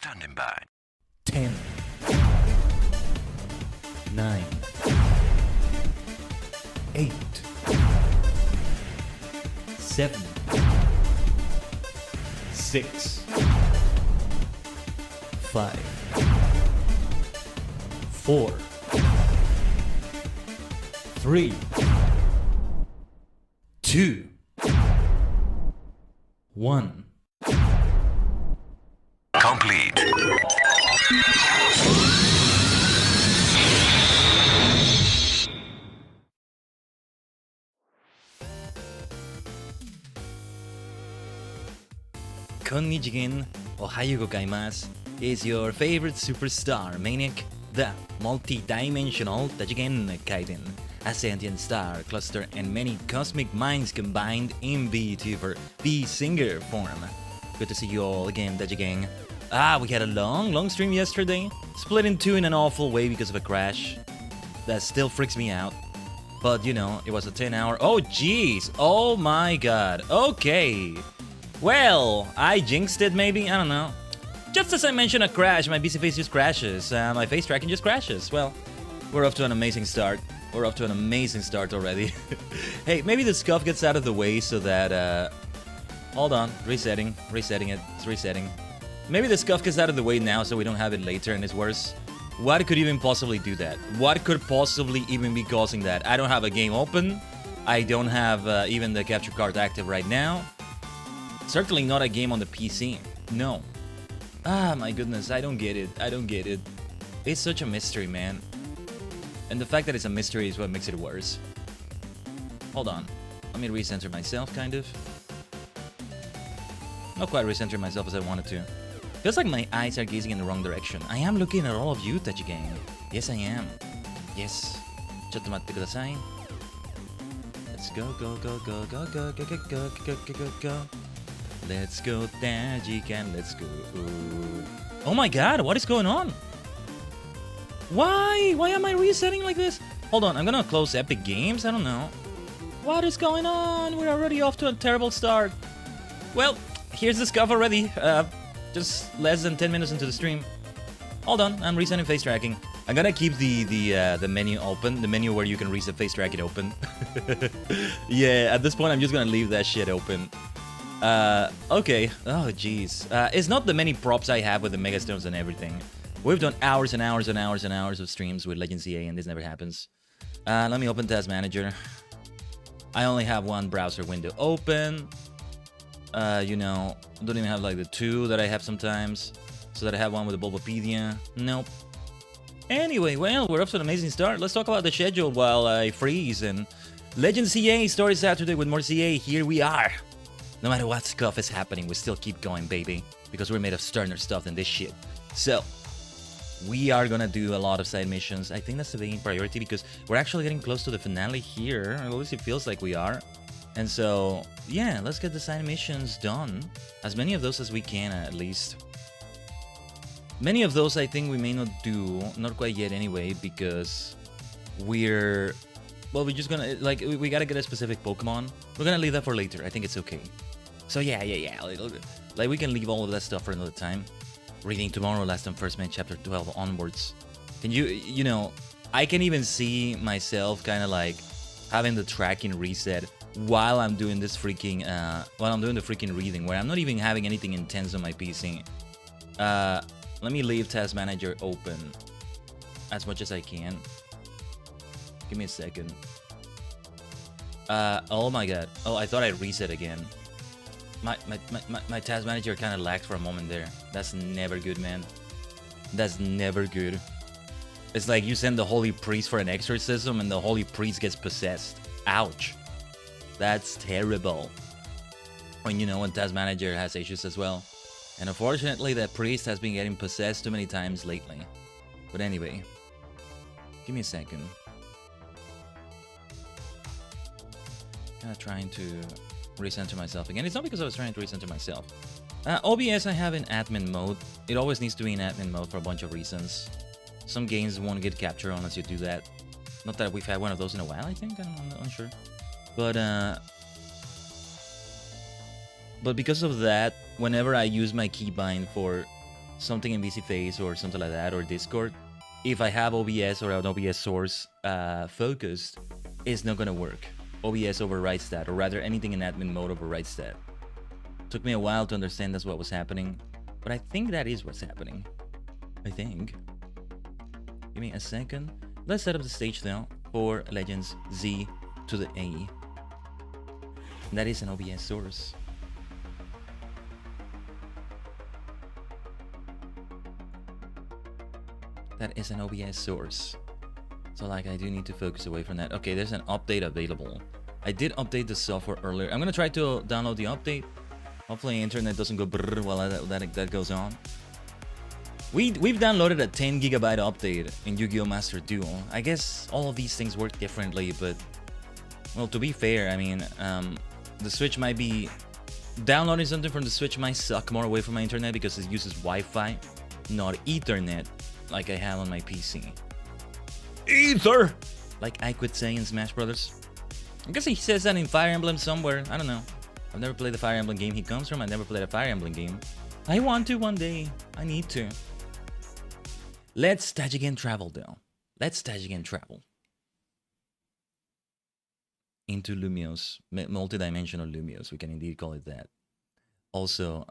Standing by. 10, 9, 8, 7, 6, 5, 4, 3, 2, 1. Complete. Konnichigen, ohayo gozaimasu, is your favorite superstar maniac, the multi-dimensional Tajigen Khaiden, a sentient star cluster and many cosmic minds combined in VTuber, V-Singer form. Good to see you all again, Tajigen. We had a long stream yesterday, split in two in an awful way because of a crash. That still freaks me out. But, you know, it was a 10-hour... Oh, jeez! Oh my god. Okay. Well, I jinxed it, maybe? I don't know. Just as I mentioned a crash, my BC face just crashes. My face tracking just crashes. Well, we're off to an amazing start. We're off to an amazing start already. Hey, maybe the scuff gets out of the way so that... Hold on. Resetting it. It's resetting. Maybe the scuff gets out of the way now so we don't have it later and it's worse. What could even possibly do that? What could possibly even be causing that? I don't have a game open. I don't have even the capture card active right now. Certainly not a game on the PC. No. My goodness, I don't get it. I don't get it. It's such a mystery, man. And the fact that it's a mystery is what makes it worse. Hold on. Let me recenter myself, kind of. Not quite recenter myself as I wanted to. Feels like my eyes are gazing in the wrong direction. I am looking at all of you, Tajigen. Yes, I am. Yes. ちょっと待ってください. Let's go. Let's go, Tajigen. Let's go. Oh my god, what is going on? Why? Why am I resetting like this? Hold on, I'm gonna close Epic Games? I don't know. What is going on? We're already off to a terrible start. Well, here's the scuff already. Just less than 10 minutes into the stream. Hold on, I'm resetting face tracking. I'm gonna keep the menu open, the menu where you can reset face tracking open. Yeah, at this point I'm just gonna leave that shit open. Okay. Oh jeez. It's not the many props I have with the megastones and everything. We've done hours and hours and hours and hours of streams with Legends EA and this never happens. Let me open Task Manager. I only have one browser window open. You know, don't even have like the two that I have sometimes. So that I have one with the Bulbapedia. Nope. Anyway, well, we're up to an amazing start. Let's talk about the schedule while I freeze. And Legends CA starts Saturday with more CA. Here we are. No matter what scuff is happening, we still keep going, baby. Because we're made of sterner stuff than this shit. So, we are gonna do a lot of side missions. I think that's the main priority because we're actually getting close to the finale here. Or at least it feels like we are. And so, yeah, let's get the side missions done. As many of those as we can, at least. Many of those I think we may not do, not quite yet anyway, because we're... Well, we're just gonna, like, we gotta get a specific Pokemon. We're gonna leave that for later, I think it's okay. So yeah, like, we can leave all of that stuff for another time. Reading tomorrow, Last and First Man, Chapter 12 onwards. Can you know, I can even see myself kind of like having the tracking reset while I'm doing this freaking, while I'm doing the freaking reading, where I'm not even having anything intense on my PC. Let me leave Task Manager open as much as I can. Give me a second. Oh my god. Oh, I thought I reset again. My Task Manager kind of lagged for a moment there. That's never good, man. That's never good. It's like you send the Holy Priest for an exorcism and the Holy Priest gets possessed. Ouch. That's terrible. When you know when Task Manager has issues as well. And unfortunately that priest has been getting possessed too many times lately. But anyway. Give me a second. Kinda trying to recenter myself again. It's not because I was trying to recenter myself. OBS I have in admin mode. It always needs to be in admin mode for a bunch of reasons. Some games won't get captured unless you do that. Not that we've had one of those in a while, I think. I'm not unsure. But because of that, whenever I use my keybind for something in VC Face or something like that, or Discord, if I have OBS or an OBS source focused, it's not gonna work. OBS overwrites that, or rather anything in admin mode overwrites that. Took me a while to understand that's what was happening, but I think that is what's happening. I think. Give me a second. Let's set up the stage now for Legends Z to the A. That is an OBS source. That is an OBS source. So like I do need to focus away from that. Okay, there's an update available. I did update the software earlier. I'm gonna try to download the update. Hopefully internet doesn't go brrr while that goes on. We've downloaded a 10 gigabyte update in Yu-Gi-Oh! Master Duel. I guess all of these things work differently, but well, to be fair, I mean, the Switch might be downloading something from the Switch might suck more away from my internet because it uses Wi-Fi, not Ethernet, like I have on my PC. Ether, like I could say in Smash Brothers. I guess he says that in Fire Emblem somewhere. I don't know. I've never played the Fire Emblem game he comes from. I never played a Fire Emblem game. I want to one day. I need to. Let's Tajigen travel though. Let's Tajigen travel. Into Lumios. Multi-dimensional Lumios. We can indeed call it that. Also,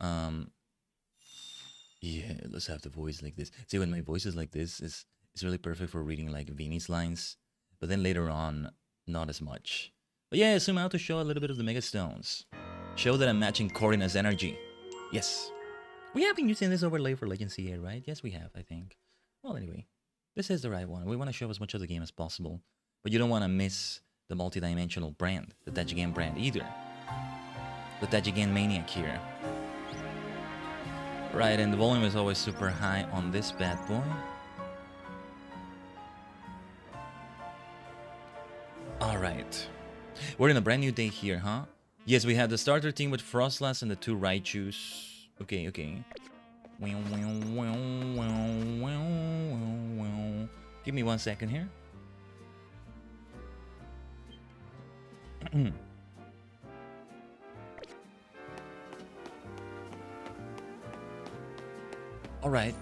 yeah, let's have the voice like this. See, when my voice is like this, it's really perfect for reading like Vinny's lines. But then later on, not as much. But yeah, zoom out to show a little bit of the Mega Stones. Show that I'm matching Corina's energy. Yes. We have been using this overlay for Legend CA, right? Yes, we have, I think. Well, anyway, this is the right one. We want to show as much of the game as possible. But you don't want to miss the multi-dimensional brand, the Tajigen brand either. The Tajigen Maniac here. Right, and the volume is always super high on this bad boy. Alright. We're in a brand new day here, huh? Yes, we have the starter team with Frostlass and the 2 Raichus. Okay, okay. Give me 1 second here. Alright.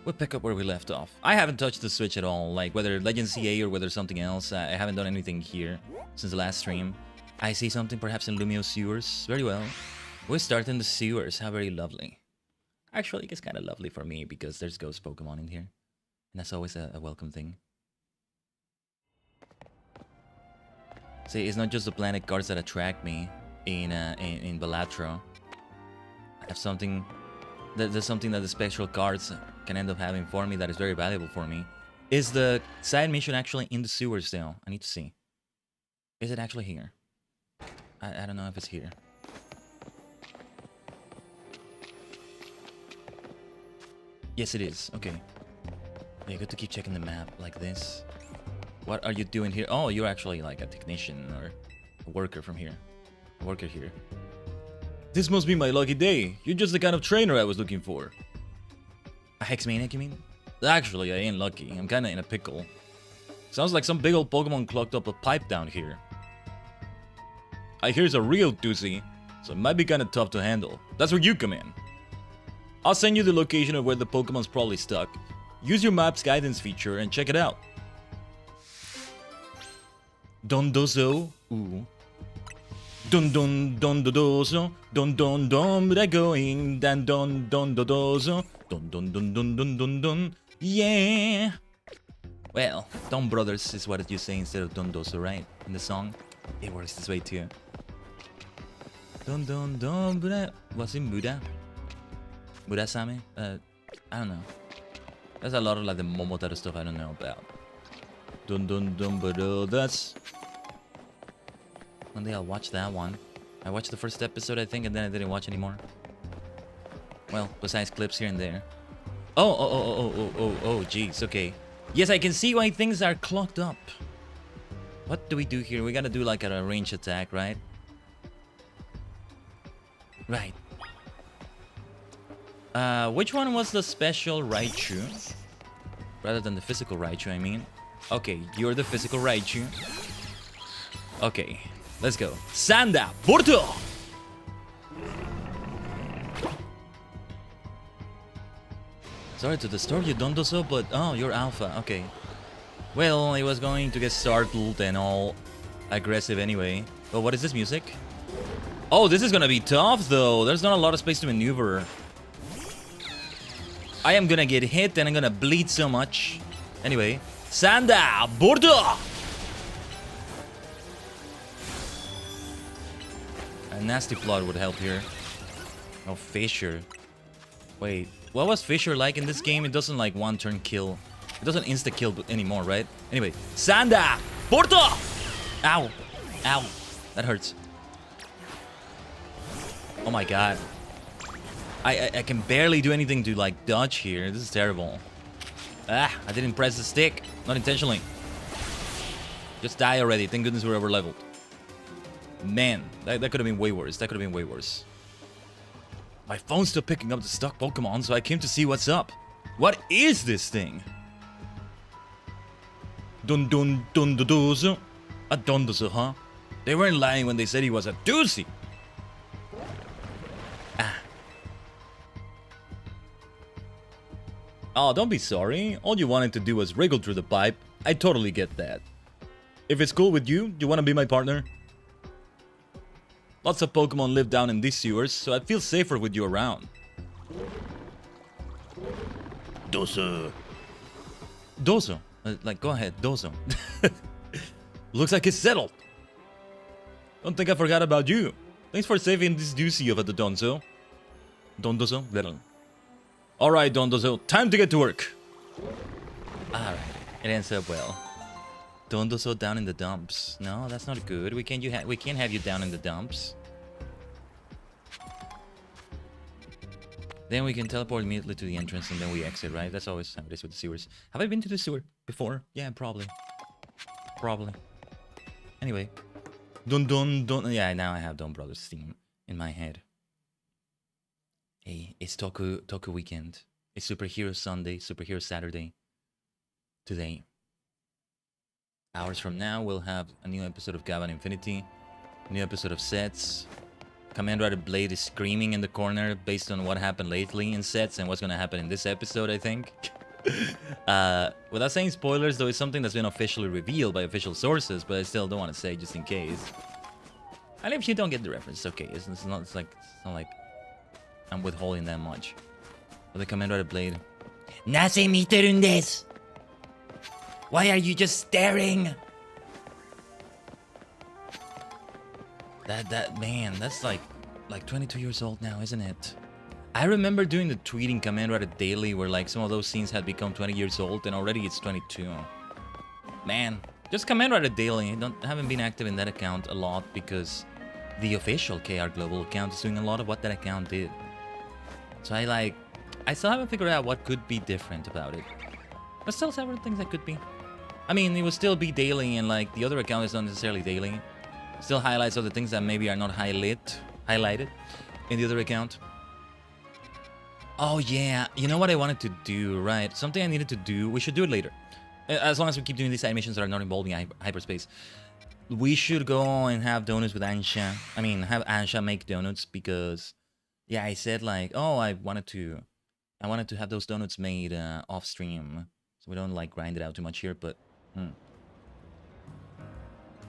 We'll pick up where we left off. I haven't touched the Switch at all, like whether Legend CA or whether something else. I haven't done anything here since the last stream. I see something perhaps in Lumio sewers. Very well. We're starting the sewers. How very lovely. Actually, it's kind of lovely for me because there's ghost Pokemon in here. And that's always a welcome thing. See, it's not just the planet cards that attract me in Balatro. I have something... There's something that the spectral cards can end up having for me that is very valuable for me. Is the side mission actually in the sewers though? I need to see. Is it actually here? I don't know if it's here. Yes, it is. Okay. Yeah, good to keep checking the map like this. What are you doing here? Oh, you're actually like a technician or a worker from here. A worker here. This must be my lucky day. You're just the kind of trainer I was looking for. A Hexmaniac, you mean? Actually, I ain't lucky. I'm kinda in a pickle. Sounds like some big old Pokemon clogged up a pipe down here. I hear it's a real doozy, so it might be kinda tough to handle. That's where you come in. I'll send you the location of where the Pokemon's probably stuck. Use your map's guidance feature and check it out. Dondozo. Ooh. Dun dun dun dodozo. Dun dun dun they're going. Dan dun dun dodozo. Dun dun dun dun dun dun dun. Yeah. Well, Don Brothers is what you say instead of Dondozo, right? In the song. It works this way too. Dun dun dun Buddha. Was it Buddha? Murasame? I don't know. There's a lot of like the Momotaro stuff I don't know about. Dun dun dun but that's... One day I'll watch that one. I watched the first episode I think and then I didn't watch anymore. Well, besides clips here and there. Oh, jeez, okay. Yes, I can see why things are clogged up. What do we do here? We gotta do like a range attack, right? Right. Which one was the special Raichu? Rather than the physical Raichu, I mean. Okay, you're the physical Raichu. Okay, let's go. Sanda, Porto! Sorry to disturb you, Dondozo, but oh, you're Alpha, okay. Well, I was going to get startled and all aggressive anyway. But what is this music? Oh, this is gonna be tough though. There's not a lot of space to maneuver. I am gonna get hit and I'm gonna bleed so much. Anyway, Sanda, Bordo! A nasty plot would help here. Oh, Fissure. Wait, what was Fissure like in this game? It doesn't like one turn kill. It doesn't insta-kill anymore, right? Anyway, Sanda! Porto! Ow! Ow! That hurts. Oh my god. I can barely do anything to, like, dodge here. This is terrible. Ah, I didn't press the stick. Not intentionally. Just die already. Thank goodness we're over leveled. Man, that could have been way worse. That could have been way worse. My phone's still picking up the stuck Pokemon, so I came to see what's up. What is this thing? Dun dun dun dun dozo. A dondozo, huh? They weren't lying when they said he was a doozy. Ah. Oh, don't be sorry. All you wanted to do was wriggle through the pipe. I totally get that. If it's cool with you, you want to be my partner? Lots of Pokemon live down in these sewers, so I feel safer with you around. Dozo. Dozo. Like, go ahead, Dozo. Looks like it's settled. Don't think I forgot about you. Thanks for saving this doozy of a Donzo. Dondozo? Little. Alright, Dondozo, time to get to work. Alright, it ends up well. Dondozo down in the dumps. No, that's not good. We can't have you down in the dumps. Then we can teleport immediately to the entrance and then we exit, right? That's always how it is with the sewers. Have I been to the sewer before? Yeah, probably. Probably. Anyway. Dun. Yeah, now I have Don Brothers theme in my head. Hey, it's Toku weekend. It's Superhero Sunday, Superhero Saturday. Today. Hours from now, we'll have a new episode of Gavan Infinity, a new episode of Sets. Commander Rider Blade is screaming in the corner based on what happened lately in Sets and what's going to happen in this episode, I think. Without saying spoilers, though, it's something that's been officially revealed by official sources, but I still don't want to say just in case. And if you don't get the reference, it's okay. It's not like I'm withholding that much. But the Commander Rider Blade. Nase miterun desu. Why are you just staring? That man, that's like 22 years old now, isn't it? I remember doing the tweeting Commander Rider Daily where like some of those scenes had become 20 years old and already it's 22. Man, just Commander Rider Daily. Haven't been active in that account a lot because the official KR Global account is doing a lot of what that account did. So I still haven't figured out what could be different about it. There's still several things that could be. I mean, it will still be daily, and like the other account is not necessarily daily. Still highlights other things that maybe are not highlighted in the other account. Oh yeah, you know what I wanted to do, right? Something I needed to do. We should do it later, as long as we keep doing these animations that are not involving hyperspace. We should go and have donuts with Ansha. I mean, have Ansha make donuts because, yeah, I said like, oh, I wanted to have those donuts made off stream, so we don't like grind it out too much here, but.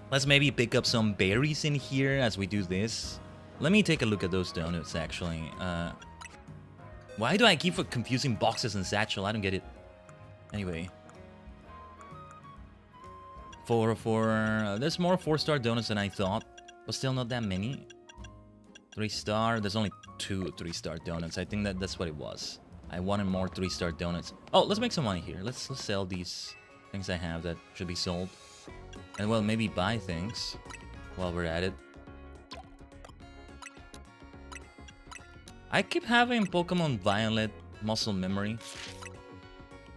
Let's maybe pick up some berries in here as we do this. Let me take a look at those donuts, actually. Why do I keep confusing boxes and satchel? I don't get it. Anyway. There's more 4-star donuts than I thought, but still not that many. 3-star, there's only 2 3-star donuts. I think that's what it was. I wanted more 3-star donuts. Oh, let's make some money here. Let's sell these things I have that should be sold. And well, maybe buy things while we're at it. I keep having Pokemon Violet muscle memory.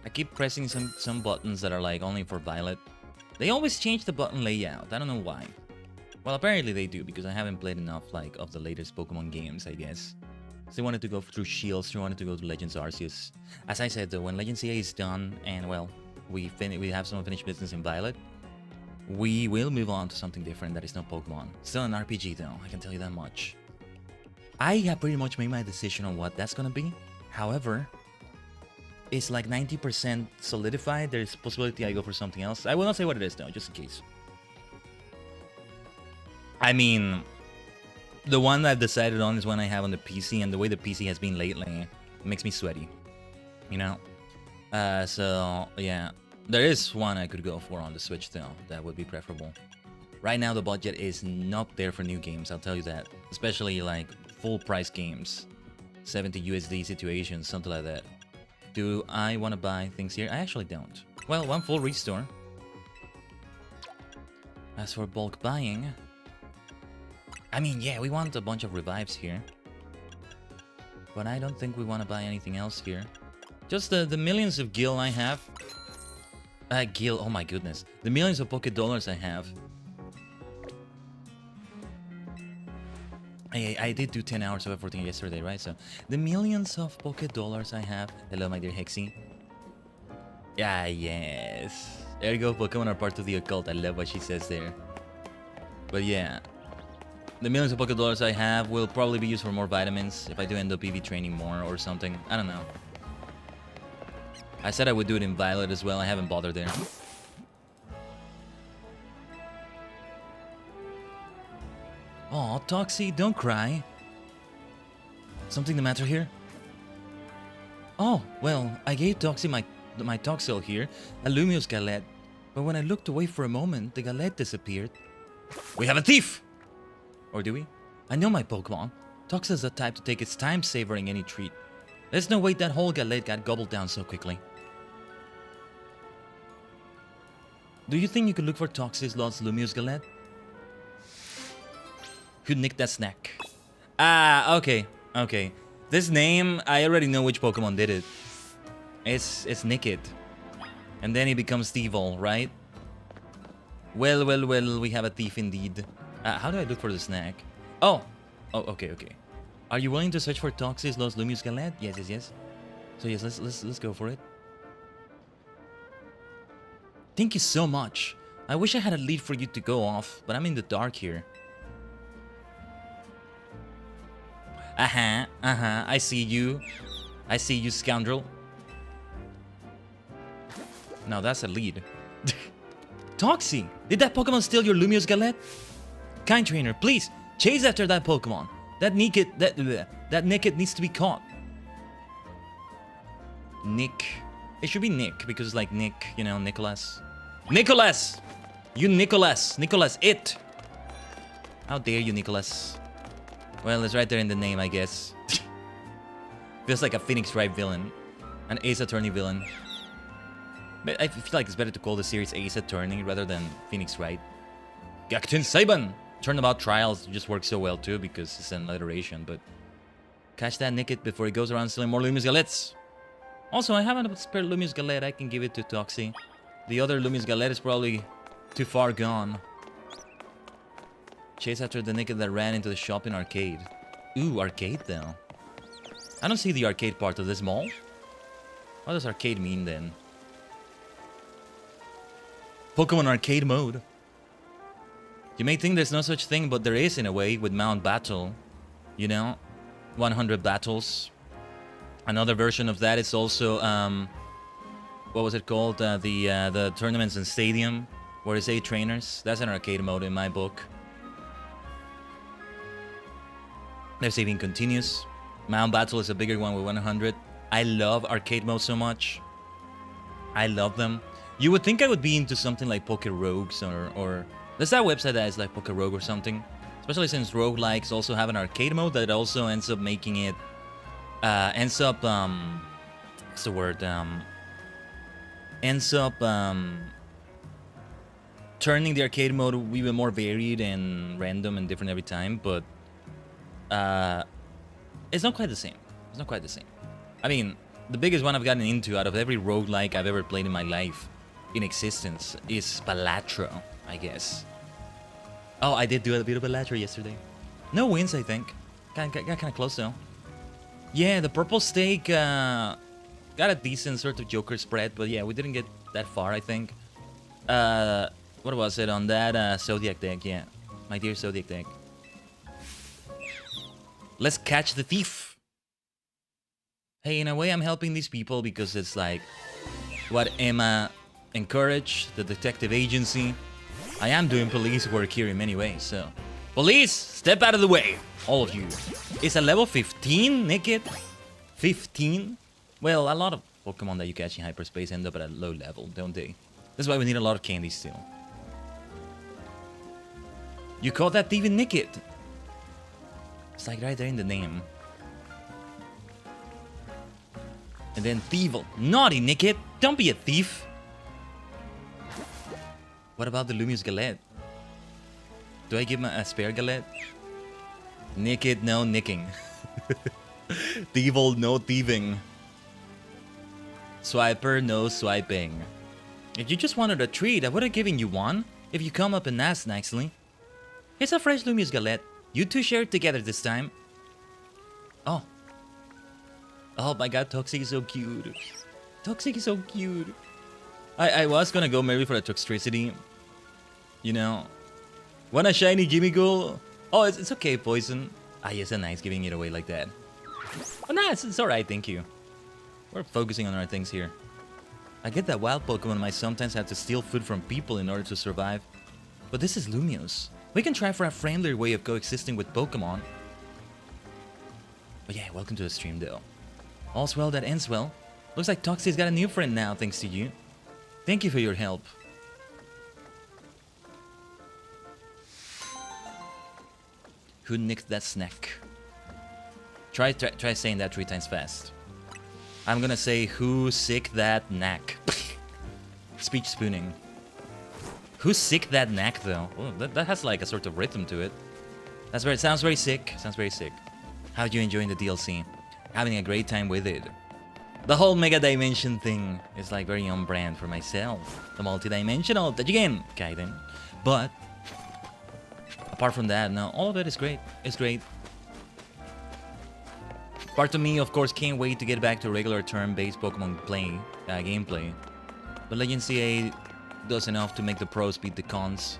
I keep pressing some buttons that are like only for Violet. They always change the button layout. I don't know why. Well, apparently they do because I haven't played enough like of the latest Pokemon games, I guess. So they wanted to go through Shields, they wanted to go to Legends Arceus. As I said though, when Legends EA is done and well, we have some unfinished business in Violet, we will move on to something different that is not Pokemon. Still an RPG though, I can tell you that much. I have pretty much made my decision on what that's gonna be. However, it's like 90% solidified. There's a possibility I go for something else. I will not say what it is though, just in case. I mean, the one I've decided on is one I have on the PC, and the way the PC has been lately makes me sweaty. You know? So, yeah. There is one I could go for on the Switch though. That would be preferable. Right now the budget is not there for new games, I'll tell you that. Especially like full price games. 70 USD situations, something like that. Do I want to buy things here? I actually don't. Well, one full restore. As for bulk buying... I mean, yeah, we want a bunch of revives here. But I don't think we want to buy anything else here. Just the millions of gil I have. Gil, oh my goodness. The millions of Poké Dollars I have. I did do 10 hours of everything yesterday, right? So, the millions of Poké Dollars I have. Hello, my dear Hexy. Yeah, yes. There you go, Pokemon are part of the occult. I love what she says there. But yeah. The millions of Poké Dollars I have will probably be used for more vitamins if I do end up EV training more or something. I don't know. I said I would do it in Violet as well. I haven't bothered there. Aw, Toxie, don't cry. Something the matter here? Oh, well, I gave Toxie my Toxel here, a Lumiose Galette. But when I looked away for a moment, the Galette disappeared. We have a thief! Or do we? I know my Pokemon. Toxel's the type to take its time savoring any treat. There's no way that whole Galette got gobbled down so quickly. Do you think you could look for Toxie's lost Lumiose Galette? Who nicked that snack? Ah, okay, okay. This name, I already know which Pokemon did it. It's Nickit. And then he becomes Thievul, right? Well, well, well, we have a thief indeed. How do I look for the snack? Oh, okay, okay. Are you willing to search for Toxie's lost Lumiose Galette? Yes, yes, yes. So yes, let's go for it. Thank you so much. I wish I had a lead for you to go off, but I'm in the dark here. I see you. I see you, scoundrel. Now that's a lead. Toxie, did that Pokemon steal your Lumiose Galette? Kind trainer, please chase after that Pokemon. That Nickit needs to be caught. Nick. It should be Nick because it's like Nick, you know, Nicholas. Nicholas! You Nicholas! Nicholas, it! How dare you, Nicholas? Well, it's right there in the name, I guess. Feels like a Phoenix Wright villain. An Ace Attorney villain. But I feel like it's better to call the series Ace Attorney rather than Phoenix Wright. Gakten Saiban! Turnabout Trials just works so well too because it's an alliteration, but... Catch that Nickit before he goes around stealing more Lumiose Galettes. Also, I have a spare Lumiose Galette. I can give it to Toxie. The other Lumiose Galette is probably too far gone. Chase after the Nickit that ran into the shopping arcade. Ooh, arcade though. I don't see the arcade part of this mall. What does arcade mean then? Pokemon arcade mode. You may think there's no such thing, but there is in a way with Mount Battle. You know? 100 battles. Another version of that is also, what was it called? The tournaments in Stadium, where it's 8 trainers. That's an arcade mode in my book. Their saving continues. Mount Battle is a bigger one with 100. I love arcade mode so much. I love them. You would think I would be into something like Poke Rogues or there's that website that is like Poke Rogue or something. Especially since roguelikes also have an arcade mode that also ends up making it what's the word? Turning the arcade mode even more varied and random and different every time, but it's not quite the same. It's not quite the same. I mean, the biggest one I've gotten into out of every roguelike I've ever played in my life in existence is Balatro, I guess. Oh, I did do a bit of Balatro yesterday. No wins, I think. Got kind of close though. Yeah, the purple steak got a decent sort of Joker spread, but yeah, we didn't get that far, I think. What was it on that Zodiac deck? Yeah, my dear Zodiac deck. Let's catch the thief. Hey, in a way, I'm helping these people because it's like what Emma encouraged, the detective agency. I am doing police work here in many ways, so... Police, step out of the way, all of you. It's a level 15, Nickit? 15? Well, a lot of Pokemon that you catch in hyperspace end up at a low level, don't they? That's why we need a lot of candy still. You caught that thief in Nickit. It's like right there in the name. And then Thievul. Naughty Nickit, don't be a thief. What about the Lumiose Galette? Do I give him a spare Galette? Nickit, no nicking. Devil, no thieving. Swiper, no swiping. If you just wanted a treat, I would have given you one. If you come up and ask nicely. Here's a fresh Lumious galette. You two share it together this time. Oh. Oh my god, Toxic is so cute. Toxic is so cute. I was gonna go maybe for the Toxtricity. You know. Want a shiny Gimmighoul? Oh, it's okay, Poison. Ah, yes, nice giving it away like that. Oh, no, it's alright, thank you. We're focusing on our things here. I get that wild Pokemon might sometimes have to steal food from people in order to survive. But this is Lumious. We can try for a friendlier way of coexisting with Pokemon. But yeah, welcome to the stream though. All's well that ends well. Looks like Toxie's got a new friend now thanks to you. Thank you for your help. Who nicked that snack? Try saying that 3 times fast. I'm gonna say who sick that knack. Speech spooning. Who sick that knack though? Oh, that has like a sort of rhythm to it. Sounds very sick. Sounds very sick. How are you enjoying the DLC? Having a great time with it. The whole Mega Dimension thing is like very on brand for myself. The multi-dimensional Tajigen Khaiden. But apart from that, no, all of it is great. It's great. Part of me, of course, can't wait to get back to regular turn-based Pokemon gameplay. But Legend CA does enough to make the pros beat the cons.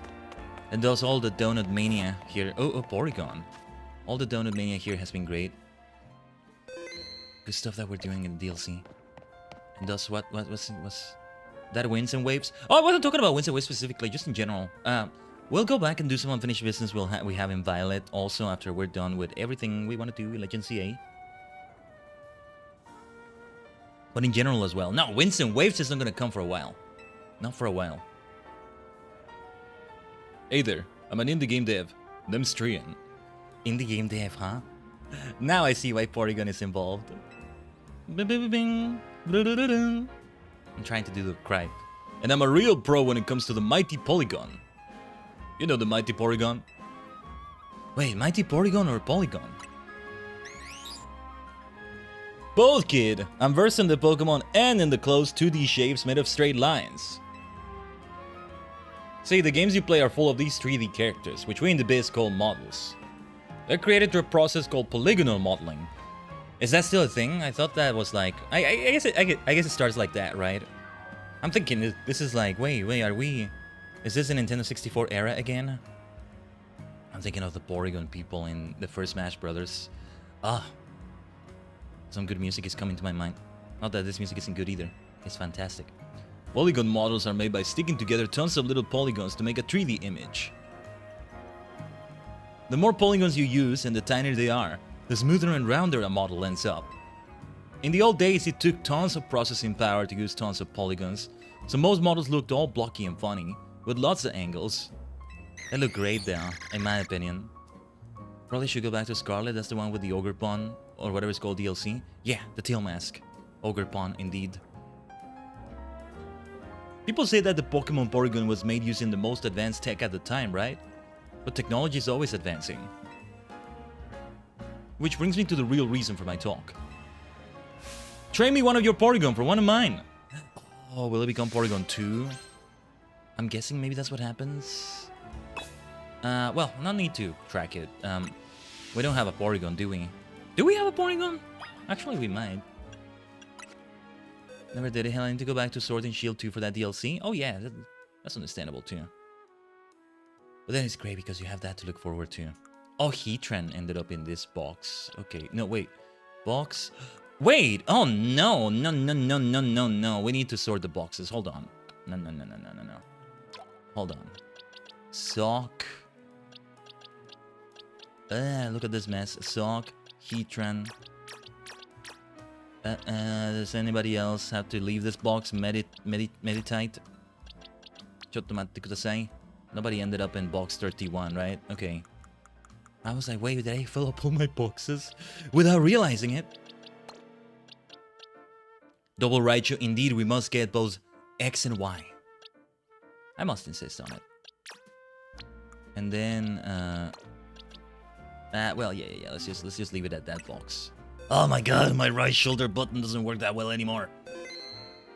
And does all the Donut Mania here. Oh, Porygon. All the Donut Mania here has been great. Good stuff that we're doing in the DLC. And does what was that Winds and Waves? Oh, I wasn't talking about Winds and Waves specifically, just in general. We'll go back and do some unfinished business we have in Violet also after we're done with everything we want to do in Legend CA. But in general as well. No, Winds and Waves is not gonna come for a while. Not for a while. Hey there, I'm an indie game dev. Them's Trian. Indie game dev, huh? Now I see why Porygon is involved. I'm trying to do the cry. And I'm a real pro when it comes to the Mighty Polygon. You know the Mighty Porygon? Wait, Mighty Porygon or Polygon? Both, kid! I'm versed in the Pokemon and in the closed 2D shapes made of straight lines. See, the games you play are full of these 3D characters, which we in the biz call models. They're created through a process called polygonal modeling. Is that still a thing? I thought that was like... I guess it starts like that, right? I'm thinking this is like, wait, are we... Is this a Nintendo 64 era again? I'm thinking of the Porygon people in the first Smash Brothers. Ah. Some good music is coming to my mind. Not that this music isn't good either. It's fantastic. Polygon models are made by sticking together tons of little polygons to make a 3D image. The more polygons you use and the tinier they are, the smoother and rounder a model ends up. In the old days, it took tons of processing power to use tons of polygons, so most models looked all blocky and funny, with lots of angles. They look great though, in my opinion. Probably should go back to Scarlet, that's the one with the Ogre Pond, or whatever it's called, DLC. Yeah, the Tail Mask. Ogre Pond, indeed. People say that the Pokemon Porygon was made using the most advanced tech at the time, right? But technology is always advancing. Which brings me to the real reason for my talk. Trade me one of your Porygon for one of mine! Oh, will it become Porygon 2? I'm guessing maybe that's what happens. Well, no need to track it. We don't have a Porygon, do we? Do we have a Porygon? Actually, we might. Never did it. Hell, I need to go back to Sword and Shield 2 for that DLC. Oh yeah, that's understandable too. But then it's great because you have that to look forward to. Oh, Heatran ended up in this box. Okay, no, wait. Box? Wait! Oh no! No. We need to sort the boxes. Hold on. No. Hold on. Sock. Look at this mess. Sock. Heatran. Does anybody else have to leave this box? Meditate. Chotto matte kudasai. Nobody ended up in box 31, right? Okay. I was like, wait, did I fill up all my boxes without realizing it? Double Raichu, indeed, we must get both X and Y. I must insist on it. And then, well, yeah. Let's just leave it at that box. Oh my god, my right shoulder button doesn't work that well anymore.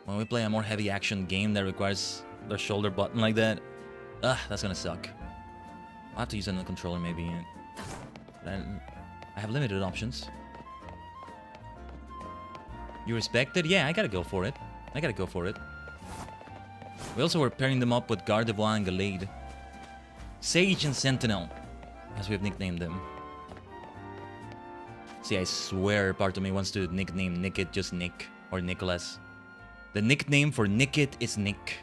When we play a more heavy action game that requires the shoulder button like that, that's gonna suck. I'll have to use another controller maybe. I have limited options. You respect it? Yeah, I gotta go for it. I gotta go for it. We also were pairing them up with Gardevoir and Gallade. Sage and Sentinel, as we've nicknamed them. See, I swear part of me wants to nickname Nickit just Nick or Nicholas. The nickname for Nickit is Nick.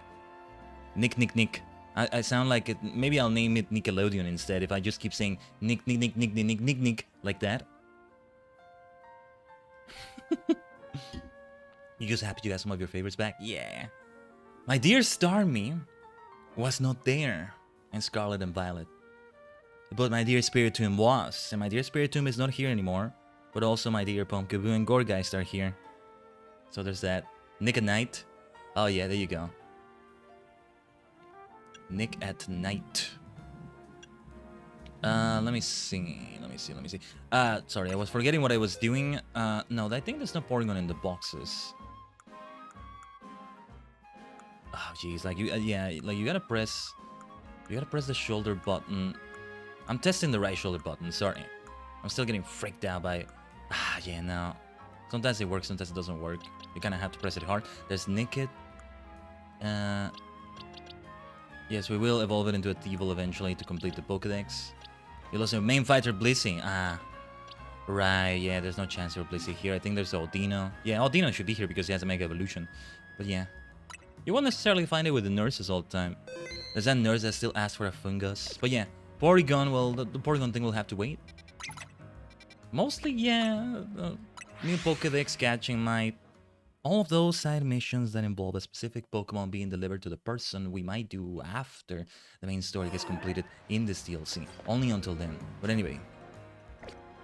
Nick. I sound like it. Maybe I'll name it Nickelodeon instead if I just keep saying Nick like that. You just happy you got some of your favorites back? Yeah. My dear Starmie was not there in Scarlet and Violet. But my dear Spiritomb was. And my dear Spiritomb is not here anymore. But also my dear Pumpkaboo and Gourgeist are here. So there's that. Nick at Night. Oh yeah, there you go. Nick at Night. Let me see. Sorry, I was forgetting what I was doing. No, I think there's no Porygon in the boxes. Oh, jeez. Like, you gotta press the shoulder button. I'm testing the right shoulder button, sorry. I'm still getting freaked out by... yeah, no. Sometimes it works, sometimes it doesn't work. You kind of have to press it hard. There's Nickit. Yes, we will evolve it into a Thievul eventually to complete the Pokedex. You'll also main fighter Blissey. Right, yeah, there's no chance for Blissey here. I think there's Audino. Yeah, Audino should be here because he has a Mega Evolution. But yeah. You won't necessarily find it with the nurses all the time. There's that nurse that still asks for a fungus. But yeah, Porygon, well, the Porygon thing will have to wait. Mostly, yeah, new Pokedex catching might... All of those side missions that involve a specific Pokemon being delivered to the person we might do after the main story gets completed in this DLC. Only until then. But anyway,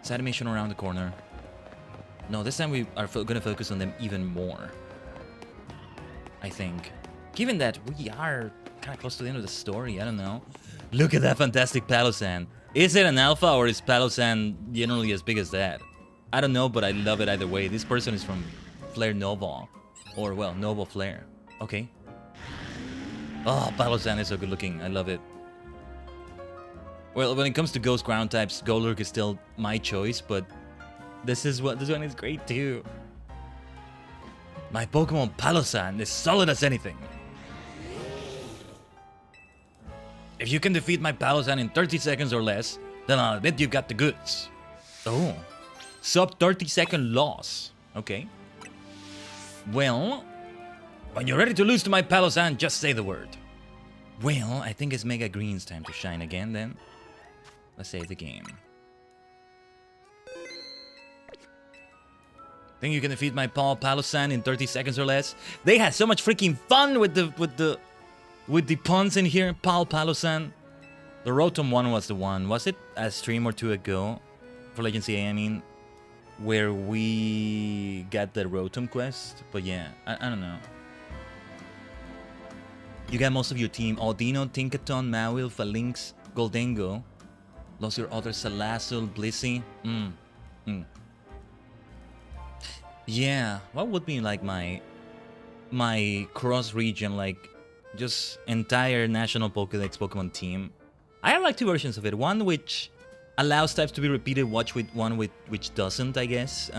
side mission around the corner. No, this time we are gonna focus on them even more, I think. Given that we are kind of close to the end of the story, I don't know. Look at that fantastic Palossand. Is it an alpha or is Palossand generally as big as that? I don't know, but I love it either way. This person is from Flare Nova. Or, well, Nova Flare. Okay. Oh, Palossand is so good looking. I love it. Well, when it comes to Ghost Ground types, Golurk is still my choice, but this one is great too. My Pokemon Palossand is solid as anything. If you can defeat my Palossand in 30 seconds or less, then I'll admit you've got the goods. Oh. Sub 30-second loss. Okay. Well, when you're ready to lose to my Palossand, just say the word. Well, I think it's Mega Green's time to shine again then. Let's save the game. Think you can defeat my Palossand in 30 seconds or less? They had so much freaking fun with the puns in here. Palossand. The Rotom one was the one. Was it a stream or two ago? For Legends CA, I mean. Where we got the Rotom quest. But yeah, I don't know. You got most of your team. Audino, Tinkaton, Mawile, Phalanx, Goldengo. Lost your other Salazzle, Blissey. Yeah, what would be like my cross-region, like, just entire national Pokédex Pokemon team? I have like two versions of it. One which allows types to be repeated, one which doesn't, I guess,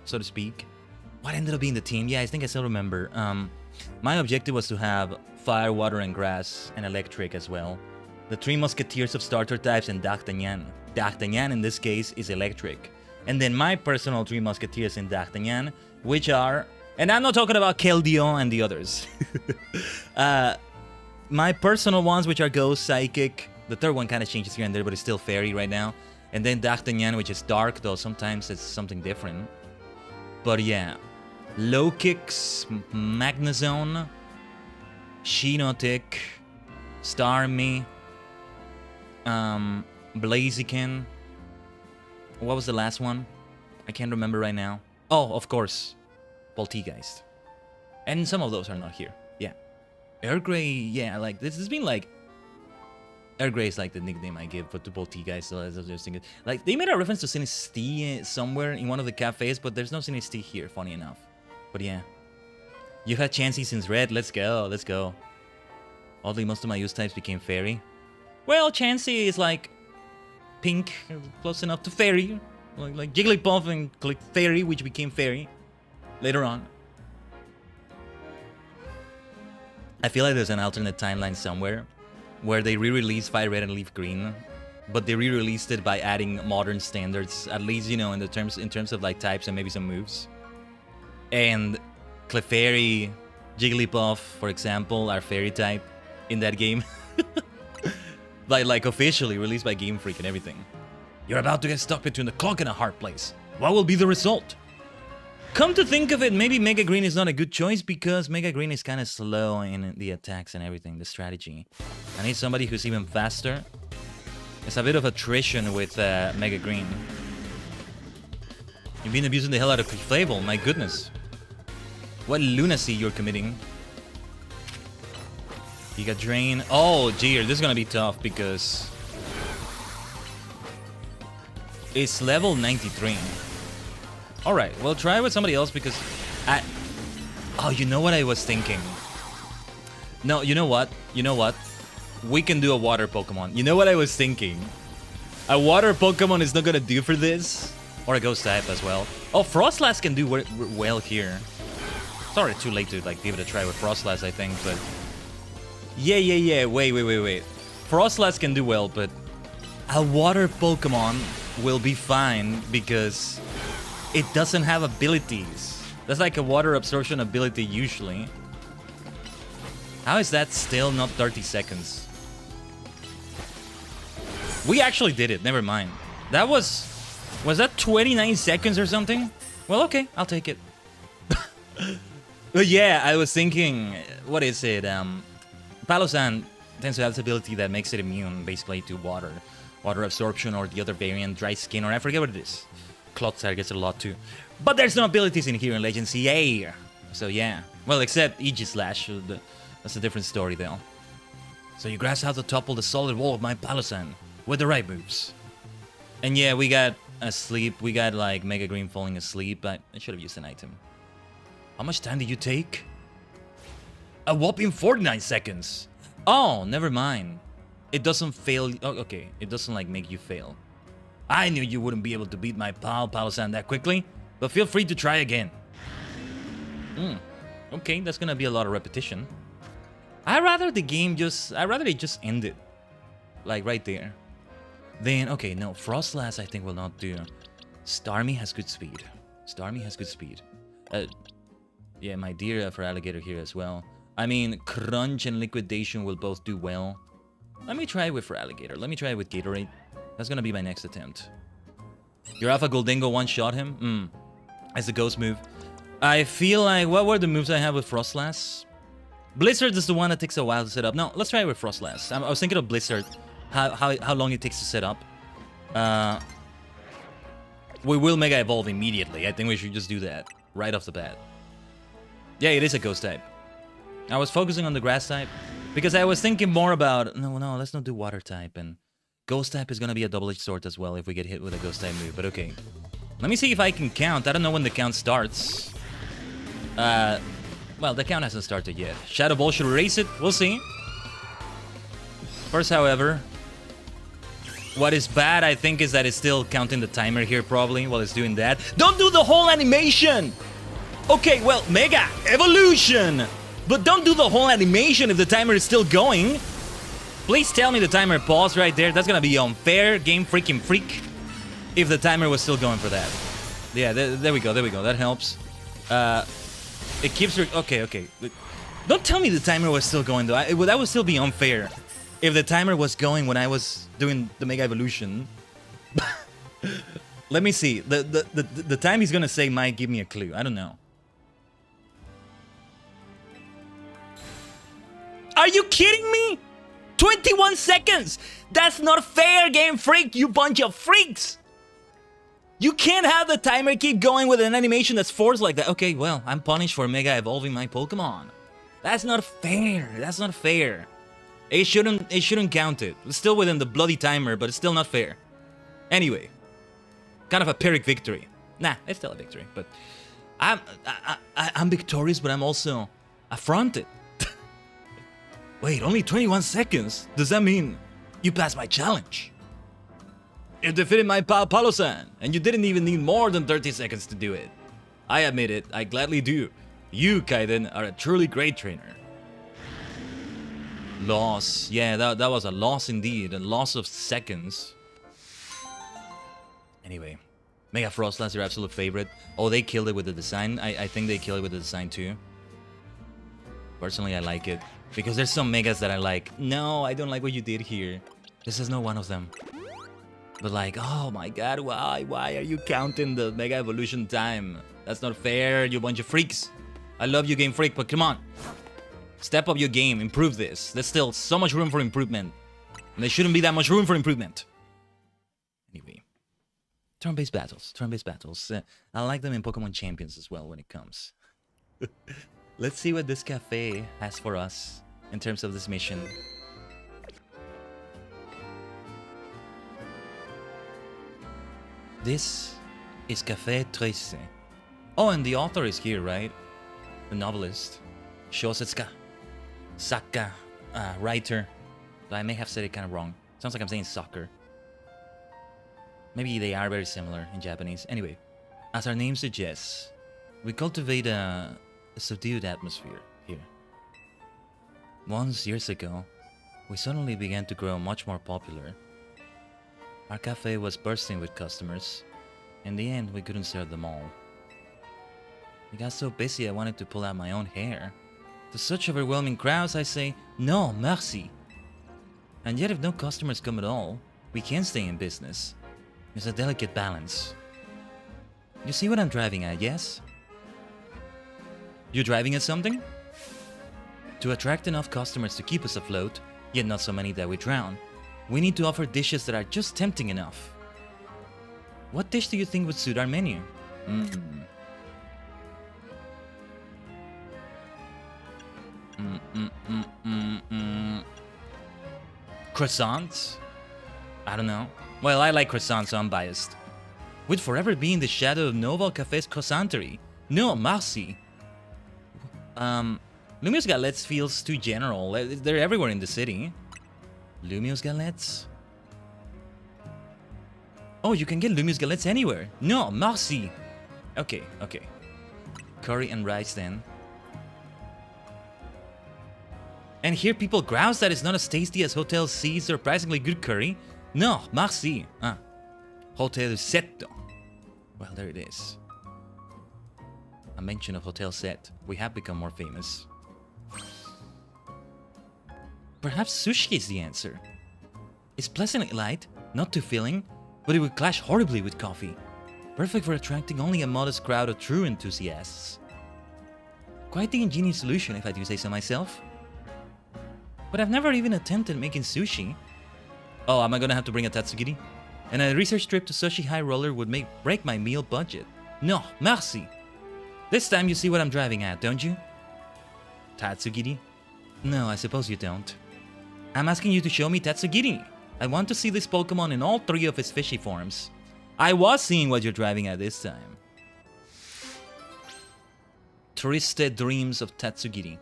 so to speak. What ended up being the team? Yeah, I think I still remember. My objective was to have Fire, Water, and Grass, and Electric as well. The Three Musketeers of starter types and D'Artagnan. D'Artagnan in this case is Electric. And then my personal Three Musketeers in D'Artagnan, which are... And I'm not talking about Keldeo and the others. My personal ones, which are Ghost, Psychic. The third one kind of changes here and there, but it's still Fairy right now. And then D'Artagnan, which is Dark, though sometimes it's something different. But yeah. Low Kicks, Magnezone, Shiinotic, Starmie, Blaziken. What was the last one? I can't remember right now. Oh, of course. Poltegeist. And some of those are not here. Yeah. Earl Grey, yeah, like, this has been like Air Grey is like the nickname I give to both T guys, so I was just thinking. Like, they made a reference to Sinistee somewhere in one of the cafes, but there's no Sinistee here, funny enough. But yeah. You've had Chansey since Red, let's go, let's go. Oddly, most of my use types became Fairy. Well, Chansey is like pink, close enough to Fairy. Like Jigglypuff and click Fairy, which became Fairy later on. I feel like there's an alternate timeline somewhere where they re-released Fire Red and Leaf Green, but they re-released it by adding modern standards, at least, you know, in terms of like types and maybe some moves. And Clefairy, Jigglypuff, for example, are Fairy type in that game. like officially released by Game Freak and everything. You're about to get stuck between the clock and a hard place. What will be the result? Come to think of it, maybe Mega Green is not a good choice because Mega Green is kind of slow in the attacks and everything, the strategy. I need somebody who's even faster. It's a bit of attrition with Mega Green. You've been abusing the hell out of Clefable, my goodness. What lunacy you're committing. You got Drain. Oh, dear, this is gonna be tough because it's level 93. Alright, well, try with somebody else because oh, you know what I was thinking? No, you know what? You know what? We can do a water Pokemon. You know what I was thinking? A water Pokemon is not gonna do for this. Or a ghost type as well. Oh, Frostlass can do well here. Sorry, too late to like give it a try with Frostlass, I think, but... Yeah, wait. Frostlass can do well, but a water Pokemon will be fine because it doesn't have abilities. That's like a water absorption ability usually. How is that still not 30 seconds? We actually did it, never mind. That was that 29 seconds or something? Well, okay, I'll take it. But yeah, I was thinking, what is it? Palosan tends to have this ability that makes it immune basically to water. Water absorption or the other variant, dry skin, or I forget what it is. Cloth targets it a lot too. But there's no abilities in here in Legend CA. So yeah. Well, except Aegislash. That's a different story though. So you grasp how to topple the solid wall of my Palosan with the right moves. And yeah, we got asleep. We got like Mega Green falling asleep, but I should have used an item. How much time did you take? A whopping 49 seconds. Oh, never mind. It doesn't fail. Oh, okay, it doesn't like make you fail. I knew you wouldn't be able to beat my pal Palosan that quickly, but feel free to try again. Okay, that's gonna be a lot of repetition. I'd rather it just end it. Like right there. Then, okay, no, Frostlass I think will not do. Starmie has good speed. Yeah, my dear for Alligator here as well. I mean, Crunch and Liquidation will both do well. Let me try it with for Alligator. Let me try it with Gatorade. That's gonna be my next attempt. Your Alpha Goldengo one-shot him? As a ghost move. I feel like... What were the moves I have with Frostlass? Blizzard is the one that takes a while to set up. No, let's try it with Frostlass. I was thinking of Blizzard. How long it takes to set up. We will Mega Evolve immediately. I think we should just do that. Right off the bat. Yeah, it is a ghost type. I was focusing on the grass type. Because I was thinking more about... No, let's not do water type. And ghost type is going to be a double-edged sword as well if we get hit with a ghost type move. But okay. Let me see if I can count. I don't know when the count starts. Well, the count hasn't started yet. Shadow Ball should erase it. We'll see. First, however... What is bad, I think, is that it's still counting the timer here, probably, while it's doing that. Don't do the whole animation! Okay, well, Mega Evolution! But don't do the whole animation if the timer is still going. Please tell me the timer paused right there. That's gonna be unfair, Game Freaking Freak, if the timer was still going for that. Yeah, there we go, that helps. It keeps... Okay. Don't tell me the timer was still going, though. That would still be unfair. If the timer was going when I was doing the Mega Evolution. Let me see. The time he's gonna say might give me a clue. I don't know. Are you kidding me? 21 seconds! That's not fair, Game Freak, you bunch of freaks! You can't have the timer keep going with an animation that's forced like that. Okay, well, I'm punished for Mega Evolving my Pokemon. That's not fair. That's not fair. It shouldn't count it. It's still within the bloody timer, but it's still not fair. Anyway, kind of a Pyrrhic victory. Nah, it's still a victory, but I'm victorious, but I'm also affronted. Wait, only 21 seconds? Does that mean you passed my challenge? You defeated my pal Palo-san, and you didn't even need more than 30 seconds to do it. I admit it, I gladly do. You, Khaiden, are a truly great trainer. Loss. Yeah, that was a loss indeed. A loss of seconds. Anyway, Mega Frostlass, your absolute favorite. Oh, they killed it with the design. I think they killed it with the design too. Personally, I like it. Because there's some Megas that I like. No, I don't like what you did here. This is not one of them. But like, oh my god, why? Why are you counting the Mega Evolution time? That's not fair, you bunch of freaks. I love you, Game Freak, but come on. Step up your game, improve this. There's still so much room for improvement. And there shouldn't be that much room for improvement. Anyway. Turn-based battles. Turn-based battles. I like them in Pokemon Champions as well when it comes. Let's see what this cafe has for us in terms of this mission. This is Café Triste. Oh, and the author is here, right? The novelist. Shosetsuka. Saka. Writer. I may have said it kind of wrong. Sounds like I'm saying soccer. Maybe they are very similar in Japanese. Anyway, as our name suggests, we cultivate a subdued atmosphere here. Once, years ago, we suddenly began to grow much more popular. Our cafe was bursting with customers. In the end, we couldn't serve them all. We got so busy I wanted to pull out my own hair. To such overwhelming crowds, I say, no, merci. And yet if no customers come at all, we can stay in business. It's a delicate balance. You see what I'm driving at, yes? You're driving at something? To attract enough customers to keep us afloat, yet not so many that we drown, we need to offer dishes that are just tempting enough. What dish do you think would suit our menu? Croissants? I don't know. Well, I like croissants, so I'm biased. Would forever be in the shadow of Noval Café's croissanterie. No, merci. Lumiose Galettes feels too general. They're everywhere in the city. Lumiose Galettes? Oh, you can get Lumiose Galettes anywhere. No, merci. Okay, okay. Curry and rice then. And here people grouse that it's not as tasty as Hotel C's surprisingly good curry. No, merci. Hotel Setto. Well, there it is. A mention of Hotel Set. We have become more famous. Perhaps sushi is the answer. It's pleasantly light, not too filling, but it would clash horribly with coffee. Perfect for attracting only a modest crowd of true enthusiasts. Quite the ingenious solution, if I do say so myself. But I've never even attempted making sushi. Oh, am I gonna have to bring a tatsugiri? And a research trip to Sushi High Roller would break my meal budget. No, merci. This time you see what I'm driving at, don't you? Tatsugiri? No, I suppose you don't. I'm asking you to show me Tatsugiri. I want to see this Pokemon in all three of its fishy forms. I was seeing what you're driving at this time. Triste Dreams of Tatsugiri.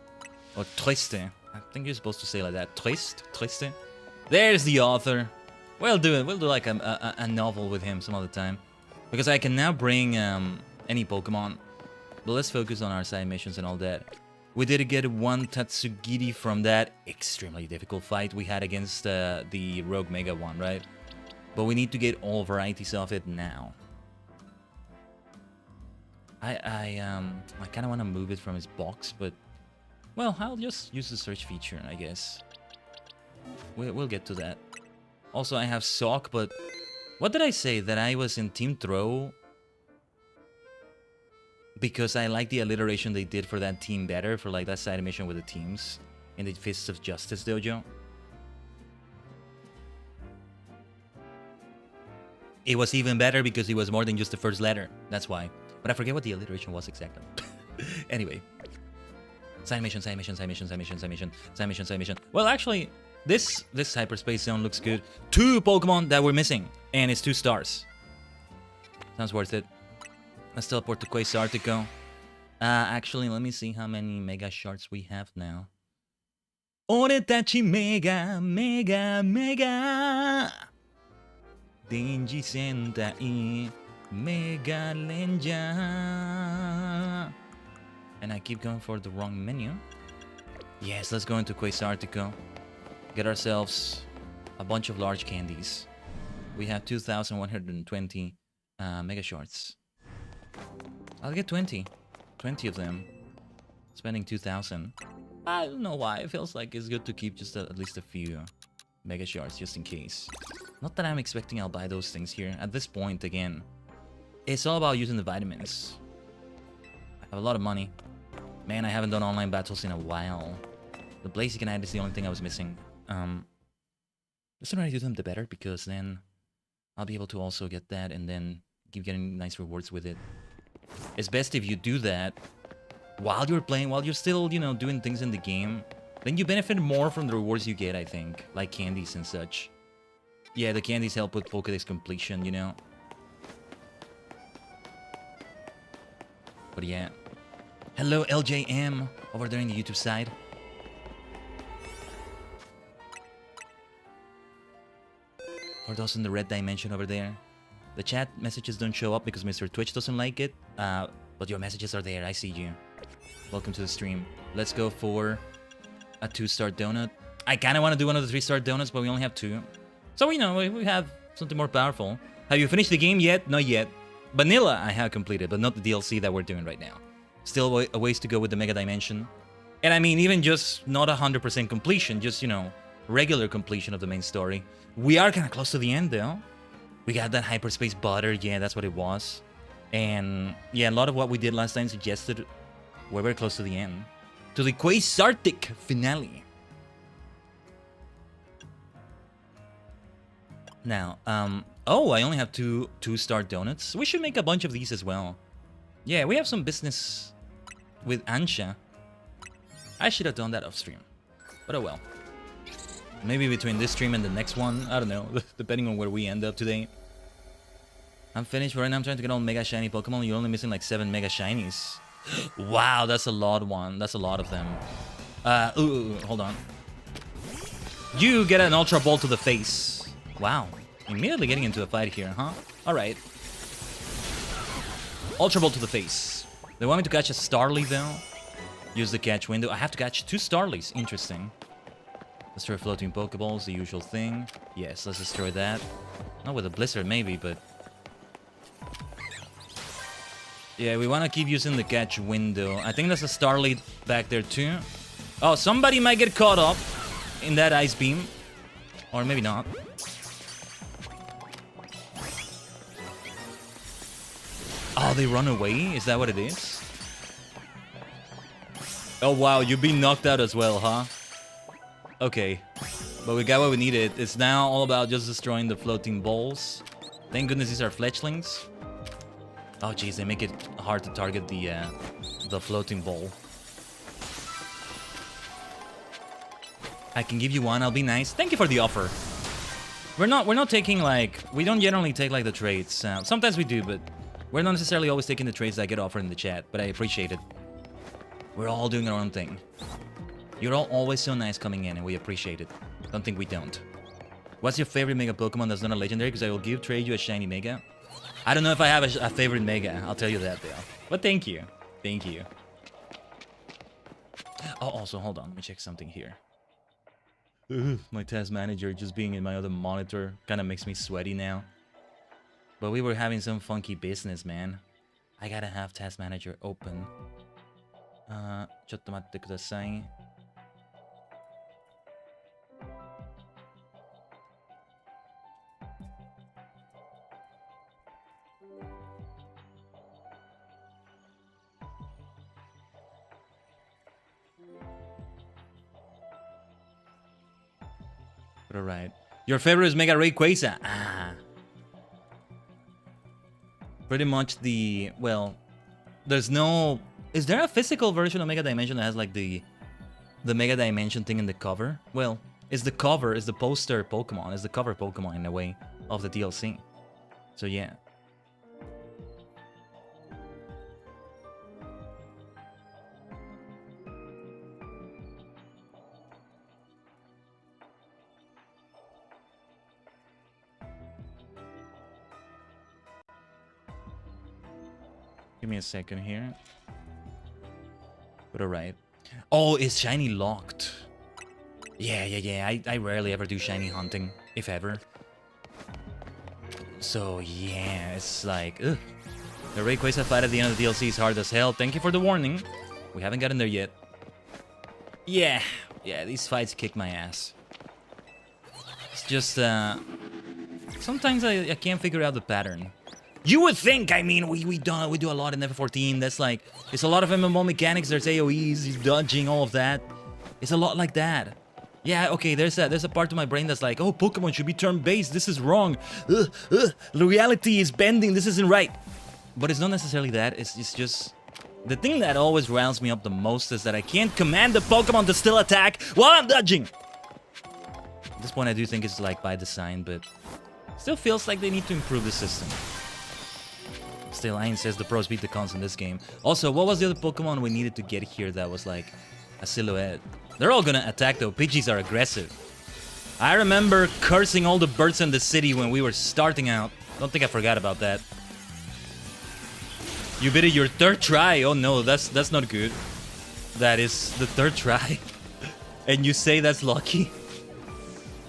Or Triste. I think you're supposed to say like that. Triste? Triste? There's the author. We'll do like a novel with him some other time. Because I can now bring any Pokemon. But let's focus on our side missions and all that. We did get one Tatsugiri from that extremely difficult fight we had against the Rogue Mega one, right? But we need to get all varieties of it now. I kind of want to move it from its box, but well, I'll just use the search feature, I guess. We'll get to that. Also, I have Sock, but what did I say? That I was in Team Throw because I like the alliteration they did for that team better, for like that side mission with the teams in the Fists of Justice dojo. It was even better because it was more than just the first letter. That's why. But I forget what the alliteration was exactly. Anyway. Side mission, side mission, side mission, side mission, side mission, side mission, side mission. Well, actually, This hyperspace zone looks good. 2 Pokemon that we're missing, and it's 2 stars. Sounds worth it. Let's teleport to Quasartic. Actually, let me see how many Mega Shards we have now. Oretachi Mega, Mega, Mega. Denji Sentai, Mega Lenja. And I keep going for the wrong menu. Yes, let's go into Quasartic. Get ourselves a bunch of large candies. We have 2,120 Mega Shards. I'll get 20 of them. Spending 2,000. I don't know why. It feels like it's good to keep just at least a few Mega Shards just in case. Not that I'm expecting I'll buy those things here. At this point, again, it's all about using the vitamins. I have a lot of money. Man, I haven't done online battles in a while. The Blaziken ad is the only thing I was missing. The sooner I do them, the better, because then I'll be able to also get that and then keep getting nice rewards with it. It's best if you do that while you're playing, while you're still, you know, doing things in the game. Then you benefit more from the rewards you get, I think. Like candies and such. Yeah, the candies help with Pokédex completion, you know. But yeah. Hello, LJM, over there in the YouTube side. For those in the red dimension over there. The chat messages don't show up because Mr. Twitch doesn't like it. But your messages are there. I see you. Welcome to the stream. Let's go for a 2-star donut. I kind of want to do one of the 3-star donuts, but we only have 2. So, you know, we have something more powerful. Have you finished the game yet? Not yet. Vanilla I have completed, but not the DLC that we're doing right now. Still a ways to go with the Mega Dimension. And I mean, even just not 100% completion, just, you know, regular completion of the main story. We are kind of close to the end, though. We got that hyperspace butter. Yeah, that's what it was. And yeah, a lot of what we did last time suggested we're very close to the end. To the Quasartic finale. Now, oh, I only have 2-star donuts. We should make a bunch of these as well. Yeah, we have some business with Ansha. I should have done that off stream. But oh well. Maybe between this stream and the next one. I don't know. Depending on where we end up today. I'm finished. Right now I'm trying to get all Mega Shiny Pokemon. You're only missing like 7 Mega Shinies. Wow, that's a lot That's a lot of them. Hold on. You get an Ultra Ball to the face. Wow. Immediately getting into a fight here, huh? Alright. Ultra Ball to the face. They want me to catch a Starly though. Use the catch window. I have to catch 2 Starlies. Interesting. Destroy floating Pokeballs, the usual thing. Yes, let's destroy that. Not with a Blizzard maybe, but... yeah, we want to keep using the catch window. I think there's a Starly back there too. Oh, somebody might get caught up in that Ice Beam. Or maybe not. Oh, they run away? Is that what it is? Oh, wow, you've been knocked out as well, huh? Okay. But we got what we needed. It's now all about just destroying the floating balls. Thank goodness these are fletchlings. Oh, jeez, they make it hard to target the floating ball. I can give you one, I'll be nice. Thank you for the offer. We're not taking, like... we don't generally take, like, the trades. Sometimes we do, but... we're not necessarily always taking the trades that get offered in the chat, but I appreciate it. We're all doing our own thing. You're all always so nice coming in, and we appreciate it. Don't think we don't. What's your favorite Mega Pokemon that's not a legendary? Because I will trade you a shiny Mega. I don't know if I have a favorite Mega. I'll tell you that, though. But thank you. Thank you. Oh, also, hold on. Let me check something here. My task manager just being in my other monitor kind of makes me sweaty now. But we were having some funky business, man. I gotta have task manager open. ちょっと待ってください. Alright. Your favorite is Mega Rayquaza. Ah. Pretty much the... well, there's no... is there a physical version of Mega Dimension that has like the Mega Dimension thing in the cover? Well, is the cover, is the poster Pokemon, is the cover Pokemon in a way of the DLC. So yeah. Give me a second here. But alright. Oh, is shiny locked? Yeah. I rarely ever do shiny hunting, if ever. So yeah, it's like, ugh. The Rayquaza fight at the end of the DLC is hard as hell. Thank you for the warning. We haven't gotten there yet. Yeah, these fights kick my ass. It's just, sometimes I can't figure out the pattern. You would think, I mean, we do a lot in F14. That's like, it's a lot of MMO mechanics. There's AoEs, dodging, all of that. It's a lot like that. Yeah, okay, there's a part of my brain that's like, oh, Pokemon should be turn-based. This is wrong. The reality is bending. This isn't right. But it's not necessarily that. It's just... The thing that always riles me up the most is that I can't command the Pokemon to still attack while I'm dodging. At this point, I do think it's like by design, but... Still feels like they need to improve the system. Still, Ayn says the pros beat the cons in this game. Also, what was the other Pokemon we needed to get here that was like a silhouette? They're all gonna attack though. Pidgeys are aggressive. I remember cursing all the birds in the city when we were starting out. Don't think I forgot about that. You beat it your third try. Oh no, that's not good. That is the third try. And you say that's lucky?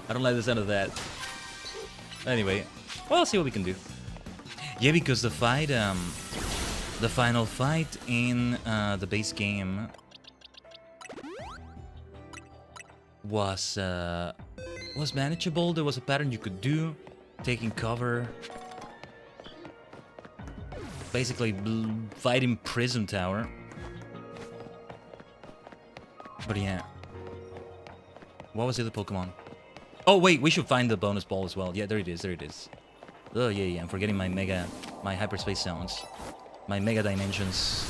I don't like the sound of that. Anyway, well, I'll see what we can do. Yeah, because the fight, the final fight in the base game was manageable. There was a pattern you could do, taking cover, basically fighting Prism Tower. But yeah, what was the other Pokemon? Oh wait, we should find the bonus ball as well. Yeah, there it is. There it is. Oh, yeah, I'm forgetting my hyperspace sounds. My mega dimensions.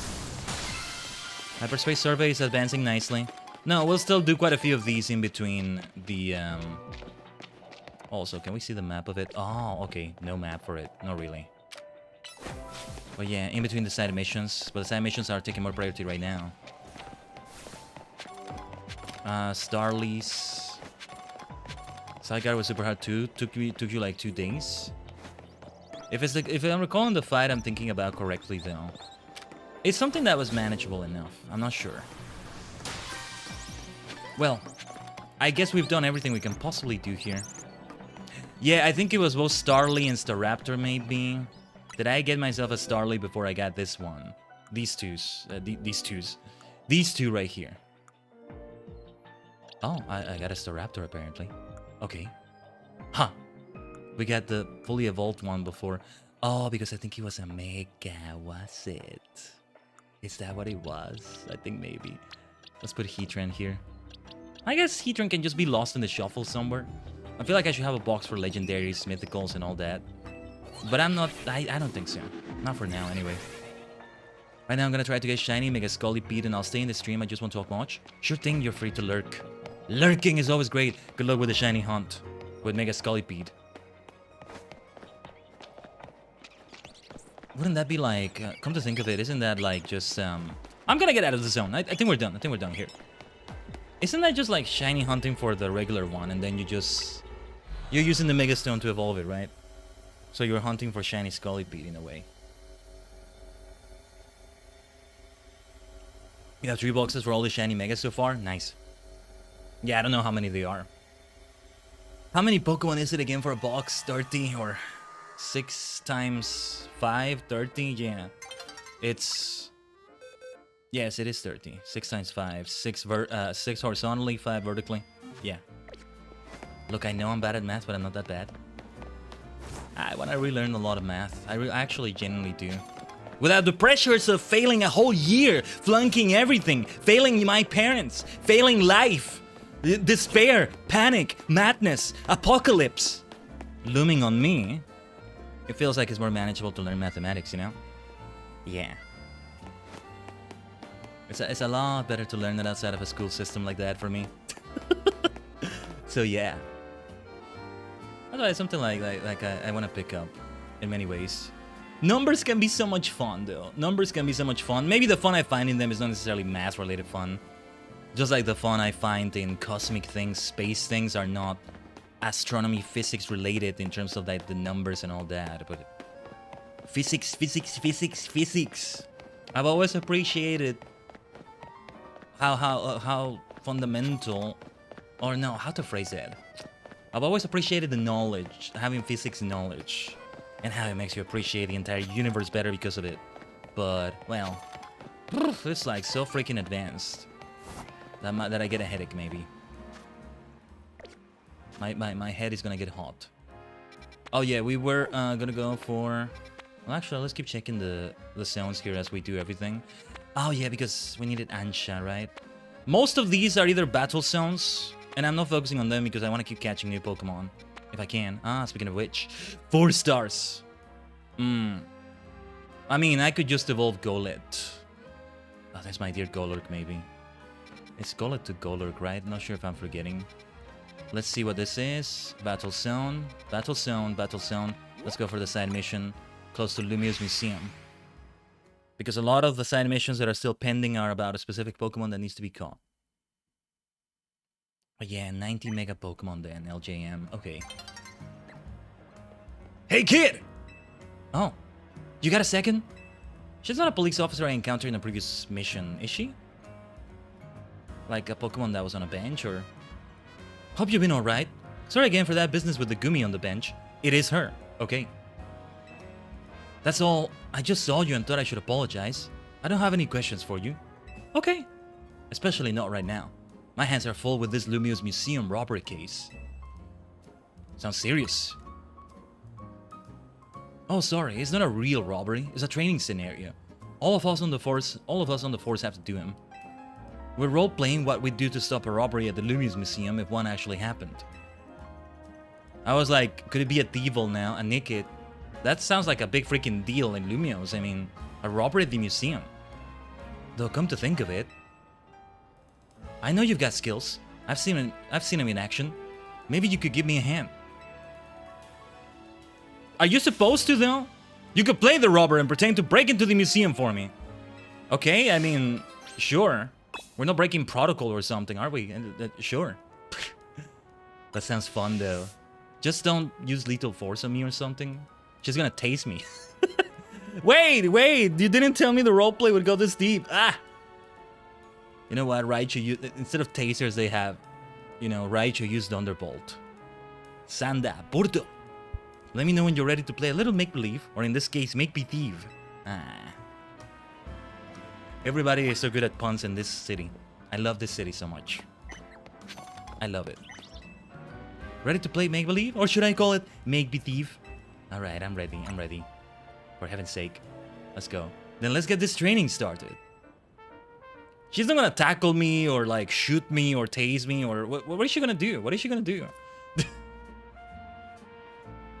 Hyperspace survey is advancing nicely. No, we'll still do quite a few of these in between the, Also, can we see the map of it? Oh, okay, no map for it. Not really. But yeah, in between the side missions. But the side missions are taking more priority right now. Starly's... Sideguard was super hard too. Took you like 2 days. If I'm recalling the fight I'm thinking about correctly, though, it's something that was manageable enough. I'm not sure. Well, I guess we've done everything we can possibly do here. Yeah, I think it was both Starly and Staraptor, maybe. Did I get myself a Starly before I got this one? These two right here. Oh, I got a Staraptor apparently. Okay. Huh. We got the fully evolved one before. Oh, because I think he was a Mega, was it? Is that what it was? I think maybe. Let's put Heatran here. I guess Heatran can just be lost in the shuffle somewhere. I feel like I should have a box for legendaries, mythicals, and all that. But I'm not... I don't think so. Not for now, anyway. Right now, I'm gonna try to get shiny, make a Scolipede, and I'll stay in the stream. I just won't talk much. Sure thing, you're free to lurk. Lurking is always great. Good luck with the shiny hunt. With Mega Scolipede. Wouldn't that be like... come to think of it, isn't that like just... I'm gonna get out of the zone. I think we're done. I think we're done here. Isn't that just like shiny hunting for the regular one, and then you just... You're using the Mega Stone to evolve it, right? So you're hunting for shiny Scolipede in a way. You have 3 boxes for all the shiny Megas so far? Nice. Yeah, I don't know how many they are. How many Pokemon is it again for a box? 30 or 6 times 5? 30? Yeah. It's... Yes, it is 30. 6 times 5. 6 horizontally, 5 vertically. Yeah. Look, I know I'm bad at math, but I'm not that bad. I want to relearn a lot of math. I actually genuinely do. Without the pressures of failing a whole year, flunking everything, failing my parents, failing life, despair, panic, madness, apocalypse looming on me, it feels like it's more manageable to learn mathematics, you know? Yeah. It's a lot better to learn it outside of a school system like that for me. So yeah. That's why it's something like I want to pick up in many ways. Numbers can be so much fun, though. Numbers can be so much fun. Maybe the fun I find in them is not necessarily math-related fun. Just like the fun I find in cosmic things, space things are not astronomy, physics related in terms of like the numbers and all that. But physics. I've always appreciated how fundamental, or no, how to phrase it. I've always appreciated the knowledge, having physics knowledge, and how it makes you appreciate the entire universe better because of it. But, well, it's like so freaking advanced that I get a headache, maybe. My head is gonna get hot. Oh yeah, we were gonna go for... Well, actually, let's keep checking the sounds here as we do everything. Oh yeah, because we needed Ansha, right? Most of these are either battle sounds, and I'm not focusing on them because I want to keep catching new Pokemon. If I can. Ah, speaking of which, 4 stars. I mean, I could just evolve Golett. Oh, that's my dear Golurk, maybe. It's Golett to Golurk, right? Not sure if I'm forgetting. Let's see what this is. Battle Zone. Battle Zone. Battle Zone. Let's go for the side mission close to Lumiose Museum. Because a lot of the side missions that are still pending are about a specific Pokemon that needs to be caught. Oh yeah, 90 Mega Pokemon then, LJM. Okay. Hey kid! Oh, you got a second? She's not a police officer I encountered in a previous mission, is she? Like a Pokemon that was on a bench, or... Hope you've been alright. Sorry again for that business with the Gumi on the bench. It is her, okay? That's all. I just saw you and thought I should apologize. I don't have any questions for you. Okay. Especially not right now. My hands are full with this Lumiose Museum robbery case. Sounds serious. Oh, sorry. It's not a real robbery. It's a training scenario. All of us on the force have to do them. We're role-playing what we'd do to stop a robbery at the Lumiose Museum if one actually happened. I was like, could it be a Devil now? A Nickit? That sounds like a big freaking deal in Lumiose. I mean, a robbery at the museum. Though, come to think of it, I know you've got skills. I've seen him in action. Maybe you could give me a hand. Are you supposed to, though? You could play the robber and pretend to break into the museum for me. Okay, I mean, sure. We're not breaking protocol or something, are we? Sure. That sounds fun, though. Just don't use lethal force on me or something. She's gonna tase me. Wait! You didn't tell me the roleplay would go this deep. Ah! You know what? Raichu, instead of tasers, they have, you know, Raichu used Thunderbolt. Sanda, Burdo. Let me know when you're ready to play a little make-believe, or in this case, make-be-thieve. Ah. Everybody is so good at puns in this city. I love this city so much. I love it. Ready to play make-believe? Or should I call it make-be-thieve? Alright, I'm ready. For heaven's sake. Let's go. Then let's get this training started. She's not gonna tackle me, or like shoot me, or tase me, or what is she gonna do? What is she gonna do?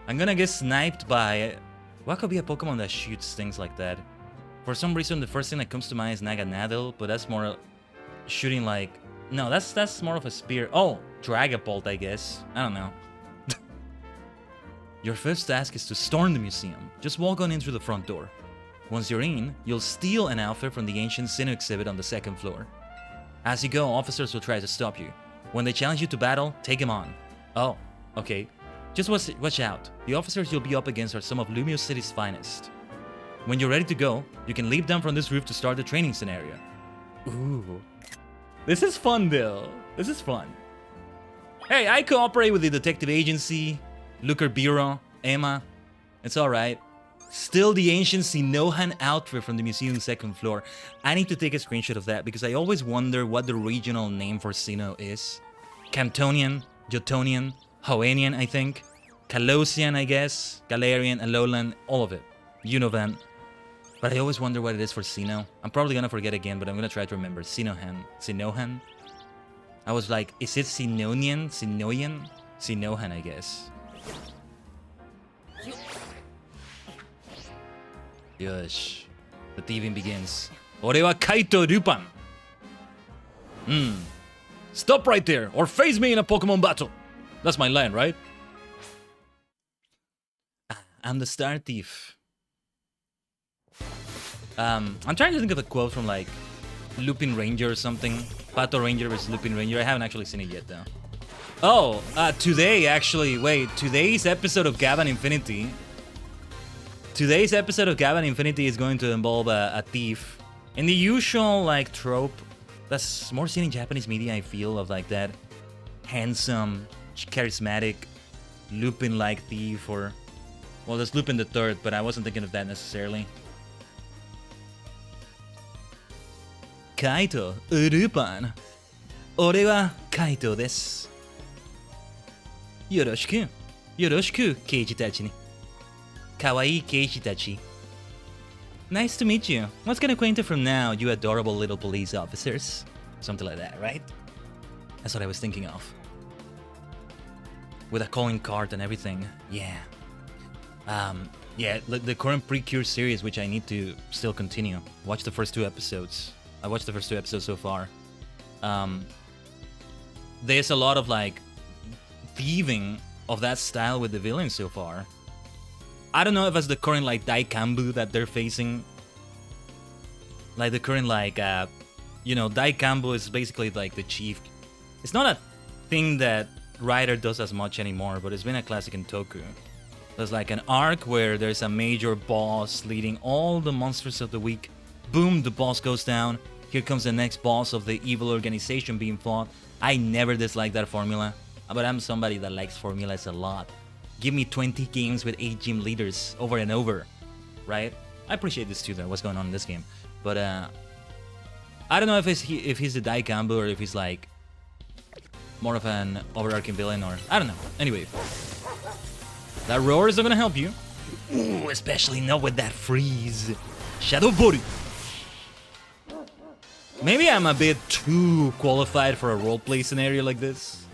I'm gonna get sniped by... What could be a Pokemon that shoots things like that? For some reason, the first thing that comes to mind is Naganadel, but that's more shooting like... No, that's more of a spear. Oh, Dragapult, I guess. I don't know. Your first task is to storm the museum. Just walk on in through the front door. Once you're in, you'll steal an outfit from the ancient Sinnoh exhibit on the 2nd floor. As you go, officers will try to stop you. When they challenge you to battle, take them on. Oh, okay. Just watch out. The officers you'll be up against are some of Lumiose City's finest. When you're ready to go, you can leap down from this roof to start the training scenario. Ooh. This is fun, though. This is fun. Hey, I cooperate with the detective agency, Looker Bureau, Emma. It's alright. Still the ancient Sinnohan outfit from the museum's 2nd floor. I need to take a screenshot of that because I always wonder what the regional name for Sinnoh is. Cantonian, Jotonian, Hoennian, I think. Kalosian, I guess. Galarian, Alolan, all of it. Unovan. But I always wonder what it is for Sinnoh. I'm probably gonna forget again, but I'm gonna try to remember. Sinnohan. I was like, is it Sinonian? Sinnoian? Sinnohan, I guess. Yosh. The thieving begins. Ore wa Kaito Rupan. Stop right there, or face me in a Pokemon battle. That's my line, right? I'm the star thief. I'm trying to think of a quote from like Lupin Ranger or something. Pato Ranger versus Lupin Ranger. I haven't actually seen it yet though. Oh, today actually, wait, today's episode of Gavan Infinity. Today's episode of Gavan Infinity is going to involve a thief. In the usual like trope that's more seen in Japanese media, I feel, of like that handsome, charismatic, Lupin-like thief, or well, there's Lupin the Third, but I wasn't thinking of that necessarily. Kaito, Lupin. Ore wa Kaito desu. Yoroshiku. Yoroshiku, keiji tachi ni. Kawaii keiji tachi. Nice to meet you. Let's get acquainted from now, you adorable little police officers. Something like that, right? That's what I was thinking of. With a calling card and everything. Yeah. Yeah, the current Precure series, which I need to still continue. Watch the first 2 episodes. I watched the first 2 episodes so far. There's a lot of like thieving of that style with the villains so far. I don't know if it's the current like Daikanbu that they're facing. Like the current like you know, Daikanbu is basically like the chief. It's not a thing that Rider does as much anymore, but it's been a classic in Toku. There's like an arc where there's a major boss leading all the monsters of the week. Boom, the boss goes down. Here comes the next boss of the evil organization being fought. I never disliked that formula, but I'm somebody that likes formulas a lot. Give me 20 games with 8 gym leaders over and over, right? I appreciate this too, though, what's going on in this game. But I don't know if he's the Daikanbu or if he's like more of an overarching villain, or I don't know. Anyway, that roar is not gonna help you. Ooh, especially not with that freeze. Shadow Body. Maybe I'm a bit too qualified for a roleplay scenario like this.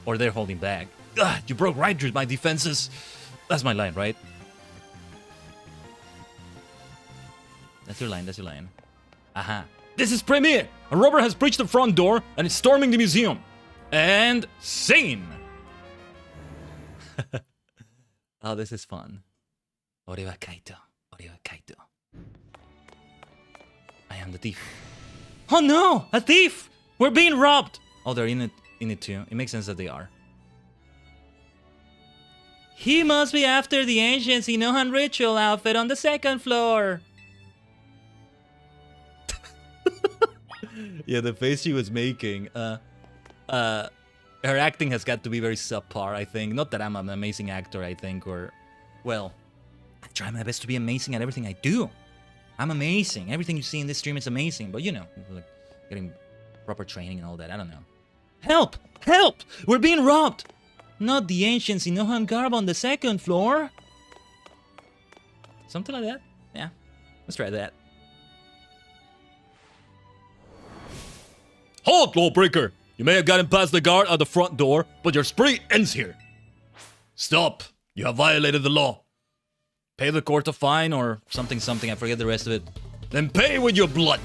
Or they're holding back. Ugh, you broke right through my defenses. That's my line, right? That's your line, that's your line. Aha. This is premiere! A robber has breached the front door and is storming the museum. And scene! Oh, this is fun. Ore wa Kaito. Ore wa Kaito. I am the thief. Oh no! A thief! We're being robbed! Oh, they're in it too. It makes sense that they are. He must be after the ancient Inohan ritual outfit on the 2nd floor. Yeah, the face she was making. Her acting has got to be very subpar, I think. Not that I'm an amazing actor, I think, or... Well, I try my best to be amazing at everything I do. I'm amazing. Everything you see in this stream is amazing. But, you know, like getting proper training and all that. I don't know. Help! Help! We're being robbed! Not the ancient Inohan garb on the 2nd floor. Something like that. Yeah, let's try that. Halt, lawbreaker! You may have gotten past the guard at the front door, but your spree ends here. Stop! You have violated the law. Pay the court a fine or something, I forget the rest of it. Then pay with your blood.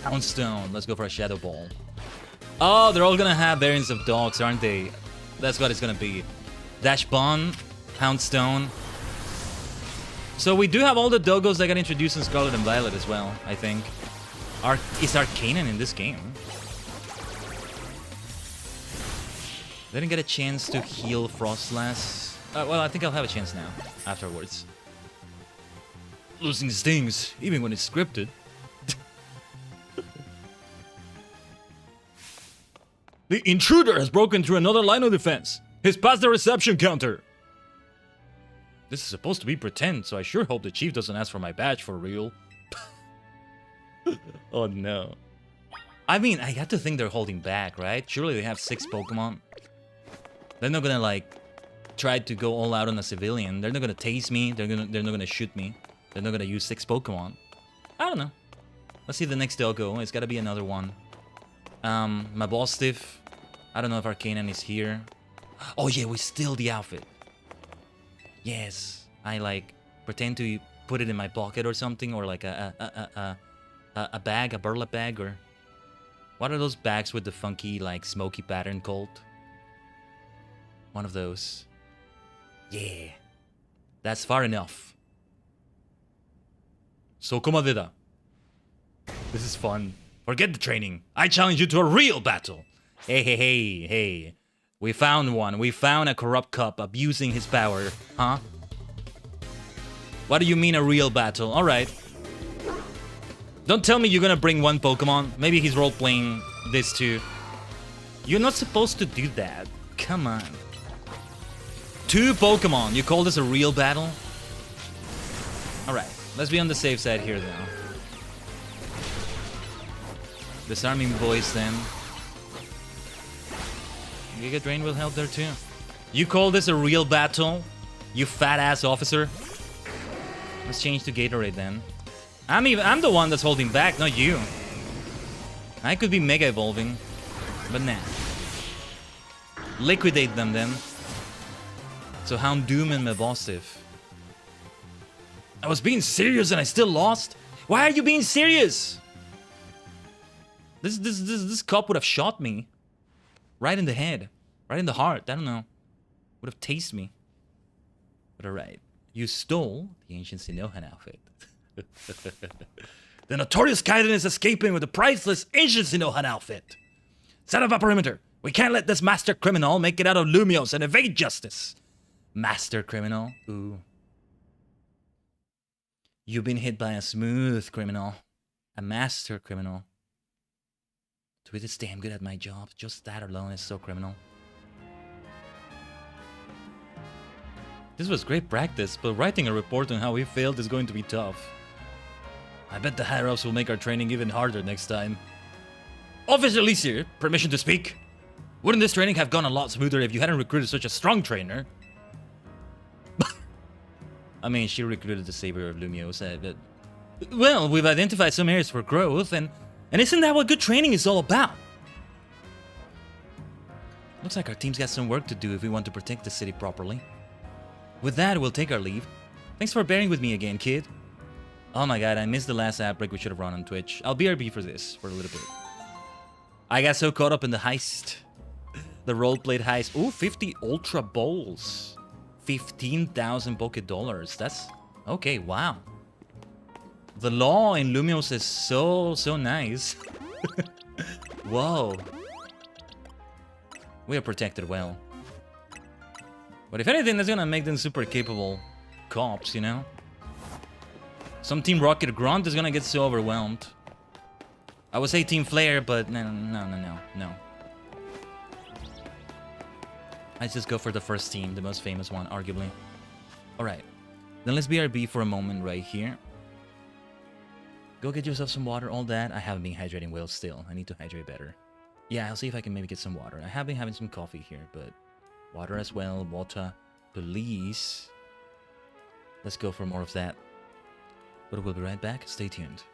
Poundstone, let's go for a Shadow Ball. Oh, they're all gonna have variants of dogs, aren't they? That's what it's gonna be. Dash Bond, Poundstone. So we do have all the doggos that got introduced in Scarlet and Violet as well, I think. Is Arcanan in this game? Didn't get a chance to heal Frostlass. Well, I think I'll have a chance now, afterwards. Losing stings, even when it's scripted. The intruder has broken through another line of defense. He's past the reception counter. This is supposed to be pretend, so I sure hope the chief doesn't ask for my badge for real. Oh no. I mean, I got to think they're holding back, right? Surely they have 6 Pokemon. They're not gonna like try to go all out on a civilian. They're not gonna tase me. They're not gonna shoot me. They're not gonna use 6 Pokemon. I don't know. Let's see the next doggo. It's gotta be another one. My boss stiff. I don't know if Arcanan is here. Oh yeah, we steal the outfit. Yes, I like pretend to put it in my pocket or something, or like a bag, a burlap bag, or What are those bags with the funky, like, smoky pattern called? One of those. Yeah. That's far enough. So come on, Vida. This is fun. Forget the training. I challenge you to a real battle. Hey. We found one. We found a corrupt cop abusing his power. Huh? What do you mean a real battle? Alright. Don't tell me you're gonna bring one Pokemon. Maybe he's role-playing this too. You're not supposed to do that. Come on. 2 Pokemon. You call this a real battle? Alright. Let's be on the safe side here, though. Disarming voice, then. Giga Drain will help there, too. You call this a real battle? You fat-ass officer? Let's change to Gatorade, then. I'm the one that's holding back, not you. I could be Mega Evolving, but nah. Liquidate them, then. So Houndoom and Mabosstiff. I was being serious and I still lost? Why are you being serious? This cop would have shot me. Right in the head. Right in the heart. I don't know. Would have tased me. But alright. You stole the ancient Sinohan outfit. The notorious Khaiden is escaping with the priceless ancient Sinohan outfit. Set up a perimeter. We can't let this master criminal make it out of Lumios and evade justice. Master criminal? Ooh. You've been hit by a smooth criminal. A master criminal. Tweet is damn good at my job. Just that alone is so criminal. This was great practice, but writing a report on how we failed is going to be tough. I bet the higher-ups will make our training even harder next time. Officer Lysier, permission to speak? Wouldn't this training have gone a lot smoother if you hadn't recruited such a strong trainer? I mean, she recruited the Saber of Lumios, but... Well, we've identified some areas for growth, and isn't that what good training is all about? Looks like our team's got some work to do if we want to protect the city properly. With that, we'll take our leave. Thanks for bearing with me again, kid. Oh my god, I missed the last outbreak we should have run on Twitch. I'll BRB for this, for a little bit. I got so caught up in the heist. The role-played heist. Ooh, 50 Ultra Bowls. 15,000 Poké Dollars. That's... Okay, wow. The law in Lumios is so nice. Whoa. We are protected well. But if anything, that's gonna make them super capable cops, you know? Some Team Rocket Grunt is gonna get so overwhelmed. I would say Team Flare, but no. I just go for the first team, the most famous one, arguably. Alright. Then let's BRB for a moment right here. Go get yourself some water, all that. I haven't been hydrating well still. I need to hydrate better. Yeah, I'll see if I can maybe get some water. I have been having some coffee here, but... Water as well, water, please. Let's go for more of that. But we'll be right back. Stay tuned.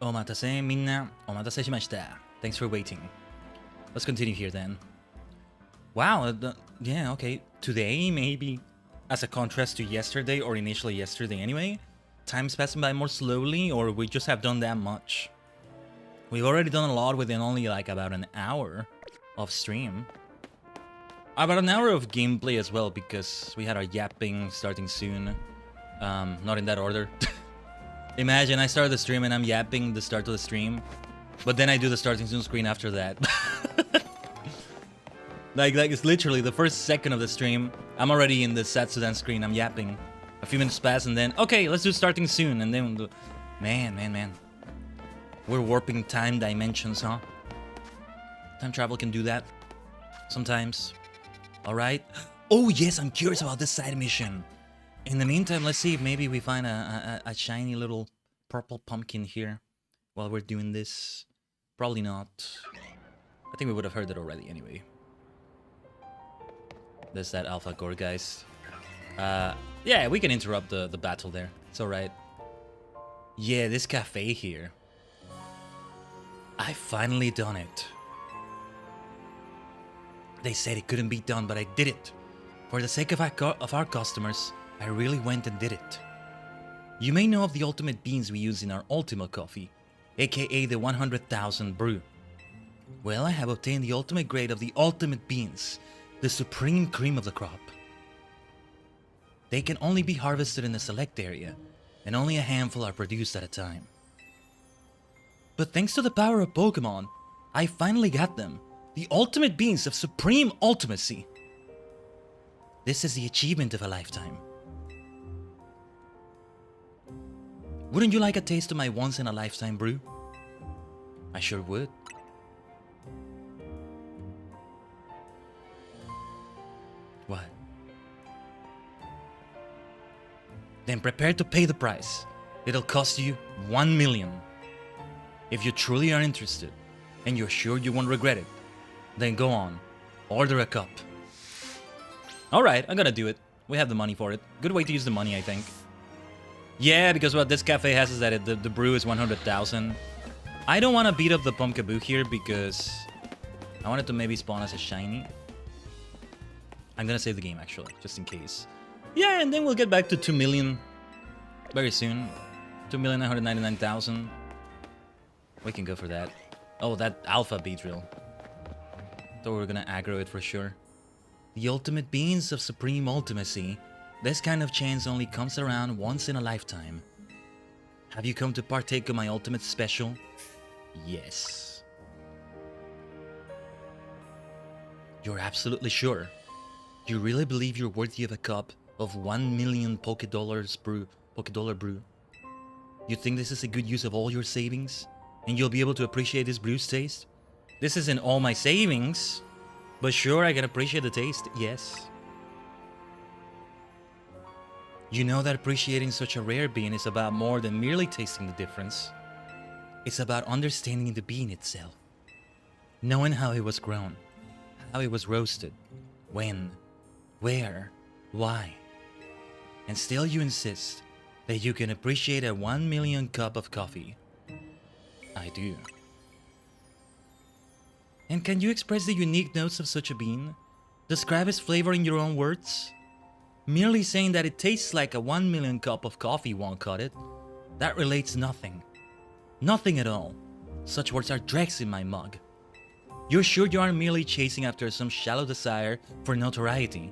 Omatase minna, omatase shimashita. Thanks for waiting. Let's continue here then. Wow, yeah, okay. Today, maybe as a contrast to yesterday, or initially yesterday anyway, time's passing by more slowly, or we just have done that much. We've already done a lot within only like about an hour of stream. About an hour of gameplay as well, because we had our yapping starting soon. Not in that order. Imagine I start the stream and I'm yapping the start of the stream, but then I do the starting soon screen after that. like it's literally the first second of the stream, I'm already in the Satsudan screen, I'm yapping. A few minutes pass and then, okay, let's do starting soon, and then we'll do... Man. We're warping time dimensions, huh? Time travel can do that. Sometimes. Alright. Oh yes, I'm curious about this side mission. In the meantime, let's see if maybe we find a shiny little purple pumpkin here while we're doing this. Probably not. I think we would have heard it already anyway. There's that Alpha Gore, guys. Yeah, we can interrupt the battle there. It's alright. Yeah, this cafe here. I finally done it. They said it couldn't be done, but I did it. For the sake of our customers, I really went and did it. You may know of the ultimate beans we use in our Ultima coffee, aka the 100,000 brew. Well, I have obtained the ultimate grade of the ultimate beans, the supreme cream of the crop. They can only be harvested in a select area, and only a handful are produced at a time. But thanks to the power of Pokemon, I finally got them. The ultimate beans of supreme ultimacy. This is the achievement of a lifetime. Wouldn't you like a taste of my once-in-a-lifetime brew? I sure would. What? Then prepare to pay the price. It'll cost you 1 million. If you truly are interested, and you're sure you won't regret it, then go on, order a cup. Alright, I'm gonna do it. We have the money for it. Good way to use the money, I think. Yeah, because what this cafe has is that the brew is 100,000. I don't want to beat up the Pumpkaboo here because I wanted to maybe spawn as a shiny. I'm gonna save the game actually, just in case. Yeah, and then we'll get back to 2 million very soon. 2,999,000. We can go for that. Oh, that Alpha Beedrill. Thought we were gonna aggro it for sure. The ultimate beans of supreme ultimacy. This kind of chance only comes around once in a lifetime. Have you come to partake of my ultimate special? Yes. You're absolutely sure? You really believe you're worthy of a cup of 1 million Pokédollar brew? You think this is a good use of all your savings? And you'll be able to appreciate this brew's taste? This isn't all my savings, but sure, I can appreciate the taste, yes. You know that appreciating such a rare bean is about more than merely tasting the difference. It's about understanding the bean itself. Knowing how it was grown, how it was roasted, when, where, why. And still you insist that you can appreciate a 1 million cup of coffee. I do. And can you express the unique notes of such a bean? Describe its flavor in your own words? Merely saying that it tastes like a 1 million cup of coffee won't cut it. That relates nothing. Nothing at all. Such words are dregs in my mug. You're sure you aren't merely chasing after some shallow desire for notoriety?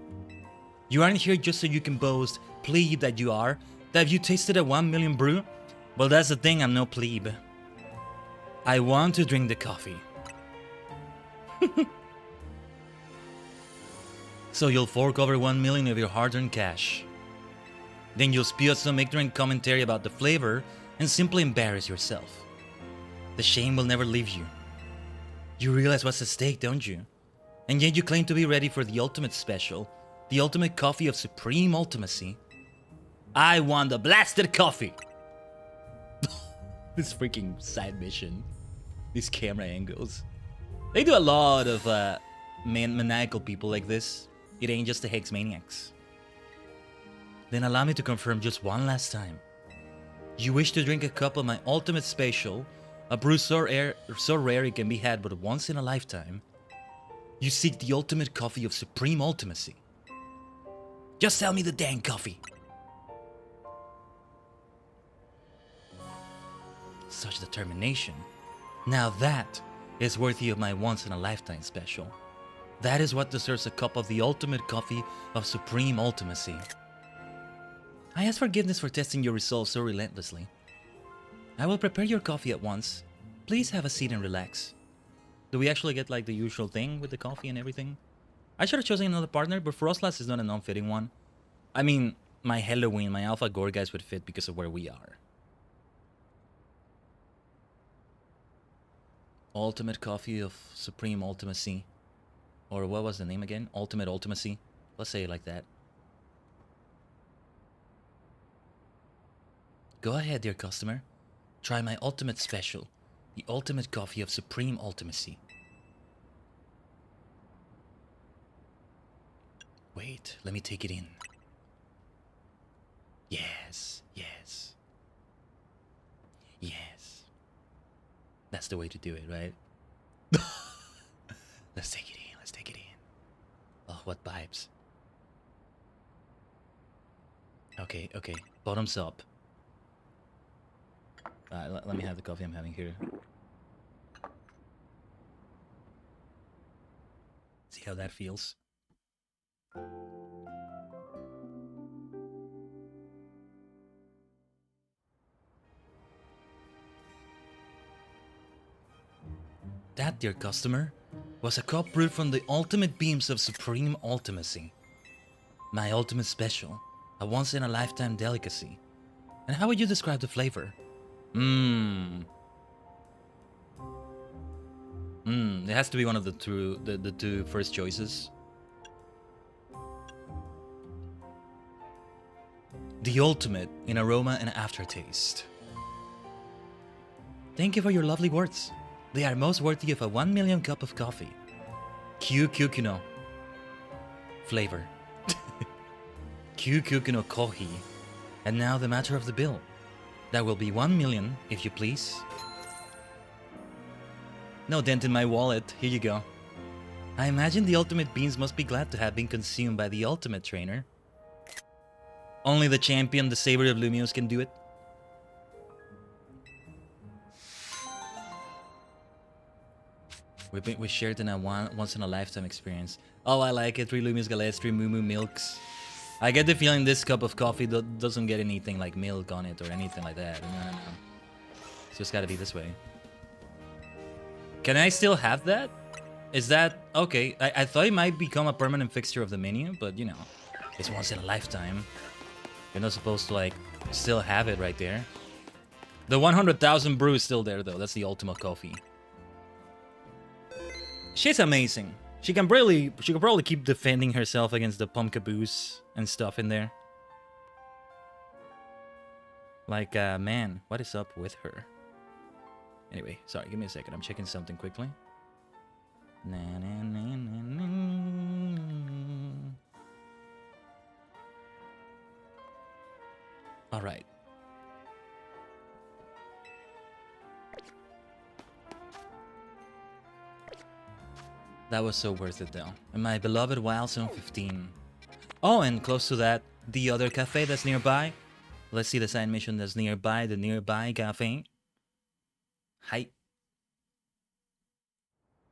You aren't here just so you can boast, plebe that you are, that you tasted a 1 million brew? Well, that's the thing, I'm no plebe. I want to drink the coffee. So you'll fork over 1 million of your hard-earned cash. Then you'll spew out some ignorant commentary about the flavor and simply embarrass yourself. The shame will never leave you. You realize what's at stake, don't you? And yet you claim to be ready for the ultimate special, the ultimate coffee of supreme ultimacy. I want the blasted coffee! This freaking side mission. These camera angles. They do a lot of maniacal people like this. It ain't just the Hex Maniacs. Then allow me to confirm just one last time. You wish to drink a cup of my ultimate special, A brew so rare it can be had but once in a lifetime. You seek the ultimate coffee of supreme ultimacy. Just sell me the dang coffee. Such determination. Now that is worthy of my once-in-a-lifetime special. That is what deserves a cup of the ultimate coffee of supreme ultimacy. I ask forgiveness for testing your resolve so relentlessly. I will prepare your coffee at once. Please have a seat and relax. Do we actually get like the usual thing with the coffee and everything? I should have chosen another partner, but Frostlass is not a non-fitting one. I mean, my Halloween, my Alpha Gore guys would fit because of where we are. Ultimate coffee of supreme ultimacy. Or what was the name again? Ultimate ultimacy. Let's say it like that. Go ahead, dear customer. Try my ultimate special. The ultimate coffee of supreme ultimacy. Wait, let me take it in. Yes, yes. Yes. That's the way to do it, right? Let's take it in, let's take it in. Oh, what vibes. Okay, okay. Bottoms up. Let me have the coffee I'm having here. See how that feels? That, dear customer, was a cup brewed from the ultimate beams of supreme ultimacy. My ultimate special, a once-in-a-lifetime delicacy. And how would you describe the flavor? It has to be one of the two first choices. The ultimate in aroma and aftertaste. Thank you for your lovely words. They are most worthy of a 1 million cup of coffee. Kyukyukuno. Flavor. Kyukyukuno kohi. And now the matter of the bill. That will be 1 million, if you please. No dent in my wallet. Here you go. I imagine the ultimate beans must be glad to have been consumed by the ultimate trainer. Only the champion, the Saber of Lumios, can do it. We shared in a once-in-a-lifetime experience. Oh, I like it. 3 Lumios, Galestri, Moo Moo Milks. I get the feeling this cup of coffee doesn't get anything like milk on it or anything like that. No. It's just gotta be this way. Can I still have that? Is that... Okay, I thought it might become a permanent fixture of the menu, but you know, it's once in a lifetime. You're not supposed to like still have it right there. The 100,000 brew is still there though. That's the ultimate coffee. She's amazing. She can probably keep defending herself against the pumpkaboos and stuff in there. Like, man, what is up with her? Anyway, sorry, give me a second. I'm checking something quickly. All right. That was so worth it though. And my beloved Wild Zone 15. Oh, and close to that, the other cafe that's nearby. Let's see the side mission that's nearby, the nearby cafe. Hi.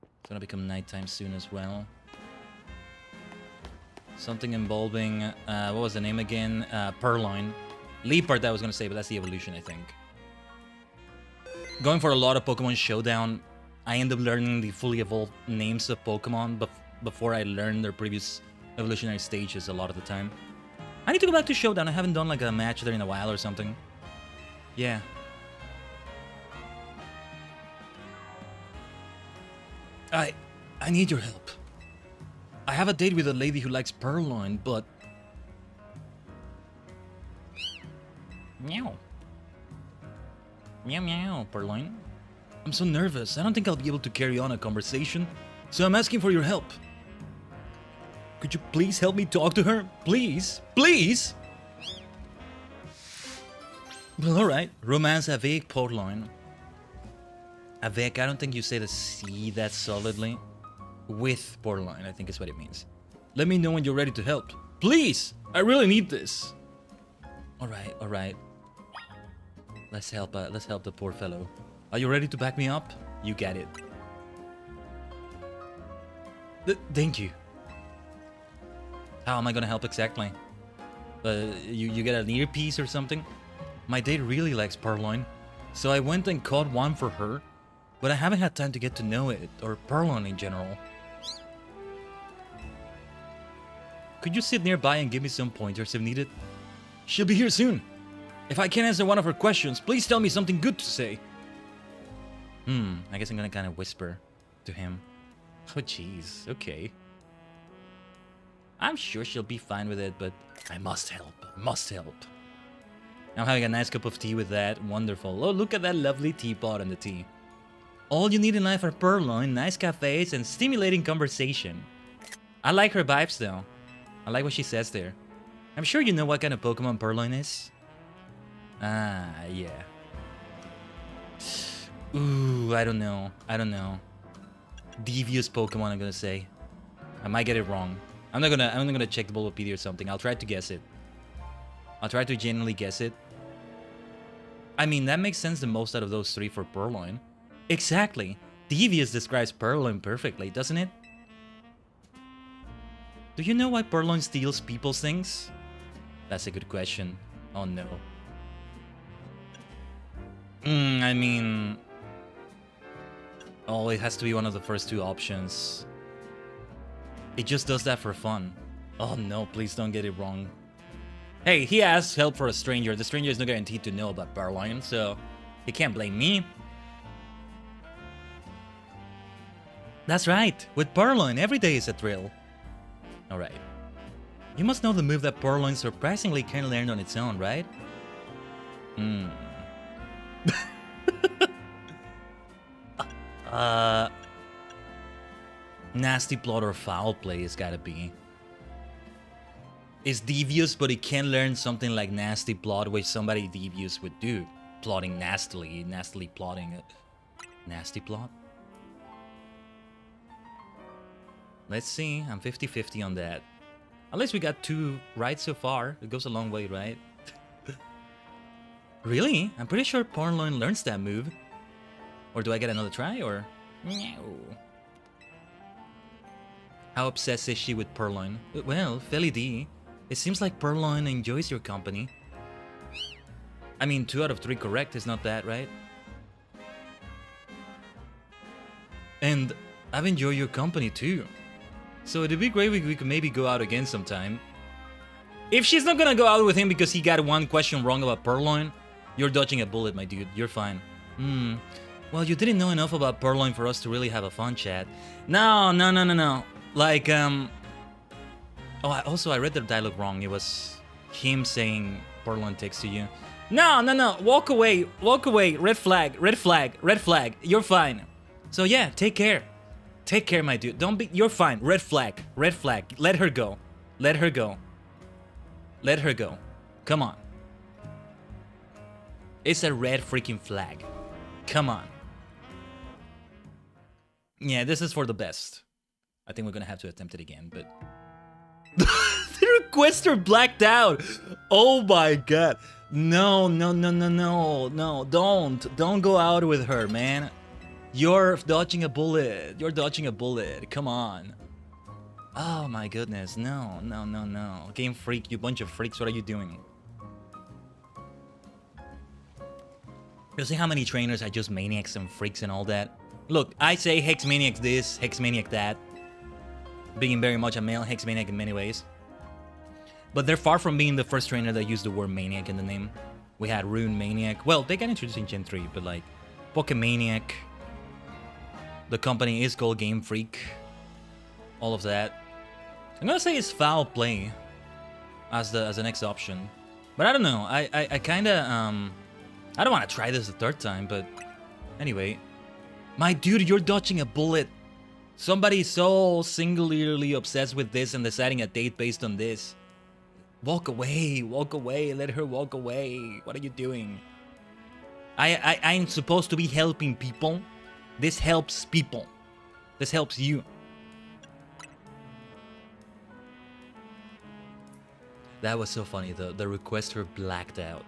It's gonna become nighttime soon as well. Something involving, what was the name again? Purloin. Leopard, I was gonna say, but that's the evolution, I think. Going for a lot of Pokemon Showdown. I end up learning the fully evolved names of Pokemon before I learn their previous evolutionary stages a lot of the time. I need to go back to Showdown. I haven't done like a match there in a while or something. Yeah. I need your help. I have a date with a lady who likes Purloin, but... Meow. Meow meow, Purloin. I'm so nervous. I don't think I'll be able to carry on a conversation, so I'm asking for your help. Could you please help me talk to her? Please? Please? Well, alright. Romance avec Purloin. Avec, I don't think you say the C that solidly. With borderline, I think is what it means. Let me know when you're ready to help. Please! I really need this. Alright, alright. Let's help the poor fellow. Are you ready to back me up? You get it. Thank you. How am I gonna help exactly? You get an earpiece or something? My date really likes Purloin, so I went and caught one for her, but I haven't had time to get to know it, or Purloin in general. Could you sit nearby and give me some pointers if needed? She'll be here soon. If I can't answer one of her questions, please tell me something good to say. I guess I'm gonna kind of whisper to him. Oh jeez, okay. I'm sure she'll be fine with it, but I must help, must help. I'm having a nice cup of tea with that, wonderful. Oh, look at that lovely teapot and the tea. All you need in life are Purloin, nice cafes, and stimulating conversation. I like her vibes though. I like what she says there. I'm sure you know what kind of Pokemon Purloin is. Ah, yeah. Ooh, I don't know. I don't know. Devious Pokemon, I'm gonna say. I might get it wrong. I'm not gonna check the Bulbapedia or something. I'll try to guess it. I'll try to genuinely guess it. I mean, that makes sense the most out of those three for Purloin. Exactly. Devious describes Purloin perfectly, doesn't it? Do you know why Purloin steals people's things? That's a good question. Oh no. I mean... Oh, it has to be one of the first two options. It just does that for fun. Oh no, please don't get it wrong. Hey, he asked help for a stranger. The stranger is not guaranteed to know about Purloin, so he can't blame me. That's right. With Purloin, every day is a thrill. Alright. You must know the move that Purloin surprisingly can learn on its own, right? Nasty plot or foul play has gotta be. It's devious, but it can learn something like nasty plot, which somebody devious would do. Plotting nastily plotting it. Nasty plot? Let's see, I'm 50-50 on that. At least we got 2 right so far. It goes a long way, right? Really? I'm pretty sure Purloin learns that move. Or do I get another try, or? No. How obsessed is she with Purloin? Well, Feli D, it seems like Purloin enjoys your company. I mean, 2 out of 3 correct is not that, right? And I've enjoyed your company too. So it'd be great if we could maybe go out again sometime. If she's not gonna go out with him because he got one question wrong about Purloin, you're dodging a bullet, my dude. You're fine. Well, you didn't know enough about Purloin for us to really have a fun chat. No. Like, Oh, I read the dialogue wrong. It was him saying Purloin takes to you. No. Walk away. Red flag. You're fine. So yeah, take care. Take care, my dude. Don't be... You're fine. Red flag. Let her go. Let her go. Come on. It's a red freaking flag. Come on. Yeah, this is for the best. I think we're gonna have to attempt it again, but... The requester blacked out! Oh my god. No, don't go out with her, man. You're dodging a bullet. Come on. Oh my goodness. No. Game freak, you bunch of freaks. What are you doing? You see how many trainers are just maniacs and freaks and all that? Look, I say Hex Maniac this, Hex Maniac that. Being very much a male Hex Maniac in many ways. But they're far from being the first trainer that used the word Maniac in the name. We had Rune Maniac. Well, they got introduced in Gen 3, but like... Pokemaniac. The company is called Game Freak. All of that. I'm gonna say it's foul play as the next option. But I don't know. I kinda... I don't want to try this a 3rd time, but... Anyway. My dude, you're dodging a bullet. Somebody so singularly obsessed with this and deciding a date based on this. Walk away. Let her walk away. What are you doing? I'm supposed to be helping people. This helps people. This helps you. That was so funny, the requester blacked out.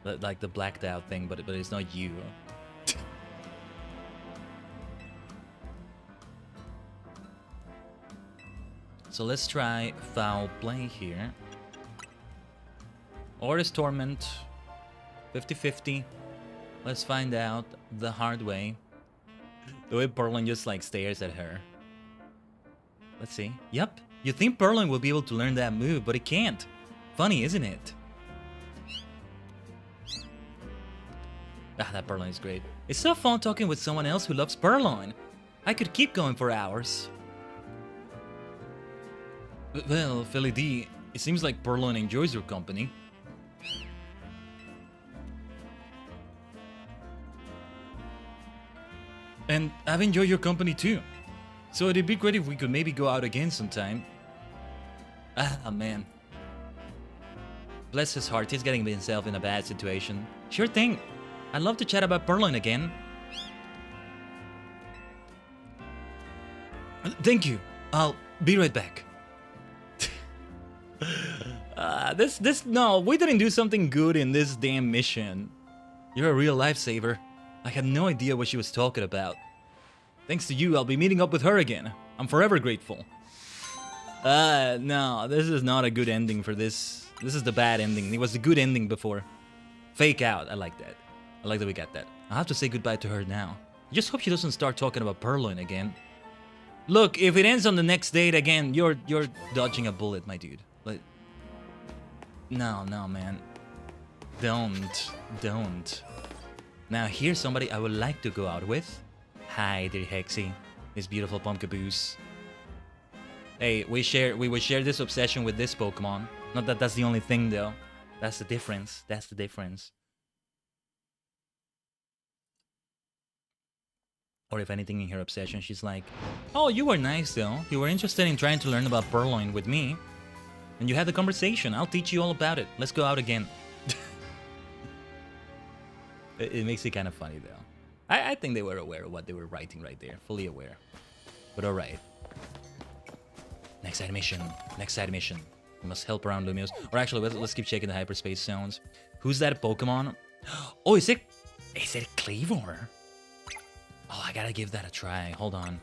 Like the blacked out thing, but it's not you. So let's try foul play here. Or is torment. 50-50. Let's find out the hard way. The way Perlin just like stares at her. Let's see. Yep. You think Perlin will be able to learn that move, but he can't. Funny, isn't it? Ah, that Perlin is great. It's so fun talking with someone else who loves Perlin. I could keep going for hours. Well, Philly D, it seems like Perlin enjoys your company. And I've enjoyed your company too. So it'd be great if we could maybe go out again sometime. Ah, man. Bless his heart, he's getting himself in a bad situation. Sure thing. I'd love to chat about Perlin again. Thank you. I'll be right back. No, we didn't do something good in this damn mission. You're a real lifesaver. I had no idea what she was talking about. Thanks to you, I'll be meeting up with her again. I'm forever grateful. No, this is not a good ending for this. This is the bad ending. It was the good ending before. Fake out, I like that. I like that we got that. I'll have to say goodbye to her now. I just hope she doesn't start talking about Perlin again. Look, if it ends on the next date again, you're dodging a bullet, my dude. Like, no, man. Don't. Now here's somebody I would like to go out with. Hi, dear Hexy. This beautiful pumpkaboose. Hey, we would share this obsession with this Pokemon. Not that that's the only thing, though. That's the difference. That's the difference. Or if anything in her obsession, she's like, oh, you were nice, though. You were interested in trying to learn about Purloin with me. And you had the conversation. I'll teach you all about it. Let's go out again. It makes it kind of funny, though. I think they were aware of what they were writing right there. Fully aware. But alright. Next side mission. We must help around Lumios. Or actually, let's keep checking the hyperspace zones. Who's that Pokemon? Oh, is it Cleavor? Oh, I gotta give that a try. Hold on.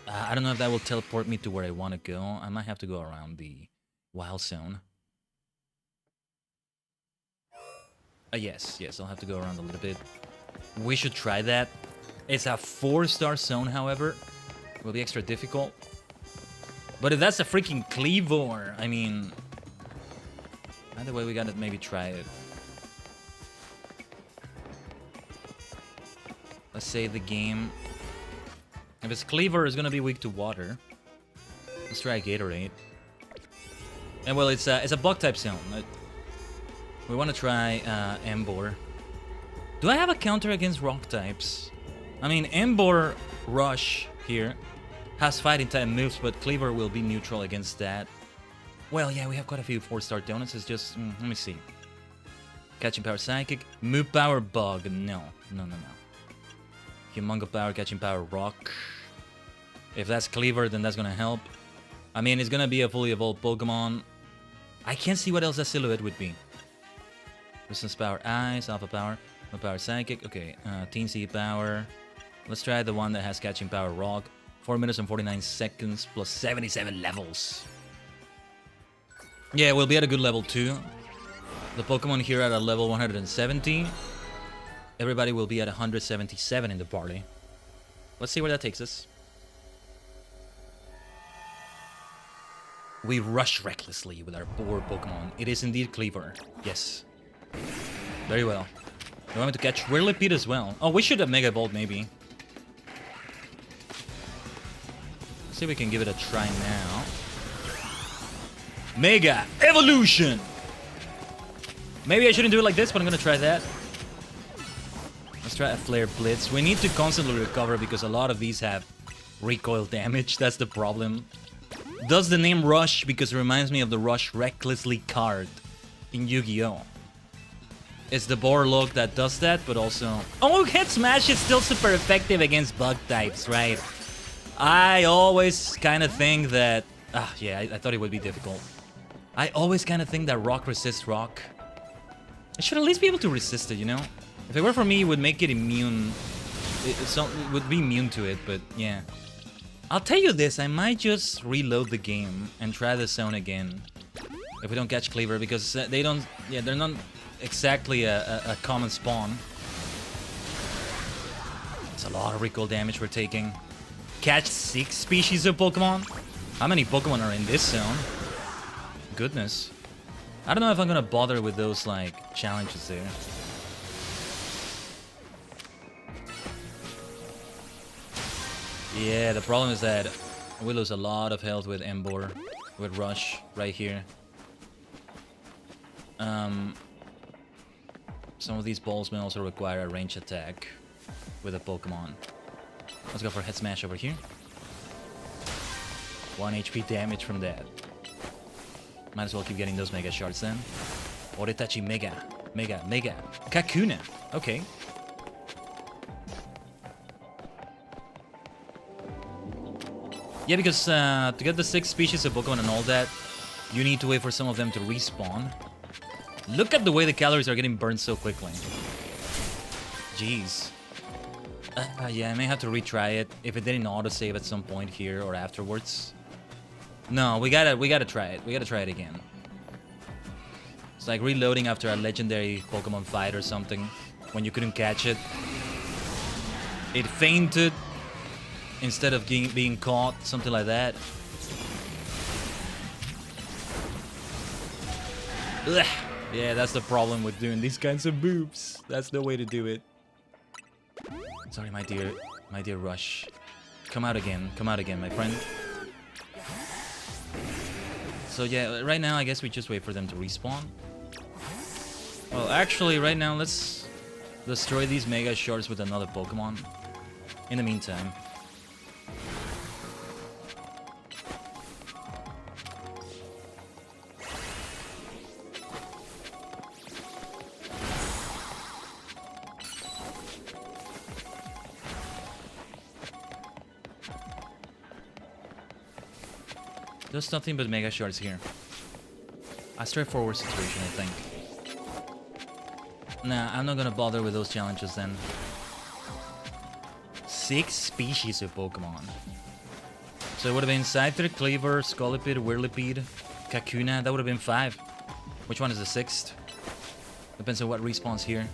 I don't know if that will teleport me to where I want to go. I might have to go around the wild zone. Yes, I'll have to go around a little bit. We should try that. It's a 4-star zone, however. It will be extra difficult. But if that's a freaking Cleavor, I mean... Either way, we gotta maybe try it. Let's save the game. If it's Cleavor, it's gonna be weak to water. Let's try Gatorade. And well, it's a bug-type zone. We want to try Embor. Do I have a counter against rock types? I mean, Embor Rush here has fighting type moves, but Cleaver will be neutral against that. Well, yeah, we have quite a few 4-star donuts. It's just, let me see. Catching Power Psychic. Move Power Bug. No. Humongo Power, Catching Power Rock. If that's Cleaver, then that's gonna help. I mean, it's gonna be a fully evolved Pokemon. I can't see what else that silhouette would be. Resistance Power Ice, Alpha Power, no Power Psychic. Okay, Teensy Power. Let's try the one that has Catching Power Rock. 4 minutes and 49 seconds plus 77 levels. Yeah, we'll be at a good level too. The Pokemon here are at level 170. Everybody will be at 177 in the party. Let's see where that takes us. We rush recklessly with our poor Pokemon. It is indeed Cleaver. Yes. Very well. You want me to catch Whirlipede as well? Oh, we should have Mega Evolved maybe. Let's see if we can give it a try now. Mega Evolution! Maybe I shouldn't do it like this, but I'm gonna try that. Let's try a Flare Blitz. We need to constantly recover because a lot of these have recoil damage. That's the problem. Does the name Rush because it reminds me of the Rush Recklessly card in Yu-Gi-Oh! it's the boar look that does that, but also... Oh, head smash is still super effective against bug types, right? I always kind of think that... yeah, I thought it would be difficult. I always kind of think that rock resists rock. I should at least be able to resist it, you know? If it were for me, it would make it immune. It would be immune to it, but yeah. I'll tell you this, I might just reload the game and try the zone again. If we don't catch Cleaver, because they don't... Yeah, they're not exactly a common spawn. It's a lot of recoil damage we're taking. Catch 6 species of Pokemon? How many Pokemon are in this zone? Goodness. I don't know if I'm gonna bother with those, like, challenges there. Yeah, the problem is that we lose a lot of health with Embor, with Rush, right here. Some of these balls may also require a range attack with a Pokemon. Let's go for Head Smash over here. 1 HP damage from that. Might as well keep getting those Mega Shards then. Oretachi Mega. Kakuna. Okay. Yeah, because to get the 6 species of Pokemon and all that, you need to wait for some of them to respawn. Look at the way the calories are getting burned so quickly. Jeez. Yeah, I may have to retry it if it didn't autosave at some point here or afterwards. No, we gotta try it. We gotta try it again. It's like reloading after a legendary Pokemon fight or something when you couldn't catch it. It fainted instead of being caught, something like that. Ugh. Yeah, that's the problem with doing these kinds of moves. That's the way to do it. Sorry, my dear Rush. Come out again, my friend. So yeah, right now I guess we just wait for them to respawn. Well, actually, right now let's destroy these Mega Shards with another Pokemon. In the meantime. There's nothing but Mega Shards here. A straightforward situation, I think. Nah, I'm not gonna bother with those challenges then. 6 species of Pokemon. So it would have been Scyther, Cleaver, Scolipede, Whirlipede, Kakuna. That would have been 5. Which one is the 6th? Depends on what respawns here.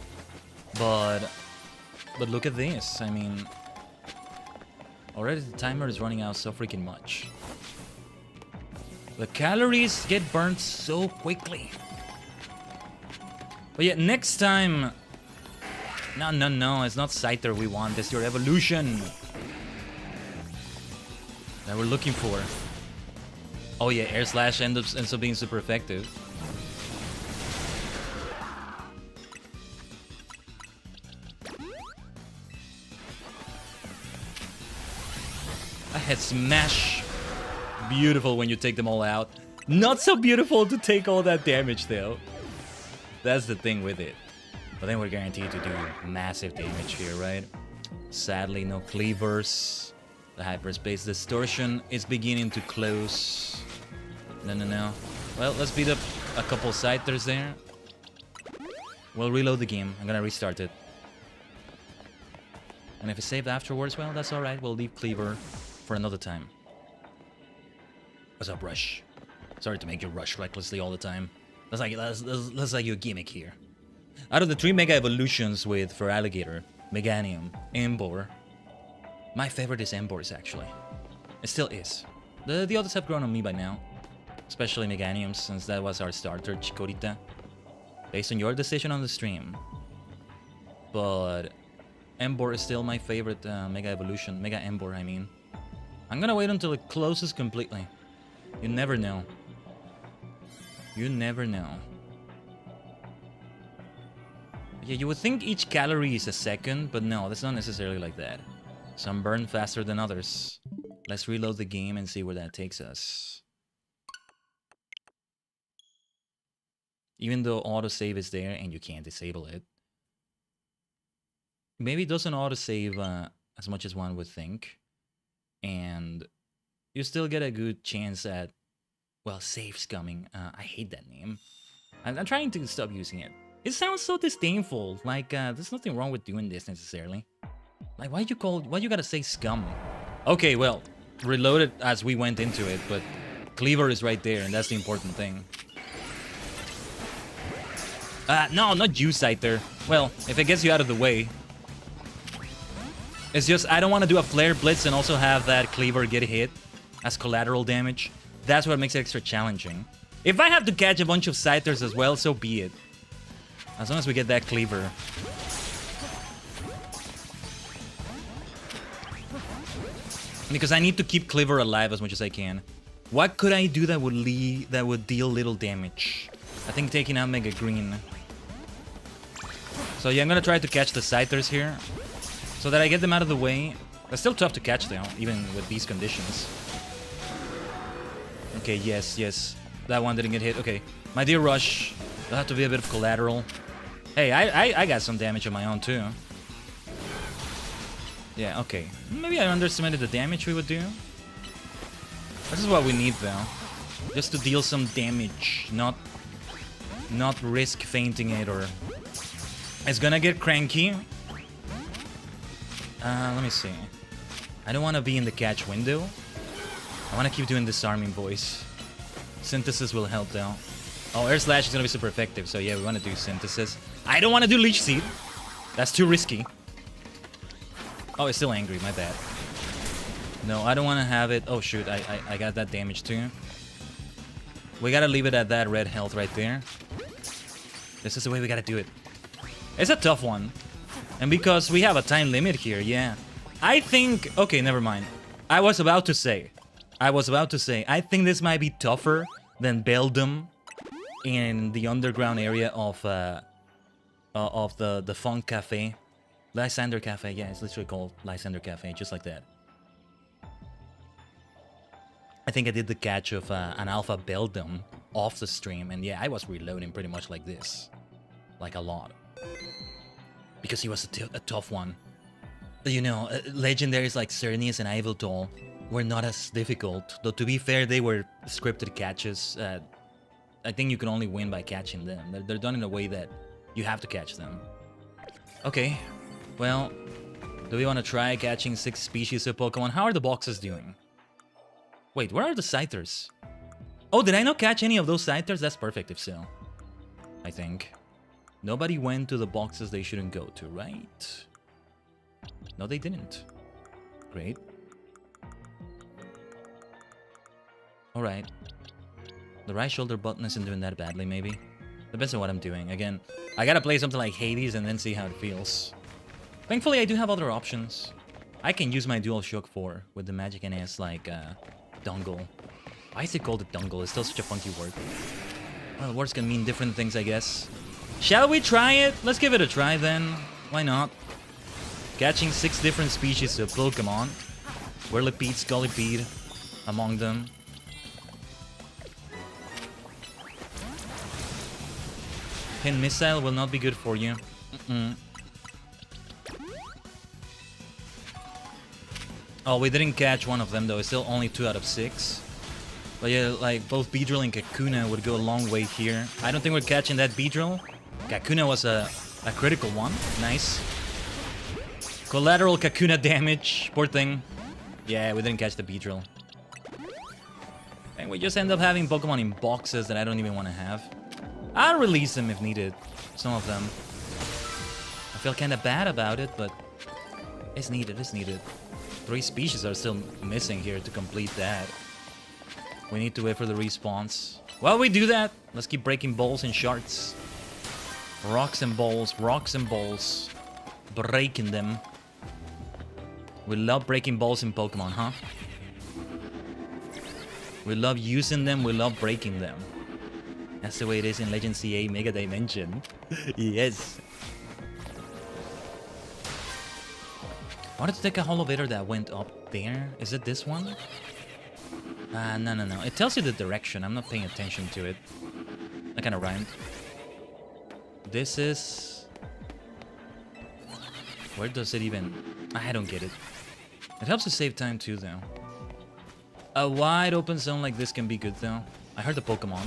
But look at this. I mean, already the timer is running out so freaking much. The calories get burnt so quickly. But yeah, next time... No, it's not Scyther we want. It's your evolution that we're looking for. Oh yeah, Air Slash ends up being super effective. A Head Smash. Beautiful when you take them all out. Not so beautiful to take all that damage though. That's the thing with it. But then we're guaranteed to do massive damage here, right? Sadly, no Cleavers. The Hyperspace Distortion is beginning to close. No. Well, let's beat up a couple Scythers there. We'll reload the game. I'm gonna restart it. And if it's saved afterwards, well, that's alright. We'll leave Cleaver for another time. What's up, Rush? Sorry to make you rush recklessly all the time. That's like your gimmick here. Out of the 3 Mega Evolutions with Feraligatr, Meganium, Embor, my favorite is Embor's actually. It still is. The others have grown on me by now. Especially Meganium, since that was our starter, Chikorita. Based on your decision on the stream. But Embor is still my favorite Mega Evolution. Mega Embor, I mean. I'm gonna wait until it closes completely. You never know. You never know. Yeah, you would think each calorie is a second, but no, that's not necessarily like that. Some burn faster than others. Let's reload the game and see where that takes us. Even though autosave is there and you can't disable it. Maybe it doesn't autosave as much as one would think. And you still get a good chance at, well, save scumming. I hate that name. I'm trying to stop using it. It sounds so disdainful. Like, there's nothing wrong with doing this necessarily. Like, why you gotta say scum? Okay, well, reloaded as we went into it, but cleaver is right there, and that's the important thing. No, not you, Scyther. Well, if it gets you out of the way. It's just, I don't want to do a flare blitz and also have that cleaver get hit as collateral damage. That's what makes it extra challenging. If I have to catch a bunch of Scythers as well, so be it. As long as we get that cleaver. Because I need to keep cleaver alive as much as I can. What could I do that would deal little damage? I think taking out Mega Green. So yeah, I'm gonna try to catch the Scythers here, so that I get them out of the way. It's still tough to catch though, even with these conditions. Okay, yes. That one didn't get hit. Okay, my dear Rush. There'll have to be a bit of collateral. Hey, I got some damage of my own too. Yeah, okay. Maybe I underestimated the damage we would do. This is what we need though. Just to deal some damage, not risk fainting it or... It's gonna get cranky. Let me see. I don't want to be in the catch window. I want to keep doing disarming voice. Synthesis will help though. Oh, Air Slash is gonna be super effective, so yeah, we want to do Synthesis. I don't want to do Leech Seed. That's too risky. Oh, it's still angry, my bad. No, I don't want to have it. Oh shoot, I got that damage too. We gotta leave it at that red health right there. This is the way we gotta do it. It's a tough one. And because we have a time limit here, yeah. I think... Okay, never mind. I was about to say, I think this might be tougher than Beldum in the underground area of the Funk Cafe. Lysander Cafe, yeah, it's literally called Lysander Cafe, just like that. I think I did the catch of an Alpha Beldum off the stream, and yeah, I was reloading pretty much like this. Like a lot. Because he was a tough one. You know, legendaries like Cernius and Iviltol were not as difficult. Though to be fair, they were scripted catches. I think you can only win by catching them. They're done in a way that you have to catch them. Okay, well, do we want to try catching 6 species of Pokemon? How are the boxes doing? Wait, where are the Scythers? Oh, did I not catch any of those Scythers? That's perfect if so. I think. Nobody went to the boxes they shouldn't go to, right? No, they didn't. Great. Alright. The right shoulder button isn't doing that badly, maybe. Depends on what I'm doing. Again, I gotta play something like Hades and then see how it feels. Thankfully, I do have other options. I can use my DualShock 4 with the Magic NS, like, dongle. Why is it called a dongle? It's still such a funky word. Well, words can mean different things, I guess. Shall we try it? Let's give it a try then. Why not? Catching 6 different species of Pokemon. Whirlipede, Scolipede among them. Pin Missile will not be good for you. Oh, we didn't catch one of them though. It's still only 2 out of 6. But yeah, like both Beedrill and Kakuna would go a long way here. I don't think we're catching that Beedrill. Kakuna was a critical one. Nice. Collateral Kakuna damage. Poor thing. Yeah, we didn't catch the Beedrill. And we just end up having Pokemon in boxes that I don't even want to have. I'll release them if needed. Some of them. I feel kind of bad about it, but it's needed, it's needed. 3 species are still missing here to complete that. We need to wait for the respawns. While we do that, let's keep breaking balls and shards. Rocks and balls, breaking them. We love breaking balls in Pokemon, huh? We love using them, we love breaking them. That's the way it is in Legend CA Mega Dimension. Yes. I wanted to take a Holovator that went up there. Is it this one? No. It tells you the direction. I'm not paying attention to it. That kind of rhymed. This is... Where does it even... I don't get it. It helps to save time too, though. A wide open zone like this can be good, though. I heard the Pokemon.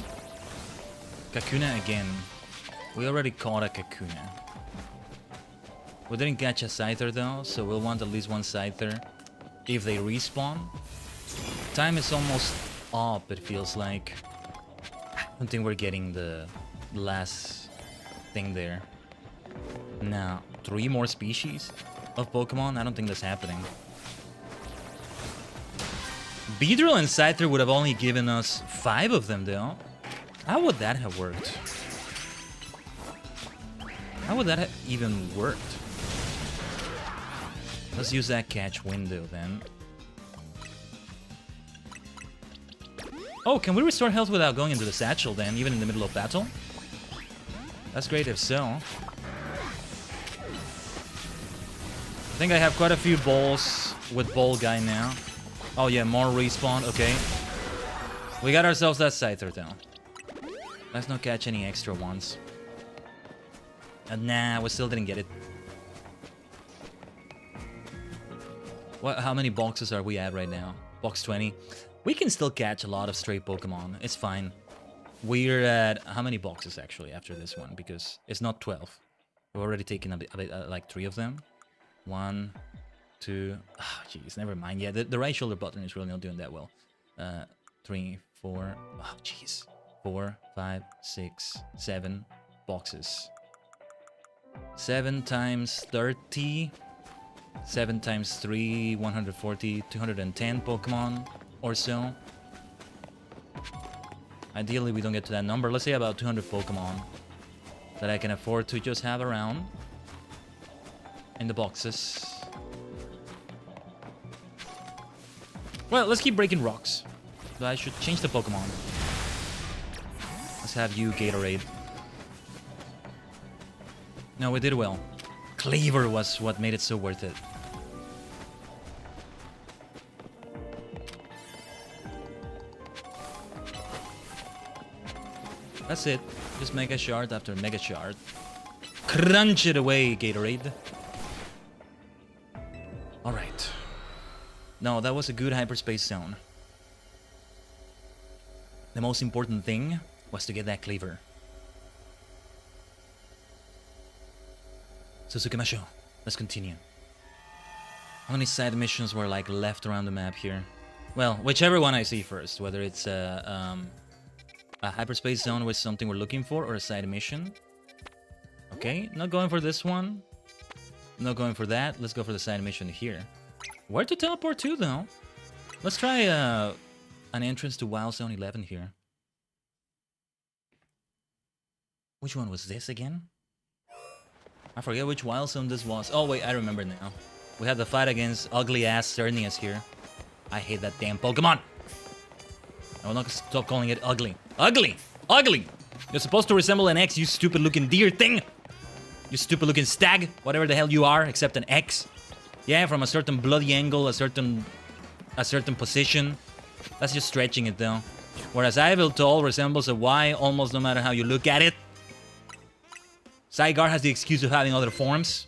Kakuna again. We already caught a Kakuna. We didn't catch a Scyther, though, so we'll want at least one Scyther if they respawn. Time is almost up, it feels like. I don't think we're getting the last thing there. Now, 3 more species of Pokemon? I don't think that's happening. Beedrill and Scyther would have only given us 5 of them, though. How would that have worked? How would that have even worked? Let's use that catch window, then. Oh, can we restore health without going into the satchel, then, even in the middle of battle? That's great if so. I think I have quite a few balls with Ball Guy now. Oh yeah, more respawn, okay. We got ourselves that Scyther though. Let's not catch any extra ones. Nah, we still didn't get it. What? How many boxes are we at right now? Box 20. We can still catch a lot of stray Pokemon. It's fine. We're at... How many boxes actually after this one? Because it's not 12. We've already taken like 3 of them. 1, 2... Oh, jeez, never mind. Yeah, the right shoulder button is really not doing that well. 3, 4... Oh, jeez. 4, 5, 6, 7 boxes. 7 times 30... 7 times 3, 140, 210 Pokemon or so. Ideally, we don't get to that number. Let's say about 200 Pokemon that I can afford to just have around in the boxes. Well, let's keep breaking rocks. But I should change the Pokemon. Let's have you, Gatorade. No, we did well. Cleaver was what made it so worth it. That's it. Just Mega Shard after Mega Shard. Crunch it away, Gatorade. Alright. No, that was a good hyperspace zone. The most important thing was to get that Cleaver. Suzuki-masho. Let's continue. How many side missions were like left around the map here? Well, whichever one I see first, whether it's a hyperspace zone with something we're looking for or a side mission. Okay, not going for this one. Not going for that. Let's go for the side mission here. Where to teleport to, though? Let's try an entrance to Wild Zone 11 here. Which one was this again? I forget which Wild Zone this was. Oh, wait, I remember now. We had the fight against ugly-ass Cernius here. I hate that damn Pokemon. I will not stop calling it ugly. Ugly! Ugly! You're supposed to resemble an X, you stupid-looking deer thing! You stupid-looking stag! Whatever the hell you are, except an X. Yeah, from a certain bloody angle, a certain position. That's just stretching it, though. Whereas Yveltal resembles a Y almost no matter how you look at it. Zygarde has the excuse of having other forms.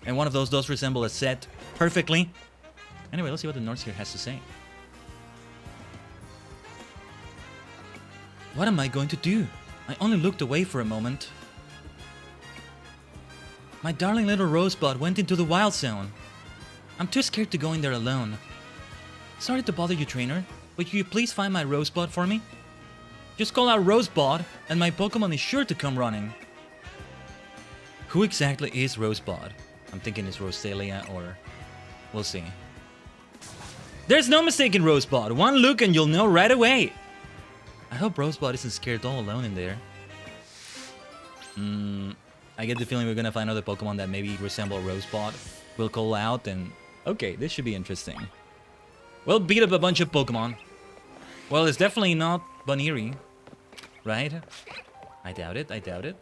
And one of those does resemble a set perfectly. Anyway, let's see what the North here has to say. What am I going to do? I only looked away for a moment. My darling little Rosebud went into the Wild Zone. I'm too scared to go in there alone. Sorry to bother you, trainer, but you please find my Rosebud for me? Just call out Rosebud, and my Pokemon is sure to come running. Who exactly is Rosebud? I'm thinking it's Roselia, or... we'll see. There's no mistaking Rosebud. One look and you'll know right away. I hope Rosebud isn't scared all alone in there. I get the feeling we're gonna find other Pokemon that maybe resemble Rosebud. We'll call out and... okay, this should be interesting. We'll beat up a bunch of Pokemon. Well, it's definitely not Baniri. Right? I doubt it, I doubt it.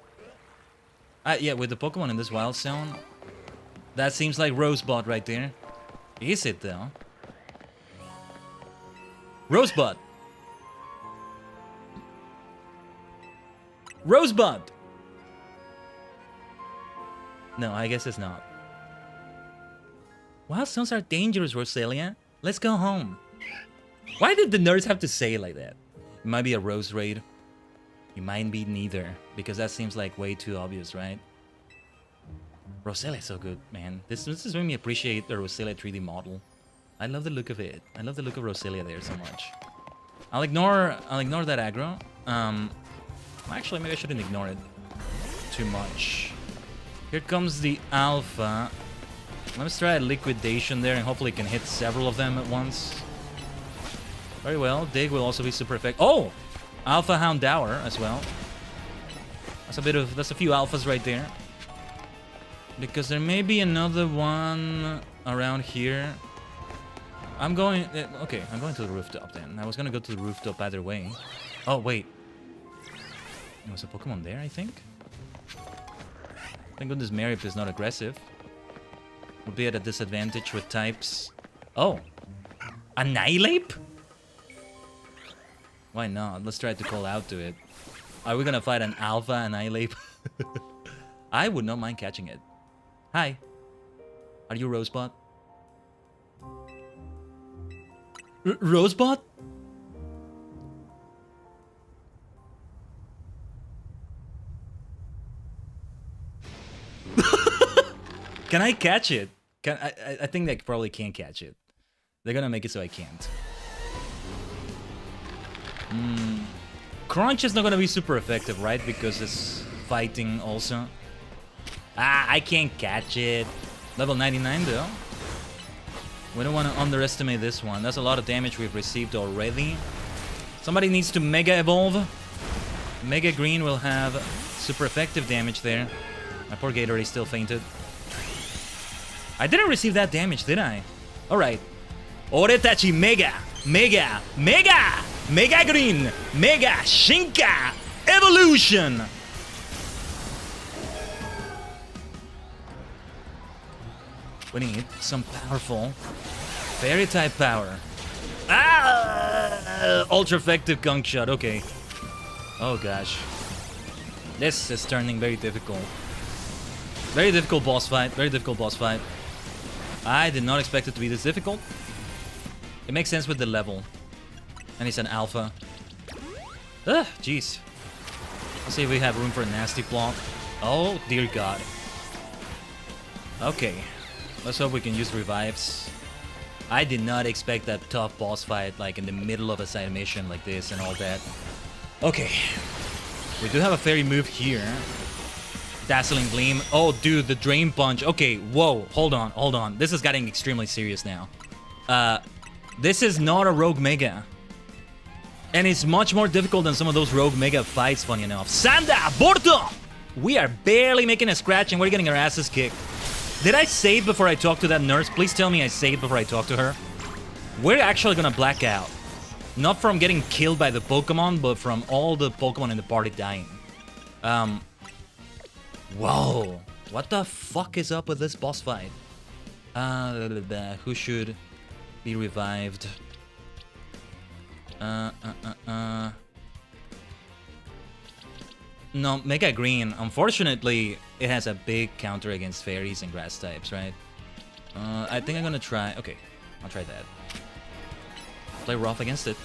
Yeah, with the Pokemon in this Wild Zone, that seems like Rosebud right there. Is it, though? Rosebud! Rosebud! No, I guess it's not. Wild stones are dangerous, Roselia. Let's go home. Why did the nerds have to say it like that? It might be a rose raid. It might be neither, because that seems like way too obvious, right? Roselia is so good, man. This is making me appreciate the Roselia 3D model. I love the look of it. I love the look of Roselia there so much. I'll ignore that aggro. Actually, maybe I shouldn't ignore it too much. Here comes the alpha. Let's try a liquidation there and hopefully can hit several of them at once. Very well. Dig will also be super effective. Oh! Alpha Hound Dower as well. That's a few alphas right there. Because there may be another one around here. I'm going to the rooftop then. I was gonna go to the rooftop either way. Oh, wait. There was a Pokemon there, I think? Thank goodness Marip is not aggressive. Would be at a disadvantage with types. Oh! Annihilate? Why not? Let's try to call out to it. Are we gonna fight an Alpha Annihilate? I would not mind catching it. Hi. Are you Rosebud? Rosebud? Can I catch it? I think they probably can't catch it. They're gonna make it so I can't. Crunch is not gonna be super effective, right? Because it's fighting also. I can't catch it. Level 99 though. We don't want to underestimate this one. That's a lot of damage we've received already. Somebody needs to Mega Evolve. Mega Green will have super effective damage there. My poor Gatorade still fainted. I didn't receive that damage, did I? Alright. Oretachi Mega! Mega! Mega! Mega Green! Mega Shinka! Evolution! We need some powerful fairy type power. Ultra effective gunk shot, okay. Oh gosh. This is turning very difficult. Very difficult boss fight, very difficult boss fight. I did not expect it to be this difficult. It makes sense with the level. And he's an alpha. Ugh, jeez. Let's see if we have room for a nasty block. Oh, dear God. Okay. Let's hope we can use revives. I did not expect that tough boss fight, like in the middle of a side mission like this and all that. Okay. We do have a fairy move here. Dazzling Gleam. Oh, dude, the Drain Punch. Okay, whoa. Hold on, hold on. This is getting extremely serious now. This is not a Rogue Mega. And it's much more difficult than some of those Rogue Mega fights, funny enough. Sanda! Borto! We are barely making a scratch and we're getting our asses kicked. Did I save before I talk to that nurse? Please tell me I saved before I talk to her. We're actually gonna black out. Not from getting killed by the Pokemon, but from all the Pokemon in the party dying. Whoa. What the fuck is up with this boss fight? Who should be revived? No, Mega Green. Unfortunately, it has a big counter against fairies and grass types, right? I think I'm gonna try... Okay, I'll try that. Play rough against it.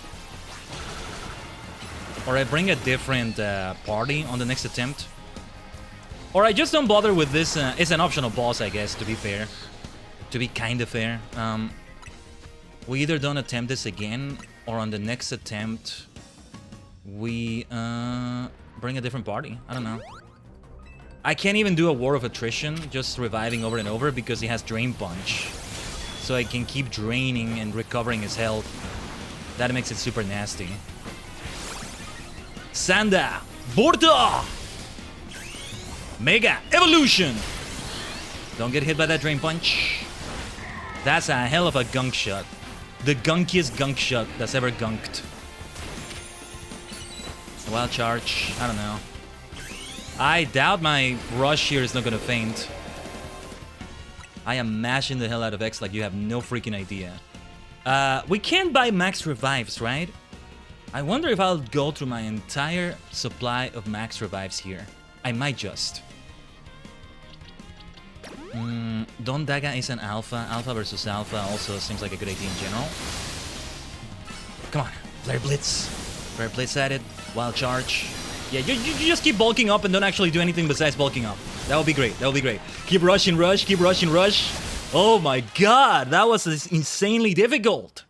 Or I bring a different party on the next attempt. Or I just don't bother with this. It's an optional boss, I guess, to be fair. To be kind of fair. We either don't attempt this again, or on the next attempt, we bring a different party. I don't know. I can't even do a War of Attrition, just reviving over and over, because he has Drain Punch. So I can keep draining and recovering his health. That makes it super nasty. Sanda! Borto! Mega Evolution! Don't get hit by that Drain Punch. That's a hell of a gunk shot. The gunkiest gunk shot that's ever gunked. Wild Charge, I don't know. I doubt my rush here is not gonna faint. I am mashing the hell out of X like you have no freaking idea. We can't buy max revives, right? I wonder if I'll go through my entire supply of max revives here. I might just. Don Daga is an alpha. Alpha versus alpha also seems like a good idea in general. Come on. Flare Blitz. Flare Blitz at it. Wild Charge. Yeah, you just keep bulking up and don't actually do anything besides bulking up. That would be great. That would be great. Keep rushing, rush. Keep rushing, rush. Oh my god. That was insanely difficult.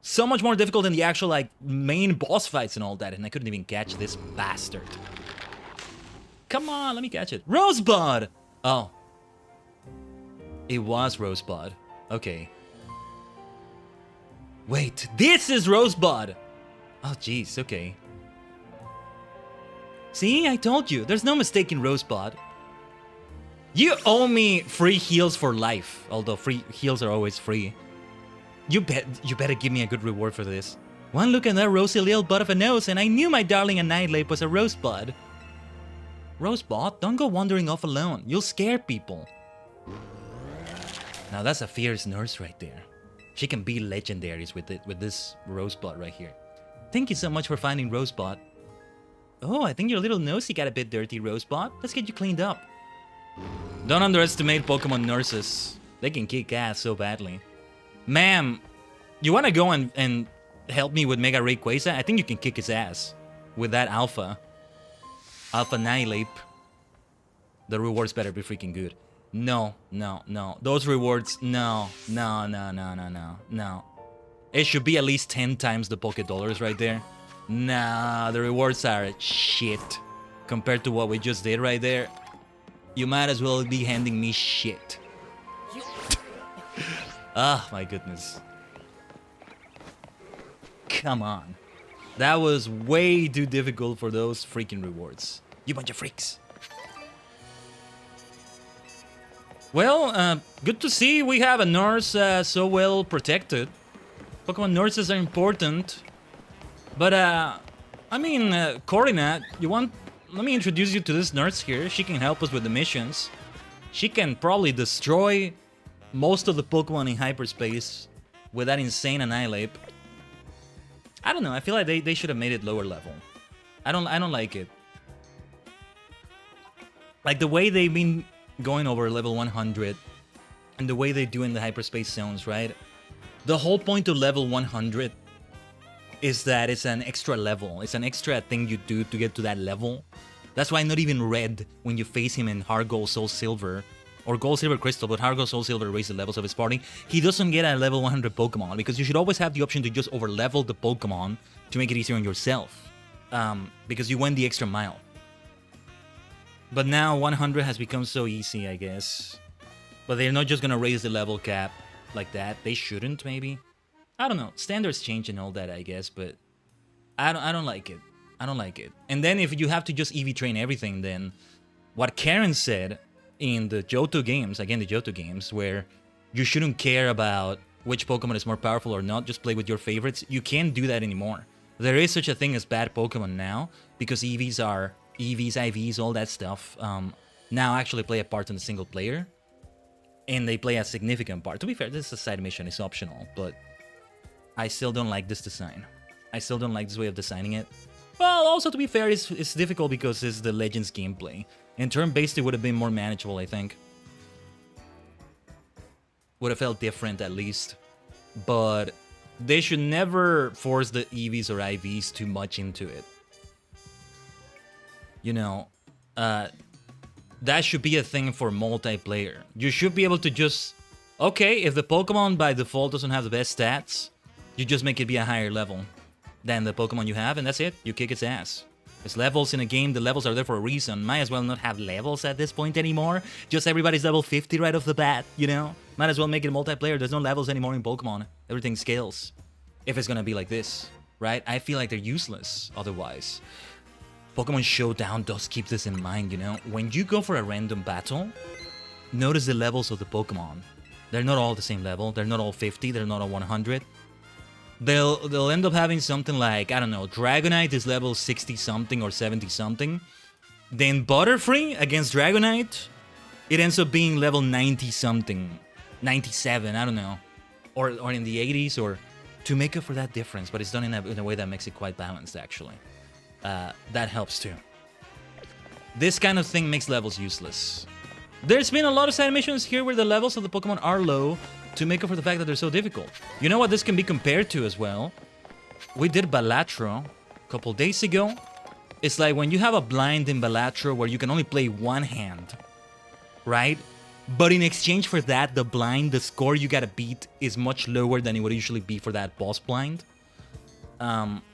So much more difficult than the actual, like, main boss fights and all that. And I couldn't even catch this bastard. Come on, let me catch it. Rosebud! Oh. It was Rosebud. Okay. Wait, this is Rosebud! Oh, jeez, okay. See, I told you. There's no mistake in Rosebud. You owe me free heals for life. Although free heals are always free. You better give me a good reward for this. One look at that rosy little butt of a nose and I knew my darling Annihilate was a Rosebud. Rosebud, don't go wandering off alone. You'll scare people. Now that's a fierce nurse right there. She can be legendaries with this Rosebud right here. Thank you so much for finding Rosebud. Oh, I think your little nosy got a bit dirty, Rosebud. Let's get you cleaned up. Don't underestimate Pokemon nurses. They can kick ass so badly. Ma'am, you wanna go and help me with Mega Rayquaza? I think you can kick his ass with that Alpha. Alpha Annihilate. The rewards better be freaking good. No, no, no. Those rewards, no. It should be at least 10 times the Poké Dollars right there. Nah, the rewards are shit. Compared to what we just did right there. You might as well be handing me shit. Ah, my goodness. Come on. That was way too difficult for those freaking rewards. You bunch of freaks. Well, good to see we have a nurse so well protected. Pokemon nurses are important. But, I mean, Corina, let me introduce you to this nurse here. She can help us with the missions. She can probably destroy most of the Pokemon in hyperspace with that insane Annihilate. I don't know, I feel like they should have made it lower level. I don't like it. Like the way they've been going over level 100 and the way they do in the hyperspace zones, right? The whole point of level 100 is that it's an extra level. It's an extra thing you do to get to that level. That's why not even Red, when you face him in Heart Gold Soul Silver, or Gold Silver Crystal, but Heart Gold Soul Silver raises the levels of his party, he doesn't get a level 100 Pokemon, because you should always have the option to just over-level the Pokemon to make it easier on yourself. Because you went the extra mile. But now 100 has become so easy, I guess. But they're not just gonna raise the level cap like that. They shouldn't, maybe. I don't know. Standards change and all that, I guess, but I don't like it. I don't like it. And then if you have to just EV train everything, then what Karen said in the Johto games, again the Johto games, where you shouldn't care about which Pokemon is more powerful or not, just play with your favorites, you can't do that anymore. There is such a thing as bad Pokemon now, because EVs, IVs, all that stuff, now actually play a part in the single player. And they play a significant part. To be fair, this is a side mission, it's optional, but I still don't like this design. I still don't like this way of designing it. Well, also to be fair, it's difficult because it's the Legends gameplay. In turn-based, it would have been more manageable, I think. Would have felt different, at least. But they should never force the EVs or IVs too much into it. You know, that should be a thing for multiplayer. You should be able to just... Okay, if the Pokemon by default doesn't have the best stats, you just make it be a higher level than the Pokemon you have, and that's it. You kick its ass. It's levels in a game, the levels are there for a reason. Might as well not have levels at this point anymore. Just everybody's level 50 right off the bat, you know? Might as well make it multiplayer. There's no levels anymore in Pokemon. Everything scales. If it's gonna be like this, right? I feel like they're useless otherwise. Pokemon Showdown does keep this in mind, you know? When you go for a random battle, notice the levels of the Pokemon. They're not all the same level. They're not all 50. They're not all 100. They'll end up having something like, I don't know, Dragonite is level 60-something or 70-something. Then Butterfree against Dragonite, it ends up being level 90-something. 97, I don't know. Or in the 80s, or to make up for that difference, but it's done in a way that makes it quite balanced, actually. That helps too. This kind of thing makes levels useless. There's been a lot of side missions here where the levels of the Pokemon are low to make up for the fact that they're so difficult. You know what this can be compared to as well? We did Balatro a couple days ago. It's like when you have a blind in Balatro where you can only play one hand, right? But in exchange for that, the blind, the score you gotta beat is much lower than it would usually be for that boss blind.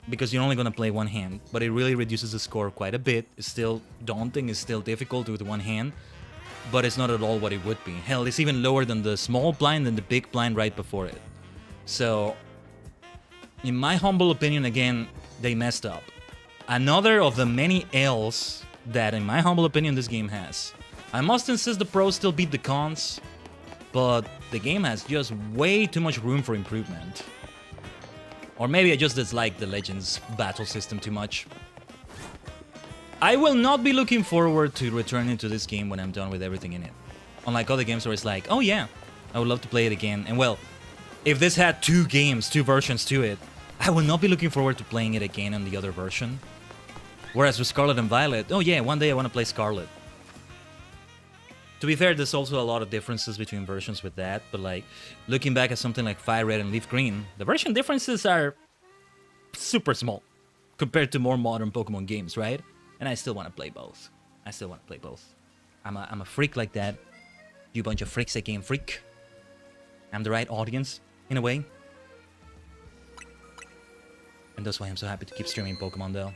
Because you're only gonna play one hand, but it really reduces the score quite a bit. It's still daunting, it's still difficult with one hand, but it's not at all what it would be. Hell, it's even lower than the small blind and the big blind right before it. So, in my humble opinion, again, they messed up. Another of the many L's that, in my humble opinion, this game has. I must insist the pros still beat the cons, but the game has just way too much room for improvement. Or maybe I just dislike the Legends battle system too much. I will not be looking forward to returning to this game when I'm done with everything in it. Unlike other games where it's like, oh yeah, I would love to play it again. And well, if this had two versions to it, I would not be looking forward to playing it again on the other version. Whereas with Scarlet and Violet, oh yeah, one day I want to play Scarlet. To be fair, there's also a lot of differences between versions with that, but like, looking back at something like Fire Red and Leaf Green, the version differences are super small compared to more modern Pokemon games, right? And I still want to play both. I'm a freak like that. You bunch of freaks, I game freak. I'm the right audience, in a way. And that's why I'm so happy to keep streaming Pokemon, though.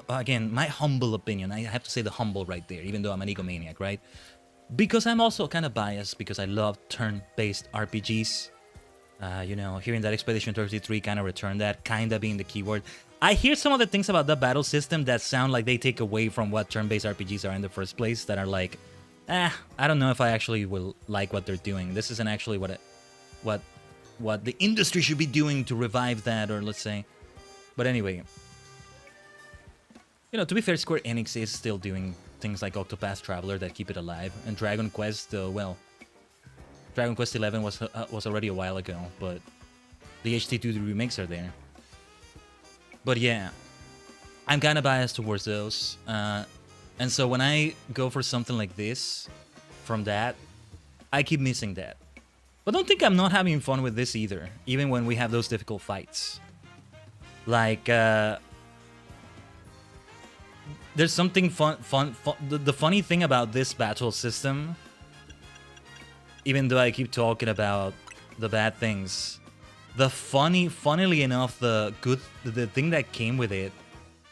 Again, my humble opinion, I have to say the humble right there, even though I'm an egomaniac, right? Because I'm also kind of biased, because I love turn-based RPGs. You know, hearing that Expedition 33 kind of returned that, kind of being the keyword. I hear some of the things about the battle system that sound like they take away from what turn-based RPGs are in the first place, that are like, I don't know if I actually will like what they're doing. This isn't actually what the industry should be doing to revive that, or let's say. But anyway, you know, to be fair, Square Enix is still doing things like Octopath Traveler that keep it alive, and Dragon Quest, well, Dragon Quest XI was already a while ago, but the HD2 remakes are there. But yeah, I'm kind of biased towards those, and so when I go for something like this, from that, I keep missing that. But don't think I'm not having fun with this either, even when we have those difficult fights. Like, there's something fun. The funny thing about this battle system, even though I keep talking about the bad things, funnily enough, the thing that came with it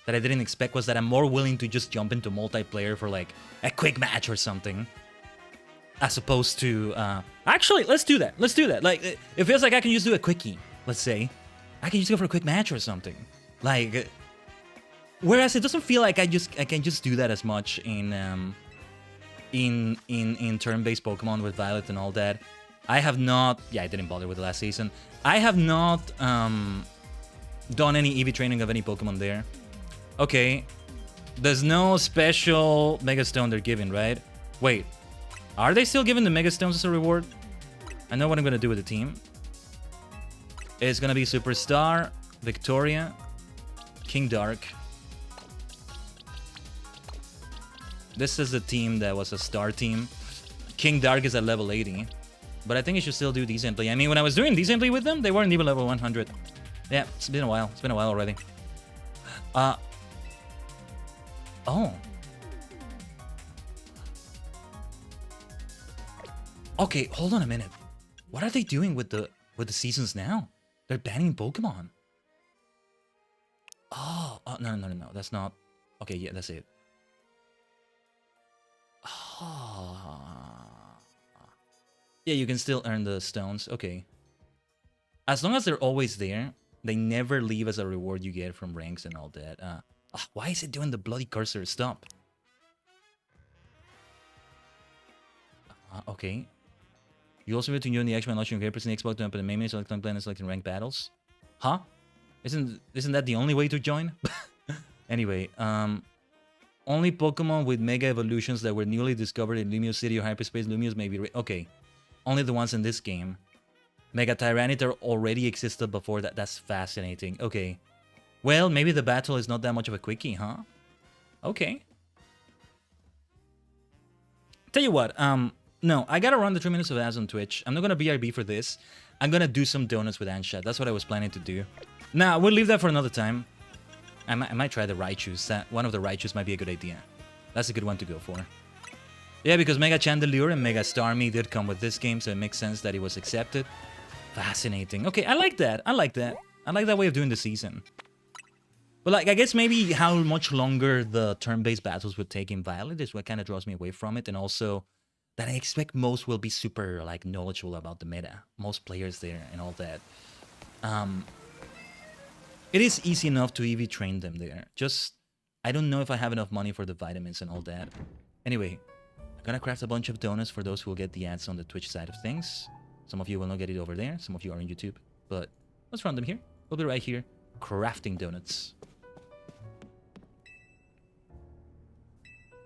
that I didn't expect was that I'm more willing to just jump into multiplayer for like a quick match or something, as opposed to actually, let's do that. Like, it feels like I can just do a quickie. Let's say I can just go for a quick match or something. Like, whereas it doesn't feel like I can just do that as much in turn-based Pokemon with Violet and all that. I have not. Yeah, I didn't bother with the last season. I have not done any EV training of any Pokemon there. Okay, there's no special Mega Stone they're giving, right? Wait, are they still giving the Mega Stones as a reward? I know what I'm gonna do with the team. It's gonna be Superstar, Victoria, King Dark. This is the team that was a star team. King Dark is at level 80. But I think you should still do decently. I mean, when I was doing decently with them, they weren't even level 100. Yeah, it's been a while. It's been a while already. Oh. Okay, hold on a minute. What are they doing with the seasons now? They're banning Pokemon. Oh, no. That's not. Okay, yeah, that's it. Oh. Yeah, you can still earn the stones. Okay. As long as they're always there, they never leave as a reward you get from ranks and all that. Why is it doing the bloody cursor? Stop. Okay. You also need to join the X-Men launching your pressing Xbox to open the main menu, select plan and selecting ranked battles. Huh? Isn't that the only way to join? Anyway, only Pokemon with Mega Evolutions that were newly discovered in Lumio City or Hyperspace Lumios may be... Okay. Only the ones in this game. Mega Tyranitar already existed before that. That's fascinating. Okay. Well, maybe the battle is not that much of a quickie, huh? Okay. Tell you what, no, I gotta run the 3 minutes of ads on Twitch. I'm not gonna BRB for this. I'm gonna do some donuts with Ansha. That's what I was planning to do. Nah, we'll leave that for another time. I might try the Raichus. One of the Raichus might be a good idea. That's a good one to go for. Yeah, because Mega Chandelure and Mega Starmie did come with this game, so it makes sense that it was accepted. Fascinating. Okay, I like that. I like that. I like that way of doing the season. But like, I guess maybe how much longer the turn-based battles would take in Violet is what kind of draws me away from it, and also that I expect most will be super like knowledgeable about the meta. Most players there and all that. It is easy enough to EV train them there. Just, I don't know if I have enough money for the vitamins and all that. Anyway, I'm gonna craft a bunch of donuts for those who will get the ads on the Twitch side of things. Some of you will not get it over there. Some of you are on YouTube. But let's run them here. We'll be right here crafting donuts.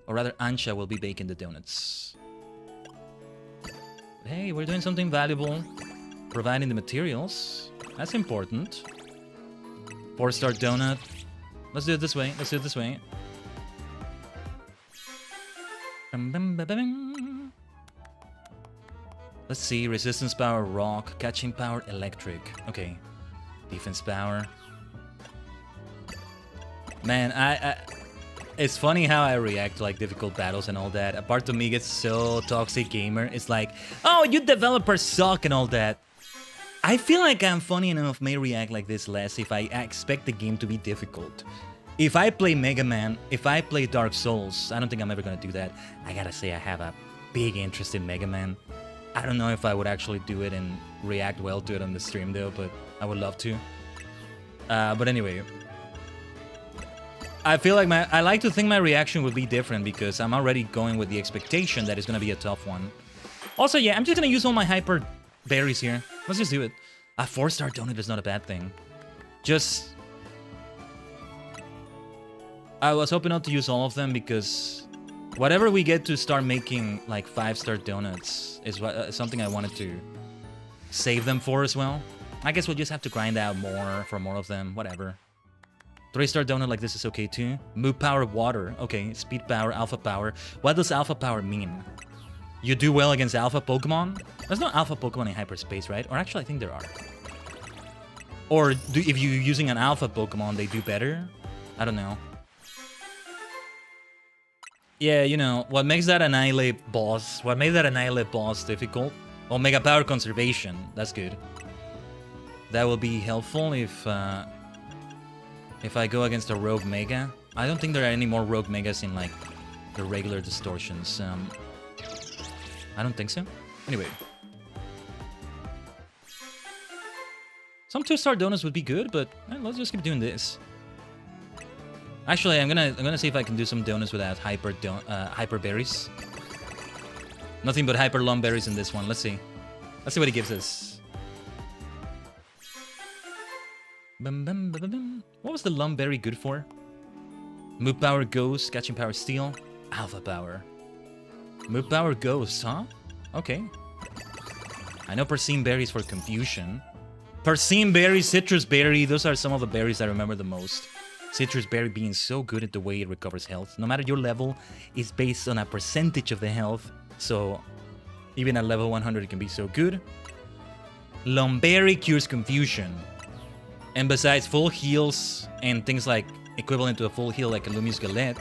Or rather, Ansha will be baking the donuts. Hey, we're doing something valuable. Providing the materials. That's important. 4-star donut. Let's do it this way. Let's do it this way. Let's see. Resistance power, rock. Catching power, electric. Okay. Defense power. Man, it's funny how I react to like difficult battles and all that. A part of me gets so toxic gamer. It's like, oh, you developers suck and all that. I feel like I'm funny enough may react like this less if I expect the game to be difficult. If I play Mega Man, if I play Dark Souls, I don't think I'm ever gonna do that. I gotta say I have a big interest in Mega Man. I don't know if I would actually do it and react well to it on the stream though, but I would love to. But anyway. I feel like I like to think my reaction would be different because I'm already going with the expectation that it's gonna be a tough one. Also, yeah, I'm just gonna use all my hyper berries here. Let's just do it. A 4-star donut is not a bad thing. Just... I was hoping not to use all of them because whatever we get to start making like 5-star donuts is something I wanted to save them for as well. I guess we'll just have to grind out more for more of them, whatever. 3-star donut like this is okay too. Move power, water. Okay, speed power, alpha power. What does alpha power mean? You do well against alpha Pokemon? There's no alpha Pokemon in hyperspace, right? Or actually, I think there are. Or if you're using an alpha Pokemon, they do better? I don't know. Yeah, you know, what makes that Annihilate boss difficult? Well, Mega Power Conservation. That's good. That will be helpful if I go against a Rogue Mega. I don't think there are any more Rogue Megas in, like, the regular distortions. I don't think so. Anyway. Some 2-star donuts would be good, but let's just keep doing this. Actually, I'm gonna see if I can do some donuts without hyper berries. Nothing but hyper long berries in this one. Let's see. Let's see what he gives us. What was the Lum Berry good for? Move power, ghost, catching power, steel, alpha power. Move power, ghost, huh? Okay. I know Persimmon berries for confusion. Persimmon berry, citrus berry, those are some of the berries I remember the most. Citrus berry being so good at the way it recovers health. No matter your level, it's based on a percentage of the health. So even at level 100, it can be so good. Lumberry cures confusion. And besides full heals and things like equivalent to a full heal like a Lumious Galette,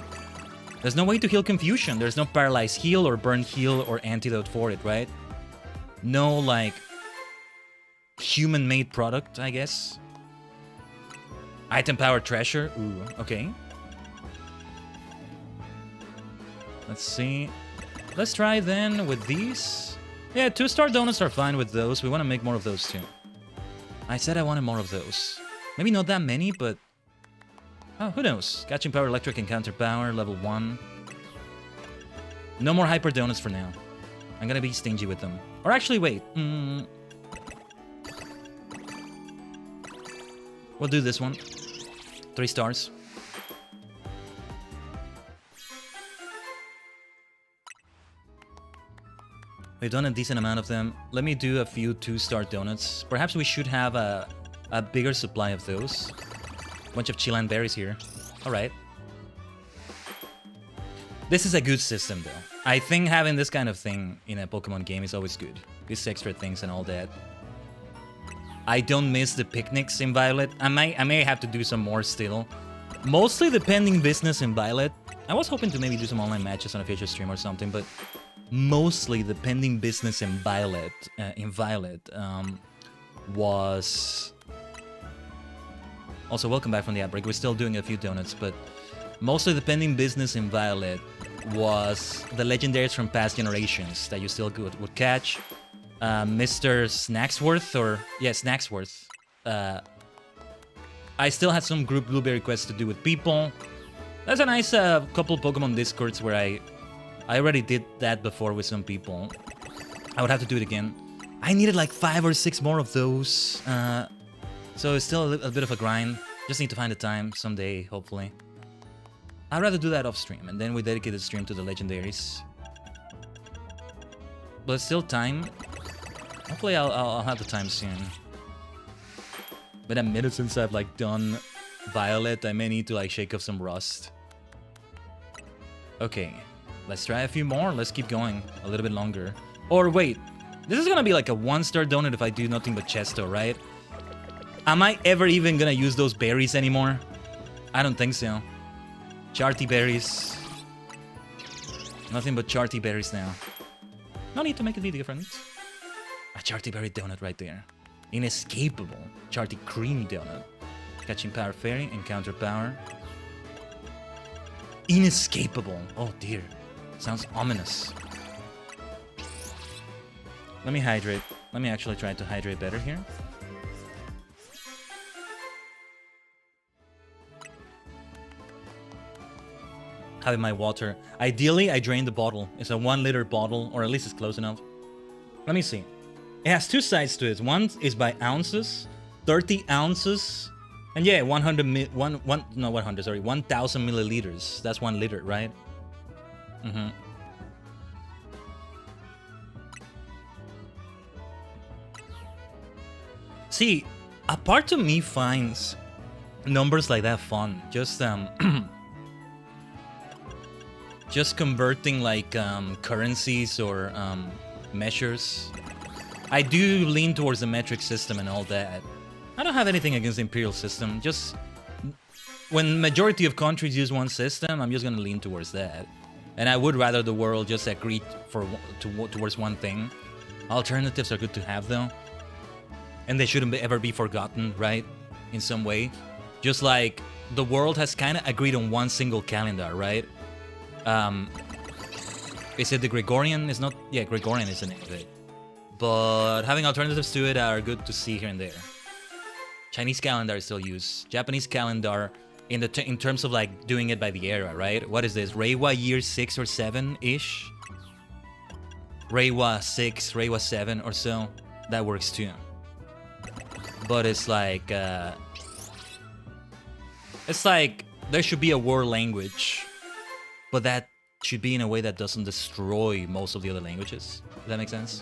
there's no way to heal confusion. There's no paralyzed heal or burn heal or antidote for it, right? No, like, human-made product, I guess. Item power treasure. Ooh, okay. Let's see. Let's try then with these. Yeah, 2-star donuts are fine with those. We want to make more of those too. I said I wanted more of those. Maybe not that many, but... oh, who knows? Catching power, electric, and counter power, level 1. No more hyper donuts for now. I'm gonna be stingy with them. Or actually, wait. We'll do this one. 3 stars. We've done a decent amount of them. Let me do a few 2-star donuts. Perhaps we should have a bigger supply of those. Bunch of Chilean berries here. Alright. This is a good system, though. I think having this kind of thing in a Pokemon game is always good. These extra things and all that. I don't miss the picnics in Violet. I may have to do some more still. Mostly the pending business in Violet. I was hoping to maybe do some online matches on a future stream or something, but mostly the pending business in Violet, was... Also, welcome back from the outbreak. We're still doing a few donuts, but mostly the pending business in Violet was the legendaries from past generations that you still would catch. Mr. Snacksworth, or... Yeah, Snacksworth. I still had some group blueberry quests to do with people. That's a nice couple Pokemon Discords where I already did that before with some people. I would have to do it again. I needed like 5 or 6 more of those. So it's still a bit of a grind. Just need to find the time someday, hopefully. I'd rather do that off stream, and then we dedicate the stream to the legendaries. But it's still time. Hopefully I'll have the time soon. Been a minute since I've like done Violet. I may need to like shake off some rust. Okay, let's try a few more. Let's keep going a little bit longer. Or wait, this is gonna be like a 1-star donut if I do nothing but Chesto, right? Am I ever even gonna use those berries anymore? I don't think so. Charty berries. Nothing but Charty berries now. No need to make it be different. A Charty berry donut right there. Inescapable Charty cream donut. Catching Power Fairy, Encounter Power. Inescapable. Oh dear. Sounds ominous. Let me hydrate. Let me actually try to hydrate better here. Having my water. Ideally, I drain the bottle. It's a 1-liter bottle, or at least it's close enough. Let me see. It has 2 sides to it. One is by ounces, 30 ounces, and yeah, 1000 milliliters. That's 1 liter, right? See, a part of me finds numbers like that fun. Just converting like currencies or measures. I do lean towards the metric system and all that. I don't have anything against the imperial system. Just when majority of countries use one system, I'm just gonna lean towards that. And I would rather the world just agree towards one thing. Alternatives are good to have though, and they shouldn't ever be forgotten, right? In some way, just like the world has kind of agreed on one single calendar, right? Is it the Gregorian? It's not. Yeah, Gregorian is the name of it. But having alternatives to it are good to see here and there. Chinese calendar is still used. Japanese calendar in terms of like doing it by the era, right? What is this? Reiwa year 6 or 7-ish? Reiwa 6, Reiwa 7 or so. That works too. But it's like there should be a world language, but that should be in a way that doesn't destroy most of the other languages. Does that make sense?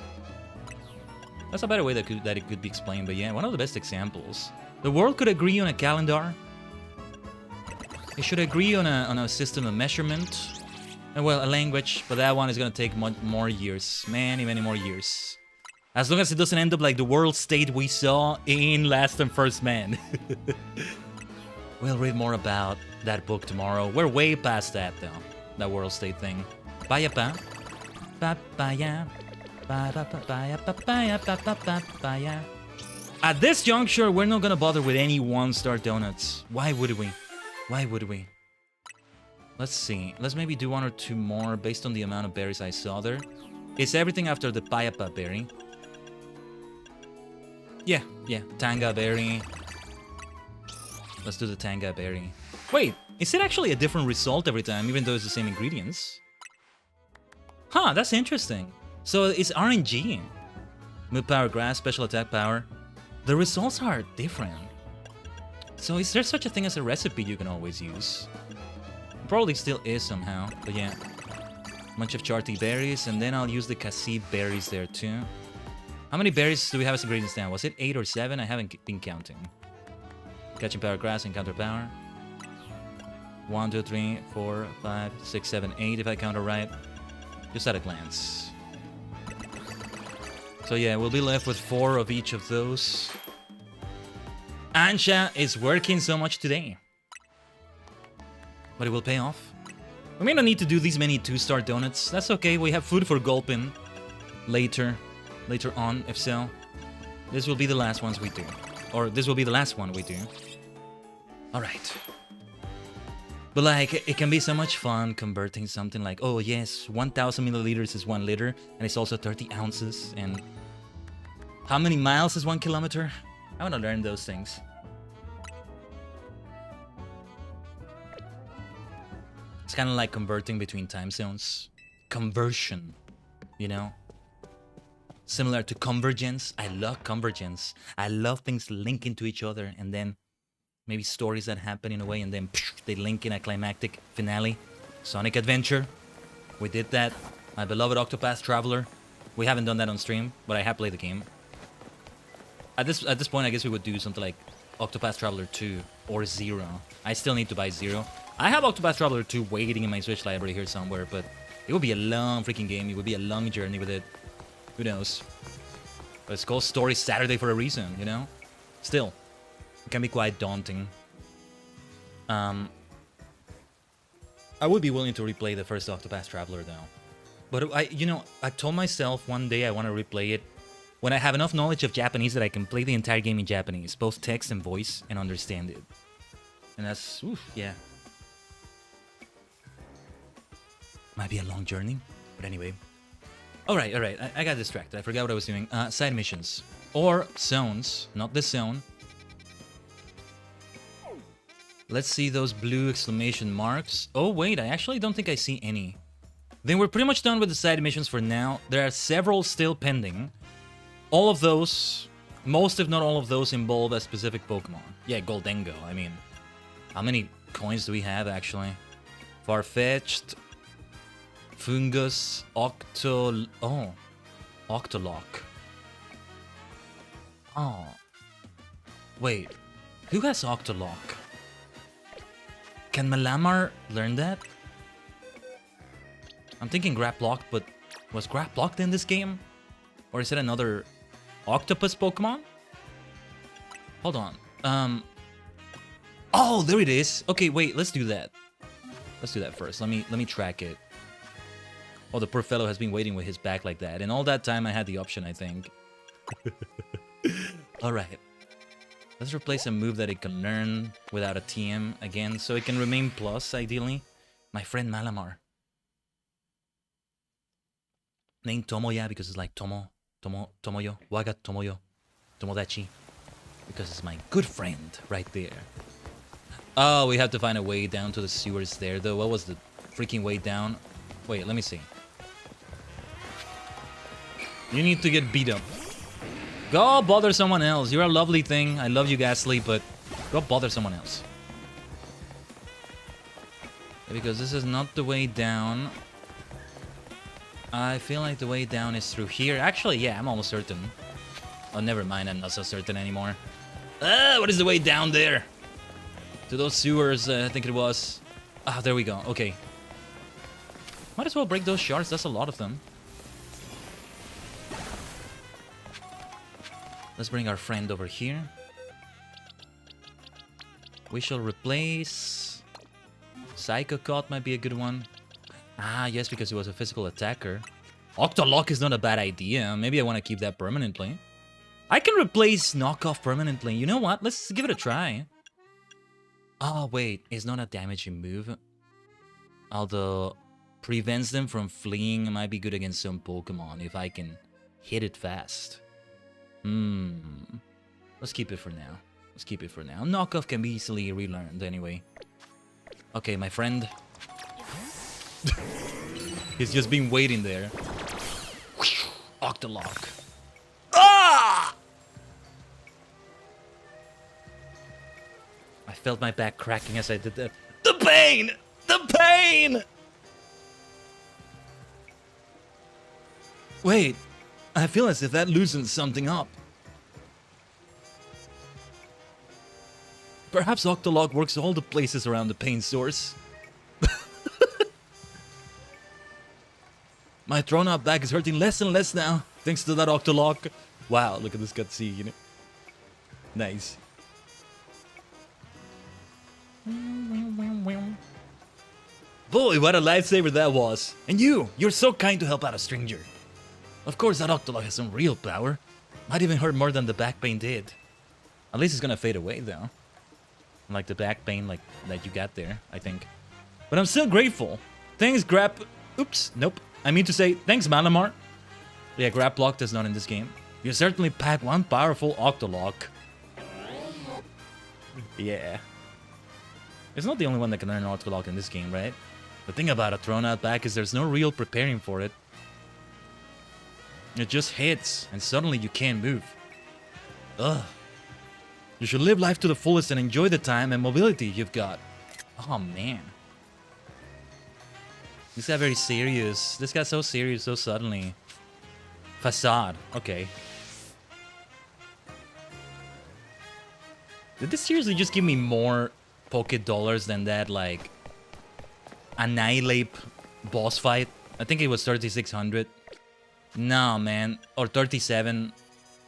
That's a better way that it could be explained, but yeah, one of the best examples. The world could agree on a calendar. It should agree on a system of measurement. And well, a language, but that one is gonna take much more years. Many more years. As long as it doesn't end up like the world state we saw in Last and First Man. We'll read more about that book tomorrow. We're way past that though. That world state thing. Bye pa. Papaya. At this juncture, we're not gonna bother with any 1-star donuts. Why would we? Why would we? Let's see. Let's maybe do 1 or 2 more based on the amount of berries I saw there. It's everything after the Payapa berry. Yeah. Tanga berry. Let's do the Tanga berry. Wait, is it actually a different result every time, even though it's the same ingredients? Huh, that's interesting. So it's RNG. Move power grass, special attack power. The results are different. So is there such a thing as a recipe you can always use? Probably still is somehow, but yeah. Bunch of charty berries, and then I'll use the cassie berries there too. How many berries do we have as ingredients now? Was it 8 or 7? I haven't been counting. Catching power grass and counter power. 1, 2, 3, 4, 5, 6, 7, 8 if I count it right. Just at a glance. So yeah, we'll be left with 4 of each of those. Ansha is working so much today. But it will pay off. We may not need to do these many 2-star donuts. That's okay, we have food for gulping later on, if so. This will be the last ones we do. Or this will be the last one we do. Alright. But like, it can be so much fun converting something like, oh yes, 1000 milliliters is 1 liter, and it's also 30 ounces, and how many miles is 1 kilometer? I want to learn those things. It's kind of like converting between time zones. Conversion, you know? Similar to convergence. I love convergence. I love things linking to each other, and then maybe stories that happen in a way, and then they link in a climactic finale. Sonic Adventure. We did that. My beloved Octopath Traveler. We haven't done that on stream, but I have played the game. At this point, I guess we would do something like Octopath Traveler 2 or 0. I still need to buy 0. I have Octopath Traveler 2 waiting in my Switch library here somewhere, but it would be a long freaking game. It would be a long journey with it. Who knows? But it's called Story Saturday for a reason, you know? Still, it can be quite daunting. I would be willing to replay the first Octopath Traveler though. But I told myself one day I want to replay it when I have enough knowledge of Japanese that I can play the entire game in Japanese, both text and voice, and understand it. And that's, oof, yeah. Might be a long journey, but anyway. Alright, I got distracted. I forgot what I was doing. Side missions. Or zones, not this zone. Let's see those blue exclamation marks. Oh wait, I actually don't think I see any. Then we're pretty much done with the side missions for now. There are several still pending. All of those, most if not all of those, involve a specific Pokemon. Yeah, Goldengo, I mean. How many coins do we have actually? Farfetch'd, Fungus, Octolock. Oh. Wait, who has Octolock? Can Malamar learn that? I'm thinking Graplock, but was Graplocked in this game? Or is it another octopus Pokemon? Hold on. Oh, there it is. Okay, wait, let's do that. Let's do that first. Let me track it. Oh, the poor fellow has been waiting with his back like that. And all that time I had the option, I think. Alright. Let's replace a move that it can learn without a TM again, so it can remain plus, ideally. My friend Malamar. Named Tomoya because it's like Tomoyo. Waga Tomoyo. Tomodachi. Because it's my good friend right there. Oh, we have to find a way down to the sewers there, though. What was the freaking way down? Wait, let me see. You need to get beat up. Go bother someone else. You're a lovely thing. I love you, Ghastly, but go bother someone else. Because this is not the way down. I feel like the way down is through here. Actually, yeah, I'm almost certain. Oh, never mind. I'm not so certain anymore. What is the way down there? To those sewers, I think it was. Ah, there we go. Okay. Might as well break those shards. That's a lot of them. Let's bring our friend over here. We shall replace... Psycho Cut might be a good one. Ah, yes, because he was a physical attacker. Octolock is not a bad idea. Maybe I want to keep that permanently. I can replace Knockoff permanently. You know what? Let's give it a try. Oh, wait. It's not a damaging move. Although, prevents them from fleeing might be good against some Pokemon if I can hit it fast. Let's keep it for now. Let's keep it for now. Knockoff can be easily relearned anyway. Okay, my friend. He's just been waiting there. Octolock. Ah! I felt my back cracking as I did that. The pain! The pain! Wait, I feel as if that loosens something up. Perhaps Octolog works all the places around the pain source. My thrown out back is hurting less and less now, thanks to that Octolog. Wow, look at this cutscene. Nice. Boy, what a lifesaver that was. And you're so kind to help out a stranger. Of course, that Octolog has some real power. Might even hurt more than the back pain did. At least it's gonna fade away, though. Like the back pain like that you got there, I think. But I'm still grateful. Thanks, Grab... Oops, nope. I mean to say, thanks, Malamar. Yeah, Grab blocked is not in this game. You certainly pack one powerful Octolog. Yeah. It's not the only one that can learn Octolog in this game, right? The thing about a thrown out back is there's no real preparing for it. It just hits, and suddenly you can't move. Ugh. You should live life to the fullest and enjoy the time and mobility you've got. Oh, man. This got very serious. This got so serious so suddenly. Facade. Okay. Did this seriously just give me more pocket dollars than that, like, Annihilate boss fight? I think it was 3,600. No, man. Or 37.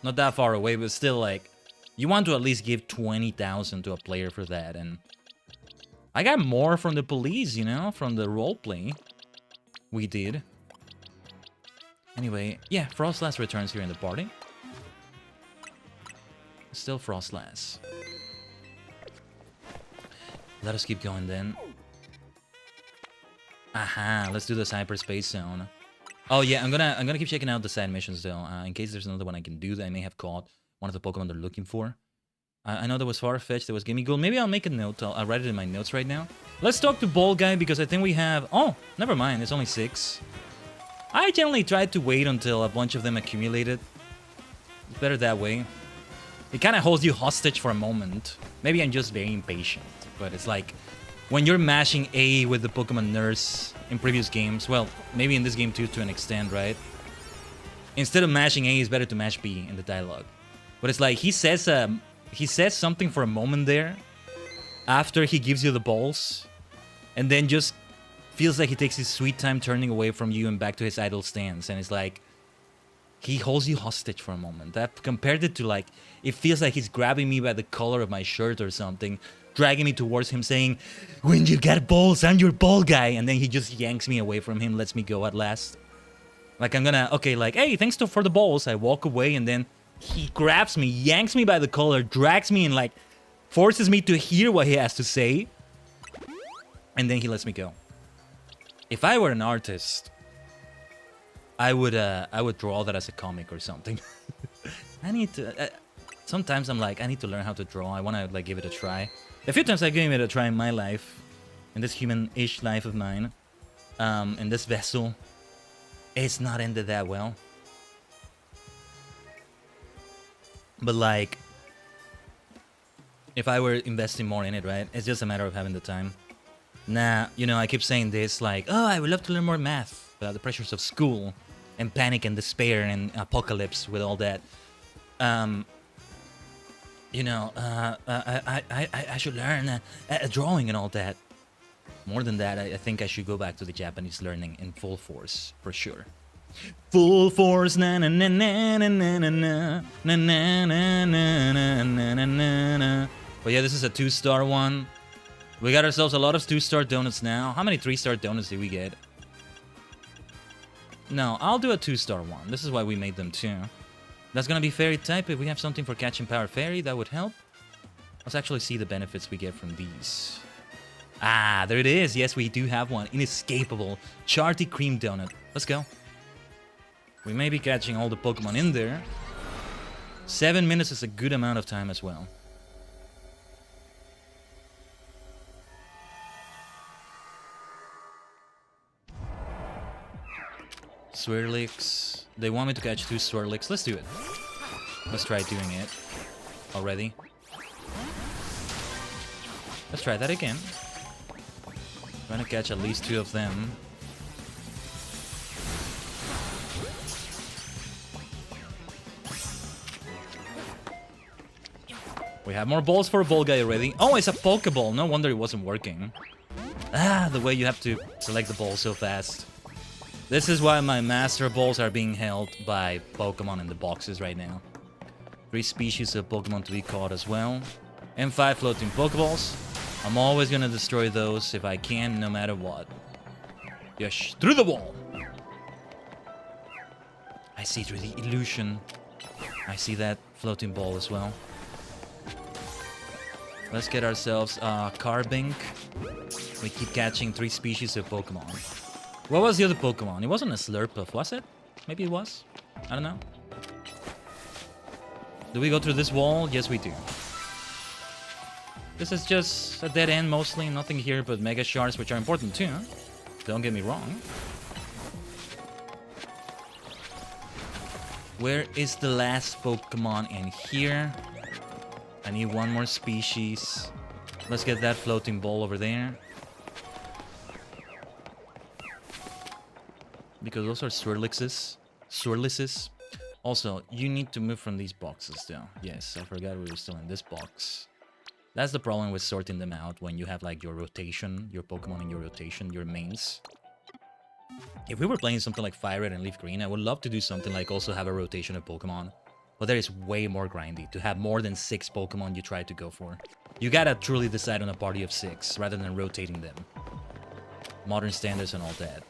Not that far away, but still, like, you want to at least give 20,000 to a player for that, and I got more from the police, you know, from the roleplay we did. Anyway, yeah, Frostlass returns here in the party. Still Frostlass. Let us keep going then. Aha, let's do this hyperspace zone. Oh yeah, I'm gonna keep checking out the side missions though, in case there's another one I can do that I may have caught one of the Pokemon they're looking for. I know there was Farfetch'd, there was Gimme Gold. Maybe I'll make a note. I'll write it in my notes right now. Let's talk to Ball Guy because I think we have... Oh, never mind. It's only 6. I generally try to wait until a bunch of them accumulated. It's better that way. It kind of holds you hostage for a moment. Maybe I'm just very impatient. But it's like when you're mashing A with the Pokemon Nurse in previous games. Well, maybe in this game too to an extent, right? Instead of mashing A, it's better to mash B in the dialogue. But it's like he says something for a moment there after he gives you the balls, and then just feels like he takes his sweet time turning away from you and back to his idle stance, and it's like he holds you hostage for a moment. That compared it to like it feels like he's grabbing me by the collar of my shirt or something, dragging me towards him saying, "When you got balls, I'm your ball guy," and then he just yanks me away from him, lets me go at last. Like I'm gonna like, hey, thanks for the balls. I walk away and then he grabs me, yanks me by the collar, drags me and like forces me to hear what he has to say, and then he lets me go. If I were an artist, I would draw that as a comic or something. I need to. Sometimes I'm like, I need to learn how to draw. I want to like give it a try. A few times I gave it a try in my life, in this human-ish life of mine, in this vessel. It's not ended that well. But like, if I were investing more in it, right? It's just a matter of having the time. Nah, you know, I keep saying this, like, oh, I would love to learn more math without the pressures of school and panic and despair and apocalypse with all that. You know, I should learn drawing and all that. More than that, I think I should go back to the Japanese learning in full force, for sure. Full force, na na na na na na na na na na na na na na na. But yeah, this is a 2-star one. We got ourselves a lot of 2-star donuts now. How many 3-star donuts did we get? No, I'll do a 2-star one. This is why we made them too. That's gonna be fairy type. If we have something for catching power fairy, that would help. Let's actually see the benefits we get from these. Ah, there it is. Yes, we do have one. Inescapable Charty Cream Donut. Let's go. We may be catching all the Pokemon in there. 7 minutes is a good amount of time as well. Swirlix. They want me to catch 2 Swirlix. Let's do it. Let's try doing it already. Let's try that again. Trying to catch at least 2 of them. We have more balls for a ball guy already. Oh, it's a Pokeball. No wonder it wasn't working. Ah, the way you have to select the ball so fast. This is why my Master Balls are being held by Pokemon in the boxes right now. 3 species of Pokemon to be caught as well. And 5 floating Pokeballs. I'm always gonna destroy those if I can, no matter what. Yes, through the wall! I see through the illusion. I see that floating ball as well. Let's get ourselves Carbink. We keep catching 3 species of Pokemon. What was the other Pokemon? It wasn't a Slurpuff, was it? Maybe it was? I don't know. Do we go through this wall? Yes, we do. This is just a dead end mostly. Nothing here but Mega Shards, which are important too. Don't get me wrong. Where is the last Pokemon in here? I need one more species. Let's get that floating ball over there. Because those are Swirlises. Also, you need to move from these boxes though. Yes, I forgot we were still in this box. That's the problem with sorting them out when you have like your rotation, your Pokemon in your rotation, your mains. If we were playing something like Fire Red and Leaf Green, I would love to do something like also have a rotation of Pokemon. But that is way more grindy, to have more than 6 Pokemon you try to go for. You gotta truly decide on a party of 6, rather than rotating them. Modern standards and all that.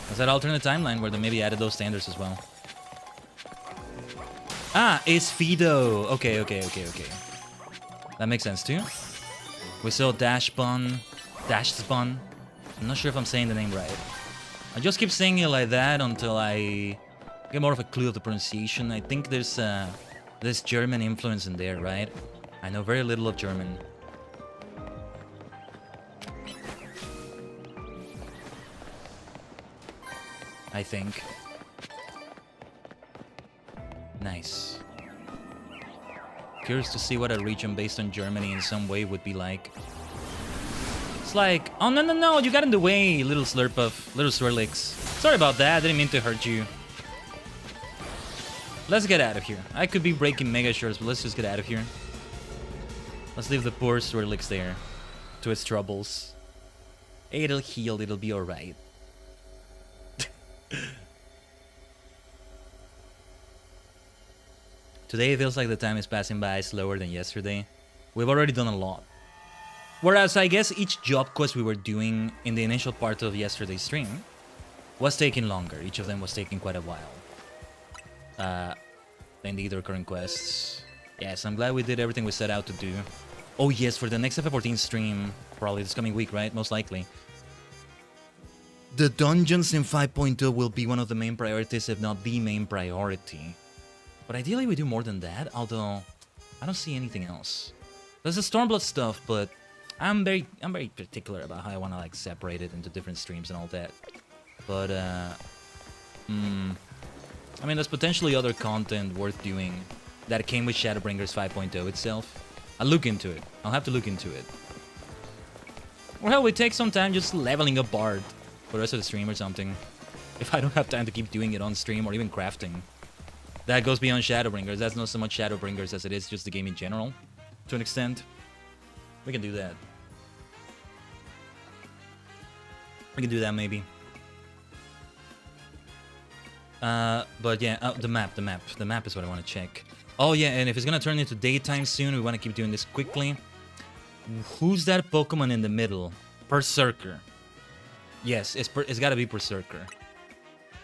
There's that alternate timeline where they maybe added those standards as well. Ah, it's Fido! Okay. That makes sense too. We saw Dashbun. I'm not sure if I'm saying the name right. I just keep saying it like that until I get more of a clue of the pronunciation. I think there's this German influence in there, right? I know very little of German. I think. Nice. Curious to see what a region based on Germany in some way would be like. It's like, oh no, you got in the way, little Slurpuff, little Swirlix. Sorry about that, didn't mean to hurt you. Let's get out of here. I could be breaking Mega Shards, but let's just get out of here. Let's leave the poor Swirlix there to its troubles. It'll heal, it'll be alright. Today it feels like the time is passing by slower than yesterday. We've already done a lot. Whereas I guess each job quest we were doing in the initial part of yesterday's stream was taking longer. Each of them was taking quite a while. Indeed, the recurring quests. Yes, I'm glad we did everything we set out to do. Oh yes, for the next FF14 stream, probably this coming week, right? Most likely. The dungeons in 5.0 will be one of the main priorities, if not the main priority. But ideally we do more than that, although I don't see anything else. There's the Stormblood stuff, but I'm very particular about how I want to like separate it into different streams and all that. But I mean, there's potentially other content worth doing that came with Shadowbringers 5.0 itself. I'll look into it. I'll have to look into it. Or hell, we take some time just leveling up Bard for the rest of the stream or something. If I don't have time to keep doing it on stream or even crafting. That goes beyond Shadowbringers. That's not so much Shadowbringers as it is just the game in general, to an extent. We can do that. We can do that maybe. But yeah, the map is what I want to check. Oh yeah, and if it's gonna turn into daytime soon, we want to keep doing this quickly. Who's that Pokemon in the middle? Berserker. Yes, it's gotta be Berserker.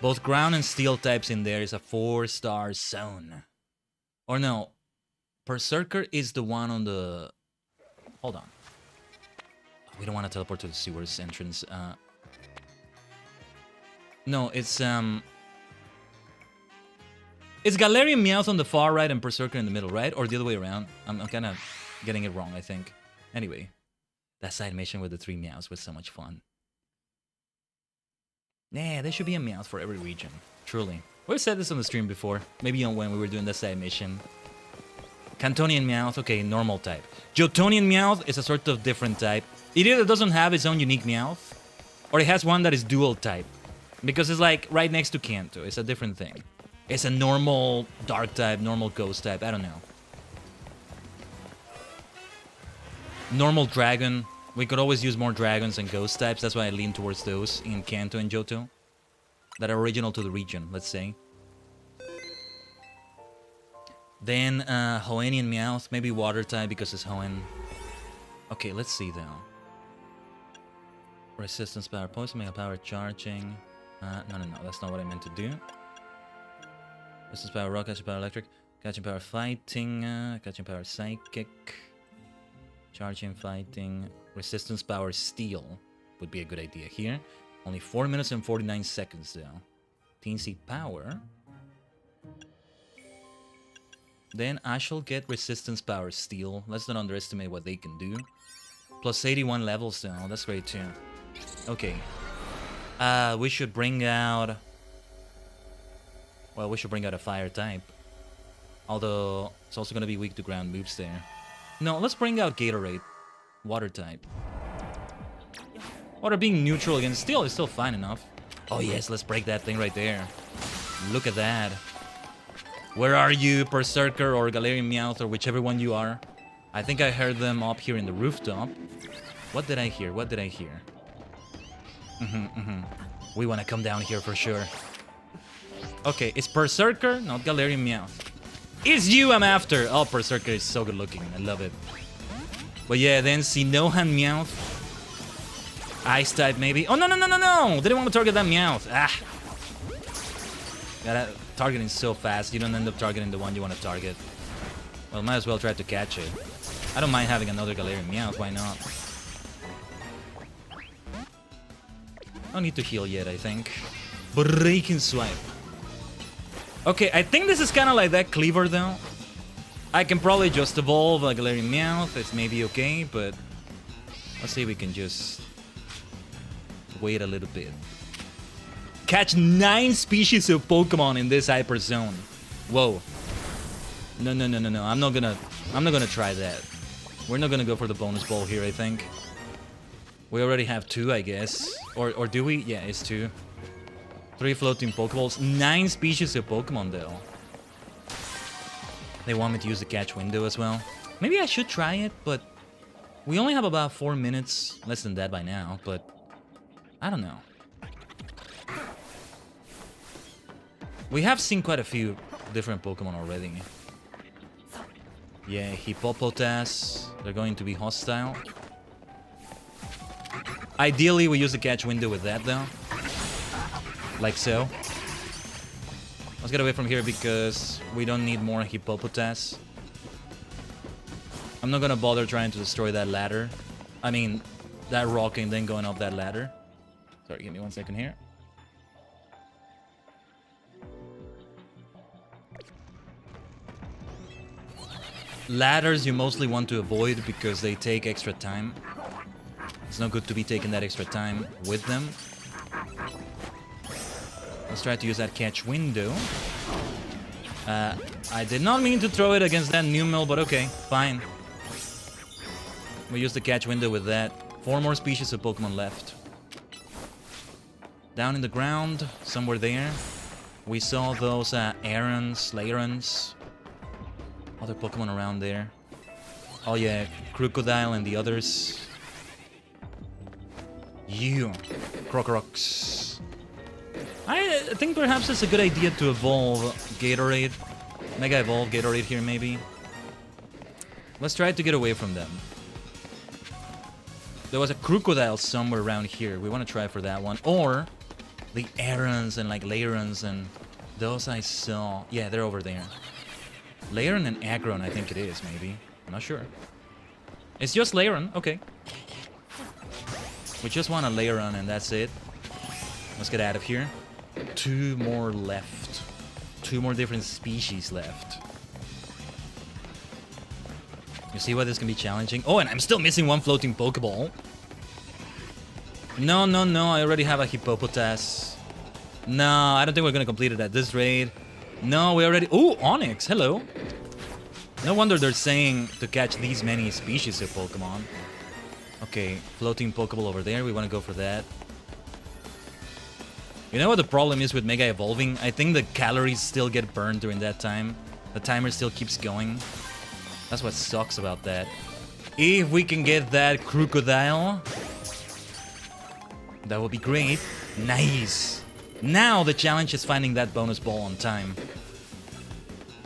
Both ground and steel types in there is a 4-star zone. Or no, Berserker is the one on the... Hold on. We don't want to teleport to the sewers entrance. No, it's Galarian Meowth on the far right and Berserker in the middle, right? Or the other way around. I'm kind of getting it wrong, I think. Anyway, that side mission with the 3 Meows was so much fun. Yeah, there should be a Meowth for every region. Truly. We've said this on the stream before. Maybe on when we were doing the side mission. Cantonian Meowth, okay, normal type. Johtonian Meowth is a sort of different type. It either doesn't have its own unique Meowth, or it has one that is dual type. Because it's like right next to Kanto. It's a different thing. It's a normal dark type, normal ghost type. I don't know. Normal dragon. We could always use more dragons and ghost types. That's why I lean towards those in Kanto and Johto. That are original to the region, let's say. Then Hoenn and Meowth. Maybe water type because it's Hoenn. Okay, let's see though. Resistance power, poison, mega power, charging. No, that's not what I meant to do. Resistance power, rock, catching power, electric. Catching power, fighting. Catching power, psychic. Charging, fighting. Resistance power, steel would be a good idea here. Only 4 minutes and 49 seconds though. Teensy power. Then I shall get resistance power, steel. Let's not underestimate what they can do. Plus 81 levels though, that's great too. Okay. We should bring out... Well, we should bring out a fire type. Although, it's also gonna be weak to ground moves there. No, let's bring out Gatorade. Water type. Water being neutral against steel is still fine enough. Oh yes, let's break that thing right there. Look at that. Where are you, Berserker or Galarian Meowth or whichever one you are? I think I heard them up here in the rooftop. What did I hear? What did I hear? We want to come down here for sure. Okay, it's Berserker, not Galarian Meowth. It's you I'm after! Oh, Berserker is so good looking. I love it. But yeah, then Sinohan Meowth. Ice type maybe. Oh, no! Didn't want to target that Meowth. Ah! Gotta targeting so fast, you don't end up targeting the one you want to target. Well, might as well try to catch it. I don't mind having another Galarian Meowth, why not? No need to heal yet, I think. Breaking Swipe. Okay, I think this is kind of like that Cleaver, though. I can probably just evolve a Galarian Meowth. It's maybe okay, but... Let's see if we can just... wait a little bit. Catch 9 species of Pokemon in this Hyper Zone. Whoa. No. I'm not gonna try that. We're not gonna go for the bonus ball here, I think. We already have 2, I guess. Or do we? Yeah, it's 2. 3 floating Pokeballs. 9 species of Pokemon, though. They want me to use the catch window as well. Maybe I should try it, but... We only have about 4 minutes. Less than that by now, but... I don't know. We have seen quite a few different Pokemon already. Yeah, Hippopotas. They're going to be hostile. Ideally, we use the catch window with that, though. Like so. Let's get away from here because we don't need more Hippopotas. I'm not gonna bother trying to destroy that ladder. I mean, that rock and then going up that ladder. Sorry, give me 1 second here. Ladders you mostly want to avoid because they take extra time. It's not good to be taking that extra time with them. Let's try to use that catch window. I did not mean to throw it against that Numel, but okay, fine. We use the catch window with that. 4 more species of Pokemon left. Down in the ground, somewhere there, we saw those Aarons, Layrons. Other Pokemon around there. Oh yeah, Crocodile and the others. You, Crocorox. I think perhaps it's a good idea to evolve Gatorade. Mega evolve Gatorade here, maybe. Let's try to get away from them. There was a Crocodile somewhere around here. We want to try for that one. Or the Aarons and like Layrons and those I saw. Yeah, they're over there. Layron and Aggron, I think it is, maybe. I'm not sure. It's just Layron, okay. We just want a Layron and that's it. Let's get out of here. 2 more left. 2 more different species left. You see why this can be challenging? Oh, and I'm still missing 1 floating Pokeball. No, I already have a Hippopotas. No, I don't think we're gonna complete it at this raid. No, we already... Ooh, Onyx, hello. No wonder they're saying to catch these many species of Pokemon. Okay, floating Pokeball over there. We want to go for that. You know what the problem is with Mega Evolving? I think the calories still get burned during that time. The timer still keeps going. That's what sucks about that. If we can get that crocodile, that would be great. Nice. Now the challenge is finding that bonus ball on time.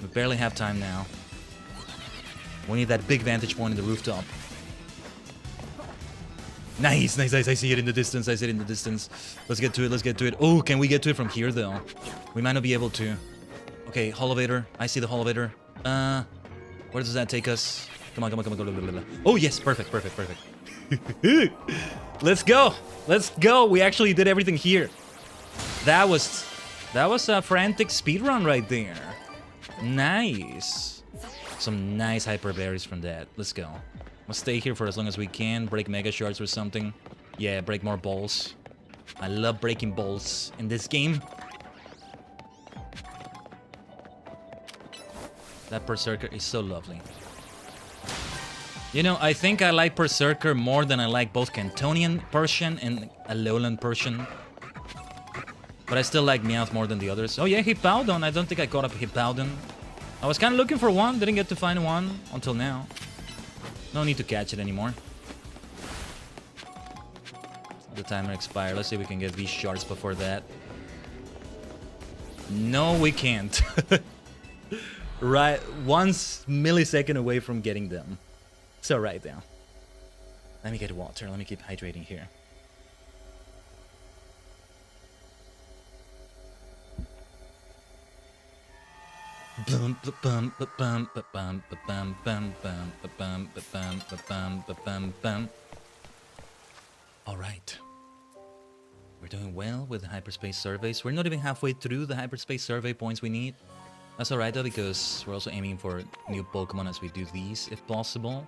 We barely have time now. We need that big vantage point in the rooftop. Nice, nice, nice. I see it in the distance. I see it in the distance. Let's get to it. Let's get to it. Oh, can we get to it from here, though? We might not be able to. Okay, Holovator. I see the Holovator. Where does that take us? Come on, come on, come on. Go. Oh, yes. Perfect, perfect, perfect. Let's go. Let's go. We actually did everything here. That was a frantic speedrun right there. Nice. Some nice hyper berries from that. Let's go. We'll stay here for as long as we can. Break mega shards or something. Yeah, break more balls. I love breaking balls in this game. That Berserker is so lovely. You know, I think I like Berserker more than I like both Cantonian Persian and Alolan Persian. But I still like Meowth more than the others. Oh yeah, Hippowdon. I don't think I caught up Hippowdon. I was kind of looking for one. Didn't get to find one until now. No need to catch it anymore. The timer expired. Let's see if we can get these shards before that. No, we can't. Right, 1 millisecond away from getting them. So right now. Let me get water. Let me keep hydrating here. All right. We're doing well with the hyperspace surveys. We're not even halfway through the hyperspace survey points we need. That's alright though, because we're also aiming for new Pokemon as we do these, if possible.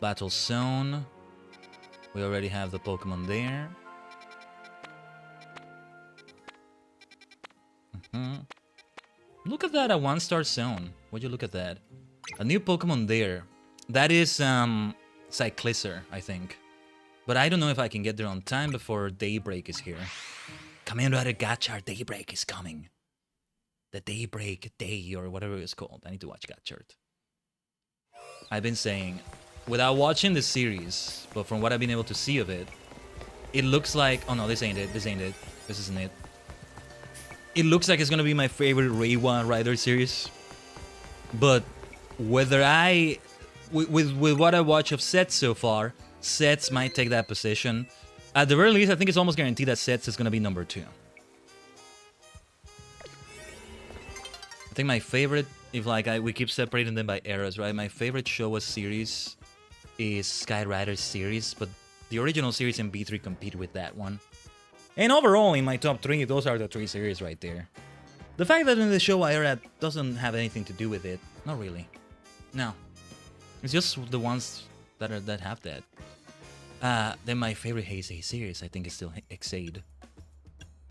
Battle Zone. We already have the Pokemon there. Look at that, a 1-star zone. Would you look at that? A new Pokemon there. That is Cyclizar, I think. But I don't know if I can get there on time before Daybreak is here. Commander Gachar, Daybreak is coming. The Daybreak Day, or whatever it's called. I need to watch Gachard. I've been saying, without watching the series, but from what I've been able to see of it, it looks like... Oh no, this ain't it. This ain't it. This isn't it. It looks like it's gonna be my favorite Reiwa Rider series. But whether I... With what I watch of Sets so far, Sets might take that position. At the very least, I think it's almost guaranteed that Sets is gonna be number 2. I think my favorite, if like we keep separating them by eras, right? My favorite Showa series is Sky Rider series, but the original series and B3 compete with that one. And overall, in my top 3, those are the 3 series right there. The fact that in the Showa era doesn't have anything to do with it, not really. No, it's just the ones that have that. Then my favorite Heisei series, I think, is still Xaid.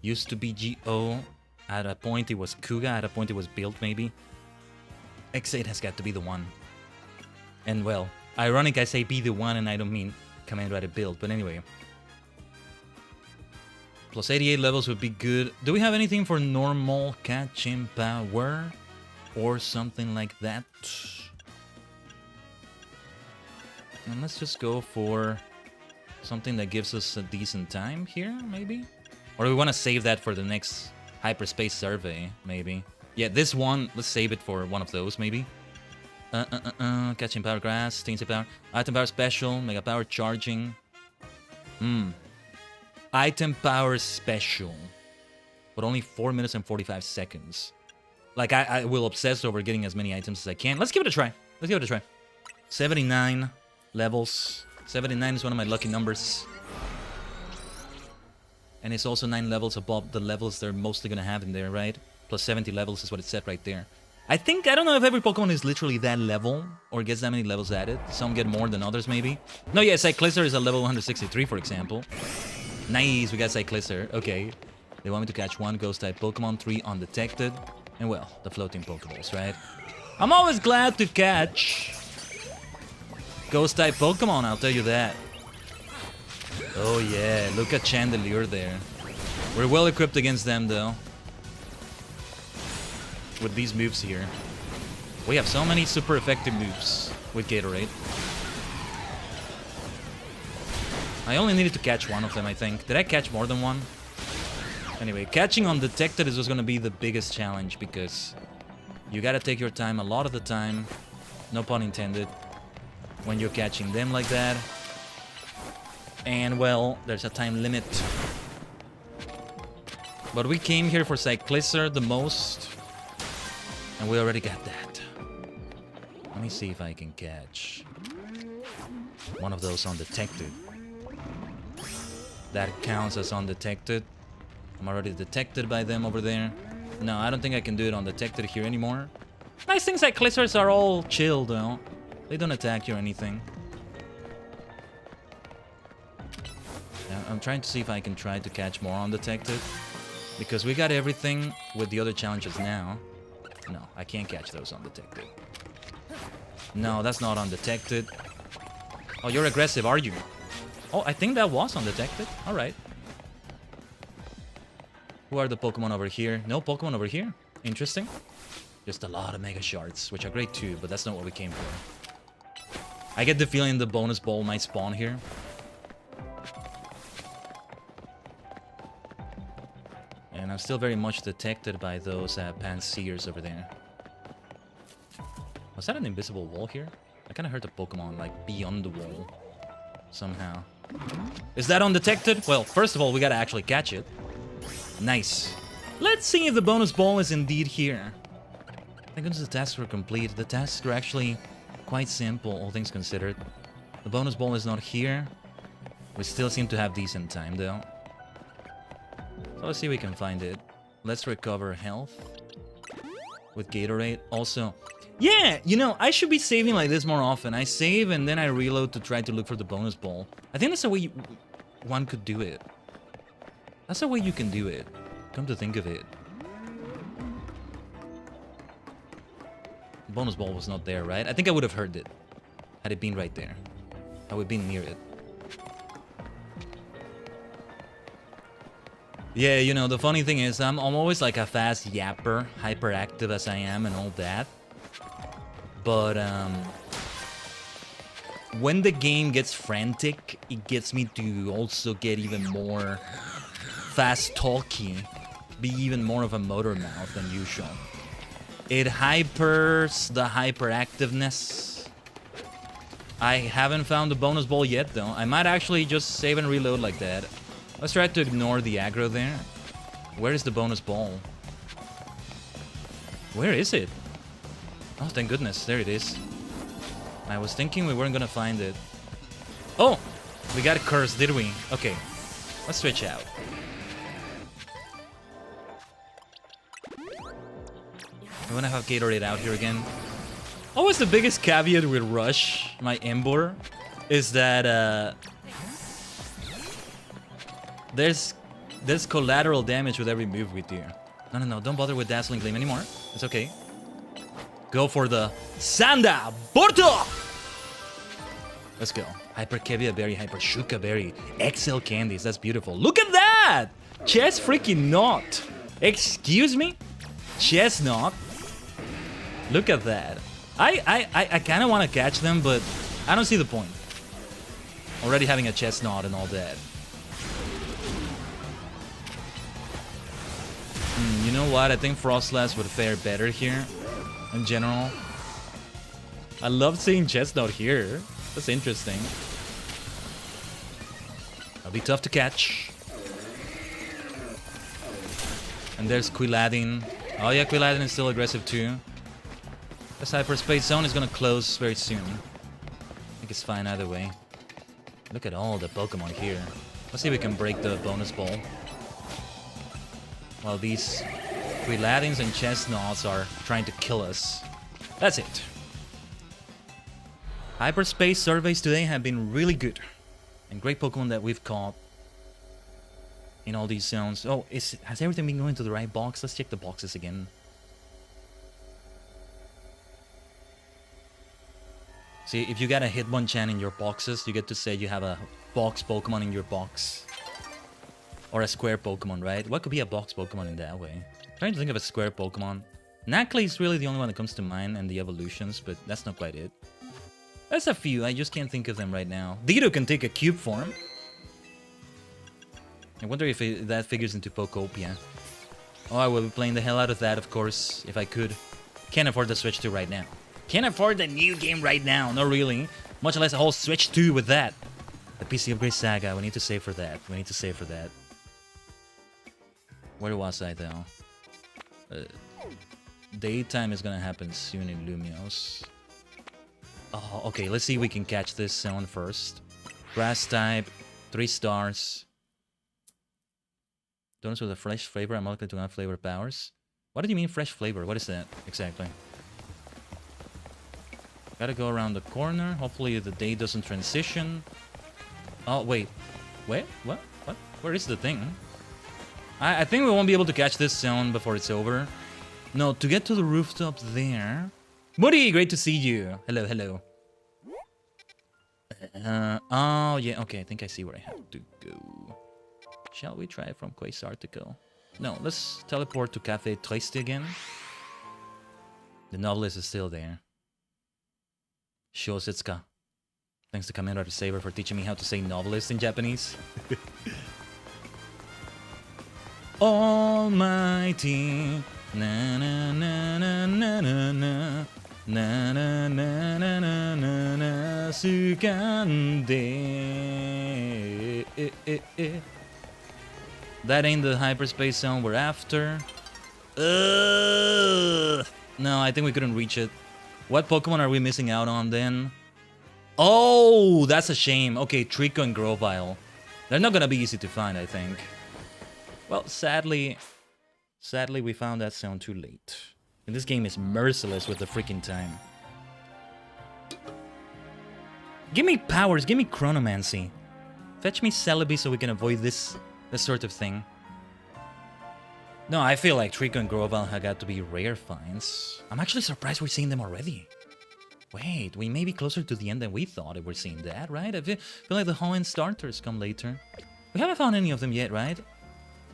Used to be G.O. At a point it was Kuga, at a point it was Build maybe. Xaid has got to be the one. And well, ironic I say be the one and I don't mean Command Rider Build, but anyway. Plus 88 levels would be good. Do we have anything for normal catching power? Or something like that? And let's just go for something that gives us a decent time here, maybe? Or do we want to save that for the next hyperspace survey, maybe? Yeah, this one, let's save it for one of those, maybe. Catching power grass, Tinsy power, item power special, mega power charging. Item power special. But only 4 minutes and 45 seconds. Like, I will obsess over getting as many items as I can. Let's give it a try. Let's give it a try. 79 levels. 79 is one of my lucky numbers. And it's also 9 levels above the levels they're mostly going to have in there, right? Plus 70 levels is what it said right there. I don't know if every Pokemon is literally that level, or gets that many levels added. Some get more than others, maybe. No, yeah, Cyclizar is a level 163, for example. Nice, we got Cyclizar. Okay. They want me to catch 1 Ghost-type Pokemon, 3 undetected. And well, the floating Pokeballs, right? I'm always glad to catch Ghost-type Pokemon, I'll tell you that. Oh yeah, look at Chandelier there. We're well equipped against them, though. With these moves here. We have so many super effective moves with Gatorade. I only needed to catch one of them, I think. Did I catch more than one? Anyway, catching undetected is just gonna be the biggest challenge because you gotta take your time a lot of the time. No pun intended. When you're catching them like that. And, well, there's a time limit. But we came here for Cyclister the most. And we already got that. Let me see if I can catch one of those undetected. That counts as undetected. I'm already detected by them over there. No, I don't think I can do it undetected here anymore. Nice things like Cyclisters are all chill, though. They don't attack you or anything. Yeah, I'm trying to see if I can try to catch more undetected. Because we got everything with the other challenges now. No, I can't catch those undetected. No, that's not undetected. Oh, you're aggressive, are you? Oh, I think that was undetected. Alright. Who are the Pokemon over here? No Pokemon over here. Interesting. Just a lot of Mega Shards, which are great too, but that's not what we came for. I get the feeling the bonus ball might spawn here. And I'm still very much detected by those Panseers over there. Was that an invisible wall here? I kind of heard the Pokemon like beyond the wall somehow. Is that undetected? Well, first of all, we gotta actually catch it. Nice. Let's see if the bonus ball is indeed here. Thank goodness the tasks were complete. The tasks were actually quite simple, all things considered. The bonus ball is not here. We still seem to have decent time, though. So let's see if we can find it. Let's recover health with Gatorade. Also, yeah, you know, I should be saving like this more often. I save and then I reload to try to look for the bonus ball. I think that's the way one could do it. That's the way you can do it. Come to think of it. The bonus ball was not there, right? I think I would have heard it. Had it been right there. I would have been near it. Yeah, you know, the funny thing is, I'm always like a fast yapper, hyperactive as I am and all that. But, when the game gets frantic, it gets me to also get even more fast-talky, be even more of a motor mouth than usual. It hypers the hyperactiveness. I haven't found the bonus ball yet, though. I might actually just save and reload like that. Let's try to ignore the aggro there. Where is the bonus ball? Where is it? Oh, thank goodness. There it is. I was thinking we weren't gonna find it. Oh! We got a curse, did we? Okay. Let's switch out. I wanna have Gatorade out here again. Always the biggest caveat with Rush, my Ember, is that there's collateral damage with every move we do. No, don't bother with Dazzling Gleam anymore. It's okay. Go for the Sanda Borto! Let's go. Hyper Kevia Berry, Hyper Shuka Berry, XL Candies. That's beautiful. Look at that! Chess freaking Knot. Excuse me? Chestnut? Look at that. I kind of want to catch them, but I don't see the point. Already having a Chestnut and all that. You know what? I think Frostlass would fare better here. In general. I love seeing Chestnut here. That's interesting. That'll be tough to catch. And there's Quilladin. Oh yeah, Quilladin is still aggressive too. This hyperspace zone is gonna close very soon. I think it's fine either way. Look at all the Pokemon here. Let's see if we can break the bonus ball. While these Quilladins and Chestnuts are trying to kill us. That's it. Hyperspace surveys today have been really good. And great Pokemon that we've caught in all these zones. Oh, has everything been going to the right box? Let's check the boxes again. See, if you got a Hitmonchan in your boxes, you get to say you have a box Pokemon in your box. Or a square Pokemon, right? What could be a box Pokemon in that way? I'm trying to think of a square Pokemon. Nacli is really the only one that comes to mind, and the evolutions, but that's not quite it. There's a few, I just can't think of them right now. Dido can take a cube form. I wonder if that figures into Pokopia. Oh, I would be playing the hell out of that, of course, if I could. Can't afford the Switch 2 right now. Can't afford the new game right now, not really. Much less a whole Switch 2 with that. The PC Upgrade Saga, we need to save for that. We need to save for that. Where was I, though? Daytime is gonna happen soon in Lumios. Oh, okay, let's see if we can catch this zone first. Grass type, 3 stars. Donuts with a fresh flavor, I'm likely to have flavor powers. What do you mean fresh flavor? What is that exactly? Gotta go around the corner. Hopefully the day doesn't transition. Oh, wait. Wait? What? What? Where is the thing? I think we won't be able to catch this zone before it's over. No, to get to the rooftop there... Moody, great to see you. Hello, hello. Oh, yeah, okay, I think I see where I have to go. Shall we try from Quasartic? No, let's teleport to Cafe Triste again. The novelist is still there. Shositsuka. Thanks to Commander Saber for teaching me how to say novelist in Japanese. Almighty. Na na na na na na na. Na na na na na na na. Sukande. That ain't the hyperspace zone we're after. No, I think we couldn't reach it. What Pokemon are we missing out on then? Oh, that's a shame. Okay, Trico and Grovyle. They're not gonna be easy to find, I think. Well, sadly, we found that zone too late. And this game is merciless with the freaking time. Give me powers, give me Chronomancy. Fetch me Celebi so we can avoid this sort of thing. No, I feel like Trico and Grovyle have got to be rare finds. I'm actually surprised we're seeing them already. Wait, we may be closer to the end than we thought if we're seeing that, right? I feel like the whole-end starters come later. We haven't found any of them yet, right?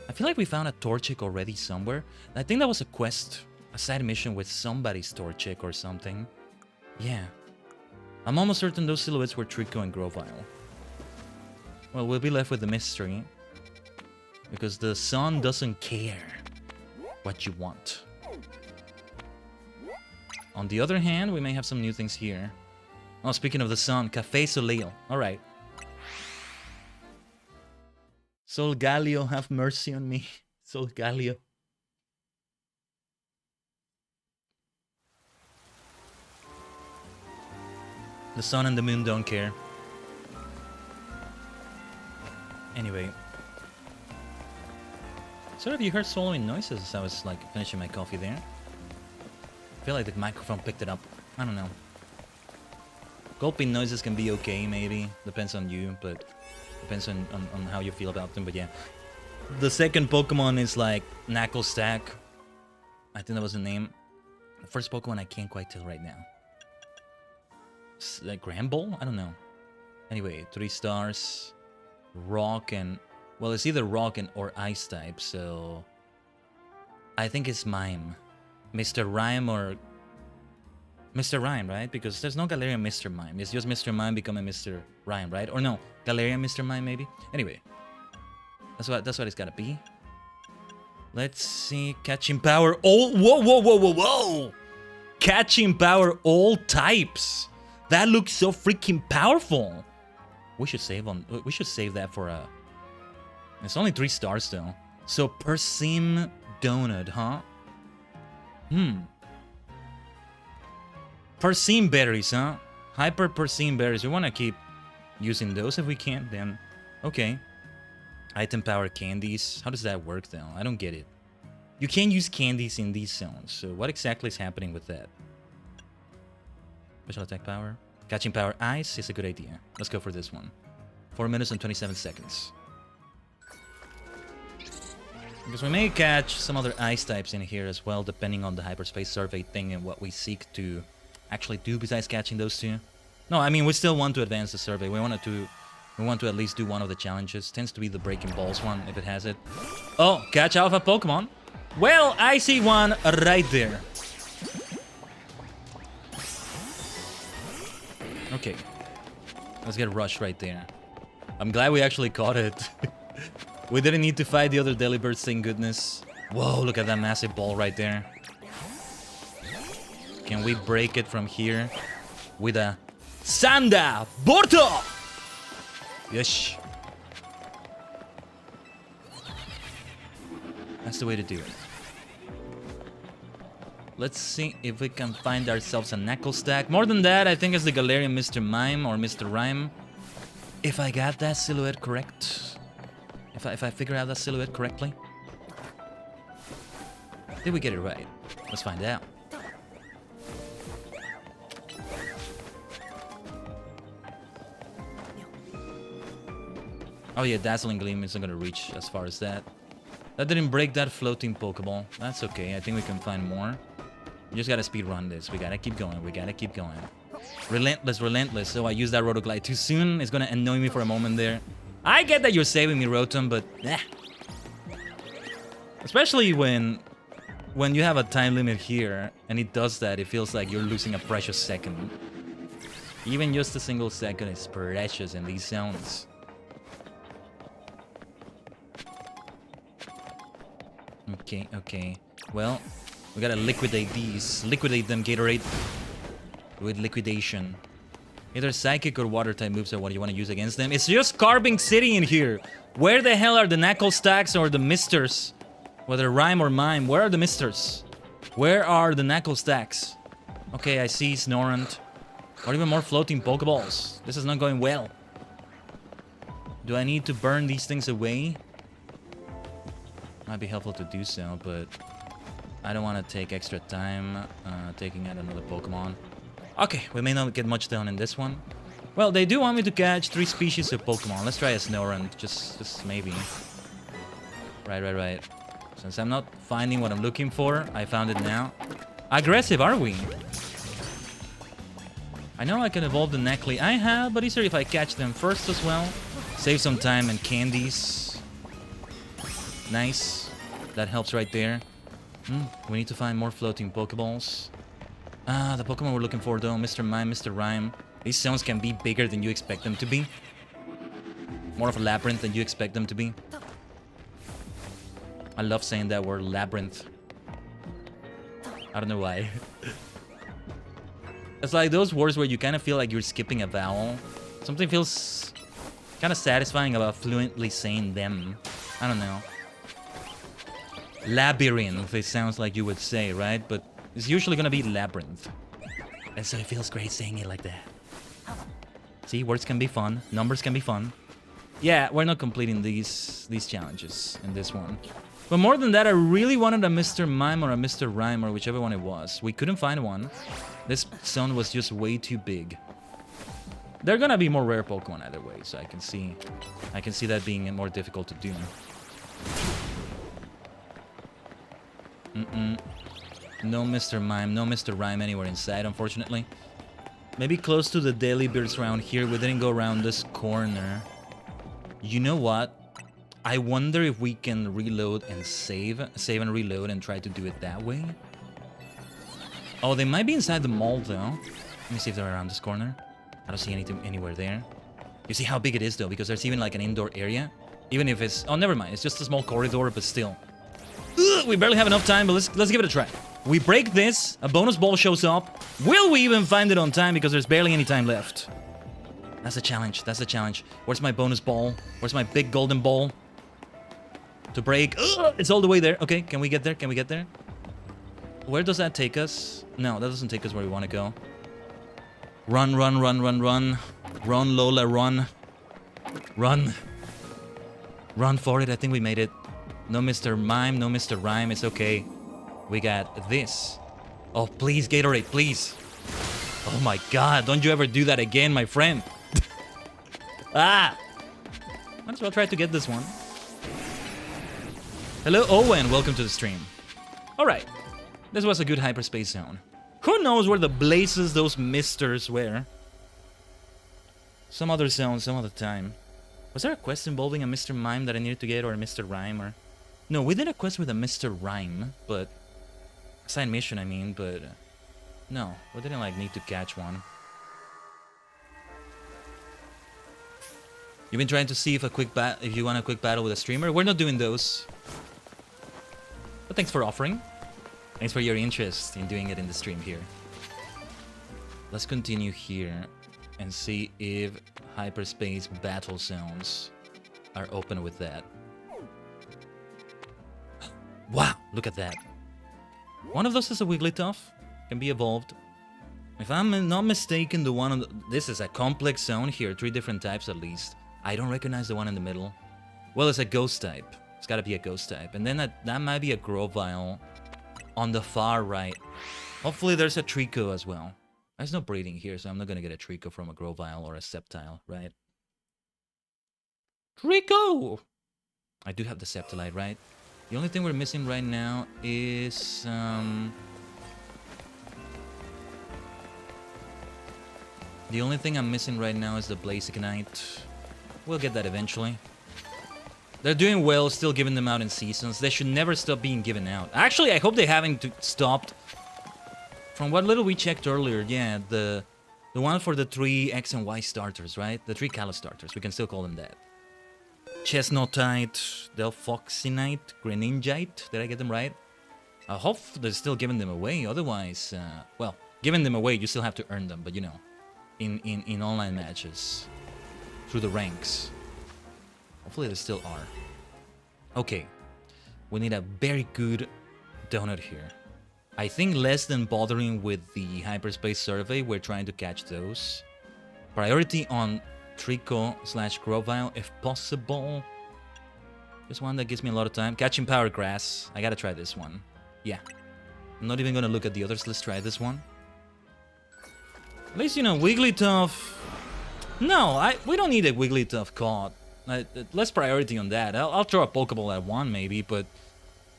I feel like we found a Torchic already somewhere. I think that was a quest, a side mission with somebody's Torchic or something. Yeah. I'm almost certain those silhouettes were Trico and Grovyle. Well, we'll be left with the mystery. Because the sun doesn't care what you want. On the other hand, we may have some new things here. Oh, speaking of the sun, Café Soleil. Alright. Solgaleo, have mercy on me. Solgaleo. The sun and the moon don't care. Anyway. So have you heard swallowing noises as I was like finishing my coffee there? I feel like the microphone picked it up. I don't know. Gulping noises can be okay, maybe. Depends on you, but depends on how you feel about them. But yeah. The second Pokemon is like Knuckle Stack. I think that was the name. The first Pokemon I can't quite tell right now. It's like Gramble? I don't know. Anyway, 3 stars. Rock and... Well, it's either rock and or ice type, so... I think it's Mime. Mr. Rhyme or... Mr. Rhyme, right? Because there's no Galarian Mr. Mime. It's just Mr. Mime becoming Mr. Rhyme, right? Or no, Galarian Mr. Mime, maybe? Anyway. That's what it's gotta be. Let's see. Catching power all... Whoa, whoa, whoa, whoa, whoa! Catching power all types! That looks so freaking powerful! We should save that for a... It's only 3 stars though. So Persim Donut, huh? Persim berries, huh? Hyper Persim berries. We want to keep using those if we can, then okay. Item power candies. How does that work though? I don't get it. You can't use candies in these zones. So what exactly is happening with that? Special attack power. Catching power ice is a good idea. Let's go for this one. 4 minutes and 27 seconds. Because we may catch some other ice types in here as well, depending on the hyperspace survey thing and what we seek to actually do besides catching those two. No, I mean, we still want to advance the survey. We wanted to We want to at least do one of the challenges. Tends to be the breaking balls one, if it has it. Oh, catch alpha Pokemon. Well, I see one right there. Okay. Let's get rushed right there. I'm glad we actually caught it. We didn't need to fight the other Delibirds, thank goodness. Whoa, look at that massive ball right there. Can we break it from here with a Sanda Borto? Yes. That's the way to do it. Let's see if we can find ourselves a knuckle stack. More than that, I think it's the Galarian Mr. Mime or Mr. Rhyme. If I got that silhouette correct. If I figure out that silhouette correctly. Did we get it right? Let's find out. Oh yeah, Dazzling Gleam isn't gonna reach as far as that. That didn't break that floating Pokeball. That's okay, I think we can find more. We just gotta speed run this. We gotta keep going, we gotta keep going. Relentless, relentless. So I used that Rotoglide too soon. It's gonna annoy me for a moment there. I get that you're saving me, Rotom, but especially when you have a time limit here and it does that, it feels like you're losing a precious second. Even just a single second is precious in these zones. Okay, okay. Well, we gotta liquidate these. Liquidate them, Gatorade. With liquidation. Either psychic or water type moves are what you want to use against them. It's just Carbink City in here. Where the hell are the knuckle stacks or the misters? Whether rhyme or mime, where are the misters? Where are the knuckle stacks? Okay, I see Snorant. Or even more floating Pokeballs. This is not going well. Do I need to burn these things away? Might be helpful to do so, but I don't want to take extra time taking out another Pokemon. Okay, we may not get much done in this one. Well, they do want me to catch 3 species of Pokemon. Let's try a Snorunt, just maybe. Right. Since I'm not finding what I'm looking for, I found it now. Aggressive, are we? I know I can evolve the Necklace I have, but easier if I catch them first as well. Save some time and candies. Nice. That helps right there. We need to find more floating Pokeballs. The Pokemon we're looking for though, Mr. Mime, Mr. Rhyme. These zones can be bigger than you expect them to be. More of a labyrinth than you expect them to be. I love saying that word, labyrinth. I don't know why. It's like those words where you kind of feel like you're skipping a vowel. Something feels kind of satisfying about fluently saying them. I don't know. Labyrinth, it sounds like you would say, right? But it's usually gonna be labyrinth. And so it feels great saying it like that. See, words can be fun, numbers can be fun. Yeah, we're not completing these challenges in this one. But more than that, I really wanted a Mr. Mime or a Mr. Rhyme or whichever one it was. We couldn't find one. This zone was just way too big. They're gonna be more rare Pokemon either way, so I can see that being more difficult to do. No Mr. Mime, no Mr. Rhyme anywhere inside, unfortunately. Maybe close to the Delibirds around here. We didn't go around this corner. You know what? I wonder if we can reload and save and reload and try to do it that way. Oh, they might be inside the mall though. Let me see if they're around this corner. I don't see anything anywhere there. You see how big it is though, because there's even like an indoor area. Even if it's... Oh, never mind. It's just a small corridor, but still. Ugh, we barely have enough time, but let's give it a try. We break this, a bonus ball shows up. Will we even find it on time? Because there's barely any time left. That's the challenge, that's the challenge. Where's my bonus ball? Where's my big golden ball? To break. Ugh, it's all the way there. Okay, can we get there? Can we get there? Where does that take us? No, that doesn't take us where we want to go. Run, run, run, run, run. Run, Lola, run. Run. Run for it, I think we made it. No Mr. Mime, no Mr. Rhyme, it's okay. We got this. Oh, please, Gatorade, please. Oh my god, don't you ever do that again, my friend. Ah! Might as well try to get this one. Hello, Owen, welcome to the stream. Alright, this was a good hyperspace zone. Who knows where the blazes those misters were? Some other zone, some other time. Was there a quest involving a Mr. Mime that I needed to get, or a Mr. Rhyme, or... No, we did a quest with a Mr. Rhyme, but... Side mission, I mean, but... No, we didn't, like, need to catch one. You've been trying to see if if you want a quick battle with a streamer? We're not doing those. But thanks for offering. Thanks for your interest in doing it in the stream here. Let's continue here and see if hyperspace battle zones are open with that. Wow, look at that. One of those is a Wigglytuff. Can be evolved. If I'm not mistaken, the one on this is a complex zone here, 3 different types at least. I don't recognize the one in the middle. Well, it's a ghost type. It's gotta be a ghost type. And then that might be a Grovyle on the far right. Hopefully there's a Trico as well. There's no breeding here, so I'm not gonna get a Trico from a Grovyle or a Sceptile, right? Trico! I do have the Sceptilite, right? The only thing we're missing right now is... The only thing I'm missing right now is the Blaze Ignite. We'll get that eventually. They're doing well, still giving them out in seasons. They should never stop being given out. Actually, I hope they haven't stopped. From what little we checked earlier, yeah, the one for the 3 X and Y starters, right? The 3 Kalos starters, we can still call them that. Chestnutite, Delphoxinite, Greninjite, did I get them right? I hope they're still giving them away, otherwise, well, giving them away, you still have to earn them, but you know, in online matches, through the ranks. Hopefully they still are. Okay, we need a very good donut here. I think less than bothering with the hyperspace survey, we're trying to catch those. Priority on Trico/Grovyle if possible. This one that gives me a lot of time. Catching Power Grass. I gotta try this one. Yeah. I'm not even gonna look at the others. Let's try this one. At least, you know, Wigglytuff... No, we don't need a Wigglytuff caught. Less priority on that. I'll throw a Pokeball at one maybe, but...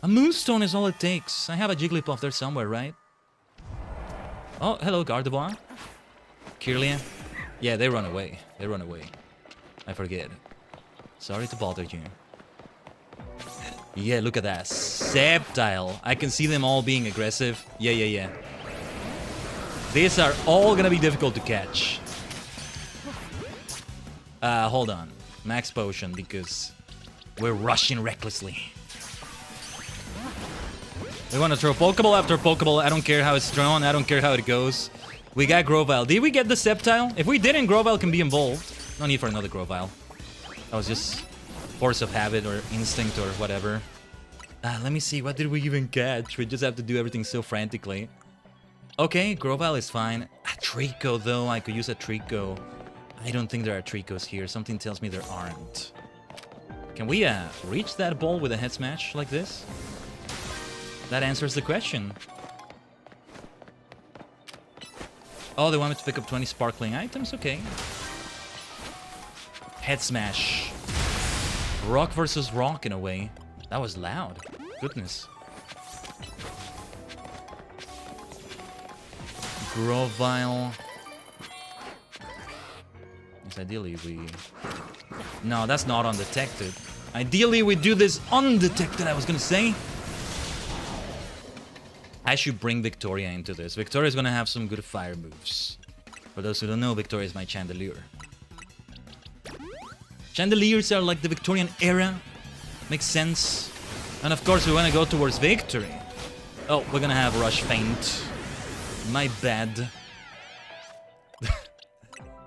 A Moonstone is all it takes. I have a Jigglypuff there somewhere, right? Oh, hello, Gardevoir. Kirlia. Yeah, they run away. They run away. I forget. Sorry to bother you. Yeah, look at that. Sceptile. I can see them all being aggressive. Yeah. These are all gonna be difficult to catch. Hold on. Max Potion, because we're rushing recklessly. We want to throw Pokeball after Pokeball. I don't care how it's thrown. I don't care how it goes. We got Grovyle. Did we get the Sceptile? If we didn't, Grovyle can be involved. No need for another Grovyle. That was just force of habit or instinct or whatever. Let me see. What did we even catch? We just have to do everything so frantically. Okay, Grovyle is fine. A Trico, though. I could use a Trico. I don't think there are Tricos here. Something tells me there aren't. Can we reach that ball with a head smash like this? That answers the question. Oh, they want me to pick up 20 sparkling items? Okay. Head smash. Rock versus rock in a way. That was loud. Goodness. Grovyle. Yes, ideally we... No, that's not undetected. Ideally we do this undetected, I was gonna say. I should bring Victoria into this. Victoria's gonna have some good fire moves. For those who don't know, Victoria is my Chandelier. Chandeliers are like the Victorian era. Makes sense. And of course we wanna go towards victory. Oh, we're gonna have Rush Feint. My bad.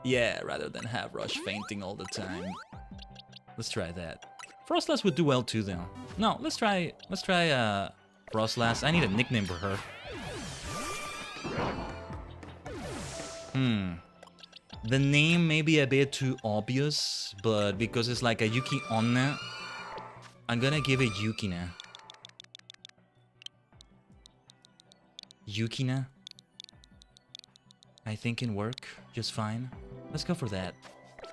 Yeah, rather than have Rush Fainting all the time. Let's try that. Frostlass would do well too though. No, let's try Frostlass. I need a nickname for her. The name may be a bit too obvious, but because it's like a Yuki Onna, I'm gonna give it Yukina. Yukina? I think can work just fine. Let's go for that.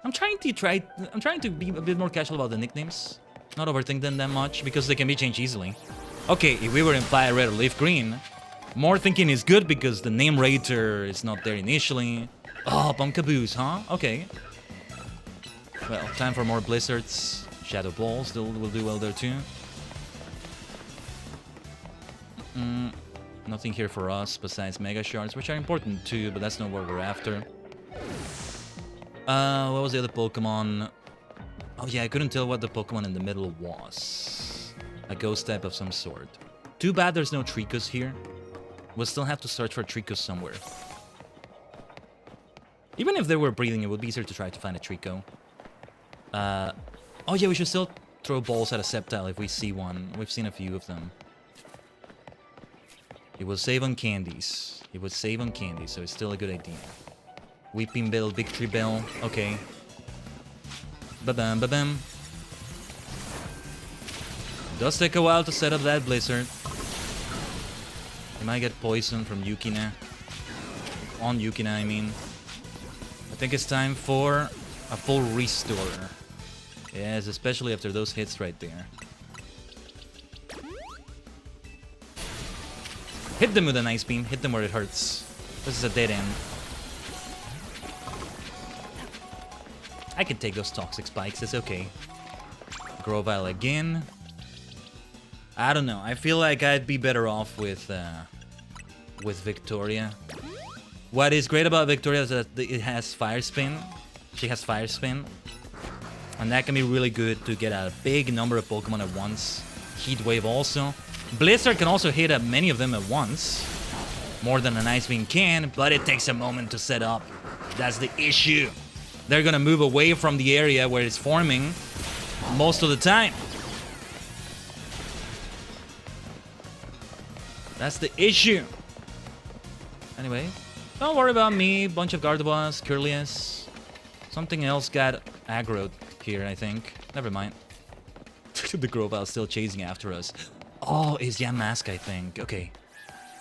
I'm trying to be a bit more casual about the nicknames. Not overthink them that much, because they can be changed easily. Okay, if we were in Fire Red or Leaf Green, more thinking is good because the name rater is not there initially. Oh, Pumpkaboos, huh? Okay. Well, time for more blizzards. Shadow balls will do well there too. Nothing here for us besides mega shards, which are important too, but that's not what we're after. What was the other Pokemon? Oh yeah, I couldn't tell what the Pokemon in the middle was. A ghost type of some sort. Too bad there's no Tricos here. We'll still have to search for Tricos somewhere. Even if they were breathing, it would be easier to try to find a Trico. Oh yeah, we should still throw balls at a Sceptile if we see one. We've seen a few of them. It will save on candies. It would save on candies, so it's still a good idea. Weeping Bell, Victory Bell. Okay. Ba-bam, ba-bam. Does take a while to set up that blizzard. You might get poisoned from Yukina. On Yukina, I mean. I think it's time for a full restore. Yes, especially after those hits right there. Hit them with an ice beam. Hit them where it hurts. This is a dead end. I can take those toxic spikes. It's okay. Grovyle again. I don't know. I feel like I'd be better off with Victoria. What is great about Victoria is that it has Fire Spin. She has Fire Spin. And that can be really good to get a big number of Pokemon at once. Heat Wave also. Blizzard can also hit many of them at once. More than an Ice Beam can, but it takes a moment to set up. That's the issue. They're gonna move away from the area where it's forming most of the time. That's the issue. Anyway, don't worry about me. Bunch of Gardevoirs, Curlius. Something else got aggroed here, I think. Never mind. The Grovyle still chasing after us. Oh, it's Yamask, I think. Okay.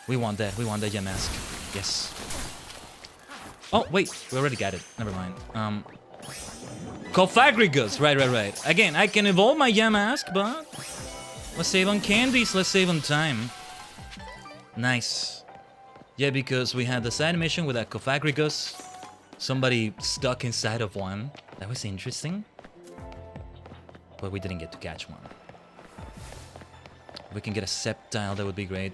We want that. We want that Yamask. Yes. Oh, wait. We already got it. Never mind. Cofagrigus. Right. Again, I can evolve my Yamask, but let's save on candies. Let's save on time. Nice. Yeah, because we had the side mission with that Cofagrigus. Somebody stuck inside of one. That was interesting. But we didn't get to catch one. If we can get a Sceptile, that would be great.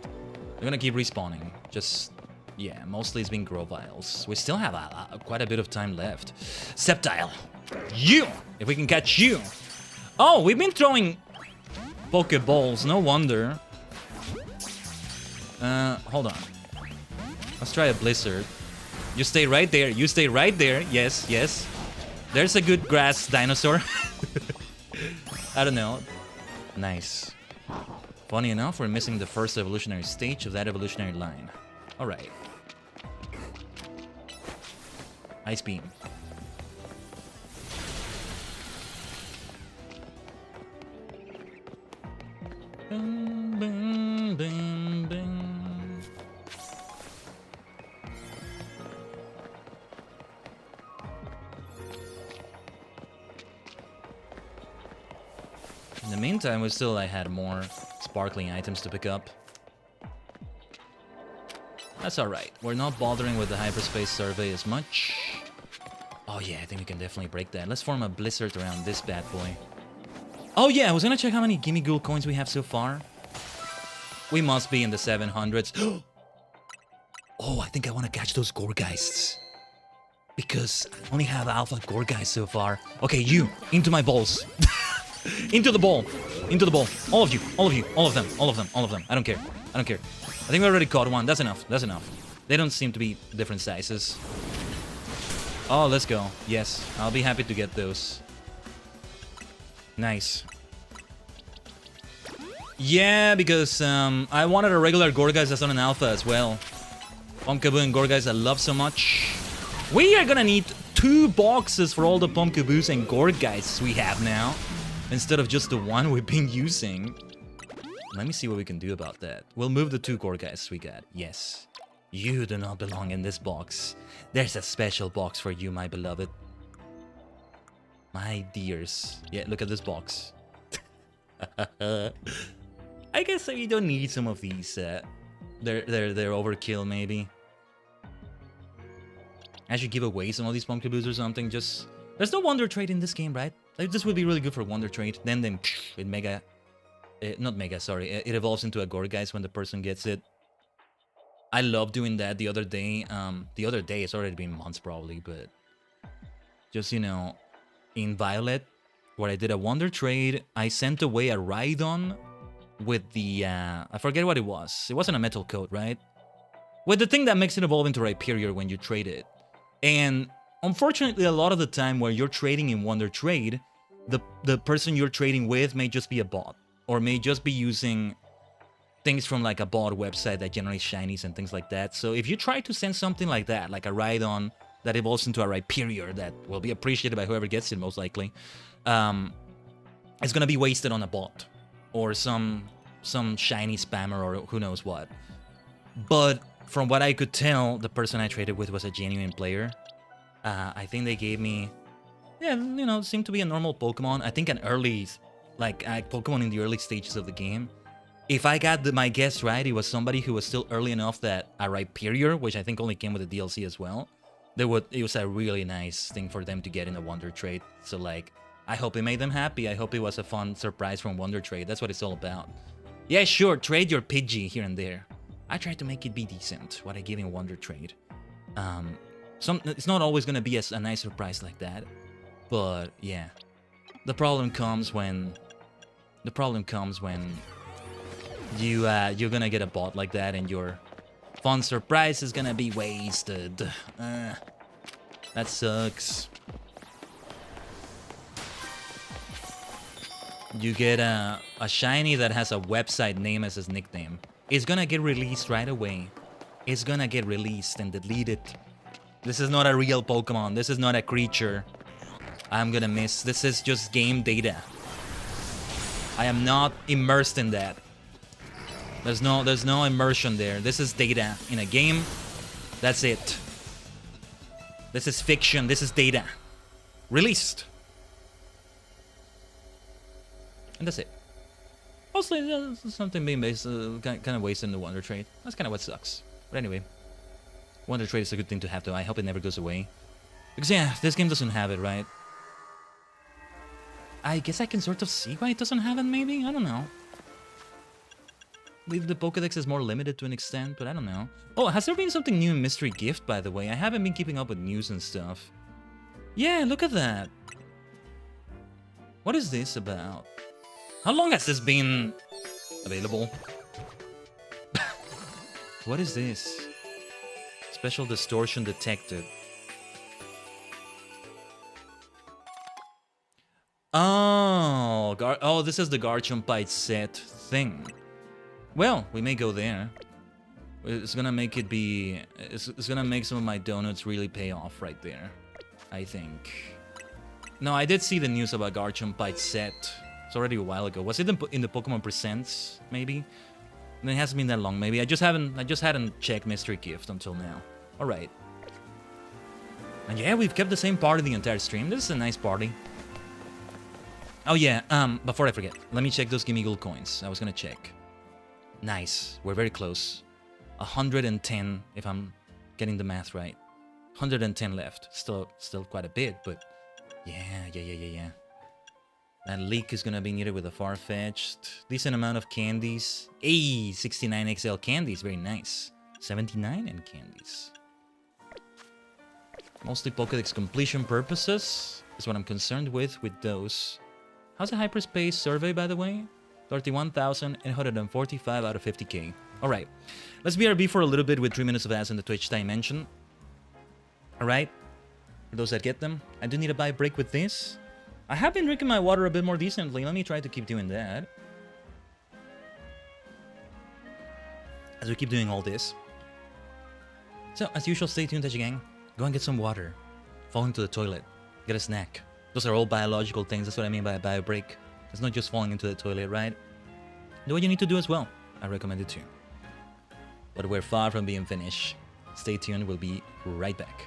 We're gonna keep respawning. Just, yeah, mostly it's been Groviles. We still have quite a bit of time left. Sceptile! You! If we can catch you! Oh, we've been throwing Pokeballs, no wonder. Hold on. Let's try a Blizzard. You stay right there, you stay right there. Yes. There's a good grass dinosaur. I don't know. Nice. Funny enough, we're missing the first evolutionary stage of that evolutionary line. Alright. Ice Beam. Boom, boom, boom, boom. In the meantime, we still had more sparkling items to pick up. That's alright. We're not bothering with the hyperspace survey as much. Oh yeah, I think we can definitely break that. Let's form a blizzard around this bad boy. Oh yeah, I was gonna check how many Gimme Ghoul coins we have so far. We must be in the 700s. Oh, I think I want to catch those Gorgeists. Because I only have Alpha Gorgeist so far. Okay, you, into my balls. Into the ball. Into the ball. All of you. All of you. All of them. All of them. All of them. I don't care. I don't care. I think we already caught one. That's enough. That's enough. They don't seem to be different sizes. Oh, let's go. Yes. I'll be happy to get those. Nice. Yeah, because I wanted a regular Gorgeist that's on an Alpha as well. Pumpkaboo and Gorgeist I love so much. We are gonna need 2 boxes for all the Pumpkaboos and Gorgeists we have now. Instead of just the one we've been using. Let me see what we can do about that. We'll move the 2 Gorgeists we got. Yes. You do not belong in this box. There's a special box for you, my beloved. My dears. Yeah, look at this box. I guess we don't need some of these. They're overkill, maybe. I should give away some of these Pumpkaboos or something. Just There's no Wonder Trade in this game, right? Like, this would be really good for Wonder Trade. Then it mega... not mega, sorry. It evolves into a Gourgeist when the person gets it. I love doing that the other day. It's already been months probably, but... Just, you know, in Violet, where I did a Wonder Trade, I sent away a Rhydon with the... I forget what it was. It wasn't a metal coat, right? With the thing that makes it evolve into Rhyperior when you trade it. And unfortunately, a lot of the time where you're trading in Wonder Trade, the person you're trading with may just be a bot. Or may just be using things from like a bot website that generates shinies and things like that. So if you try to send something like that, like a Rhydon that evolves into a Rhyperior that will be appreciated by whoever gets it most likely, it's gonna be wasted on a bot. Or some shiny spammer or who knows what. But from what I could tell, the person I traded with was a genuine player. I think they gave me... Yeah, you know, seemed to be a normal Pokemon. I think an early... Like, Pokemon in the early stages of the game. If I got my guess right, it was somebody who was still early enough that a Rhyperior, which I think only came with the DLC as well, it was a really nice thing for them to get in a Wonder Trade. So, like, I hope it made them happy. I hope it was a fun surprise from Wonder Trade. That's what it's all about. Yeah, sure, trade your Pidgey here and there. I try to make it be decent, what I give in Wonder Trade. It's not always going to be a nice surprise like that. But, yeah. The problem comes when you're gonna get a bot like that and your fun surprise is gonna be wasted. That sucks. You get a shiny that has a website name as his nickname. It's gonna get released right away. It's gonna get released and deleted. This is not a real Pokemon. This is not a creature. I'm gonna miss. This is just game data. I am not immersed in that. There's no immersion there. This is data in a game. That's it. This is fiction. This is data. Released. And that's it. Mostly, something being based, kind of wasted in the Wonder Trade. That's kind of what sucks. But anyway, Wonder Trade is a good thing to have, though. I hope it never goes away. Because, yeah, this game doesn't have it, right? I guess I can sort of see why it doesn't have it, maybe? I don't know. Maybe the Pokédex is more limited to an extent, but I don't know. Oh, has there been something new in Mystery Gift, by the way? I haven't been keeping up with news and stuff. Yeah, look at that. What is this about? How long has this been available? What is this? Special distortion detected. Oh, this is the Garchompite set thing. Well, we may go there. It's gonna make it be... It's gonna make some of my donuts really pay off right there. I think. No, I did see the news about Garchompite set. It's already a while ago. Was it in the Pokemon Presents, maybe? And it hasn't been that long, maybe. I just hadn't checked Mystery Gift until now. Alright. And yeah, we've kept the same party the entire stream. This is a nice party. Oh yeah, before I forget, let me check those Gimme Gold coins. I was gonna check. Nice, we're very close. 110, if I'm getting the math right. 110 left. Still quite a bit, but yeah. That leak is gonna be needed with a Farfetch'd. Decent amount of candies. Hey, 69 XL candies, very nice. 79 and candies. Mostly Pokédex completion purposes is what I'm concerned with those. How's the hyperspace survey, by the way? 31,845 out of 50k. Alright, let's BRB for a little bit with 3 minutes of ads in the Twitch dimension. Alright, for those that get them, I do need to buy a break with this. I have been drinking my water a bit more decently. Let me try to keep doing that. As we keep doing all this. So, as usual, stay tuned, Tajigen. Go and get some water. Fall into the toilet. Get a snack. Those are all biological things. That's what I mean by a bio break. It's not just falling into the toilet, right? Do what you need to do as well. I recommend it too. But we're far from being finished. Stay tuned. We'll be right back.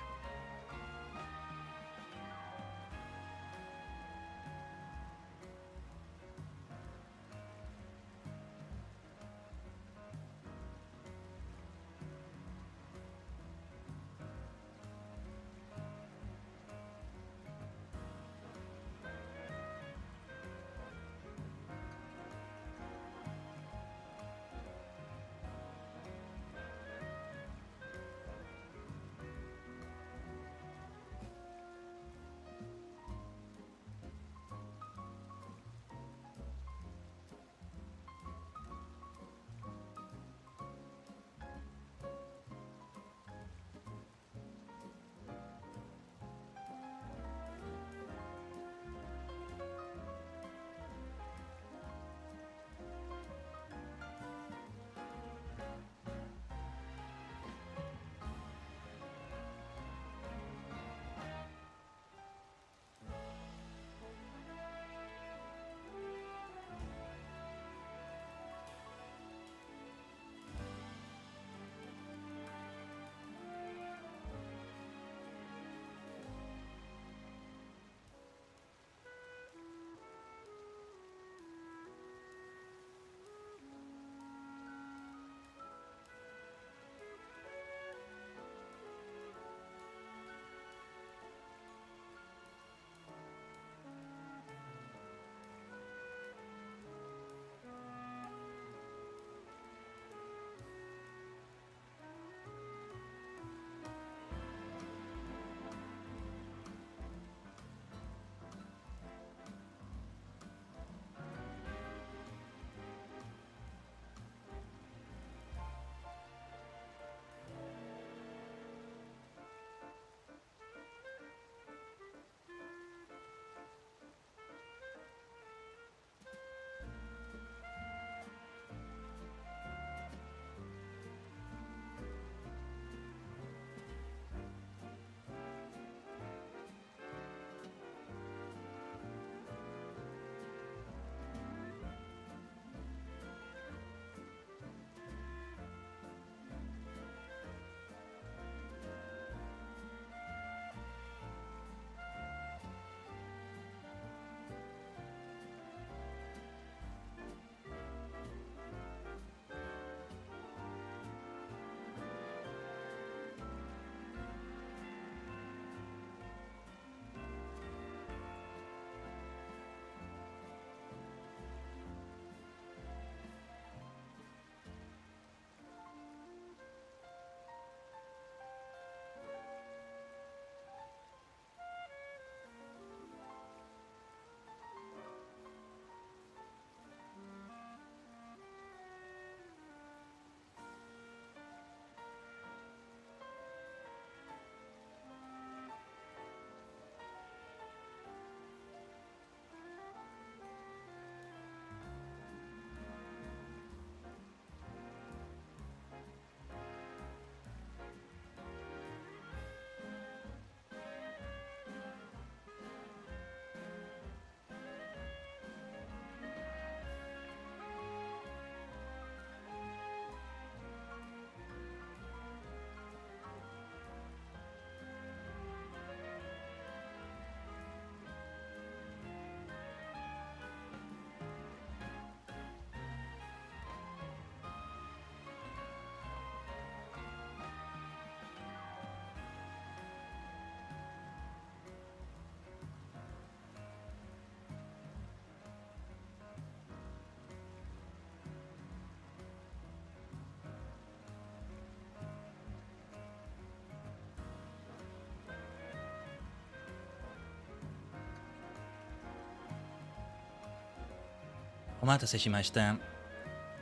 Omatase shimashita.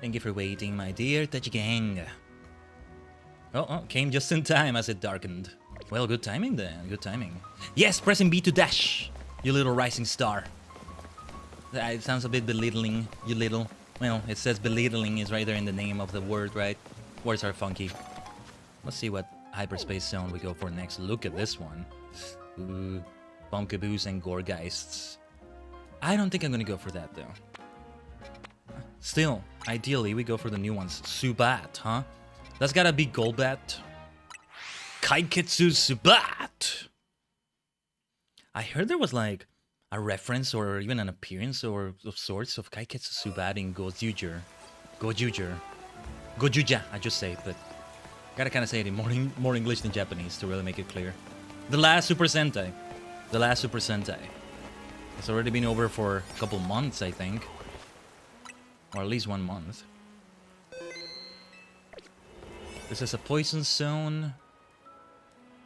Thank you for waiting, my dear Tajigen. Oh, came just in time as it darkened. Well, good timing then, good timing. Yes, pressing B to dash, you little rising star. It sounds a bit belittling, you little. Well, it says belittling is right there in the name of the word, right? Words are funky. Let's see what hyperspace zone we go for next. Look at this one. Ooh, Bonkaboos and Gorgeists. I don't think I'm gonna go for that though. Still, ideally we go for the new ones. Subat, huh? That's gotta be Golbat. Kaiketsu Subat! I heard there was like a reference or even an appearance or of sorts of Kaiketsu Subat in Gojuja, I just say it, but gotta kind of say it in more English than Japanese to really make it clear. The last Super Sentai. The last Super Sentai. It's already been over for a couple months, I think. Or at least 1 month. This is a poison zone.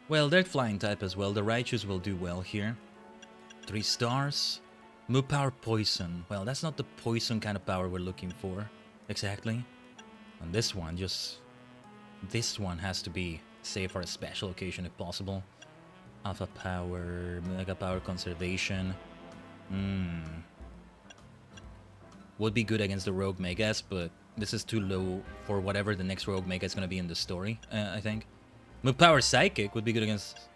Well, they're flying type as well. The Raichus will do well here. 3 stars. Move power poison. Well, that's not the poison kind of power we're looking for. Exactly. And this one, this one has to be saved for a special occasion if possible. Alpha power, mega power conservation. Would be good against the Rogue Megas, but this is too low for whatever the next Rogue Mega is going to be in the story, I think. Move power Psychic would be good against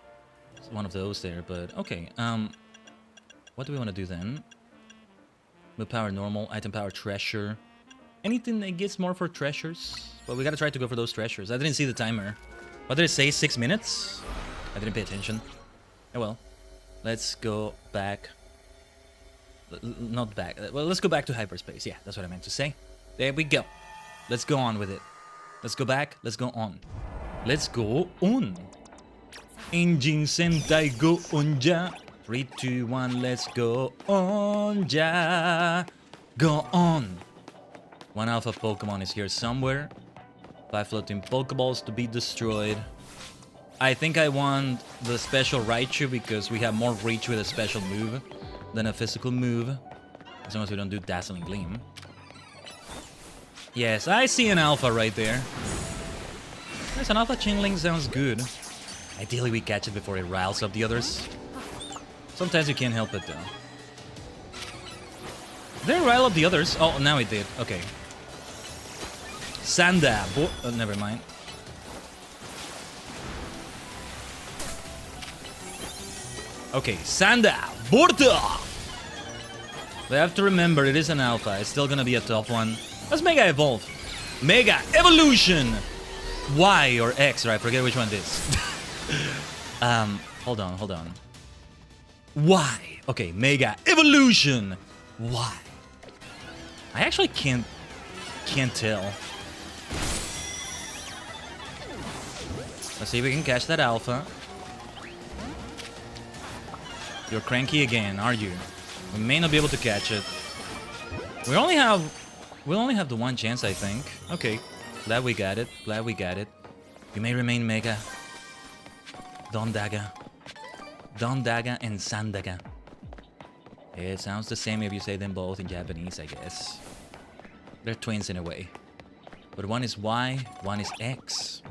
one of those there, but okay. What do we want to do then? Move power normal, item power treasure. Anything that gets more for treasures? Well, we got to try to go for those treasures. I didn't see the timer. What did it say? 6 minutes? I didn't pay attention. Oh well. Let's go back. Not back. Well, let's go back to hyperspace. Yeah, that's what I meant to say. There we go. Let's go on with it. Let's go back. Let's go on. Let's go on. Engine Sentai go on ja. 3, 2, 1. Let's go on ja. Go on. 1 alpha Pokemon is here somewhere. 5 floating Pokeballs to be destroyed. I think I want the special Raichu because we have more reach with a special move than a physical move. As long as we don't do Dazzling Gleam. Yes, I see an alpha right there. There's an alpha Chingling, sounds good. Ideally we catch it before it riles up the others. Sometimes you can't help it though. Did it rile up the others? Oh, now it did. Okay. Sanda. Oh, never mind. Okay, Sanda. Borta! But I have to remember, it is an alpha. It's still gonna be a tough one. Let's Mega Evolve. Mega Evolution! Y or X, right? Forget which one it is. Hold on. Y. Okay, Mega Evolution. Y. I actually can't tell. Let's see if we can catch that alpha. You're cranky again, are you? We may not be able to catch it. We'll only have the 1 chance, I think. Okay, glad we got it. You may remain Mega. Dondaga and Sandaga. It sounds the same if you say them both in Japanese, I guess. They're twins in a way. But one is Y, one is X.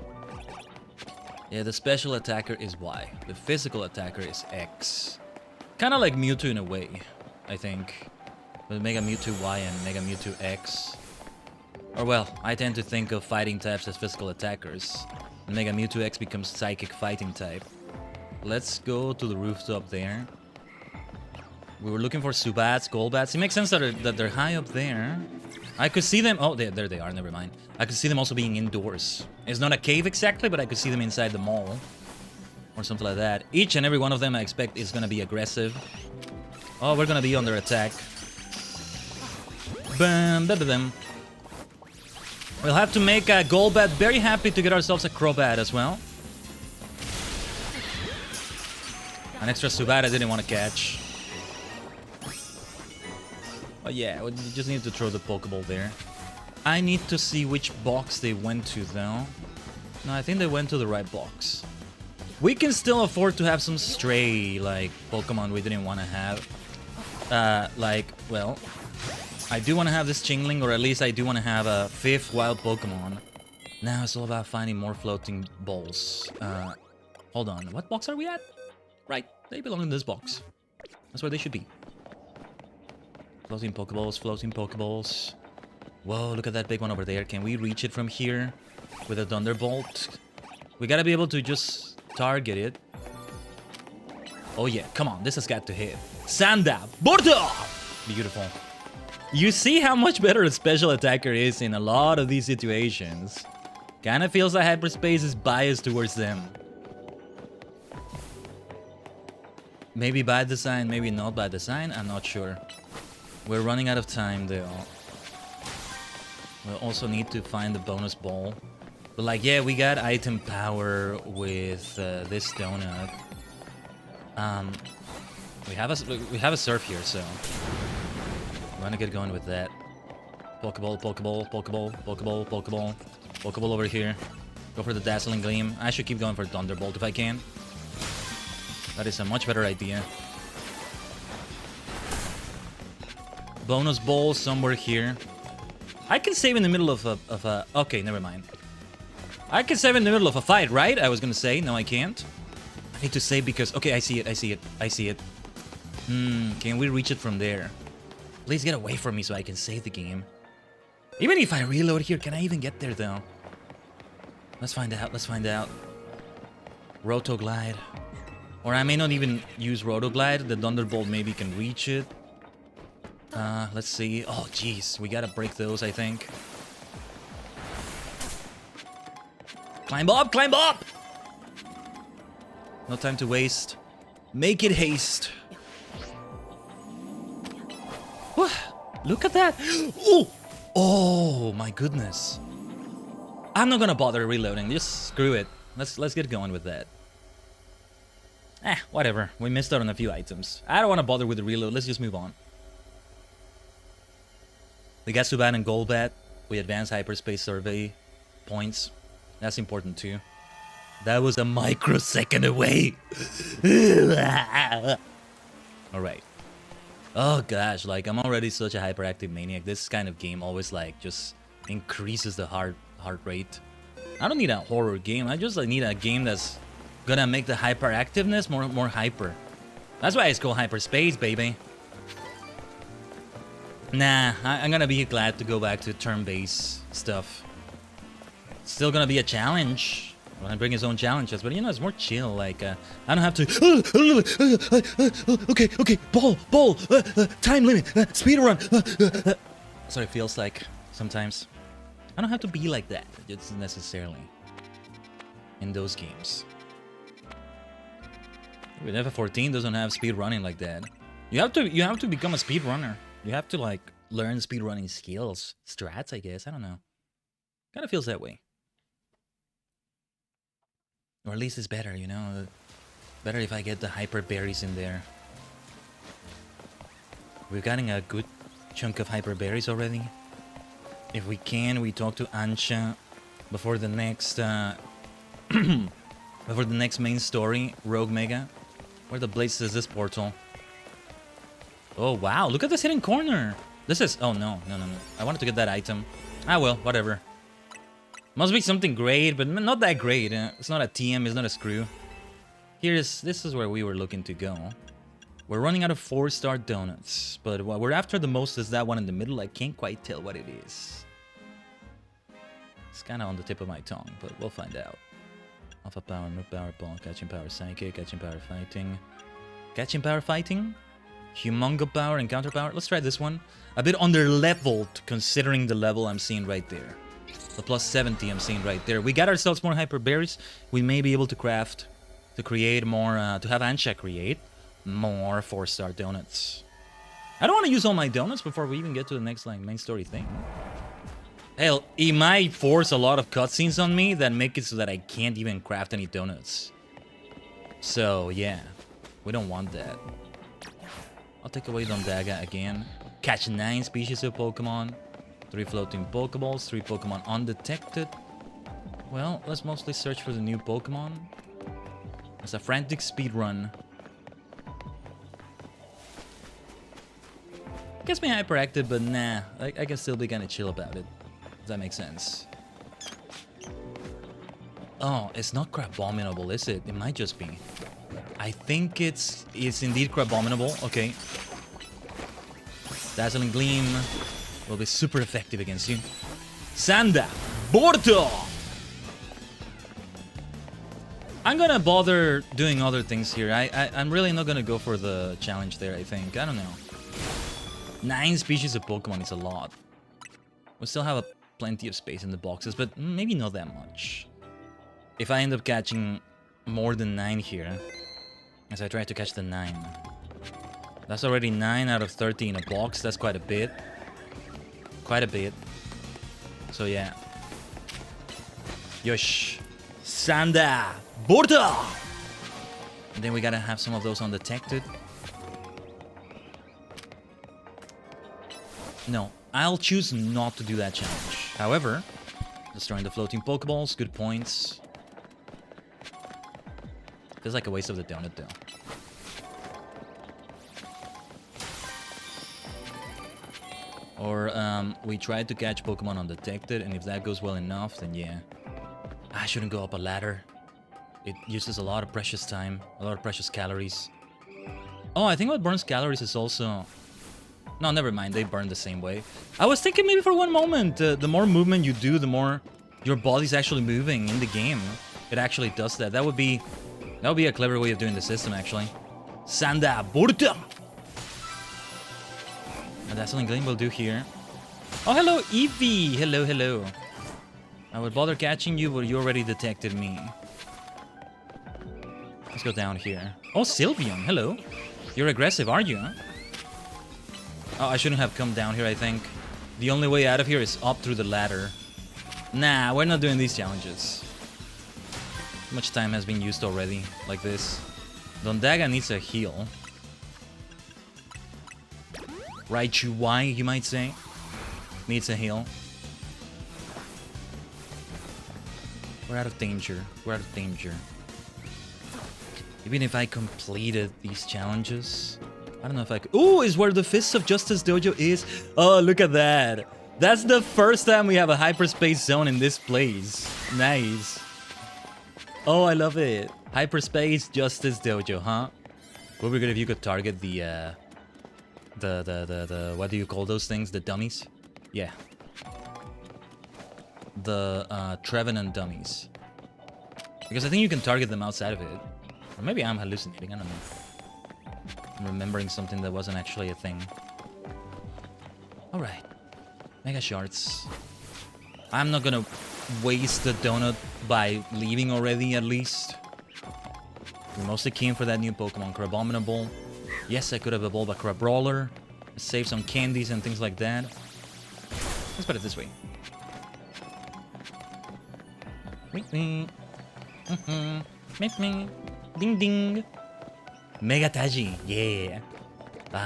Yeah, the special attacker is Y. The physical attacker is X. Kind of like Mewtwo in a way, I think. With Mega Mewtwo Y and Mega Mewtwo X. Or well, I tend to think of fighting types as physical attackers. And Mega Mewtwo X becomes psychic fighting type. Let's go to the rooftop there. We were looking for Subats, Golbats. It makes sense that they're high up there. I could see them... Oh, there they are, never mind. I could see them also being indoors. It's not a cave exactly, but I could see them inside the mall. Or something like that. Each and every one of them I expect is going to be aggressive. Oh, we're going to be under attack. Bam, bam, bam. We'll have to make a Golbat very happy to get ourselves a Crobat as well. An extra Subat I didn't want to catch. But yeah, we just need to throw the Pokeball there. I need to see which box they went to though. No, I think they went to the right box. We can still afford to have some stray, like, Pokemon we didn't want to have. Like, well, I do want to have this Chingling, or at least I do want to have a 5th wild Pokemon. Now it's all about finding more floating balls. Hold on, what box are we at? Right, they belong in this box. That's where they should be. Floating Pokeballs, floating Pokeballs. Whoa, look at that big one over there. Can we reach it from here with a Thunderbolt? We gotta be able to just target it. Oh yeah, come on, this has got to hit. Sandap, Borda! Beautiful. You see how much better a special attacker is in a lot of these situations. Kinda feels like hyperspace is biased towards them. Maybe by design, maybe not by design, I'm not sure. We're running out of time though. We'll also need to find the bonus ball. But like, yeah, we got item power with this donut. We have a surf here, so I'm gonna get going with that. Pokeball, Pokeball, Pokeball, Pokeball, Pokeball, Pokeball over here. Go for the Dazzling Gleam. I should keep going for Thunderbolt if I can. That is a much better idea. Bonus ball somewhere here. I can save in the middle of a... Okay, never mind. I can save in the middle of a fight, right? I was gonna say. No, I can't. I need to save because... Okay, I see it, I see it, I see it. Can we reach it from there? Please get away from me so I can save the game. Even if I reload here, can I even get there though? Let's find out, let's find out. Rotoglide. Or I may not even use Rotoglide. The Thunderbolt maybe can reach it. Let's see. Oh, jeez. We gotta break those, I think. Climb up! Climb up! No time to waste. Make it haste. Look at that! Oh! Oh, my goodness. I'm not gonna bother reloading. Just screw it. Let's get going with that. Whatever. We missed out on a few items. I don't want to bother with the reload. Let's just move on. We got Subat and Golbat. We advanced hyperspace survey points. That's important too. That was a microsecond away. Alright. Oh gosh, like I'm already such a hyperactive maniac. This kind of game always like just increases the heart rate. I don't need a horror game. I just need a game that's gonna make the hyperactiveness more hyper. That's why it's called hyperspace, baby. Nah, I'm gonna be glad to go back to turn-based stuff. Still gonna be a challenge. I'm gonna bring his own challenges, but you know, it's more chill. Like, I don't have to. Okay, ball, time limit, speed run. That's what it feels like sometimes. I don't have to be like that, just necessarily in those games. With FF14 doesn't have speed running like that. You have to become a speed runner. You have to like learn speed running skills, strats, I guess. I don't know. Kind of feels that way. Or at least it's better, you know. Better if I get the hyper berries in there. We're getting a good chunk of hyper berries already. If we can, we talk to Ansha before the next before the next main story, Rogue Mega. Where the blazes is this portal? Oh wow, look at this hidden corner. This is... Oh no. I wanted to get that item. Ah well, whatever. Must be something great, but not that great. It's not a TM, it's not a screw. This is where we were looking to go. We're running out of 4-star donuts, but what we're after the most is that one in the middle. I can't quite tell what it is. It's kind of on the tip of my tongue, but we'll find out. Alpha power, move power, ball, catching power, psychic, catching power, fighting. Catching power, fighting? Humongo power and counter power. Let's try this one. A bit under-leveled considering the level I'm seeing right there. The plus 70 I'm seeing right there. We got ourselves more hyper berries. We may be able to craft, to create more, to have Ansha create more 4-star donuts. I don't want to use all my donuts before we even get to the next like main story thing. Hell, it might force a lot of cutscenes on me that make it so that I can't even craft any donuts. So yeah, we don't want that. I'll take away Dondaga again. Catch 9 species of Pokemon. 3 floating Pokeballs, 3 Pokemon undetected. Well, let's mostly search for the new Pokemon. It's a frantic speed run. Gets me hyperactive, but nah, I can still be kind of chill about it. Does that make sense? Oh, it's not Crabominable, is it? It might just be. I think it's indeed Crabominable. Okay. Dazzling Gleam will be super effective against you. Sanda Borto! I'm gonna bother doing other things here. I'm really not gonna go for the challenge there, I think. I don't know. 9 species of Pokemon is a lot. We still have plenty of space in the boxes, but maybe not that much. If I end up catching more than 9 here, as I try to catch the 9. That's already 9 out of 30 in a box. That's quite a bit. Quite a bit. So yeah. Yosh. Sanda. Borda! And then we gotta have some of those undetected. No, I'll choose not to do that challenge. However, destroying the floating Pokeballs, good points. Feels like a waste of the donut though. Or we tried to catch Pokemon undetected, and if that goes well enough, then yeah. I shouldn't go up a ladder. It uses a lot of precious time, a lot of precious calories. Oh, I think what burns calories is also... No, never mind, they burn the same way. I was thinking maybe for one moment, the more movement you do, the more your body's actually moving in the game. It actually does that. That would be a clever way of doing the system, actually. Sanda Burta! And that's something Gleam will do here. Oh, hello, Eevee! Hello, hello. I would bother catching you, but you already detected me. Let's go down here. Oh, Sylveon, hello. You're aggressive, are you? Huh? Oh, I shouldn't have come down here, I think. The only way out of here is up through the ladder. Nah, we're not doing these challenges. Too much time has been used already, like this. Dondaga needs a heal. Raichu, why, you might say? Needs a heal. We're out of danger. We're out of danger. Even if I completed these challenges... I don't know if I could... Ooh, is where the Fists of Justice Dojo is. Oh, look at that. That's the first time we have a hyperspace zone in this place. Nice. Oh, I love it. Hyperspace Justice Dojo, huh? Would be good if you could target the what do you call those things? The dummies? Yeah. The Trevenant dummies. Because I think you can target them outside of it. Or maybe I'm hallucinating, I don't know. I'm remembering something that wasn't actually a thing. Alright. Mega Shards. I'm not gonna waste the donut by leaving already, at least. We mostly came for that new Pokemon, Crabominable. Yes, I could have evolved a Crabrawler. Save some candies and things like that. Let's put it this way. Ding ding. Mega Taji, yeah.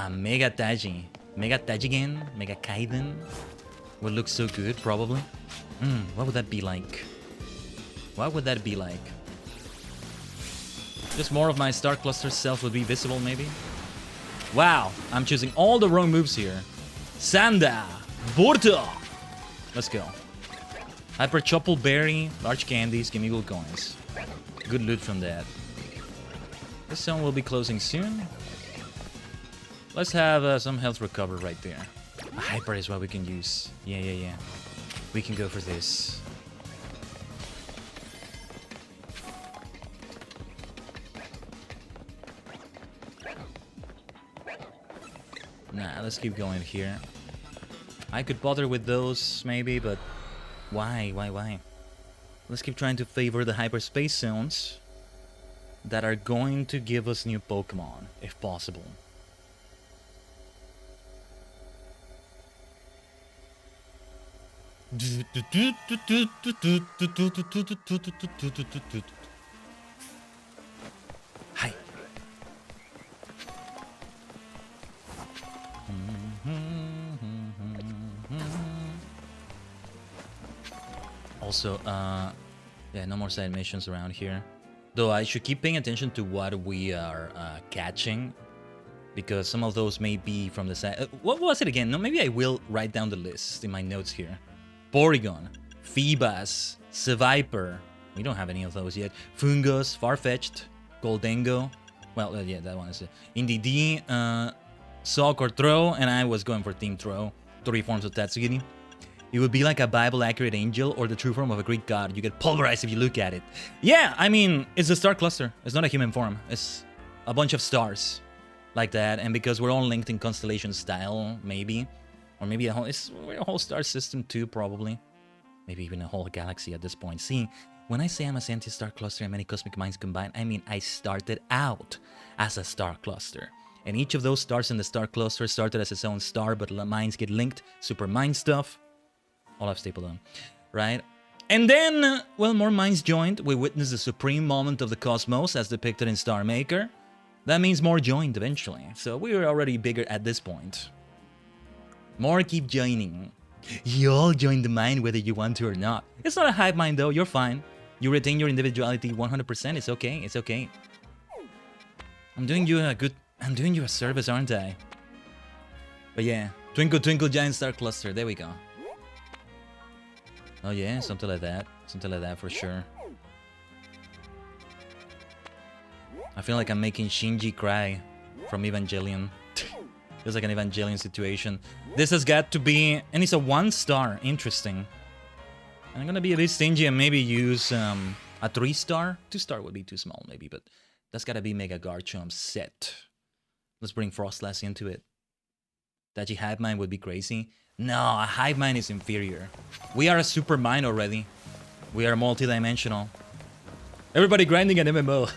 Mega Taji. Mega Tajigen, Mega Khaiden. Would look so good, probably. What would that be like? What would that be like? Just more of my Star Cluster self would be visible, maybe? Wow, I'm choosing all the wrong moves here. Sanda! Borto! Let's go. Hyper Chopple Berry, large candies, give me gold coins. Good loot from that. This zone will be closing soon. Let's have some health recover right there. A Hyper is what we can use. Yeah. We can go for this. Nah, let's keep going here. I could bother with those, maybe, but why? Let's keep trying to favor the hyperspace zones that are going to give us new Pokemon, if possible. Hi. Also, yeah, no more side missions around here. Though I should keep paying attention to what we are catching. because some of those may be from the side. What was it again? No, maybe I will write down the list in my notes here. Porygon, Phoebus, Seviper. We don't have any of those yet. Fungus, Farfetch'd, Goldengo. Well, yeah, that one is it. Indeedee, Sock or Throw, and I was going for Team Throw. 3 forms of Tatsugiri. It would be like a Bible-accurate angel or the true form of a Greek god. You get pulverized if you look at it. Yeah, I mean, it's a star cluster. It's not a human form. It's a bunch of stars like that. And because we're all linked in constellation style, maybe. Or maybe we're a whole star system too, probably. Maybe even a whole galaxy at this point. See, when I say I'm a sentient star cluster and many cosmic minds combined, I mean I started out as a star cluster. And each of those stars in the star cluster started as its own star, but minds get linked. Super mind stuff. All I've stapled on, right? And then, well, more minds joined. We witnessed the supreme moment of the cosmos as depicted in Star Maker. That means more joined eventually. So we were already bigger at this point. More keep joining. You all join the mind whether you want to or not. It's not a hive mind though, you're fine. You retain your individuality 100%, it's okay, it's okay. I'm doing you a service, aren't I? But yeah, Twinkle Twinkle Giant Star Cluster, there we go. Oh yeah, something like that for sure. I feel like I'm making Shinji cry from Evangelion. Feels like an Evangelion situation. This has got to be, and it's a 1-star, interesting. And I'm gonna be a bit stingy and maybe use a 3-star. 2-star would be too small maybe, but that's gotta be Mega Garchomp set. Let's bring Frostlass into it. Taji Hive Mind would be crazy. No, a Hive Mind is inferior. We are a super mind already. We are multidimensional. Everybody grinding an MMO.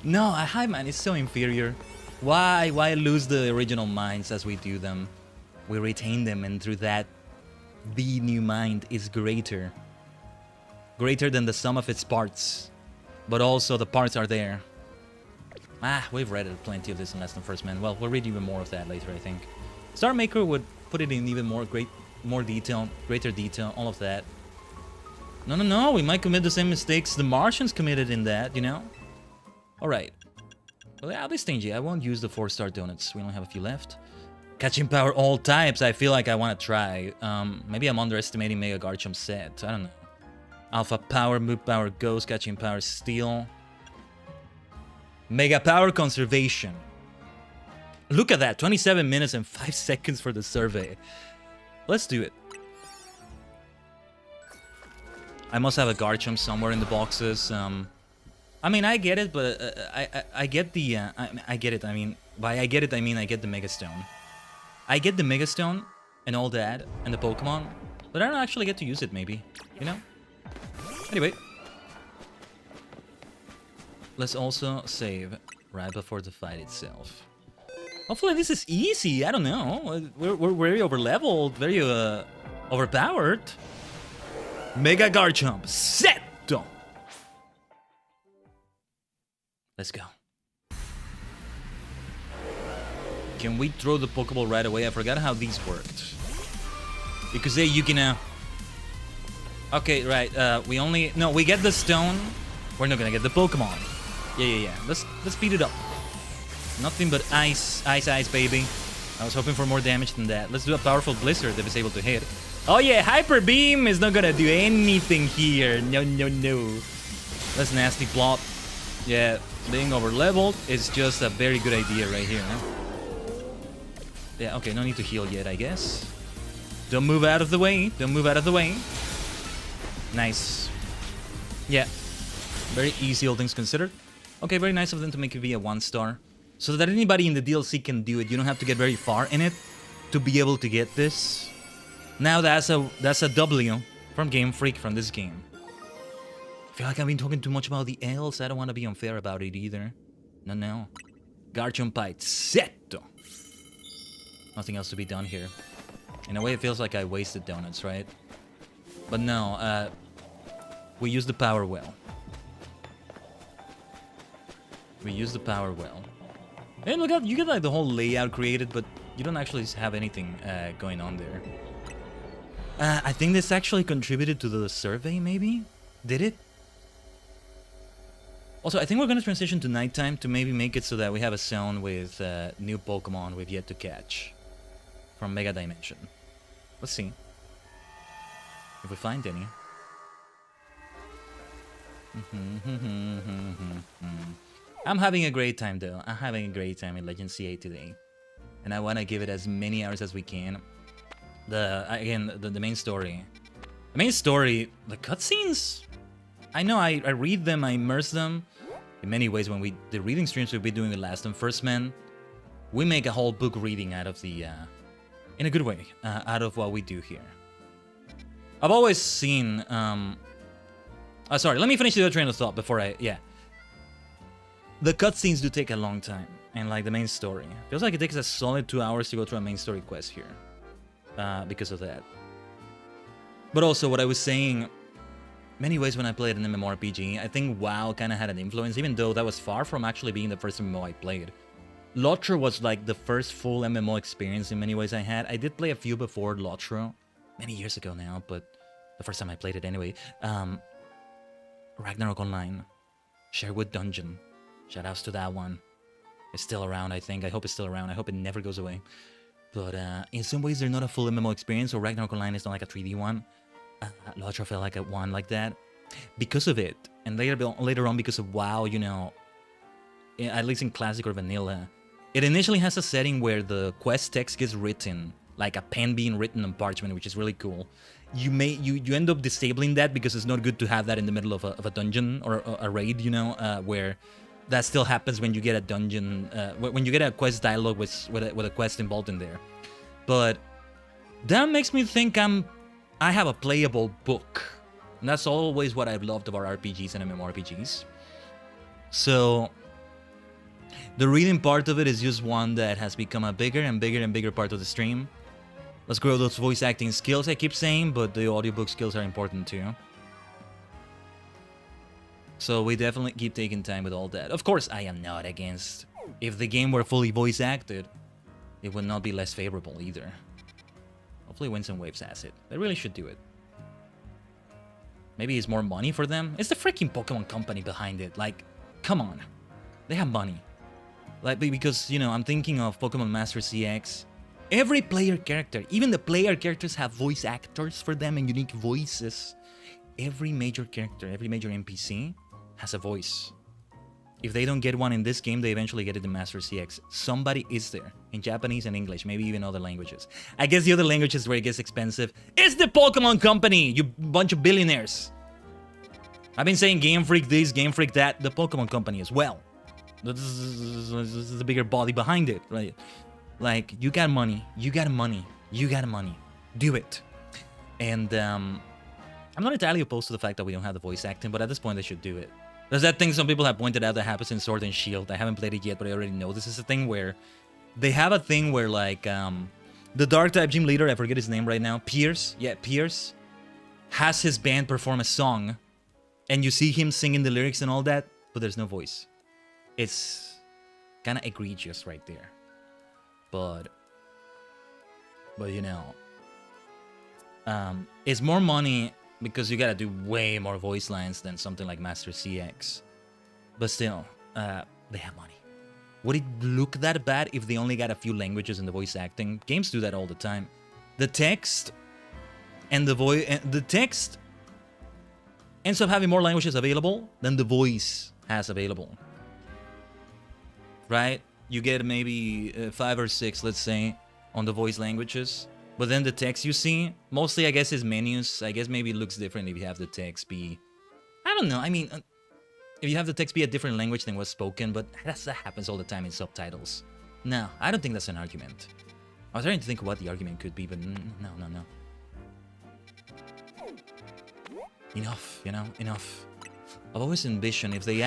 No, a Hive Mind is so inferior. Why lose the original minds as we do them? We retain them, and through that, the new mind is greater. Greater than the sum of its parts. But also the parts are there. We've read plenty of this in Less Than First Man. Well, we'll read even more of that later, I think. Star Maker would put it in even more detail, greater detail, all of that. No, we might commit the same mistakes the Martians committed in that, you know? Alright. Well, I'll be stingy. I won't use the 4-star donuts. We only have a few left. Catching power all types. I feel like I want to try. Maybe I'm underestimating Mega Garchomp set. I don't know. Alpha Power, Move Power, Ghost, Catching Power, Steel. Mega Power Conservation. Look at that. 27 minutes and 5 seconds for the survey. Let's do it. I must have a Garchomp somewhere in the boxes. I mean, I get it, but I get the... I get it. I mean, by I get it, I mean I get the Mega Stone. I get the Mega Stone and all that, and the Pokemon, but I don't actually get to use it, maybe. You know? Anyway. Let's also save right before the fight itself. Hopefully this is easy. I don't know. We're very overleveled, very overpowered. Mega Garchomp set. Let's go. Can we throw the Pokeball right away? I forgot how these worked. Because you can... Okay, right. we get the stone. We're not gonna get the Pokemon. Yeah. Let's speed it up. Nothing but ice, baby. I was hoping for more damage than that. Let's do a powerful Blizzard if it's able to hit. Oh yeah, Hyper Beam is not gonna do anything here. No. That's nasty plot. Yeah, being over-leveled is just a very good idea right here, huh? Yeah, okay, no need to heal yet, I guess. Don't move out of the way. Nice. Yeah. Very easy, all things considered. Okay, very nice of them to make it be a 1-star. So that anybody in the DLC can do it. You don't have to get very far in it to be able to get this. Now that's a W from Game Freak from this game. I feel like I've been talking too much about the L's. I don't want to be unfair about it either. No. Garchomp Bite Seto. Nothing else to be done here. In a way, it feels like I wasted donuts, right? But no, we use the power well. And look at, you get like the whole layout created, but you don't actually have anything going on there. I think this actually contributed to the survey, maybe? Did it? Also, I think we're gonna transition to nighttime to maybe make it so that we have a zone with new Pokemon we've yet to catch from Mega Dimension. Let's see if we find any. I'm having a great time though. I'm having a great time in Legend CA today, and I want to give it as many hours as we can. The main story, the cutscenes. I know I read them, I immerse them. In many ways, when the reading streams we'll be doing with Last and First Man, we make a whole book reading out of the, in a good way, out of what we do here. I've always seen, sorry, let me finish the other train of thought before the cutscenes do take a long time, and like the main story. Feels like it takes a solid 2 hours to go through a main story quest here, because of that. But also, what I was saying, many ways when I played an MMORPG, I think WoW kind of had an influence, even though that was far from actually being the first MMO I played. Lotro was like the first full MMO experience in many ways I had. I did play a few before Lotro, many years ago now, but the first time I played it anyway. Ragnarok Online, Sherwood Dungeon, shoutouts to that one. It's still around, I think. I hope it's still around. I hope it never goes away. But in some ways, they're not a full MMO experience, so Ragnarok Online is not like a 3D one. Lotro felt like a one like that because of it, and later on because of WoW, you know, at least in classic or vanilla, it initially has a setting where the quest text gets written like a pen being written on parchment, which is really cool. You end up disabling that because it's not good to have that in the middle of a dungeon or a raid, you know, where that still happens when you get a dungeon, when you get a quest dialogue with a quest involved in there. But that makes me think I have a playable book. And that's always what I've loved about RPGs and MMORPGs. So the reading part of it is just one that has become a bigger and bigger and bigger part of the stream. Let's grow those voice acting skills, I keep saying, but the audiobook skills are important too. So we definitely keep taking time with all that. Of course, I am not against... If the game were fully voice acted, it would not be less favorable either. Hopefully Winds and Waves has it. They really should do it. Maybe it's more money for them. It's the freaking Pokemon company behind it. Like, come on. They have money. Like, because, you know, I'm thinking of Pokemon Master CX. Every player character, even the player characters have voice actors for them and unique voices. Every major character, every major NPC has a voice. If they don't get one in this game, they eventually get it in Master CX. Somebody is there, in Japanese and English, maybe even other languages. I guess the other languages where it gets expensive is the Pokemon Company, you bunch of billionaires. I've been saying Game Freak this, Game Freak that, the Pokemon Company as well. This is the bigger body behind it, right? Like, you got money, you got money, you got money. Do it. And I'm not entirely opposed to the fact that we don't have the voice acting, but at this point they should do it. There's that thing some people have pointed out that happens in Sword and Shield. I haven't played it yet, but I already know this is a thing where they have a thing where, like, the Dark type gym leader, I forget his name right now, Pierce, has his band perform a song, and you see him singing the lyrics and all that, but there's no voice. It's kind of egregious right there. But you know, it's more money because you gotta do way more voice lines than something like Master CX. But still, they have money. Would it look that bad if they only got a few languages in the voice acting? Games do that all the time. The text and the text ends up having more languages available than the voice has available. Right? You get maybe 5 or 6, let's say, on the voice languages. But then the text you see, mostly I guess is menus. I guess maybe it looks different if you have the text be... I don't know, I mean, if you have the text be a different language than what's spoken, but that happens all the time in subtitles. No, I don't think that's an argument. I was trying to think of what the argument could be, but no. Enough, you know, enough. I've always envisioned if they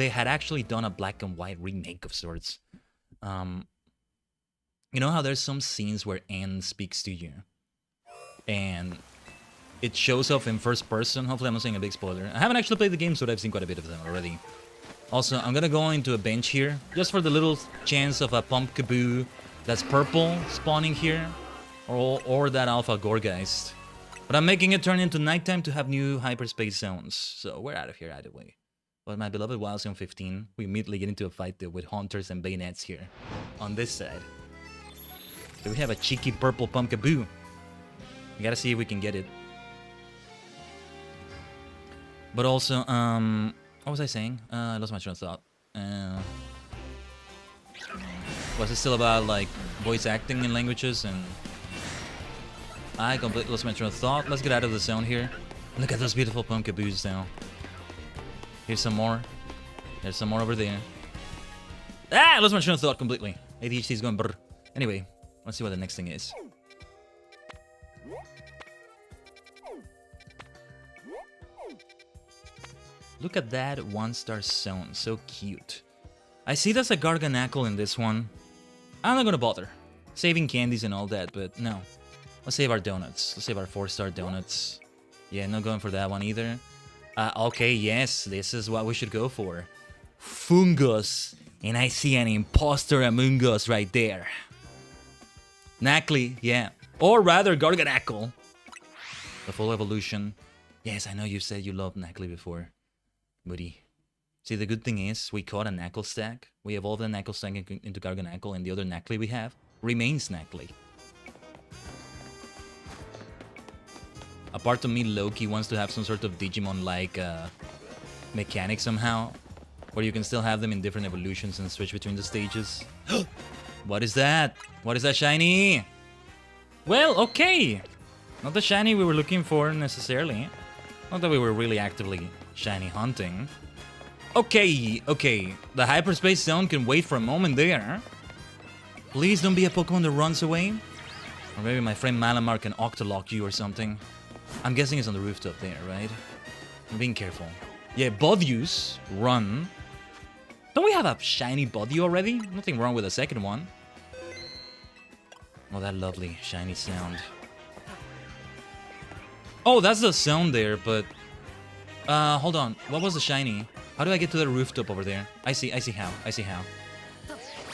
had actually done a black and white remake of sorts. You know how there's some scenes where Anne speaks to you, and it shows off in first person. Hopefully I'm not saying a big spoiler. I haven't actually played the game, so I've seen quite a bit of them already. Also, I'm gonna go into a bench here, just for the little chance of a Pumpkaboo that's purple spawning here, or that Alpha Gorgeist. But I'm making it turn into nighttime to have new hyperspace zones, so we're out of here either way. But my beloved Wildstorm 15, we immediately get into a fight though with hunters and bayonets here. On this side. So we have a cheeky purple pumpkaboo. We gotta see if we can get it. But also, what was I saying? I lost my train of thought. Was it still about like voice acting in languages and... I completely lost my train of thought. Let's get out of the zone here. Look at those beautiful pumpkaboos now. Here's some more. There's some more over there. Ah, I lost my train of thought completely. ADHD is going brr. Anyway, let's see what the next thing is. Look at that 1-star zone. So cute. I see there's a Garganackle in this one. I'm not gonna bother. Saving candies and all that, but no. Let's save our donuts. Let's save our 4-star donuts. Yeah, not going for that one either. Okay, yes, this is what we should go for. Fungus. And I see an imposter among us right there. Knackley, yeah. Or rather, Garganackle. The full evolution. Yes, I know you said you loved Knackley before. Buddy. See, the good thing is, we caught a Knackle stack. We evolved a Knackle stack into Garganackle, and the other Knackley we have remains Knackley. A part of me, Loki, wants to have some sort of Digimon-like mechanic somehow, where you can still have them in different evolutions and switch between the stages. What is that? What is that shiny? Well, okay. Not the shiny we were looking for necessarily. Not that we were really actively shiny hunting. Okay, okay. The hyperspace zone can wait for a moment there. Please don't be a Pokemon that runs away. Or maybe my friend Malamar can Octolock you or something. I'm guessing it's on the rooftop there, right? I'm being careful. Yeah, Bodyus, run. Don't we have a shiny Bodyu already? Nothing wrong with a second one. Oh, that lovely shiny sound. Oh, that's the sound there, but... hold on. What was the shiny? How do I get to the rooftop over there? I see how.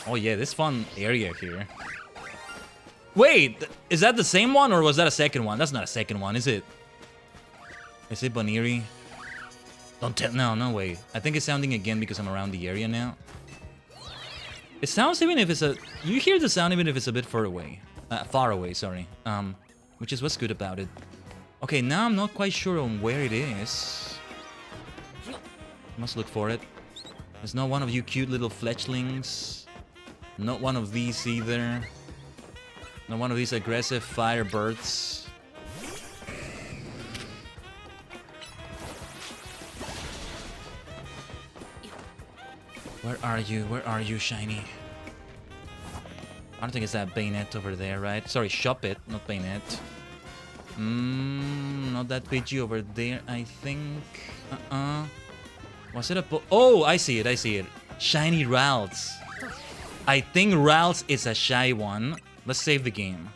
Oh yeah, this fun area here. Wait, is that the same one or was that a second one? That's not a second one, is it? Is it Boniri? Don't tell. No way. I think it's sounding again because I'm around the area now. It sounds even if it's a... You hear the sound even if it's a bit far away. Far away, sorry. Which is what's good about it. Okay, now I'm not quite sure on where it is. Must look for it. There's not one of you cute little fletchlings. Not one of these either. Not one of these aggressive firebirds. Where are you? Where are you, shiny? I don't think it's that bayonet over there, right? Sorry, shop it, not bayonet. Not that Pidgey over there, I think. Was it a oh, I see it. Shiny Ralts. I think Ralts is a shy one. Let's save the game.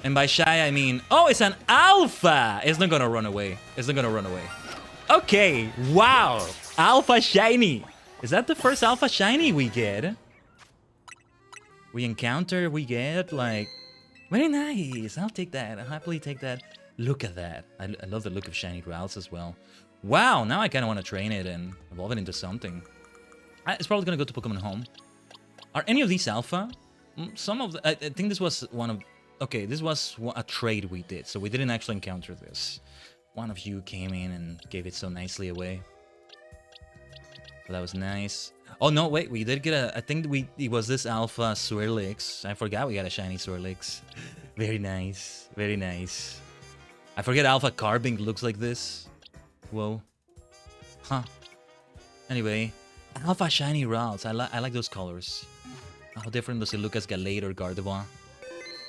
And by shy, I mean... Oh, it's an alpha! It's not gonna run away. Okay, wow! Alpha shiny! Is that the first alpha shiny we get? We encounter, we get, like... Very nice! I'll take that. I'll happily take that. Look at that. I love the look of shiny Growls as well. Wow, now I kind of want to train it and evolve it into something. It's probably going to go to Pokemon Home. Are any of these alpha? Some of the... I think this was one of... Okay, this was a trade we did, so we didn't actually encounter this. One of you came in and gave it so nicely away. So that was nice. Oh, no, wait, we did get a... I think it was this alpha Swirlix. I forgot we got a shiny Swirlix. Very nice. Very nice. I forget alpha Carbink looks like this. Whoa. Huh. Anyway, alpha shiny Ralts. I like those colors. How different does it look as Gallade or Gardevoir?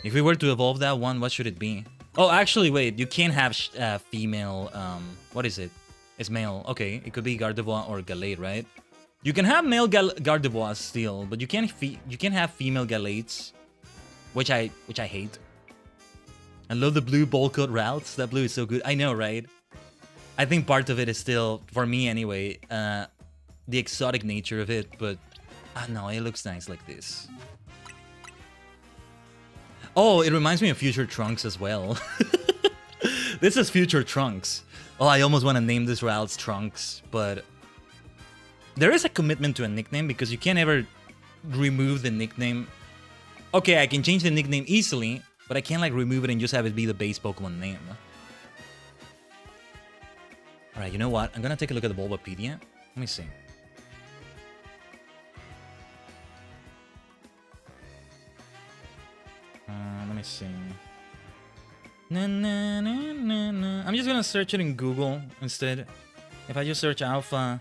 If we were to evolve that one, what should it be? Oh, actually, wait. You can't have female... what is it? It's male. Okay, it could be Gardevoir or Gallade, right? You can have male Gardevoirs still, but you can't have female Gallades, which I hate. I love the blue bowl cut routes. That blue is so good. I know, right? I think part of it is still, for me anyway, the exotic nature of it, but no, it looks nice like this. Oh, it reminds me of Future Trunks as well. This is future Trunks. Oh, I almost want to name this routes Trunks, but there is a commitment to a nickname because you can't ever remove the nickname. Okay, I can change the nickname easily, but I can't like remove it and just have it be the base Pokemon name. Alright, you know what? I'm gonna take a look at the Bulbapedia. Let me see. Let me see. I'm just gonna search it in Google instead. If I just search Alpha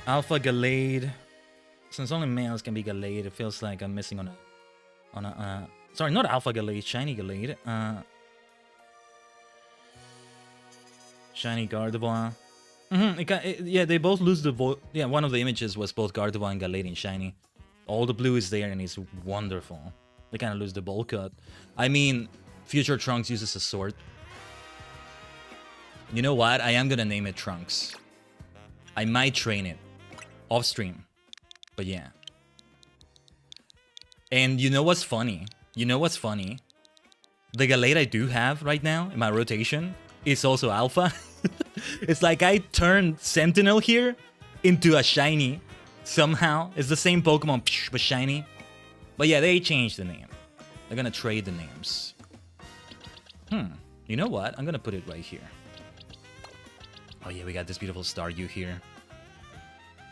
Gallade, since only males can be Gallade, it feels like I'm missing on a sorry, not Alpha Gallade, Shiny Gallade. Shiny Gardevoir. Yeah, they both lose the yeah, one of the images was both Gardevoir and Gallade in Shiny. All the blue is there and it's wonderful. They kind of lose the bowl cut. I mean, future Trunks uses a sword. You know what? I am gonna name it Trunks. I might train it off stream, but yeah. And you know what's funny? You know what's funny? The Gallade I do have right now in my rotation is also Alpha. It's like I turned Sentinel here into a Shiny somehow. It's the same Pokemon, but Shiny. But yeah, they changed the name. They're gonna trade the names. You know what? I'm gonna put it right here. Oh yeah, we got this beautiful Staryu here.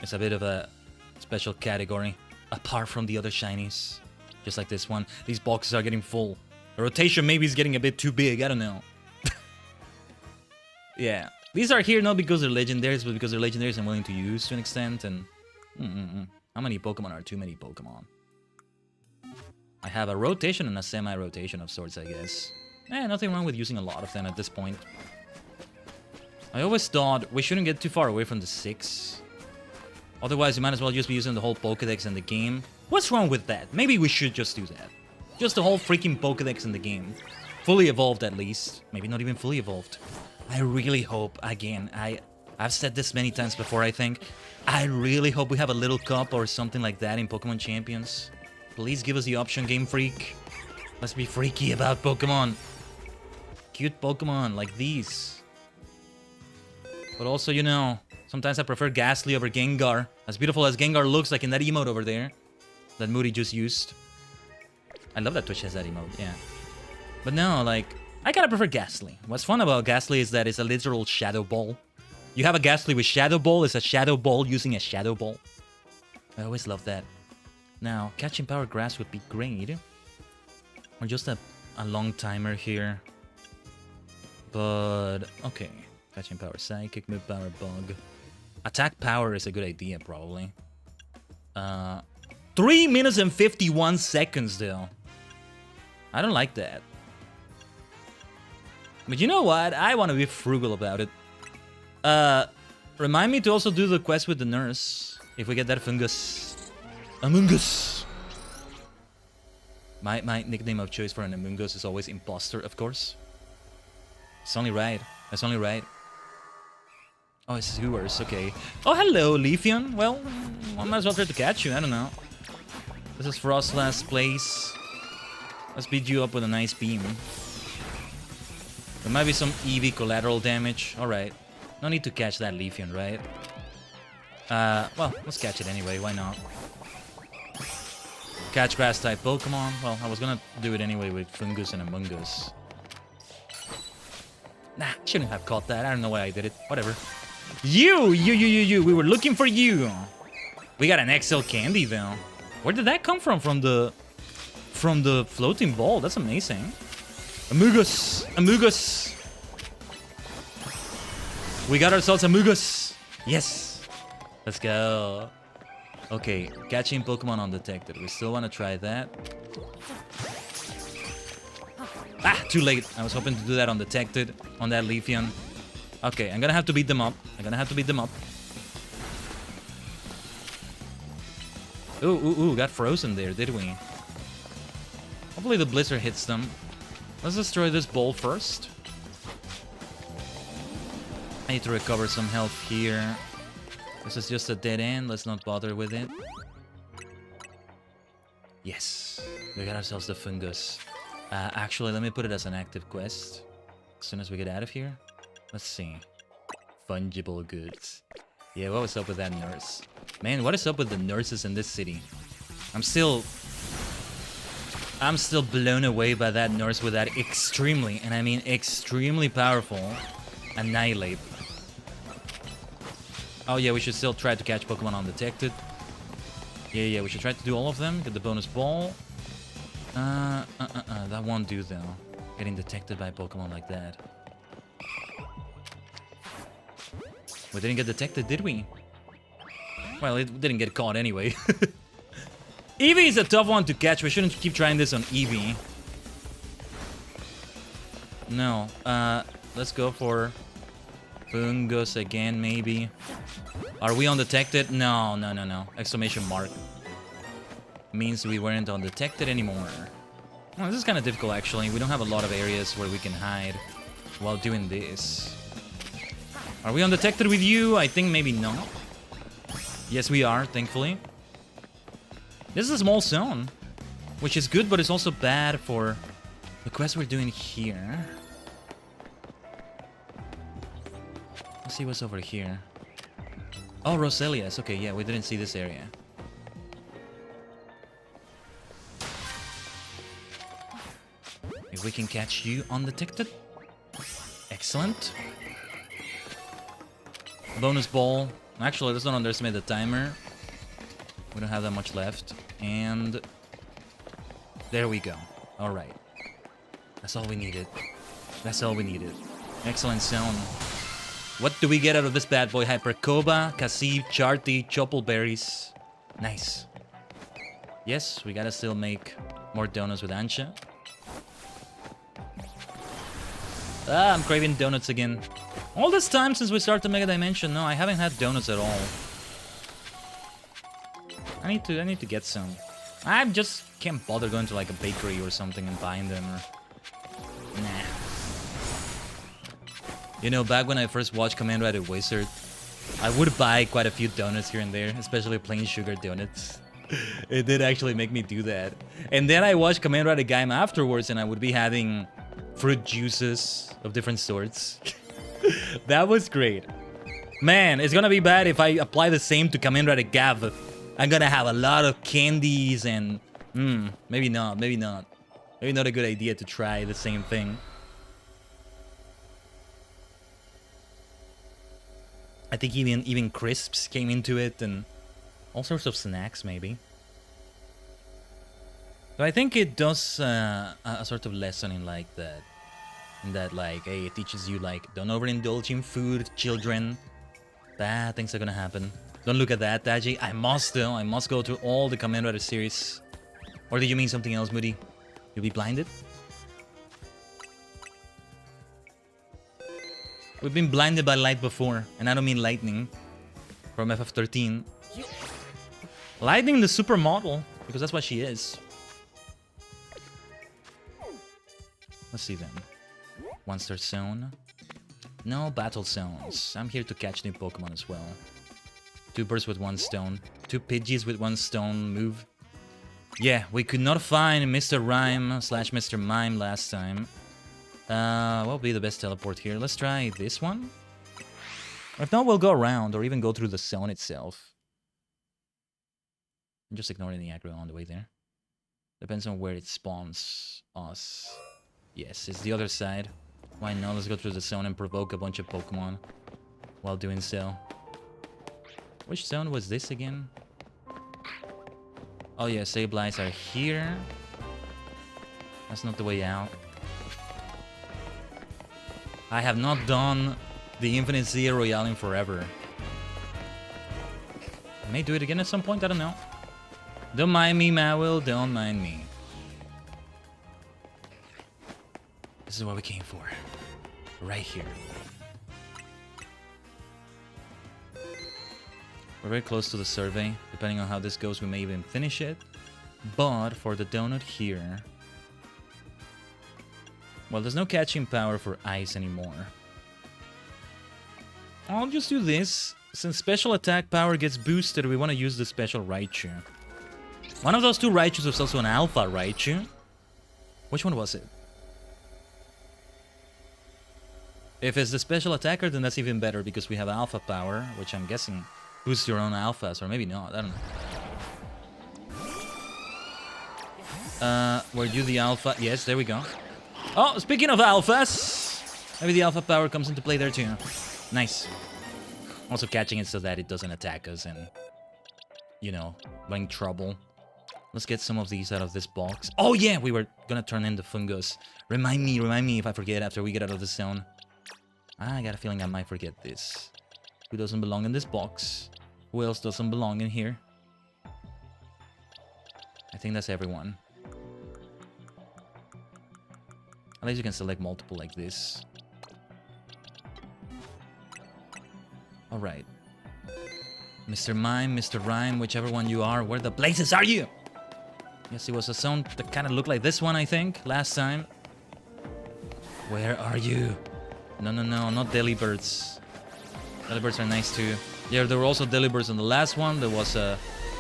It's a bit of a special category, apart from the other Shinies. Just like this one. These boxes are getting full. The rotation maybe is getting a bit too big, I don't know. Yeah. These are here not because they're legendaries, but because they're legendaries I'm willing to use to an extent, and... How many Pokemon are too many Pokemon? I have a rotation and a semi-rotation of sorts, I guess. Nothing wrong with using a lot of them at this point. I always thought we shouldn't get too far away from the 6. Otherwise, you might as well just be using the whole Pokedex in the game. What's wrong with that? Maybe we should just do that. Just the whole freaking Pokedex in the game. Fully evolved, at least. Maybe not even fully evolved. I really hope, again, I've said this many times before, I think. I really hope we have a little cup or something like that in Pokemon Champions. Please give us the option, Game Freak. Let's be freaky about Pokemon. Cute Pokemon like these. But also, you know, sometimes I prefer Ghastly over Gengar. As beautiful as Gengar looks like in that emote over there. That Moody just used. I love that Twitch has that emote, yeah. But no, like, I kinda prefer Ghastly. What's fun about Ghastly is that it's a literal Shadow Ball. You have a Ghastly with Shadow Ball, it's a Shadow Ball using a Shadow Ball. I always love that. Now, catching Power Grass would be great. Or just a long timer here. But, okay. Catching Power Psychic, Move Power Bug. Attack Power is a good idea, probably. 3 minutes and 51 seconds, though. I don't like that. But you know what? I want to be frugal about it. Remind me to also do the quest with the nurse. If we get that fungus. Amoongus. My nickname of choice for an Amoongus is always Imposter, of course. It's only right. That's only right. Oh, it's Sewers, okay. Oh, hello, Leafeon. Well, I might as well try to catch you, I don't know. This is Frostlass place. Let's beat you up with a nice beam. There might be some EV collateral damage. Alright. No need to catch that Leafeon, right? Well, let's catch it anyway, why not? Catch grass type Pokemon. Well, I was gonna do it anyway with Fungus and Amoongus. Nah, shouldn't have caught that. I don't know why I did it. Whatever. You! We were looking for you! We got an XL Candy, though. Where did that come from? From the floating ball. That's amazing. Amoongus! Amoongus! We got ourselves Amoongus! Yes! Let's go. Okay, catching Pokemon undetected. We still want to try that. Ah, too late. I was hoping to do that undetected on that Leafeon. Okay, I'm gonna have to beat them up. Ooh, got frozen there, did we? Hopefully the Blizzard hits them. Let's destroy this ball first. I need to recover some health here. This is just a dead end. Let's not bother with it. Yes. We got ourselves the fungus. Actually, let me put it as an active quest. As soon as we get out of here. Let's see. Fungible goods. Yeah, what was up with that nurse? Man, what is up with the nurses in this city? I'm still blown away by that nurse with that extremely, and I mean extremely powerful Annihilate. Oh yeah, we should still try to catch Pokemon undetected. Yeah, we should try to do all of them. Get the bonus ball. That won't do though. Getting detected by Pokemon like that. We didn't get detected, did we? Well, it didn't get caught anyway. Eevee is a tough one to catch. We shouldn't keep trying this on Eevee. No. Let's go for Fungus again, maybe. Are we undetected? No. Exclamation mark. Means we weren't undetected anymore. Well, this is kind of difficult, actually. We don't have a lot of areas where we can hide while doing this. Are we undetected with you? I think maybe not. Yes, we are, thankfully. This is a small zone, which is good, but it's also bad for the quest we're doing here. Let's see what's over here. Oh, Roselias. Okay, yeah, we didn't see this area. If we can catch you undetected. Excellent. Bonus ball. Actually, let's not underestimate the timer. We don't have that much left. And there we go. All right. That's all we needed. That's all we needed. Excellent zone. What do we get out of this bad boy? Hypercoba, Cassive, Charty, Choppleberries. Nice. Yes, we gotta still make more donuts with Ansha. Ah, I'm craving donuts again. All this time since we started Mega Dimension, no, I haven't had donuts at all. I need to get some. I just can't bother going to like a bakery or something and buying them. Or... Nah. You know, back when I first watched Kamen Rider Wizard, I would buy quite a few donuts here and there, especially plain sugar donuts. It did actually make me do that. And then I watched Kamen Rider Gaim afterwards, and I would be having fruit juices of different sorts. That was great. Man, it's gonna be bad if I apply the same to Kamen Rider Gav. I'm gonna have a lot of candies and... maybe not. Maybe not a good idea to try the same thing. I think even crisps came into it and all sorts of snacks, maybe. So I think it does a sort of lesson in like that. In that, like, hey, it teaches you, like, don't overindulge in food, children. Bad things are gonna happen. Don't look at that, Taji. I must, though. I must go through all the Kamen Rider series. Or do you mean something else, Moody? You'll be blinded? We've been blinded by light before. And I don't mean lightning. From FF13. Lightning the supermodel. Because that's what she is. Let's see then. One-star zone. No battle zones. I'm here to catch new Pokemon as well. 2 birds with 1 stone. 2 Pidgeys with 1 stone move. Yeah, we could not find Mr. Rhyme / Mr. Mime last time. What will be the best teleport here? Let's try this one. If not, we'll go around or even go through the zone itself. I'm just ignoring the aggro on the way there. Depends on where it spawns us. Yes, it's the other side. Why not? Let's go through the zone and provoke a bunch of Pokemon while doing so. Which zone was this again? Oh yeah, Sableyes are here. That's not the way out. I have not done the Infinite Zero Royale in forever. I may do it again at some point, I don't know. Don't mind me, Mawil, don't mind me. This is what we came for. Right here. We're very close to the survey. Depending on how this goes, we may even finish it. But for the donut here... Well, there's no catching power for ice anymore. I'll just do this. Since special attack power gets boosted, we want to use the special Raichu. One of those 2 Raichus was also an Alpha Raichu. Which one was it? If it's the special attacker, then that's even better because we have alpha power, which I'm guessing boosts your own alphas, or maybe not, I don't know. Were you the alpha? Yes, there we go. Oh, speaking of alphas, maybe the alpha power comes into play there too. Nice. Also catching it so that it doesn't attack us and, you know, bring trouble. Let's get some of these out of this box. Oh yeah, we were gonna turn in the fungus. Remind me if I forget after we get out of the zone. I got a feeling I might forget this. Who doesn't belong in this box? Who else doesn't belong in here? I think that's everyone. At least you can select multiple like this. Alright. Mr. Mime, Mr. Rhyme, whichever one you are, where the blazes are you? Yes, it was a zone that kind of looked like this one, I think, last time. Where are you? No, not Delibirds. Delibirds are nice too. Yeah, there were also Delibirds on the last one. There was a...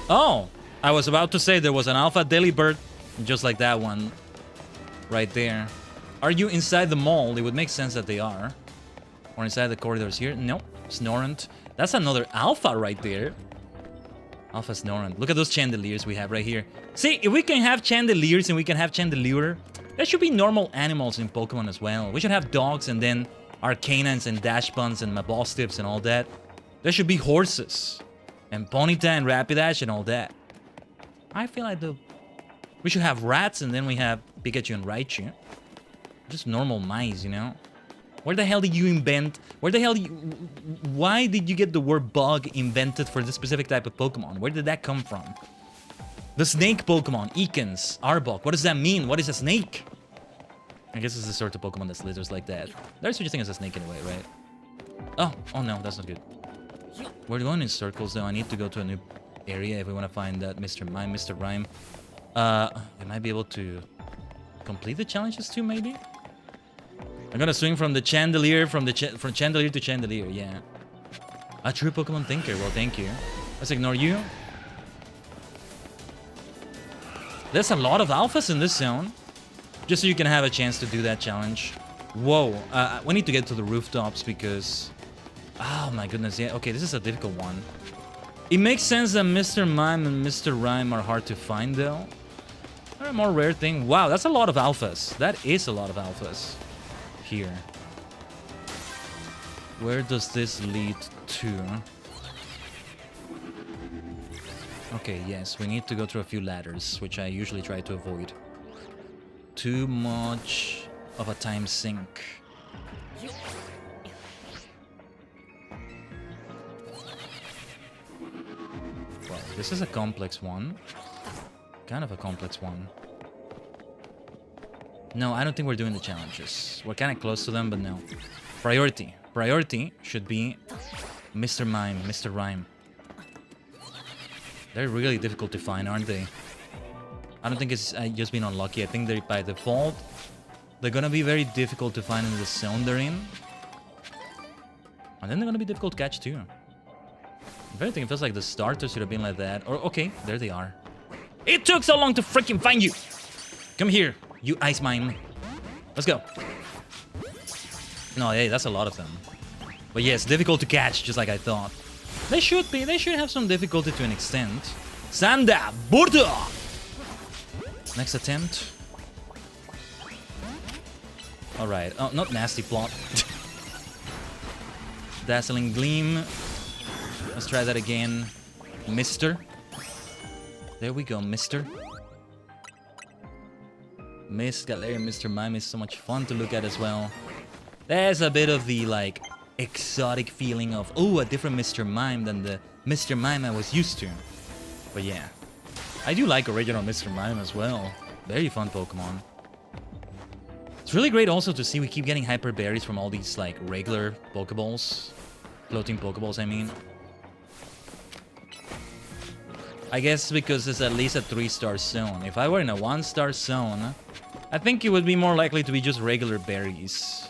Oh! I was about to say there was an Alpha Delibird, just like that one. Right there. Are you inside the mall? It would make sense that they are. Or inside the corridors here. No, Snorant. That's another Alpha right there. Alpha Snorant. Look at those chandeliers we have right here. See, if we can have chandeliers and we can have Chandelure, there should be normal animals in Pokemon as well. We should have dogs and then Arcanines and Dashbuns and Mabostips and all that. There should be horses. And Ponyta and Rapidash and all that. I feel like we should have rats and then we have Pikachu and Raichu. Just normal mice, you know? Where the hell did you invent? Why did you get the word bug invented for this specific type of Pokemon? Where did that come from? The snake Pokemon, Ekans, Arbok. What does that mean? What is a snake? I guess it's the sort of Pokemon that slithers like that. There's such a thing as a snake anyway, right? Oh no, that's not good. We're going in circles though. I need to go to a new area if we want to find that Mr. Mime, Mr. Rhyme. I might be able to complete the challenges too, maybe? I'm gonna swing from the chandelier, from chandelier to chandelier, yeah. A true Pokemon thinker, well thank you. Let's ignore you. There's a lot of alphas in this zone. Just so you can have a chance to do that challenge. Whoa, we need to get to the rooftops because... Oh my goodness, yeah, okay, this is a difficult one. It makes sense that Mr. Mime and Mr. Rhyme are hard to find though. They're a more rare thing. Wow, that's a lot of alphas. That is a lot of alphas. Here. Where does this lead to? Okay, yes, we need to go through a few ladders, which I usually try to avoid. Too much of a time sink. Well, this is a complex one. Kind of a complex one. No, I don't think we're doing the challenges. We're kind of close to them, but no. Priority. Priority should be Mr. Mime, Mr. Rhyme. They're really difficult to find, aren't they? I don't think it's just been unlucky. I think they're by default. They're gonna be very difficult to find in the zone they're in. And then they're gonna be difficult to catch too. If anything, it feels like the starters should have been like that. Or, okay, there they are. It took so long to freaking find you! Come here, you ice mime. Let's go. No, hey, that's a lot of them. But yes, difficult to catch, just like I thought. They should be. They should have some difficulty to an extent. Sanda Burdo! Next attempt. Alright. Oh, not nasty plot. Dazzling Gleam. Let's try that again. Mister. There we go, Mister. Miss Galarian Mr. Mime is so much fun to look at as well. There's a bit of the, like, exotic feeling of, oh, a different Mr. Mime than the Mr. Mime I was used to. But yeah. I do like original Mr. Mime as well. Very fun Pokemon. It's really great also to see we keep getting hyper berries from all these, like, regular Pokeballs. Floating Pokeballs, I mean. I guess because it's at least a 3-star zone. If I were in a 1-star zone, I think it would be more likely to be just regular berries.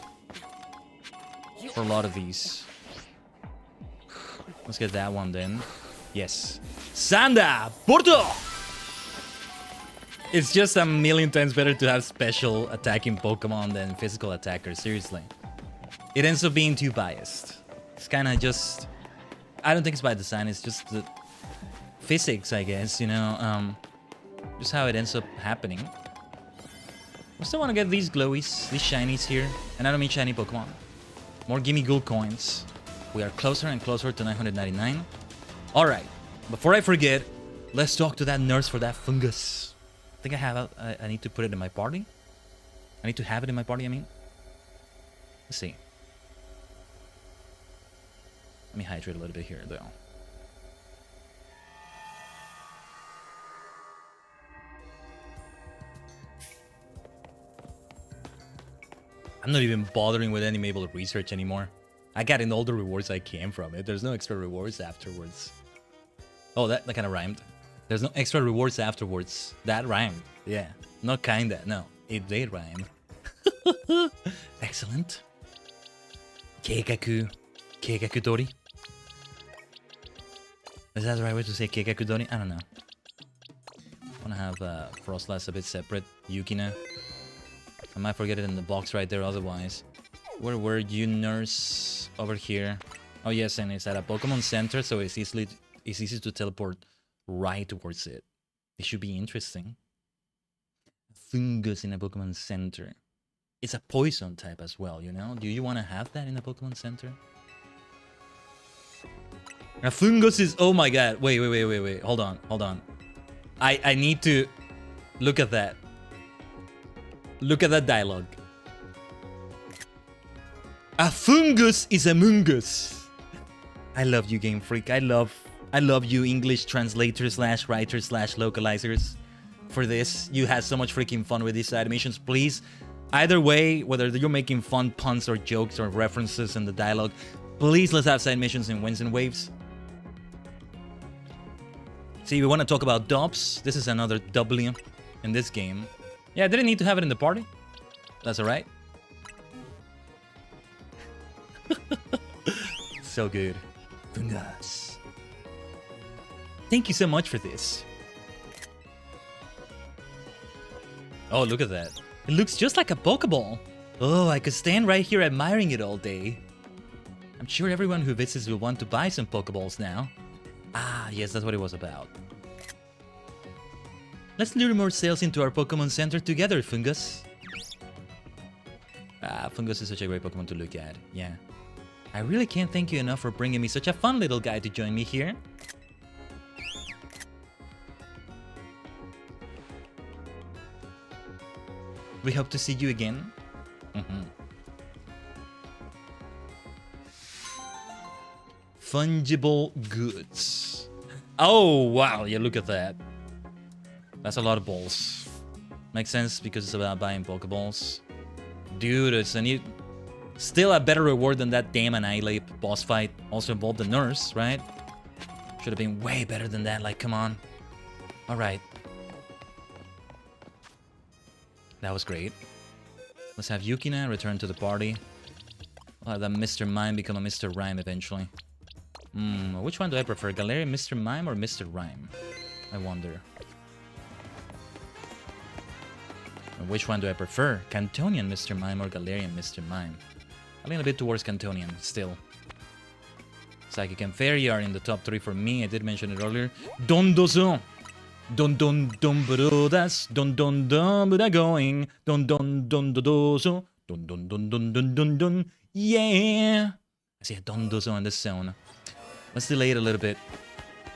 For a lot of these. Let's get that one then. Yes. Sanda Porto! It's just a million times better to have special attacking Pokemon than physical attackers, seriously. it ends up being too biased. It's kind of just... I don't think it's by design, it's just the physics, I guess, you know, just how it ends up happening. I still want to get these glowies, these shinies here, and I don't mean shiny Pokemon. More gimme gold coins. We are closer and closer to 999. Alright, before I forget, let's talk to that nurse for that fungus. I think I have I need to put it in my party. I need to have it in my party, I mean. Let's see. Let me hydrate a little bit here, though. I'm not even bothering with any Mabel research anymore. I got in all the rewards I came from it. There's no extra rewards afterwards. Oh, that kind of rhymed. There's no extra rewards afterwards. That rhymed. Yeah. Not kinda. No. It did rhyme. Excellent. Keikaku. Keikaku Dori. Is that the right way to say Keikaku Dori? I don't know. I want to have Frostlass a bit separate. Yukina. I might forget it in the box right there otherwise. Where were you, nurse? Over here. Oh yes, and it's at a Pokemon Center, so it's easy to teleport right towards it. It should be interesting. Fungus in a Pokemon Center. It's a poison type as well, you know? Do you want to have that in a Pokemon Center? A fungus is... Oh my god. Wait. Hold on. I need to... Look at that. Look at that dialogue. A fungus is a mungus. I love you, Game Freak. I love you, English translators / writers / localizers. For this, you had so much freaking fun with these animations. Please, either way, whether you're making fun puns or jokes or references in the dialogue, please let's have side missions in Winds and Waves. See, we want to talk about dubs. This is another W in this game. Yeah, I didn't need to have it in the party. That's alright. So good. Fungus. Thank you so much for this. Oh, look at that. It looks just like a Pokeball. Oh, I could stand right here admiring it all day. I'm sure everyone who visits will want to buy some Pokeballs now. Ah, yes, that's what it was about. Let's lure more sales into our Pokemon Center together, Fungus. Ah, Fungus is such a great Pokemon to look at, yeah. I really can't thank you enough for bringing me such a fun little guy to join me here. We hope to see you again. Fungible goods. Oh, wow, yeah, look at that. That's a lot of balls. Makes sense because it's about buying Pokeballs. Dude, it's still a better reward than that damn Annihilate boss fight. Also involved the nurse, right? Should have been way better than that, like, come on. Alright. That was great. Let's have Yukina return to the party. We'll have that Mr. Mime become a Mr. Rhyme eventually. Which one do I prefer? Galarian Mr. Mime or Mr. Rhyme? I wonder. And which one do I prefer? Cantonian Mr. Mime or Galarian Mr. Mime? I lean a bit towards Cantonian, still. Psychic and Fairy are in the top 3 for me. I did mention it earlier. Don Dozon! Don don don brodas, don don don but going, don don don dozo, don don don don don don don, yeah! I see a don dozo in the zone. Let's delay it a little bit.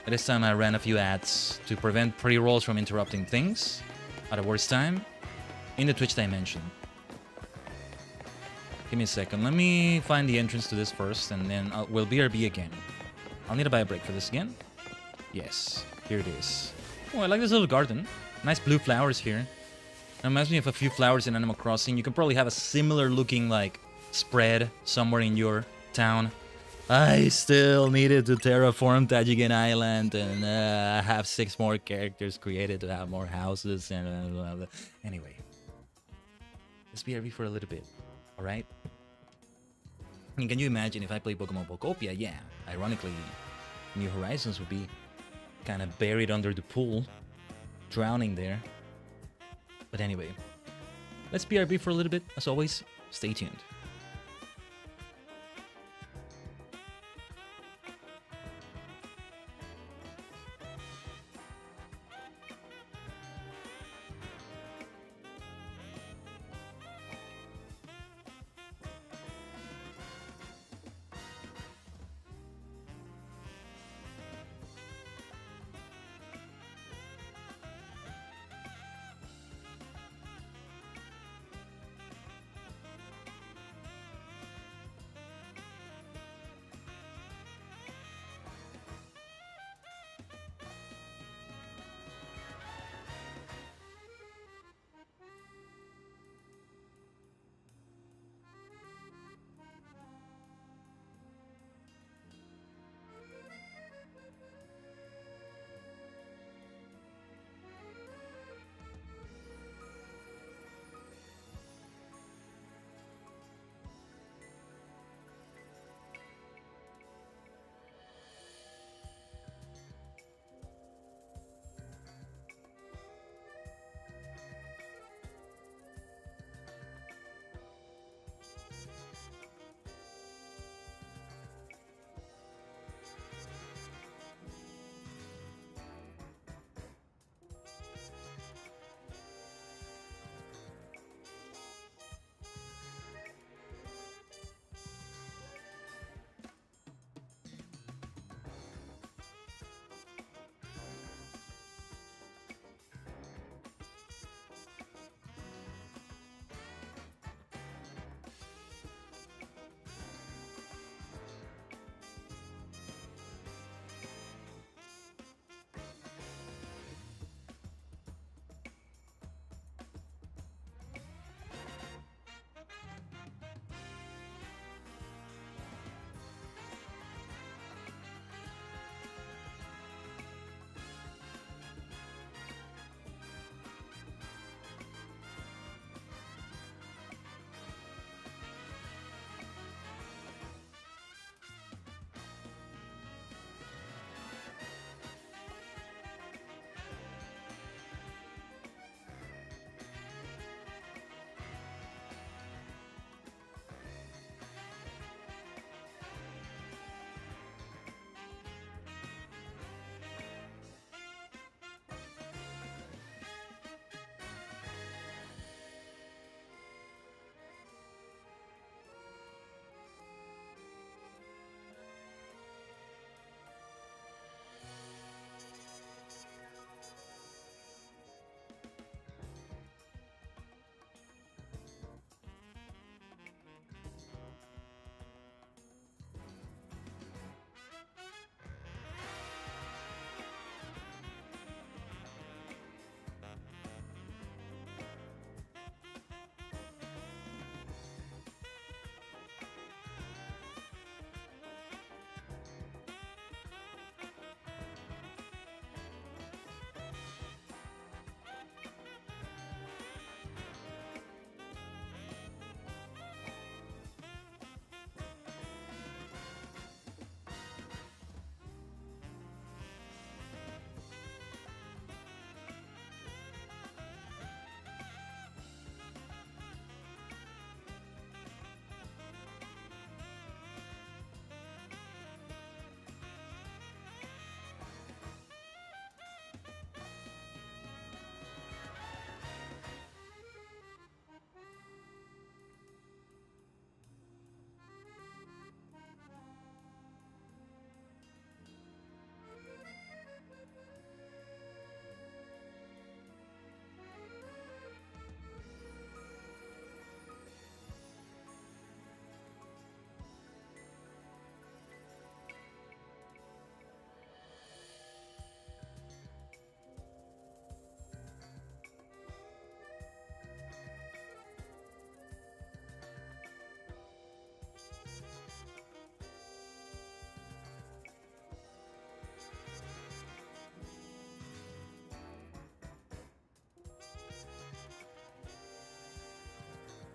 This time I ran a few ads to prevent pre-rolls from interrupting things at a worse time in the Twitch dimension. Give me a second. Let me find the entrance to this first, and then we'll BRB again. I'll need to buy a break for this again. Yes, here it is. Oh, I like this little garden. Nice blue flowers here. It reminds me of a few flowers in Animal Crossing. You can probably have a similar looking, like, spread somewhere in your town. I still needed to terraform Tajigen Island and have 6 more characters created to have more houses and blah, blah. Anyway. Let's BRB for a little bit. Alright? I mean, can you imagine if I play Pokemon Pokopia? Yeah. Ironically, New Horizons would be kind of buried under the pool, drowning there. But anyway, let's BRB for a little bit. As always, stay tuned.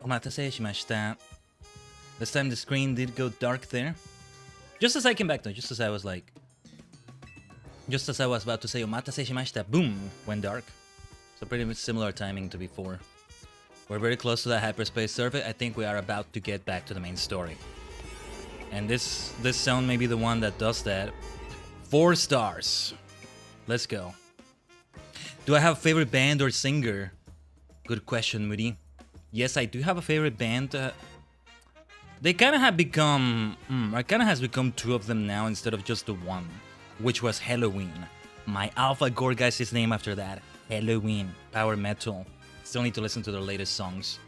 Omatase shimashita. This time the screen did go dark there. Just as I came back though, just as I was about to say omatase shimashita, boom, went dark. So pretty much similar timing to before. We're very close to that hyperspace survey. I think we are about to get back to the main story. And this sound may be the one that does that. 4 stars. Let's go. Do I have a favorite band or singer? Good question, Moody. Yes, I do have a favorite band. They kind of have become... it kind of has become 2 of them now instead of just the one, which was Halloween. My Alpha Gore guy's his name after that. Halloween. Power metal. Still need to listen to their latest songs.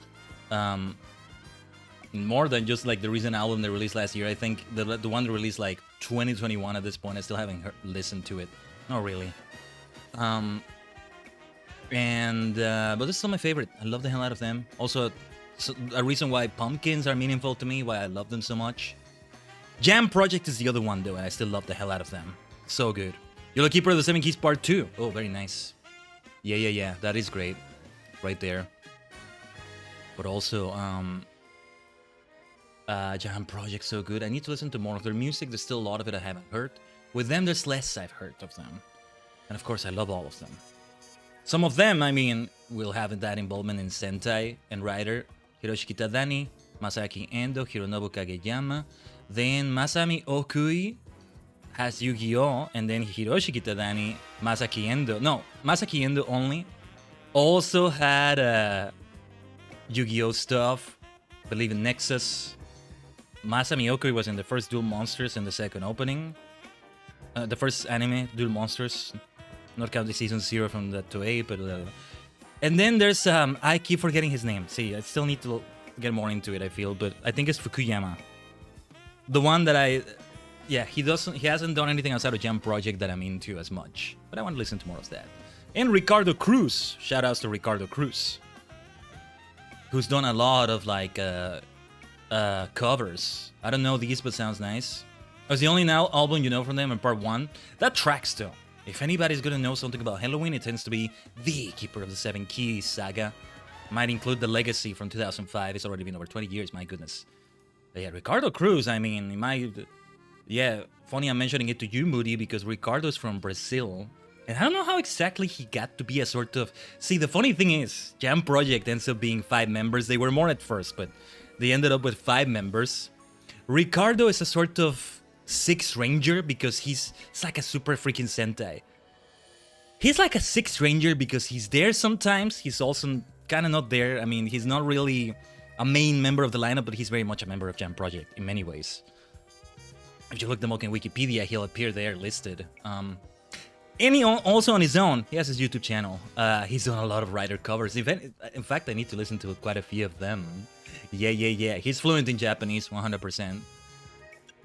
More than just like the recent album they released last year. I think the one they released like 2021 at this point. I still haven't listened to it. Not really. But this is still my favorite. I love the hell out of them. Also, a reason why Pumpkins are meaningful to me, why I love them so much. Jam Project is the other one though, and I still love the hell out of them. So good. Yellow Keeper of the Seven Keys Part 2. Oh, very nice. Yeah. That is great. Right there. But also, Jam Project, so good. I need to listen to more of their music. There's still a lot of it I haven't heard. With them, there's less I've heard of them. And of course, I love all of them. Some of them, I mean, will have that involvement in Sentai and Rider. Hiroshi Kitadani, Masaki Endo, Hironobu Kageyama. Then Masami Okui has Yu-Gi-Oh! And then Hiroshi Kitadani, Masaki Endo. No, Masaki Endo only. Also had Yu-Gi-Oh! Stuff. I believe in Nexus. Masami Okui was in the first Duel Monsters and the second opening. The first anime, Duel Monsters. Not counting season 0 from the Toei, but... And then there's... I keep forgetting his name. See, I still need to get more into it, I feel. But I think it's Fukuyama. The one that I... Yeah, he hasn't done anything outside of Jam Project that I'm into as much. But I want to listen to more of that. And Ricardo Cruz. Shoutouts to Ricardo Cruz. Who's done a lot of, like, covers. I don't know these, but sounds nice. It was the only album you know from them in part 1. That tracks, though. If anybody's gonna know something about Halloween, it tends to be the Keeper of the Seven Keys saga. Might include the Legacy from 2005. It's already been over 20 years, my goodness. But yeah, Ricardo Cruz, I mean, yeah, funny I'm mentioning it to you, Moody, because Ricardo's from Brazil. And I don't know how exactly he got to be a sort of... See, the funny thing is, Jam Project ends up being 5 members. They were more at first, but they ended up with 5 members. Ricardo is a sort of 6th Ranger because he's like a super freaking Sentai. He's like a 6th Ranger because he's there sometimes. He's also kind of not there. I mean, he's not really a main member of the lineup, but he's very much a member of Jam Project in many ways. If you look them up in Wikipedia, he'll appear there listed. And he also on his own, he has his YouTube channel. He's done a lot of Rider covers. In fact, I need to listen to quite a few of them. Yeah. He's fluent in Japanese, 100%.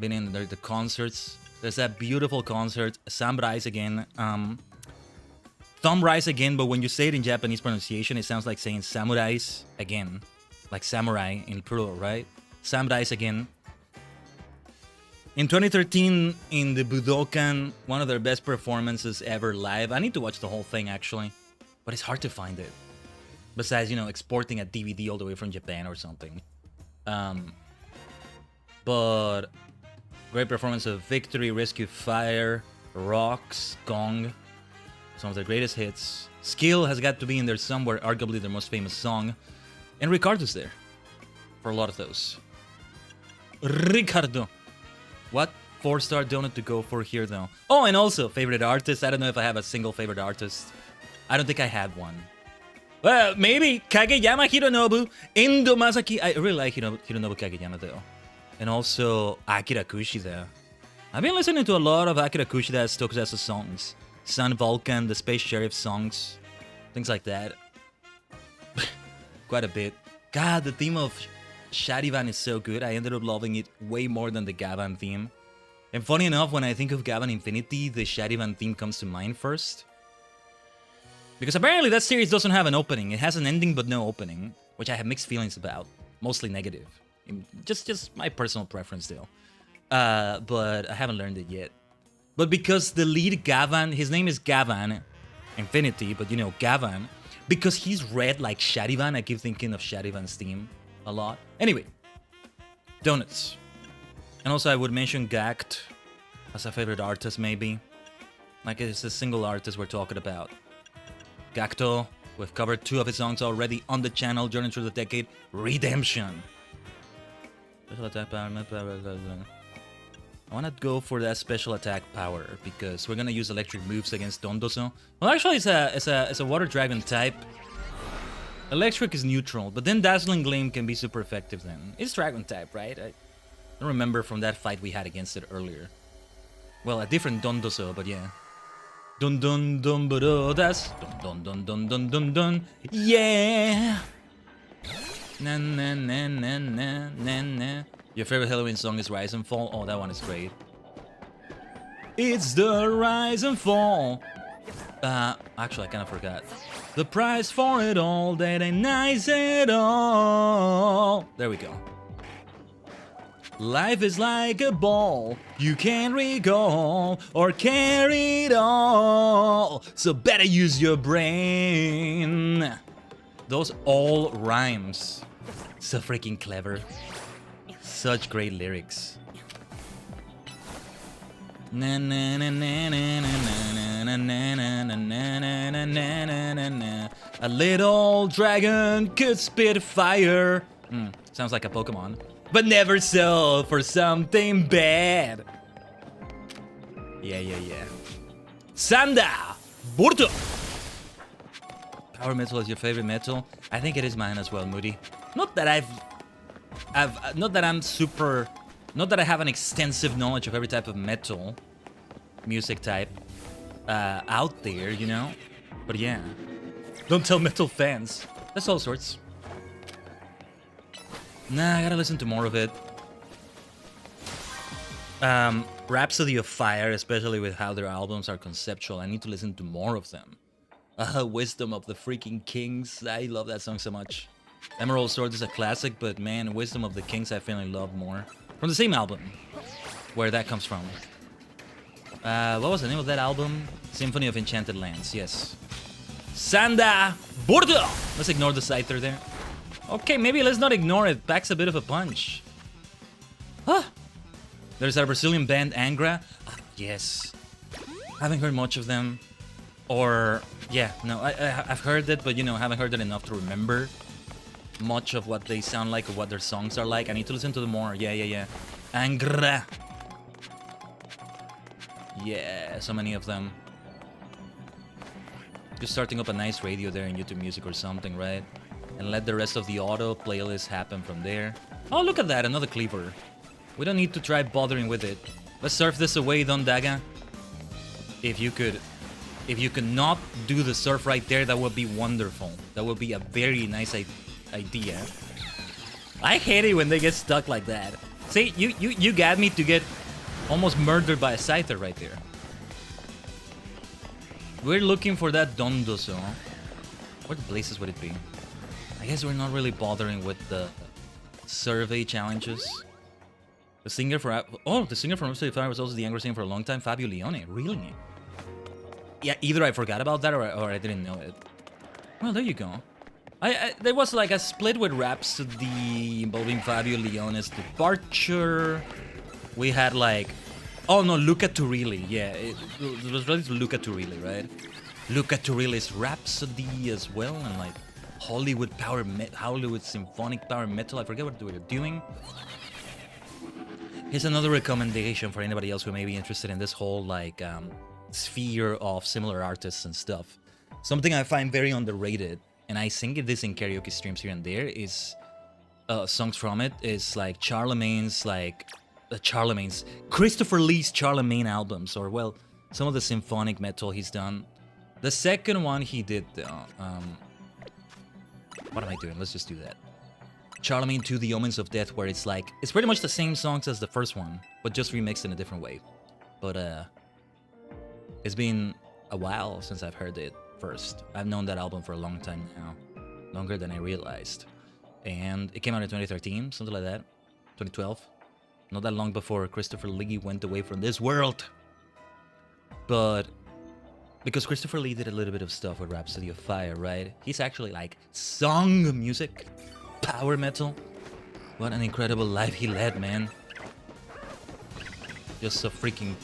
Been in the concerts. There's that beautiful concert, Sam Rise Again. Thumb Rise Again, but when you say it in Japanese pronunciation, it sounds like saying Samurais again. Like samurai in plural, right? Sam Rise Again. In 2013, in the Budokan, one of their best performances ever live. I need to watch the whole thing, actually. But it's hard to find it. Besides, you know, exporting a DVD all the way from Japan or something. But great performance of Victory, Rescue Fire, Rocks, Gong. Some of their greatest hits. Skill has got to be in there somewhere, arguably their most famous song. And Ricardo's there for a lot of those. Ricardo. What 4-star donut to go for here, though? Oh, and also, favorite artist. I don't know if I have a single favorite artist. I don't think I have one. Well, maybe Kageyama Hironobu, Endo Masaki. I really like Hironobu Kageyama, though. And also Akira Kushida. I've been listening to a lot of Akira Kushida's Tokusatsu songs. Sun Vulcan, the Space Sheriff songs. Things like that. Quite a bit. God, the theme of Sharivan is so good. I ended up loving it way more than the Gavan theme. And funny enough, when I think of Gavan Infinity, the Sharivan theme comes to mind first. Because apparently that series doesn't have an opening. It has an ending but no opening, which I have mixed feelings about. Mostly negative. Just my personal preference though. But I haven't learned it yet. But because the lead Gavan, his name is Gavan Infinity, but you know, Gavan, because he's red like Sharivan, I keep thinking of Sharivan's theme. a lot. Anyway, donuts. And also I would mention Gact as a favorite artist maybe. Like it's a single artist we're talking about. Gacto, we've covered 2 of his songs already on the channel, Journey Through the Decade, Redemption. Special attack power, I wanna go for that special attack power because we're gonna use electric moves against Dondoso. Well, actually, it's a water dragon type. Electric is neutral, but then Dazzling Gleam can be super effective then. It's dragon type, right? I don't remember from that fight we had against it earlier. Well, a different Dondoso, but yeah. Dun dun dun that's dun dun dun dun dun dun. Yeah. Na na na na na na na. Your favorite Halloween song is Rise and Fall? Oh, that one is great. It's the Rise and Fall. Actually, I kind of forgot. The price for it all, that ain't nice at all. There we go. Life is like a ball. You can't recall or carry it all. So better use your brain. Those all rhymes. So freaking clever. Such great lyrics. Na na na na na na na na na na na na na na. A little dragon could spit fire. Sounds like a Pokemon, but never sell for something bad. Yeah. Sanda Burto. Power metal is your favorite metal? I think it is mine as well, Moody. Not that not that I have an extensive knowledge of every type of metal music type out there, you know? But yeah, don't tell metal fans. That's all sorts. Nah, I gotta listen to more of it. Rhapsody of Fire, especially with how their albums are conceptual. I need to listen to more of them. Wisdom of the Freaking Kings. I love that song so much. Emerald Sword is a classic, but man, Wisdom of the Kings I feel I love more. From the same album, where that comes from. What was the name of that album? Symphony of Enchanted Lands, yes. Sanda Burdo! Let's ignore the Scyther there. Okay, maybe let's not ignore it. Packs a bit of a punch. Huh? There's a Brazilian band, Angra. Yes. Haven't heard much of them. Or, yeah, no, I've heard it, but you know, haven't heard it enough to remember much of what they sound like or what their songs are like. I need to listen to them more. Yeah. Angra. Yeah, so many of them. Just starting up a nice radio there in YouTube Music or something, right? And let the rest of the auto playlist happen from there. Oh, look at that, another cleaver. We don't need to try bothering with it. Let's surf this away, Don Daga. If you could not do the surf right there, that would be wonderful. That would be a very nice idea. I hate it when they get stuck like that. See, you got me to get almost murdered by a Scyther right there. We're looking for that Dondoso. What places would it be? I guess we're not really bothering with the survey challenges. The singer for the singer from Rhapsody of Fire was also the Angry singer for a long time, Fabio Leone. Really? Yeah, either I forgot about that or I didn't know it. Well, there you go. There was like a split with Rhapsody involving Fabio Leone's departure. We had like, oh no, Luca Turilli. Yeah, it was related to Luca Turilli, right? Luca Turilli's Rhapsody as well, and like Hollywood symphonic power metal. I forget what they were doing. Here's another recommendation for anybody else who may be interested in this whole like sphere of similar artists and stuff. Something I find very underrated, and I sing this in karaoke streams here and there, is songs from it. Is like Christopher Lee's Charlemagne albums, or well, some of the symphonic metal he's done. The second one he did, what am I doing? Let's just do that. Charlemagne 2, The Omens of Death, where it's like, it's pretty much the same songs as the first one, but just remixed in a different way. But it's been a while since I've heard it first. I've known that album for a long time now, longer than I realized. And it came out in 2013, something like that, 2012. Not that long before Christopher Lee went away from this world. But because Christopher Lee did a little bit of stuff with Rhapsody of Fire, right? He's actually like song music, power metal. What an incredible life he led, man. Just so freaking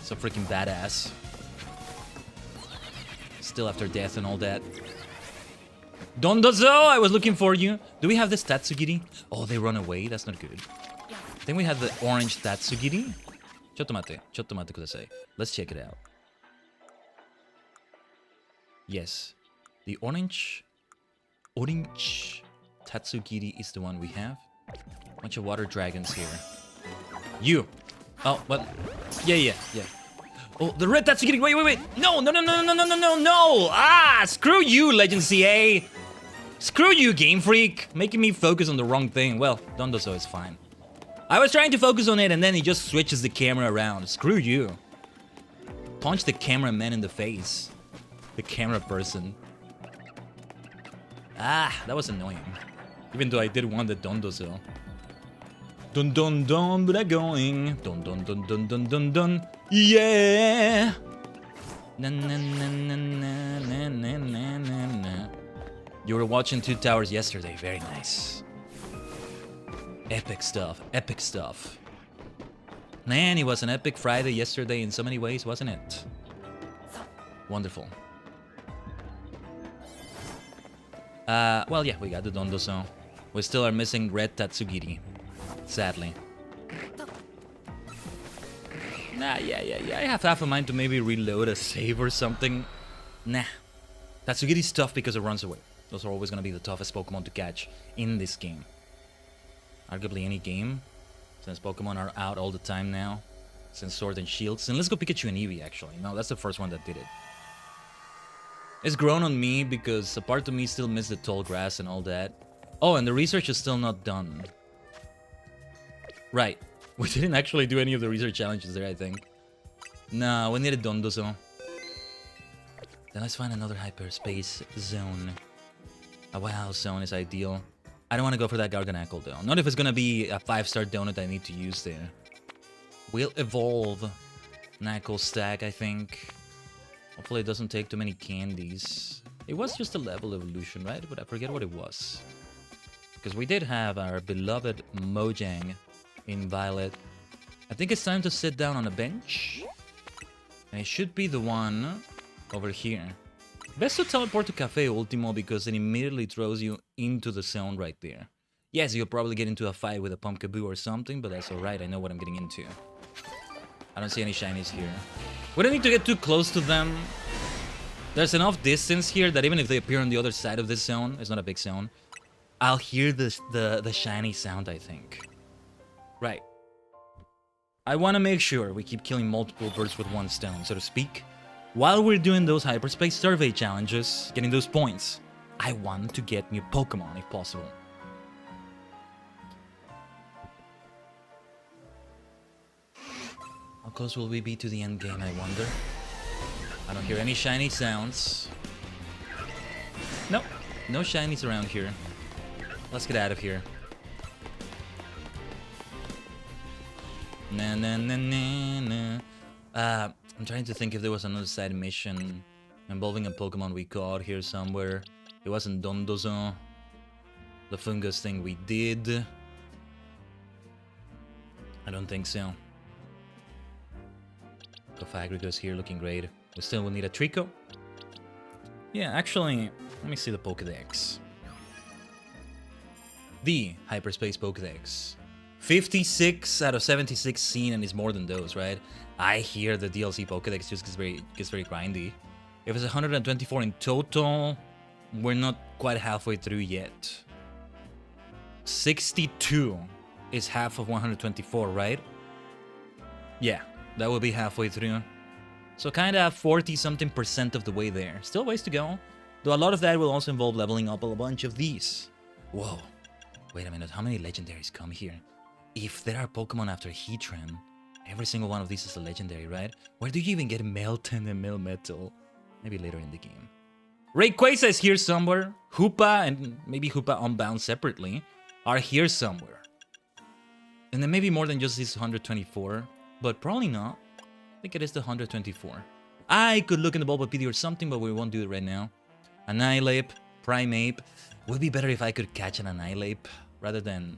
badass. Still after death and all that. Dondozo, I was looking for you. Do we have this Tatsugiri? Oh, they run away? That's not good. I think we have the orange Tatsugiri. Chotto mate kudasai. Let's check it out. Yes. The orange Tatsugiri is the one we have. Bunch of water dragons here. You. Oh, what? Yeah. Oh, the red Tatsugiri. Wait. No. Ah, screw you, Legend CA. Screw you, Game Freak. Making me focus on the wrong thing. Well, Dondozo is fine. I was trying to focus on it and then he just switches the camera around. Screw you. Punch the cameraman in the face. The camera person. Ah, that was annoying. Even though I did want the Dondozo. Dun, but I'm going. Dun. Yeah. Na. You were watching Two Towers yesterday. Very nice. Epic stuff. Man, it was an epic Friday yesterday in so many ways, wasn't it? Wonderful. Well, yeah, we got the Dondozo. We still are missing red Tatsugiri. Sadly. Nah, yeah. I have half a mind to maybe reload a save or something. Nah. Tatsugiri's tough because it runs away. Those are always gonna be the toughest Pokemon to catch in this game. Arguably any game, since Pokemon are out all the time now. Since Sword and Shields. And let's go Pikachu and Eevee, actually. No, that's the first one that did it. It's grown on me because a part of me still miss the tall grass and all that. Oh, and the research is still not done. Right. We didn't actually do any of the research challenges there, I think. No, we need a Dondozo. Then let's find another hyperspace zone. A WoW zone is ideal. I don't want to go for that Garganacle though. Not if it's gonna be a 5-star donut I need to use there. We'll evolve Knuckle Stack, I think. Hopefully it doesn't take too many candies. It was just a level evolution, right? But I forget what it was. Because we did have our beloved Mojang in Violet. I think it's time to sit down on a bench. And it should be the one over here. Best to teleport to Cafe Ultimo because it immediately throws you into the zone right there. Yes, you'll probably get into a fight with a Pumpkaboo or something, but that's alright, I know what I'm getting into. I don't see any shinies here. We don't need to get too close to them. There's enough distance here that even if they appear on the other side of this zone, it's not a big zone, I'll hear the shiny sound, I think. Right. I want to make sure we keep killing multiple birds with one stone, so to speak. While we're doing those hyperspace survey challenges, getting those points, I want to get new Pokemon if possible. How close will we be to the end game, I wonder? I don't hear any shiny sounds. Nope, no shinies around here. Let's get out of here. Na. I'm trying to think if there was another side mission involving a Pokemon we caught here somewhere. It wasn't Dondozo. The fungus thing we did. I don't think so. Cofagrigo's here looking great. We still will need a Trico. Yeah, actually, let me see the Pokedex. The Hyperspace Pokedex. 56 out of 76 seen, and it's more than those, right? I hear the DLC Pokedex just gets very grindy. If it's 124 in total, we're not quite halfway through yet. 62 is half of 124, right? Yeah, that will be halfway through. So kind of 40-something% of the way there. Still ways to go. Though a lot of that will also involve leveling up a bunch of these. Whoa. Wait a minute, how many legendaries come here? If there are Pokemon after Heatran, every single one of these is a legendary, right? Where do you even get Melton and Melmetal? Maybe later in the game. Rayquaza is here somewhere. Hoopa and maybe Hoopa Unbound separately are here somewhere. And then maybe more than just this 124, but probably not. I think it is the 124. I could look in the Bulbapedia or something, but we won't do it right now. Annihilape, Primeape. Would be better if I could catch an Annihilape rather than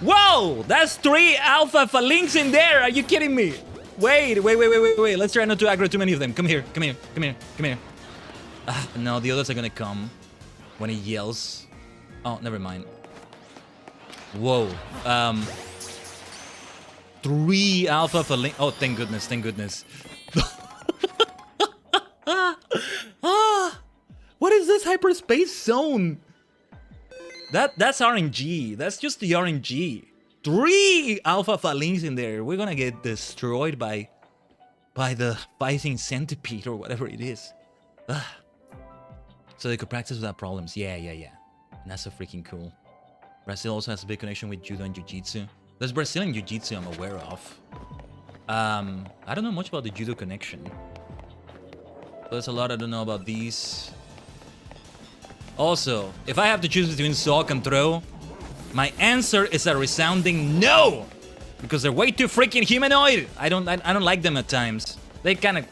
Whoa! That's 3 alpha phalanx in there! Are you kidding me? Wait. Let's try not to aggro too many of them. Come here. Ah, no, the others are gonna come when he yells. Oh, never mind. Whoa. 3 alpha phalanx. Oh, thank goodness. What is this hyperspace zone? That's RNG. That's just the RNG. 3 alpha phalanx in there. We're gonna get destroyed by the fighting centipede or whatever it is. So they could practice without problems. Yeah. And that's so freaking cool. Brazil also has a big connection with judo and jiu-jitsu. There's Brazilian jiu-jitsu I'm aware of. I don't know much about the judo connection. But there's a lot I don't know about these. Also, if I have to choose between sock and throw, my answer is a resounding no! Because they're way too freaking humanoid! I don't like them at times. They kind of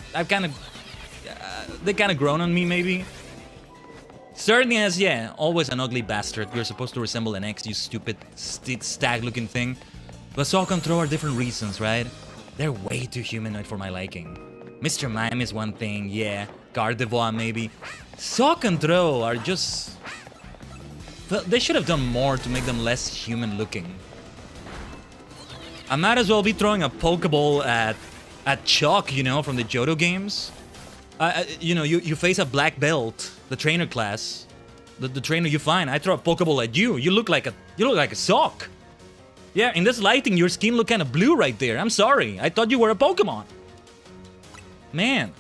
grown on me, maybe. Certainly as, yeah, always an ugly bastard. You're supposed to resemble an ex, you stupid stag-looking thing. But sock and throw are different reasons, right? They're way too humanoid for my liking. Mr. Mime is one thing, yeah. Gardevoir, maybe. Sock and throw are just... Well, they should have done more to make them less human-looking. I might as well be throwing a Pokeball at Chuck, you know, from the Johto games. You know, you face a black belt, the trainer class, the trainer you find. I throw a Pokeball at you. You look like a sock. Yeah, in this lighting, your skin look kind of blue right there. I'm sorry. I thought you were a Pokemon. Man,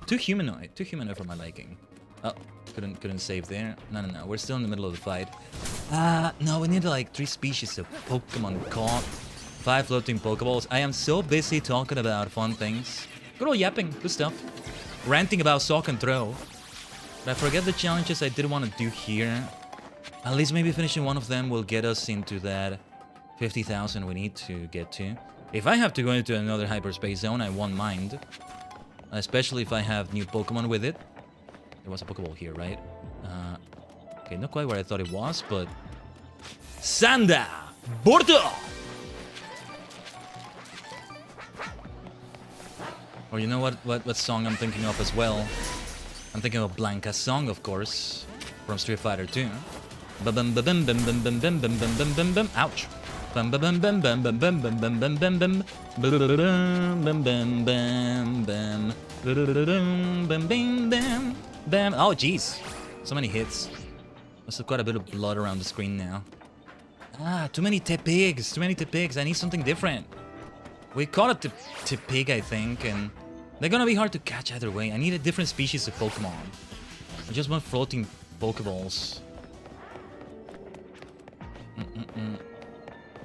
too humanoid for my liking. Oh, couldn't save there. No. We're still in the middle of the fight. No, we need like 3 species of Pokemon caught. 5 floating Pokeballs. I am so busy talking about fun things. Good old yapping, good stuff. Ranting about sock and throw. But I forget the challenges I did want to do here. At least maybe finishing one of them will get us into that 50,000 we need to get to. If I have to go into another hyperspace zone, I won't mind. Especially if I have new Pokemon with it. There was a Pokeball here, right? Okay, not quite where I thought it was, but... Sanda! Borto! Or you know what song I'm thinking of as well? I'm thinking of Blanca's song, of course, from Street Fighter 2. Ouch. Oh jeez, so many hits. There's quite a bit of blood around the screen now. Too many Tepigs. I need something different. We caught a Tepig, I think, and they're gonna be hard to catch either way. I need a different species of Pokemon. I just want floating Pokeballs.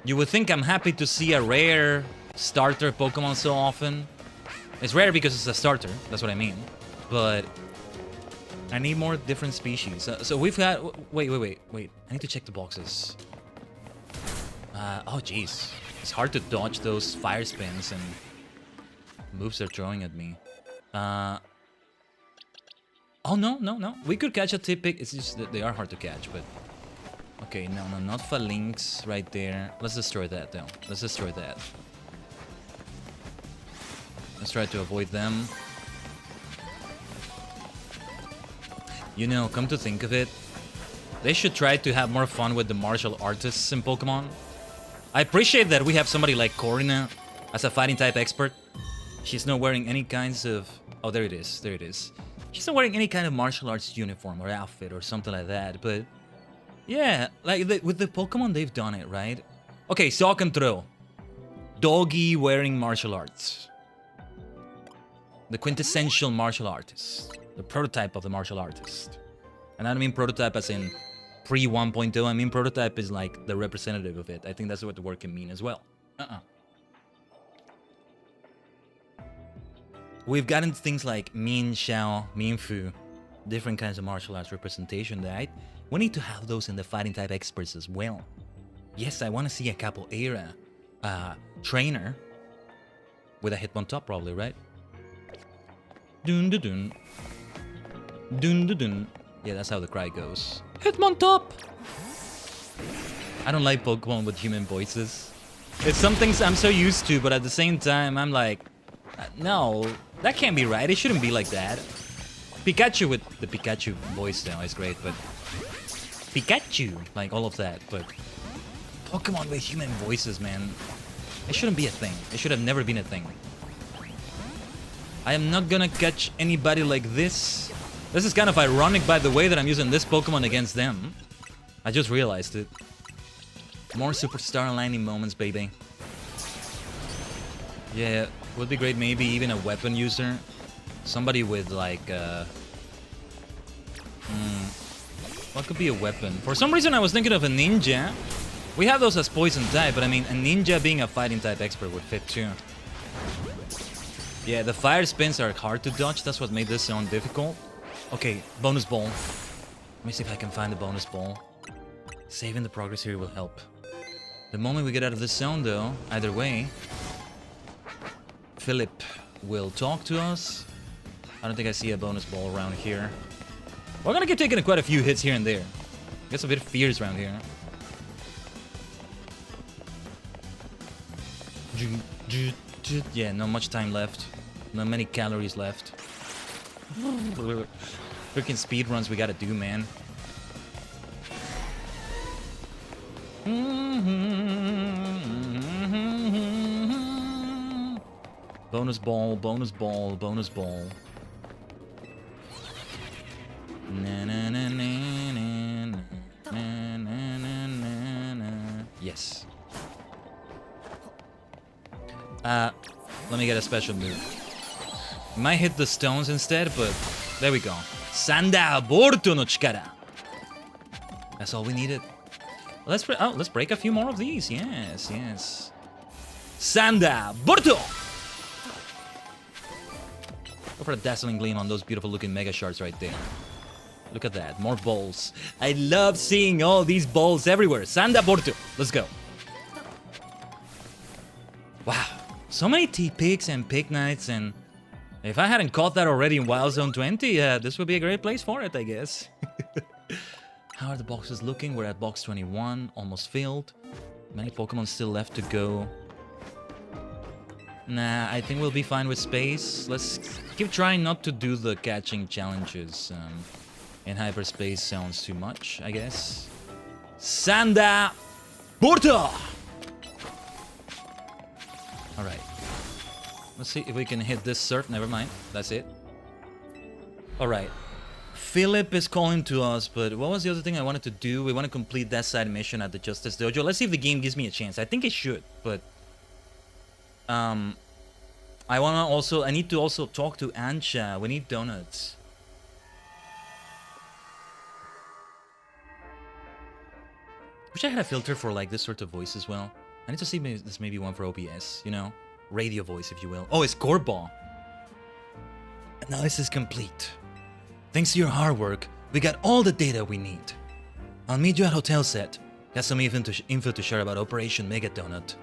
You would think I'm happy to see a rare starter Pokemon so often. It's rare because it's a starter, that's what I mean. But I need more different species. So we've got... Wait. I need to check the boxes. Oh, jeez. It's hard to dodge those fire spins and moves they're throwing at me. Oh, no. We could catch a Tepig. It's just that they are hard to catch, but... Okay, no, not Phalanx right there. Let's destroy that, though. Let's destroy that. Let's try to avoid them. You know, come to think of it, they should try to have more fun with the martial artists in Pokemon. I appreciate that we have somebody like Corina as a fighting type expert. She's not wearing any kinds of... Oh, there it is. She's not wearing any kind of martial arts uniform or outfit or something like that, but... Yeah, like with the Pokemon, they've done it, right? Okay, sock and throw. Doggy wearing martial arts. The quintessential martial artist. The prototype of the martial artist. And I don't mean prototype as in pre-1.0. I mean prototype is like the representative of it. I think that's what the word can mean as well. We've gotten things like Min Xiao, Min Fu. Different kinds of martial arts representation, right? We need to have those in the fighting type experts as well. Yes, I want to see a capoeira trainer with a Hitmon top, probably, right? Dun dun dun. Dun dun dun. Yeah, that's how the cry goes. Hitmon top! I don't like Pokemon with human voices. It's some things I'm so used to, but at the same time, I'm like, no, that can't be right. It shouldn't be like that. Pikachu with the Pikachu voice now is great, but Pikachu, like all of that, but Pokemon with human voices, man, it shouldn't be a thing. It should have never been a thing. I am not gonna catch anybody like this. This is kind of ironic, by the way, that I'm using this Pokemon against them. I just realized it. More superstar lightning moments, baby. Yeah, would be great, maybe even a weapon user. Somebody with like what could be a weapon? For some reason I was thinking of a ninja. We have those as poison type, but I mean a ninja being a fighting type expert would fit too. Yeah, the fire spins are hard to dodge. That's what made this zone difficult. Okay, bonus ball. Let me see if I can find the bonus ball. Saving the progress here will help. The moment we get out of this zone, though, either way, Philip will talk to us. I don't think I see a bonus ball around here. We're gonna keep taking quite a few hits here and there. Gets a bit fierce around here. Yeah, not much time left. Not many calories left. Freaking speed runs we gotta do, man. Bonus ball, bonus ball, bonus ball. Yes. Let me get a special move. Might hit the stones instead, but there we go. Sanda Borto no Chikara. That's all we needed. Let's break a few more of these. Yes, yes. Sanda Borto. Go for a dazzling gleam on those beautiful looking mega shards right there. Look at that, more balls. I love seeing all these balls everywhere. Sanda Borto. Let's go. Wow, so many T-Picks and Pick Knights, and if I hadn't caught that already in Wild Zone 20, this would be a great place for it, I guess. How are the boxes looking? We're at box 21, almost filled. Many Pokemon still left to go. Nah, I think we'll be fine with space. Let's keep trying not to do the catching challenges in hyperspace zones too much, I guess. Sanda Borto! Alright. Let's see if we can hit this surf. Never mind. That's it. Alright. Philip is calling to us, but what was the other thing I wanted to do? We want to complete that side mission at the Justice Dojo. Let's see if the game gives me a chance. I think it should, but I need to also talk to Ansha. We need donuts. Wish I had a filter for like this sort of voice as well. I need to see if this may be one for OBS, you know? Radio voice, if you will. Oh, it's Corba. Analysis complete. Thanks to your hard work, we got all the data we need. I'll meet you at Hotel Set. Got some info to share about Operation Mega Donut.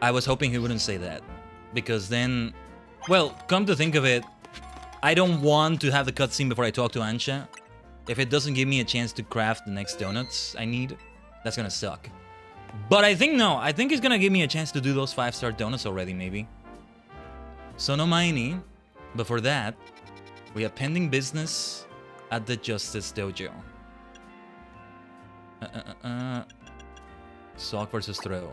I was hoping he wouldn't say that. Because then... Well, come to think of it, I don't want to have the cutscene before I talk to Ansha. If it doesn't give me a chance to craft the next donuts I need, that's gonna suck. But I think no, I think it's gonna give me a chance to do those 5-star donuts already, maybe. So no Maini, but for that, we have pending business at the Justice Dojo. Sock versus Throw.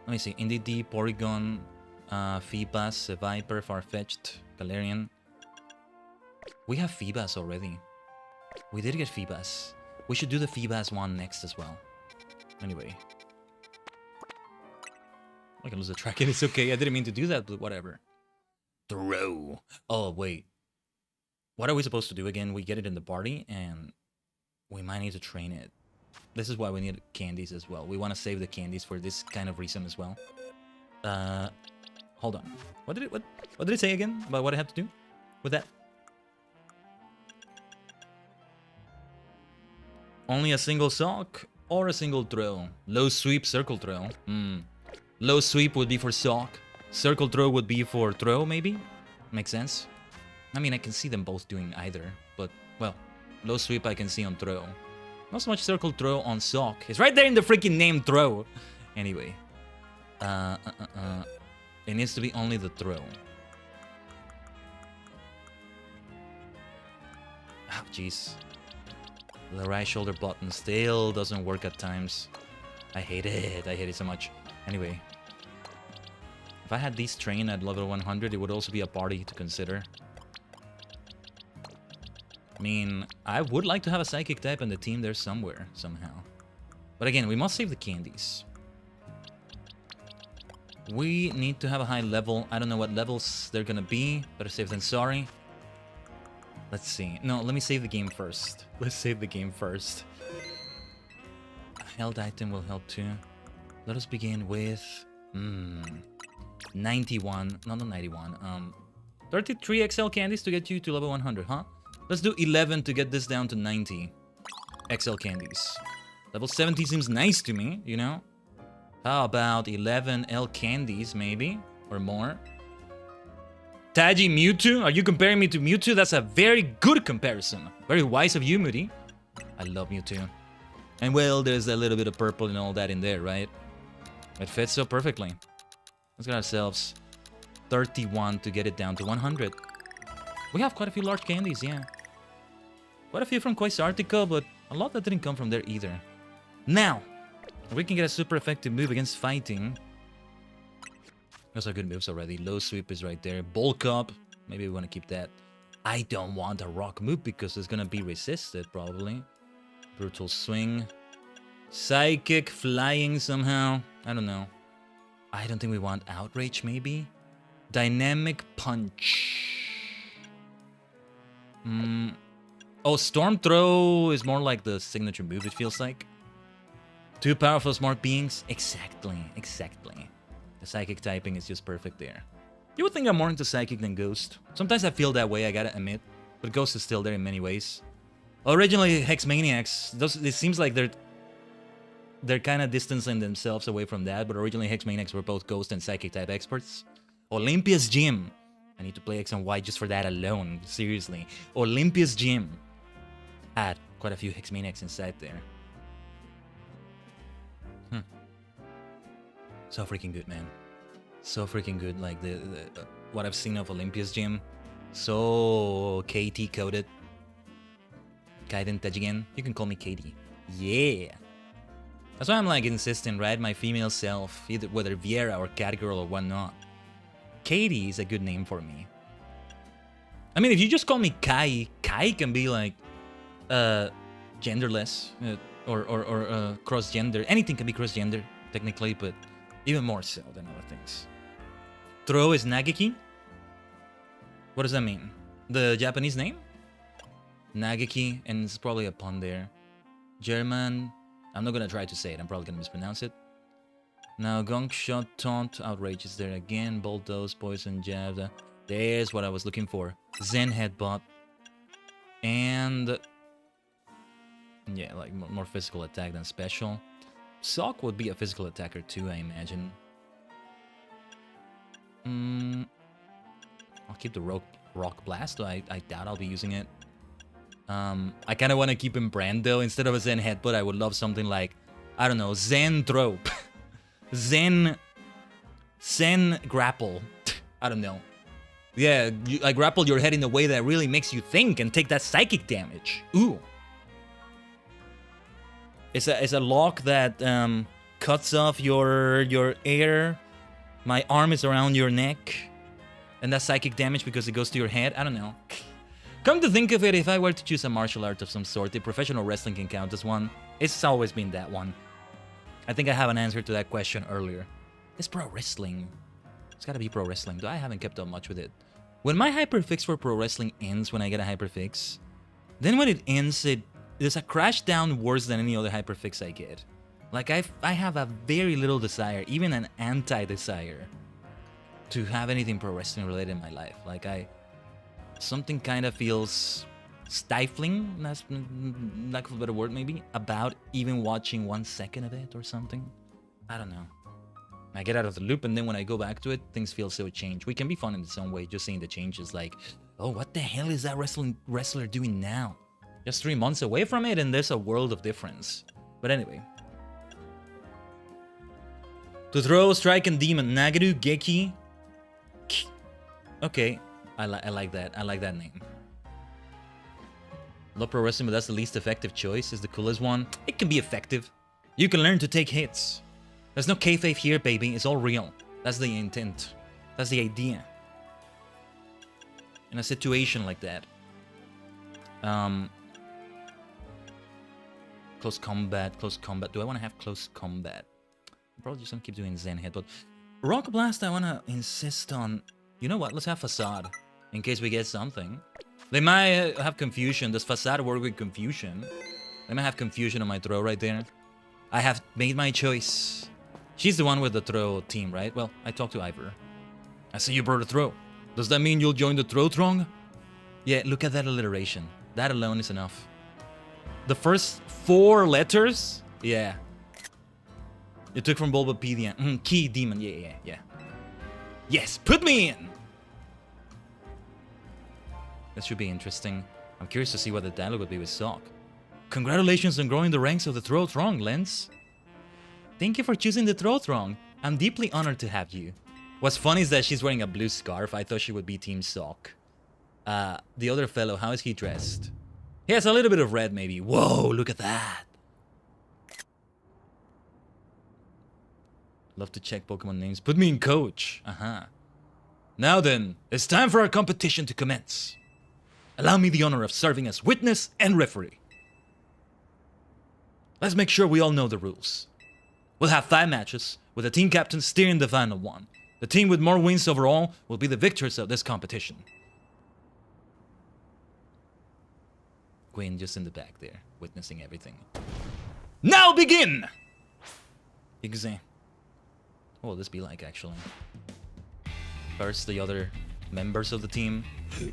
Let me see, NDD, Porygon, Feebas, Viper, Farfetch'd, Galarian. We have Feebas already. We did get Feebas. We should do the Feebas one next as well. Anyway. I can lose the track, it's okay. I didn't mean to do that, but whatever. Throw. Oh, wait. What are we supposed to do again? We get it in the party, and we might need to train it. This is why we need candies as well. We want to save the candies for this kind of reason as well. Hold on. What did it say again about what I have to do with that? Only a single sock or a single throw. Low sweep, circle throw. Low sweep would be for sock. Circle throw would be for throw, maybe? Makes sense. I mean, I can see them both doing either, but, well, low sweep I can see on throw. Not so much circle throw on sock. It's right there in the freaking name, throw. Anyway. It needs to be only the throw. Oh, jeez. The right shoulder button still doesn't work at times. I hate it. I hate it so much. Anyway. If I had these trained at level 100, it would also be a party to consider. I mean, I would like to have a psychic type in the team there somewhere, somehow. But again, we must save the candies. We need to have a high level. I don't know what levels they're gonna be. Better safe than sorry. Let's see. No, let me save the game first. Let's save the game first. A held item will help too. Let us begin with... 91. No, not 91. 33 XL candies to get you to level 100, huh? Let's do 11 to get this down to 90 XL candies. Level 70 seems nice to me, you know? How about 11 L candies, maybe? Or more? Taji, Mewtwo? Are you comparing me to Mewtwo? That's a very good comparison. Very wise of you, Moody. I love Mewtwo. And well, there's a little bit of purple and all that in there, right? It fits so perfectly. Let's get ourselves 31 to get it down to 100. We have quite a few large candies, yeah. Quite a few from quasartic, but a lot that didn't come from there either. Now, we can get a super effective move against fighting. Those are good moves already. Low sweep is right there. Bulk up. Maybe we want to keep that. I don't want a rock move because it's going to be resisted, probably. Brutal swing. Psychic flying somehow. I don't know. I don't think we want outrage, maybe. Dynamic punch. Oh, storm throw is more like the signature move, it feels like. Two powerful smart beings. Exactly. The psychic typing is just perfect there. You would think I'm more into psychic than ghost. Sometimes I feel that way, I gotta admit. But ghost is still there in many ways. Originally, Hex Maniacs, it seems like they're kind of distancing themselves away from that, but originally Hex Maniacs were both ghost and psychic type experts. Olympia's Gym. I need to play X and Y just for that alone, seriously. Olympia's Gym had quite a few Hex Maniacs inside there. So freaking good, man. So freaking good, like what I've seen of Olympia's Gym. So KT coded. Khaiden, Tajigen. You can call me Katie. Yeah. That's why I'm like insisting, right? My female self, either whether Viera or Catgirl or whatnot. Katie is a good name for me. I mean, if you just call me Kai, Kai can be like genderless or cross-gender. Anything can be cross-gender, technically, but even more so than other things. Throw is Nageki? What does that mean? The Japanese name? Nageki, and it's probably a pun there. German. I'm not gonna try to say it, I'm probably gonna mispronounce it. Now, gong shot, taunt, outrage is there again. Bulldoze, poison, jab. There's what I was looking for. Zen headbutt. And yeah, like more physical attack than special. Sock would be a physical attacker too, I imagine. I'll keep the rock blast, though I doubt I'll be using it. I kind of want to keep him brand though. Instead of a Zen headbutt, I would love something like, I don't know, Zen throw. Zen grapple. I don't know. Yeah, I grapple your head in a way that really makes you think and take that psychic damage. Ooh. It's a lock that cuts off your air. My arm is around your neck. And that's psychic damage because it goes to your head. I don't know. Come to think of it, if I were to choose a martial art of some sort, the professional wrestling can count as one. It's always been that one. I think I have an answer to that question earlier. It's pro wrestling. It's gotta be pro wrestling, though I haven't kept up much with it. When my hyperfix for pro wrestling ends when I get a hyperfix, then when it ends, there's a crash down worse than any other hyperfix I get. Like, I have a very little desire, even an anti-desire, to have anything pro wrestling related in my life. Like, something kind of feels stifling, that's lack of a better word maybe, about even watching 1 second of it or something. I don't know. I get out of the loop, and then when I go back to it, things feel so changed. We can be fun in its own way, just seeing the changes like, oh, what the hell is that wrestler doing now? Just 3 months away from it, and there's a world of difference. But anyway. To throw, strike, and demon. Nagaru, Geki. Okay, I like that. I like that name. Love pro wrestling, but that's the least effective choice. Is the coolest one. It can be effective. You can learn to take hits. There's no kayfabe here, baby. It's all real. That's the intent. That's the idea. In a situation like that. Close combat, close combat. Do I want to have close combat? I'm probably just gonna keep doing Zen hit, but Rock Blast, I want to insist on... You know what? Let's have Facade, in case we get something. They might have confusion. Does Facade work with confusion? They might have confusion on my throw right there. I have made my choice. She's the one with the throw team, right? Well, I talked to Ivor. I see you brought a throw. Does that mean you'll join the throw throng? Yeah, look at that alliteration. That alone is enough. The first 4 letters? Yeah. You took from Bulbapedia. Key Demon. Yeah. Yes, put me in! That should be interesting. I'm curious to see what the dialogue would be with Sock. Congratulations on growing the ranks of the Throw Throng, Lens. Thank you for choosing the Throw Throng. I'm deeply honored to have you. What's funny is that she's wearing a blue scarf. I thought she would be Team Sock. The other fellow, how is he dressed? He has a little bit of red, maybe. Whoa, look at that. Love to check Pokemon names. Put me in coach. Now then, it's time for our competition to commence. Allow me the honor of serving as witness and referee. Let's make sure we all know the rules. We'll have 5 matches, with the team captain steering the final one. The team with more wins overall will be the victors of this competition. Gwen just in the back there, witnessing everything. Now begin! Exactly. What will this be like, actually? First, the other members of the team.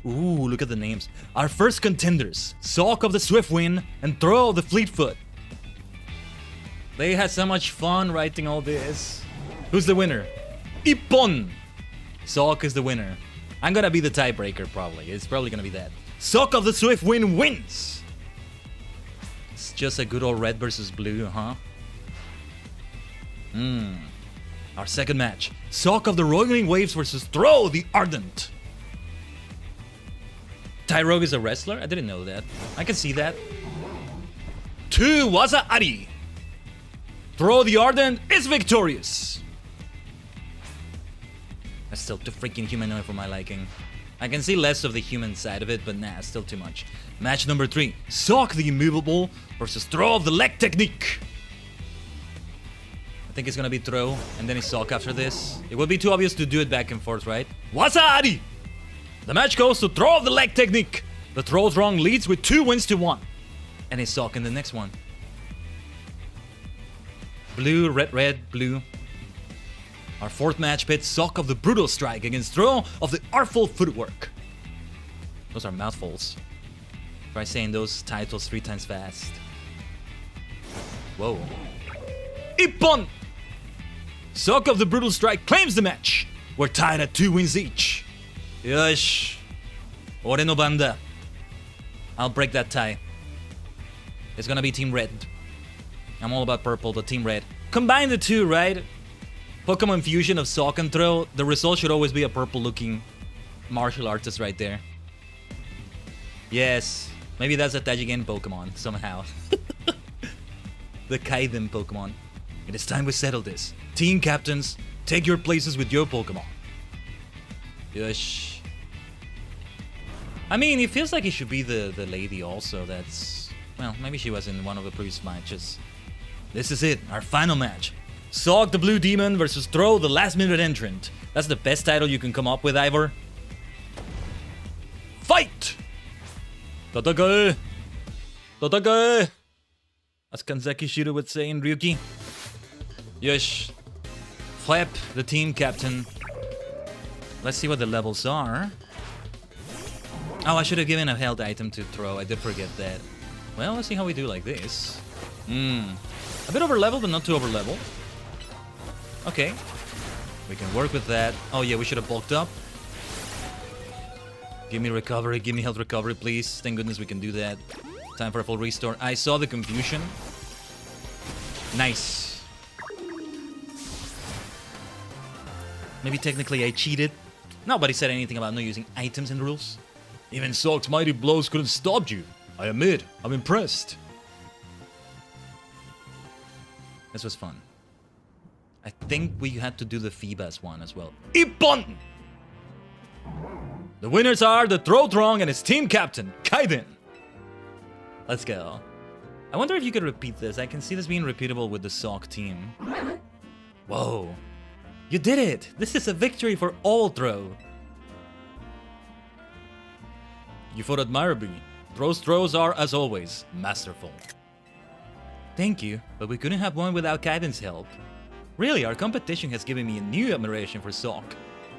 Ooh, look at the names. Our first contenders, Sock of the Swiftwind and Throw of the Fleetfoot. They had so much fun writing all this. Who's the winner? Ippon! Sock is the winner. I'm gonna be the tiebreaker, probably. It's probably gonna be that. Sock of the Swiftwind wins! It's just a good old red versus blue, huh? Our second match. Sock of the Roiling Waves versus Throw the Ardent. Tyrogue is a wrestler? I didn't know that. I can see that. 2 Waza Ari. Throw the Ardent is victorious. That's still too freaking humanoid for my liking. I can see less of the human side of it, but nah, still too much. Match number 3. Sock the Immovable versus Throw of the Leg Technique. I think it's gonna be Throw, and then it's Sock after this. It would be too obvious to do it back and forth, right? Wasaari! The match goes to Throw of the Leg Technique. The Throw Throng leads with 2 wins to 1. And it's Sock in the next one. Blue, red, red, blue. Our fourth match pits Sock of the Brutal Strike against Throw of the Artful Footwork. Those are mouthfuls. Try saying those titles 3 times fast. Whoa. Ippon! Sock of the Brutal Strike claims the match. We're tied at 2 wins each. Yosh. Ore no banda. I'll break that tie. It's gonna be Team Red. I'm all about purple, but Team Red. Combine the two, right? Pokemon fusion of Sock and Throw. The result should always be a purple-looking martial artist right there. Yes. Maybe that's a Tajigen Pokemon, somehow. The Khaiden Pokemon. It is time we settle this. Team captains, take your places with your Pokemon. Yosh. I mean, it feels like it should be the lady also that's... Well, maybe she was in one of the previous matches. This is it, our final match. Sock the Blue Demon versus Throw the Last Minute Entrant. That's the best title you can come up with, Ivor. Fight! Tatakae! Tatakae! As Kanzaki Shiro would say in Ryuki. Yosh. Flap, the team captain. Let's see what the levels are. Oh, I should have given a held item to Throw. I did forget that. Well, let's see how we do like this. A bit over level, but not too over level. Okay. We can work with that. Oh yeah, we should have bulked up. Give me recovery, give me health recovery, please. Thank goodness we can do that. Time for a full restore. I saw the confusion. Nice. Maybe technically I cheated. Nobody said anything about not using items in the rules. Even Sock's mighty blows couldn't stop you. I admit, I'm impressed. This was fun. I think we had to do the Phoebas one as well. Ippon! The winners are the Throthrong and his team captain, Khaiden. Let's go. I wonder if you could repeat this. I can see this being repeatable with the Sock team. Whoa. You did it! This is a victory for all Throw. You fought admirably. Throw's throws are, as always, masterful. Thank you, but we couldn't have won without Khaiden's help. Really, our competition has given me a new admiration for Sock.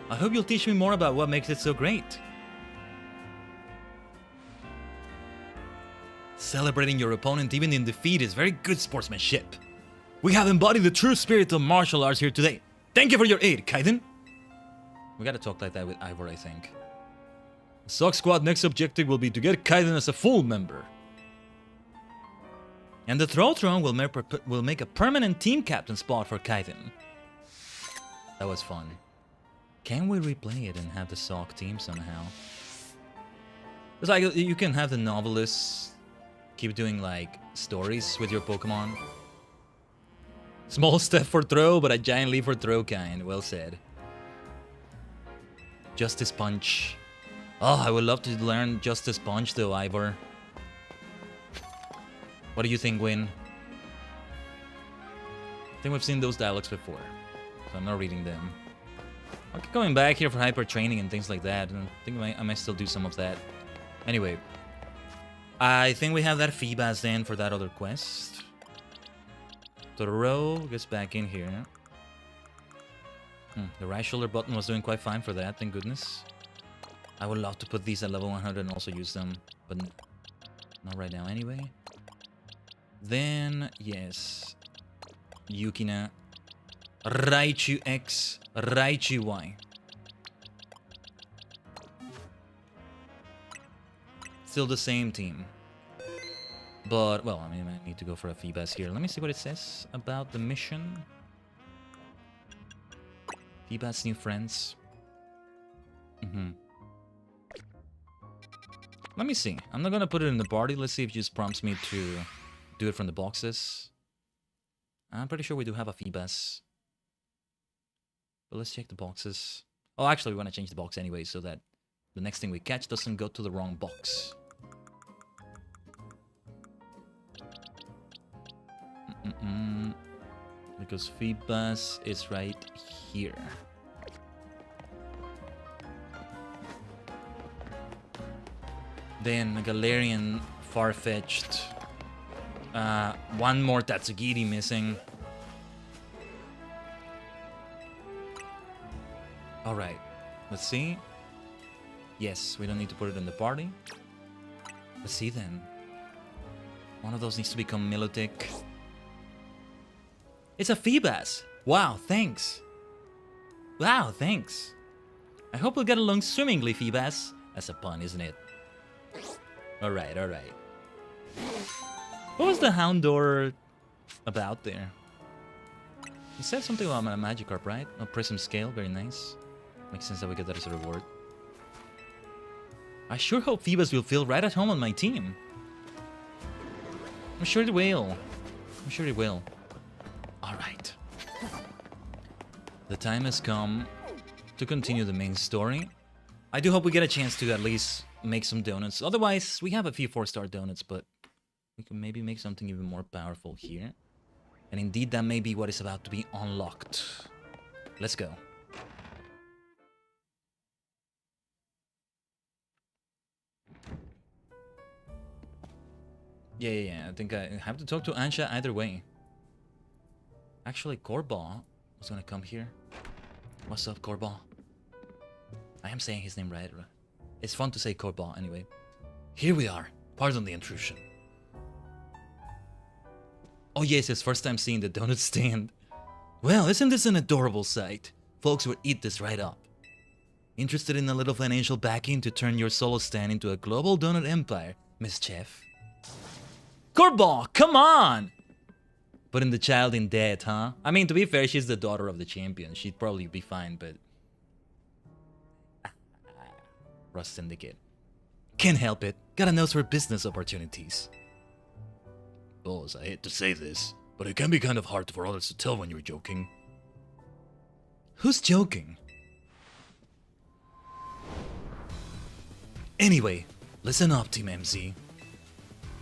I hope you'll teach me more about what makes it so great. Celebrating your opponent even in defeat is very good sportsmanship. We have embodied the true spirit of martial arts here today. Thank you for your aid, Khaiden. We gotta talk like that with Ivor, I think. The Sock Squad next objective will be to get Khaiden as a full member. And the Throthrong will make a permanent team captain spot for Khaiden. That was fun. Can we replay it and have the Sock team somehow? It's like you can have the novelists keep doing like stories with your Pokemon. Small step for Throw, but a giant leap for Throw kind. Well said. Justice Punch. Oh, I would love to learn Justice Punch though, Ivor. What do you think, Win? I think we've seen those dialogues before, so I'm not reading them. I'll keep going back here for hyper training and things like that, and I think I might still do some of that. Anyway, I think we have that Phoebas then for that other quest. Throw gets back in here. The right shoulder button was doing quite fine for that, thank goodness. I would love to put these at level 100 and also use them, but not right now anyway. Then, yes, Yukina, Raichu X, Raichu Y. Still the same team. But, well, I mean, I need to go for a Phoebas here. Let me see what it says about the mission. Phoebas' new friends. Let me see. I'm not gonna put it in the party. Let's see if it just prompts me to do it from the boxes. I'm pretty sure we do have a Phoebas. But let's check the boxes. Oh, actually, we want to change the box anyway so that the next thing we catch doesn't go to the wrong box. Because Phoebas is right here. Then Galarian, far-fetched. One more Tatsugiri missing. Alright, let's see. Yes, we don't need to put it in the party. Let's see then. One of those needs to become Milotic. It's a Phoebas! Wow, thanks! Wow, thanks! I hope we'll get along swimmingly, Phoebas. That's a pun, isn't it? Alright, alright. What was the Houndour about there? He said something about a Magikarp, right? A Prism Scale, very nice. Makes sense that we get that as a reward. I sure hope Phoebas will feel right at home on my team. I'm sure it will. I'm sure it will. Alright. The time has come to continue the main story. I do hope we get a chance to at least make some donuts. Otherwise, we have a few 4-star donuts, but we can maybe make something even more powerful here. And indeed, that may be what is about to be unlocked. Let's go. Yeah. I think I have to talk to Ansha either way. Actually, Corbaugh was gonna come here. What's up, Corbaugh? I am saying his name right. It's fun to say Corbaugh anyway. Here we are. Pardon the intrusion. Oh yes, his first time seeing the donut stand. Well, isn't this an adorable sight? Folks would eat this right up. Interested in a little financial backing to turn your solo stand into a global donut empire, Miss Chef? Cornball, come on! Putting the child in debt, huh? I mean, to be fair, she's the daughter of the champion. She'd probably be fine, but... Rust Syndicate. Can't help it. Got a nose for business opportunities. Boss, I hate to say this, but it can be kind of hard for others to tell when you're joking. Who's joking? Anyway, listen up, Team MZ.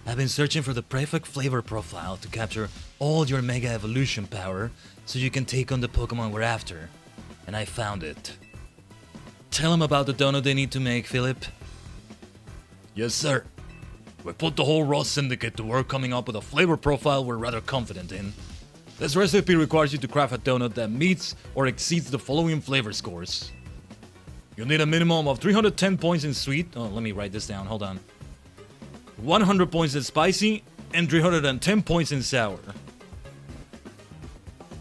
I've been searching for the perfect flavor profile to capture all your Mega Evolution power so you can take on the Pokemon we're after. And I found it. Tell them about the donut they need to make, Philip. Yes, sir. We put the whole Raw Syndicate to work coming up with a flavor profile we're rather confident in. This recipe requires you to craft a donut that meets or exceeds the following flavor scores. You'll need a minimum of 310 points in sweet. Oh, let me write this down. Hold on. 100 points in spicy and 310 points in sour.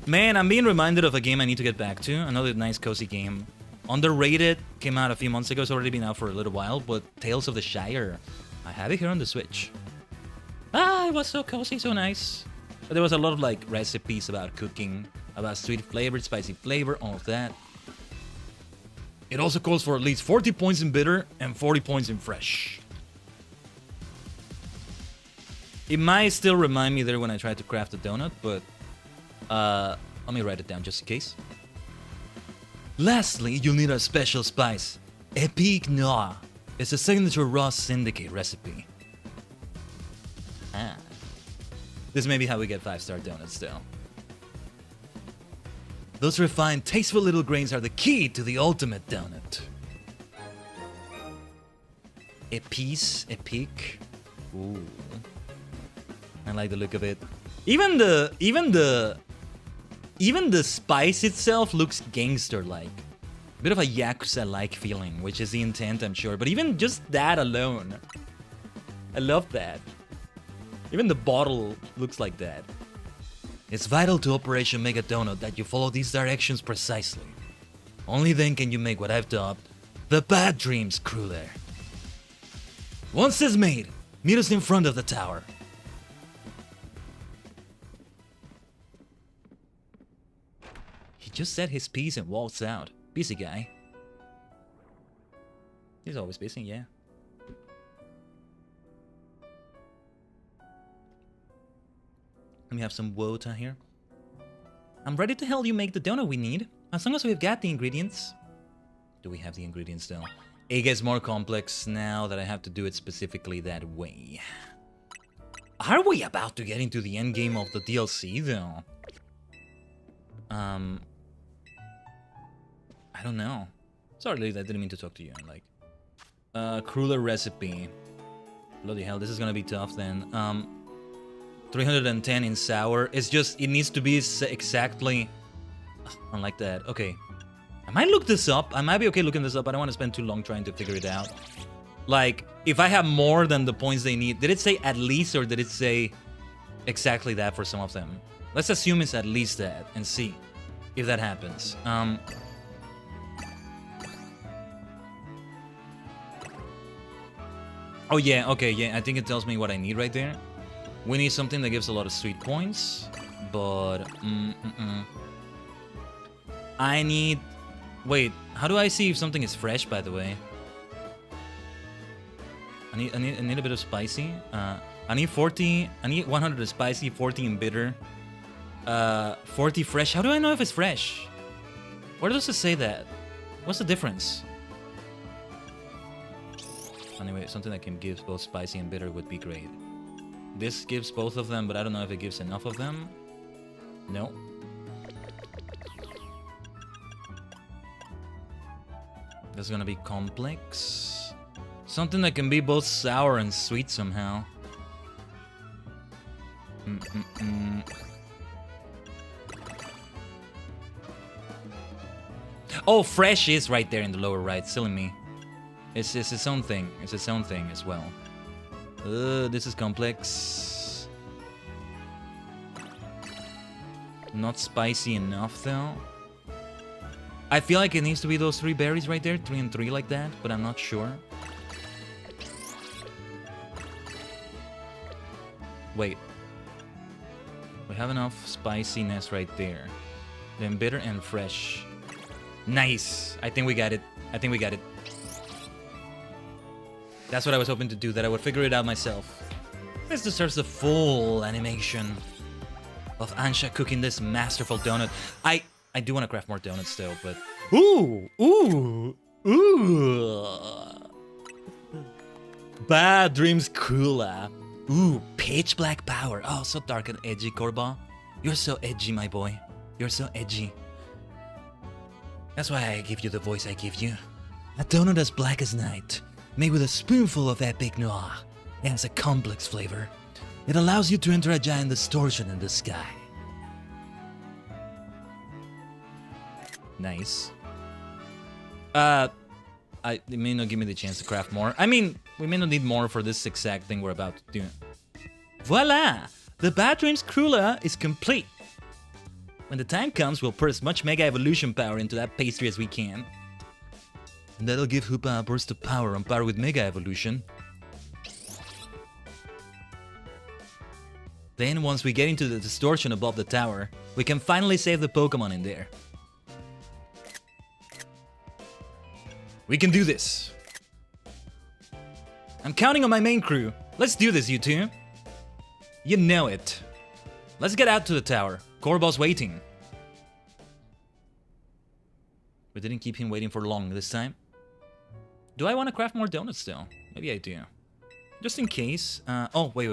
Man, I'm being reminded of a game I need to get back to. Another nice cozy game. Underrated. Came out a few months ago. It's already been out for a little while. But Tales of the Shire. I have it here on the Switch. Ah, it was so cozy, so nice. But there was a lot of like recipes about cooking, about sweet flavor, spicy flavor, all of that. It also calls for at least 40 points in bitter and 40 points in fresh. It might still remind me there when I tried to craft a donut, but let me write it down just in case. Lastly, you'll need a special spice, Epic Noir. It's a signature Raw Syndicate recipe. Ah. This may be how we get 5-star donuts, though. Those refined, tasteful little grains are the key to the ultimate donut. Epic. Ooh. I like the look of it. Even the spice itself looks gangster-like. A bit of a Yakuza-like feeling, which is the intent, I'm sure. But even just that alone, I love that. Even the bottle looks like that. It's vital to Operation Mega Donut that you follow these directions precisely. Only then can you make what I've dubbed the Bad Dreams Cruller. Once it's made, meet us in front of the tower. He just said his piece and walks out. Busy guy. He's always busy, yeah. Let me have some water here. I'm ready to help you make the donut we need, as long as we've got the ingredients. Do we have the ingredients though? It gets more complex now that I have to do it specifically that way. Are we about to get into the end game of the DLC though? I don't know. Sorry, I didn't mean to talk to you. Like, cruller recipe. Bloody hell, this is gonna be tough then. 310 in sour. It's just, it needs to be exactly unlike that. Okay. I might look this up. I might be okay looking this up. I don't want to spend too long trying to figure it out. Like, if I have more than the points they need, did it say at least or did it say exactly that for some of them? Let's assume it's at least that and see if that happens. Oh yeah, okay, yeah, I think it tells me what I need right there. We need something that gives a lot of sweet points, but I need... Wait, how do I see if something is fresh, by the way? I need a bit of spicy. I need 40. I need 100 of spicy, 40 in bitter, 40 fresh. How do I know if it's fresh? Where does it say that? What's the difference? Anyway, something that can give both spicy and bitter would be great. This gives both of them, but I don't know if it gives enough of them. No. That's gonna be complex. Something that can be both sour and sweet somehow. Oh, fresh is right there in the lower right. Silly me. It's its own thing. It's its own thing as well. This is complex. Not spicy enough though. I feel like it needs to be those 3 berries right there, 3 and 3 like that, but I'm not sure. Wait. We have enough spiciness right there. Then bitter and fresh. Nice. I think we got it. I think we got it. That's what I was hoping to do, that I would figure it out myself. This deserves the full animation of Ansha cooking this masterful donut. I do want to craft more donuts still, but... Ooh! Ooh! Ooh! Bad Dreams Cooler. Ooh, pitch black power. Oh, so dark and edgy, Corba. You're so edgy, my boy. You're so edgy. That's why I give you the voice I give you. A donut as black as night, made with a spoonful of epic noir. It has a complex flavor. It allows you to enter a giant distortion in the sky. Nice. It may not give me the chance to craft more. I mean, we may not need more for this exact thing we're about to do. Voila! The Bad Dreams Cruella is complete. When the time comes, we'll pour as much Mega Evolution power into that pastry as we can. And that'll give Hoopa a burst of power on par with Mega Evolution. Then, once we get into the distortion above the tower, we can finally save the Pokemon in there. We can do this. I'm counting on my main crew. Let's do this, you two. You know it. Let's get out to the tower. Corbo's waiting. We didn't keep him waiting for long this time. Do I want to craft more donuts still? Maybe I do. Just in case. Oh, wait.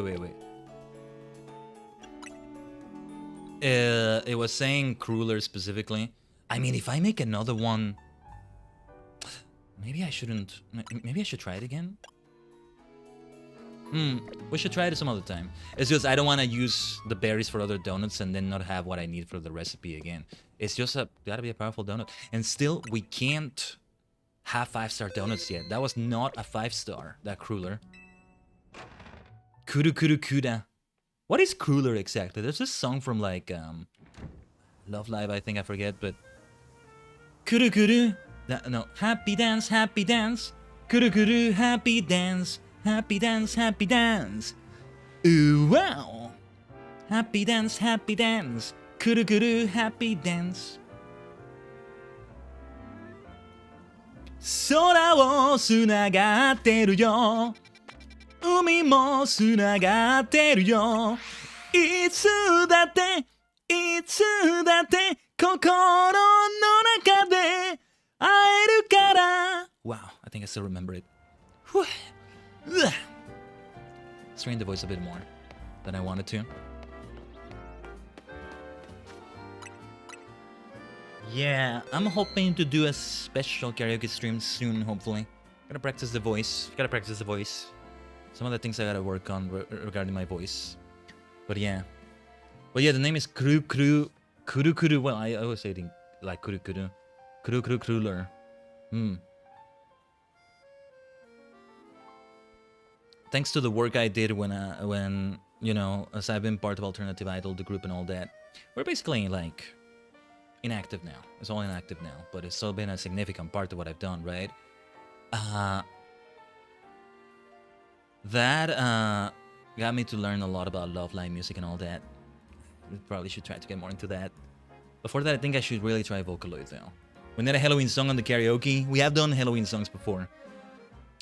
It was saying crueler specifically. I mean, if I make another one... Maybe I shouldn't... Maybe I should try it again? We should try it some other time. It's just I don't want to use the berries for other donuts and then not have what I need for the recipe again. It's just gotta be a powerful donut. And still, we can't have 5-star donuts yet. That was not a 5-star, that crueler. Kuru Kuru Kuda. What is crueler exactly? There's this song from like Love Live, I think, I forget, but Kuru Kuru. No, happy dance, happy dance. Kuru Kuru, happy dance. Happy dance, happy dance. Ooh, wow. Happy dance, happy dance. Kuru Kuru, happy dance. Sora wo tsunagatte yo. Umi mo tsunagatte yo. Itsu datte, kokoro no naka de aeru kara. Wow, I think I still remember it. Whew. Strain the voice a bit more than I wanted to. Yeah, I'm hoping to do a special karaoke stream soon, hopefully. Gotta practice the voice. Some of the things I gotta work on regarding my voice. But yeah. The name is Kuru Kuru. Well, I always say it like Kuru Kuru. Kuru Kuru Crueler. Thanks to the work I did when you know, as I've been part of Alternative Idol, the group and all that, we're basically like inactive now. It's all inactive now, but it's still been a significant part of what I've done, right? That got me to learn a lot about Love Live music and all that. We probably should try to get more into that. Before that, I think I should really try Vocaloid though. We did a Halloween song on the karaoke. We have done Halloween songs before.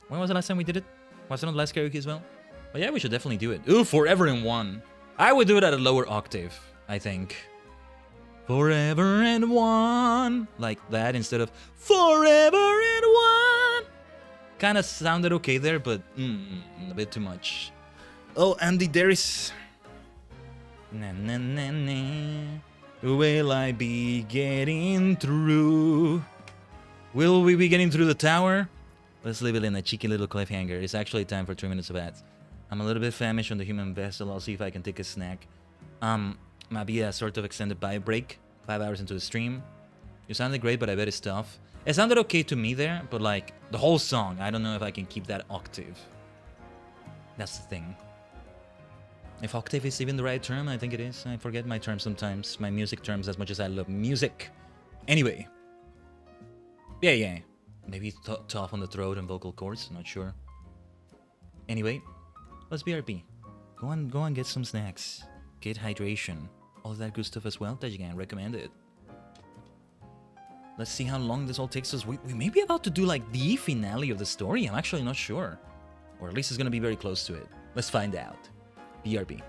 When was the last time we did it? Was it on the last karaoke as well? But yeah, we should definitely do it. Ooh, Forever in One. I would do it at a lower octave, I think. Forever in One. Like that instead of Forever in One. Kind of sounded okay there, but a bit too much. Oh, Andy, there is... Na na na na. Will I be getting through? Will we be getting through the tower? Let's leave it in a cheeky little cliffhanger. It's actually time for 3 minutes of ads. I'm a little bit famished on the human vessel. I'll see if I can take a snack. Might be a sort of extended bio break. 5 hours into the stream. You sounded great, but I bet it's tough. It sounded okay to me there, but like the whole song, I don't know if I can keep that octave. That's the thing. If octave is even the right term, I think it is. I forget my terms sometimes. My music terms as much as I love music. Anyway. Yeah. Maybe tough on the throat and vocal cords, not sure. Anyway, let's BRB. Go and get some snacks. Get hydration. All that good stuff as well. Tajigen, recommend it. Let's see how long this all takes us. We may be about to do like the finale of the story. I'm actually not sure. Or at least it's gonna be very close to it. Let's find out. BRB.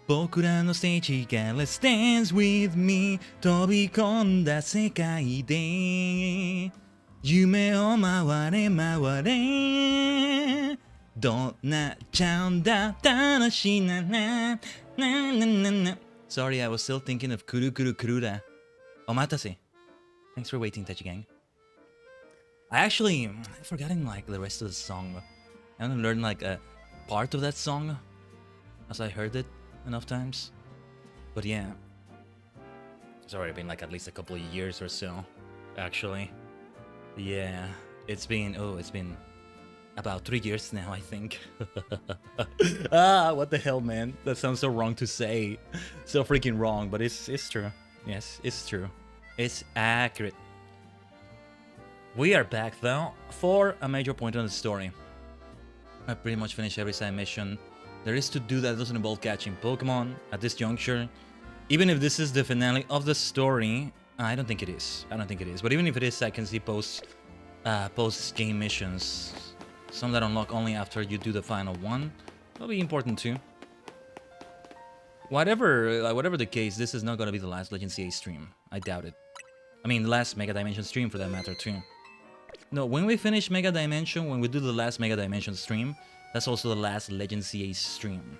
僕らのステージが Let's dance with me 飛び込んだ世界で夢を回れ回れどうなっちゃうんだ楽しいなななななな Sorry, I was still thinking of Kuru Kuru Kurura. Omatase. Thanks for waiting, Tajigen. I've forgotten like the rest of the song. I haven't learned like a part of that song as I heard it enough times. But yeah. It's already been like at least a couple of years or so, actually. Yeah, it's been about 3 years now, I think. What the hell, man? That sounds so wrong to say. So freaking wrong, but it's true. Yes, it's true. It's accurate. We are back though for a major point on the story. I pretty much finished every side mission there is to do that doesn't involve catching Pokemon at this juncture. Even if this is the finale of the story, I don't think it is. But even if it is, I can see post-game missions. Some that unlock only after you do the final one. That'll be important too. Whatever the case, this is not gonna be the last Legend CA stream. I doubt it. I mean, the last Mega Dimension stream for that matter too. No, when we finish Mega Dimension, when we do the last Mega Dimension stream, that's also the last Legend CA stream.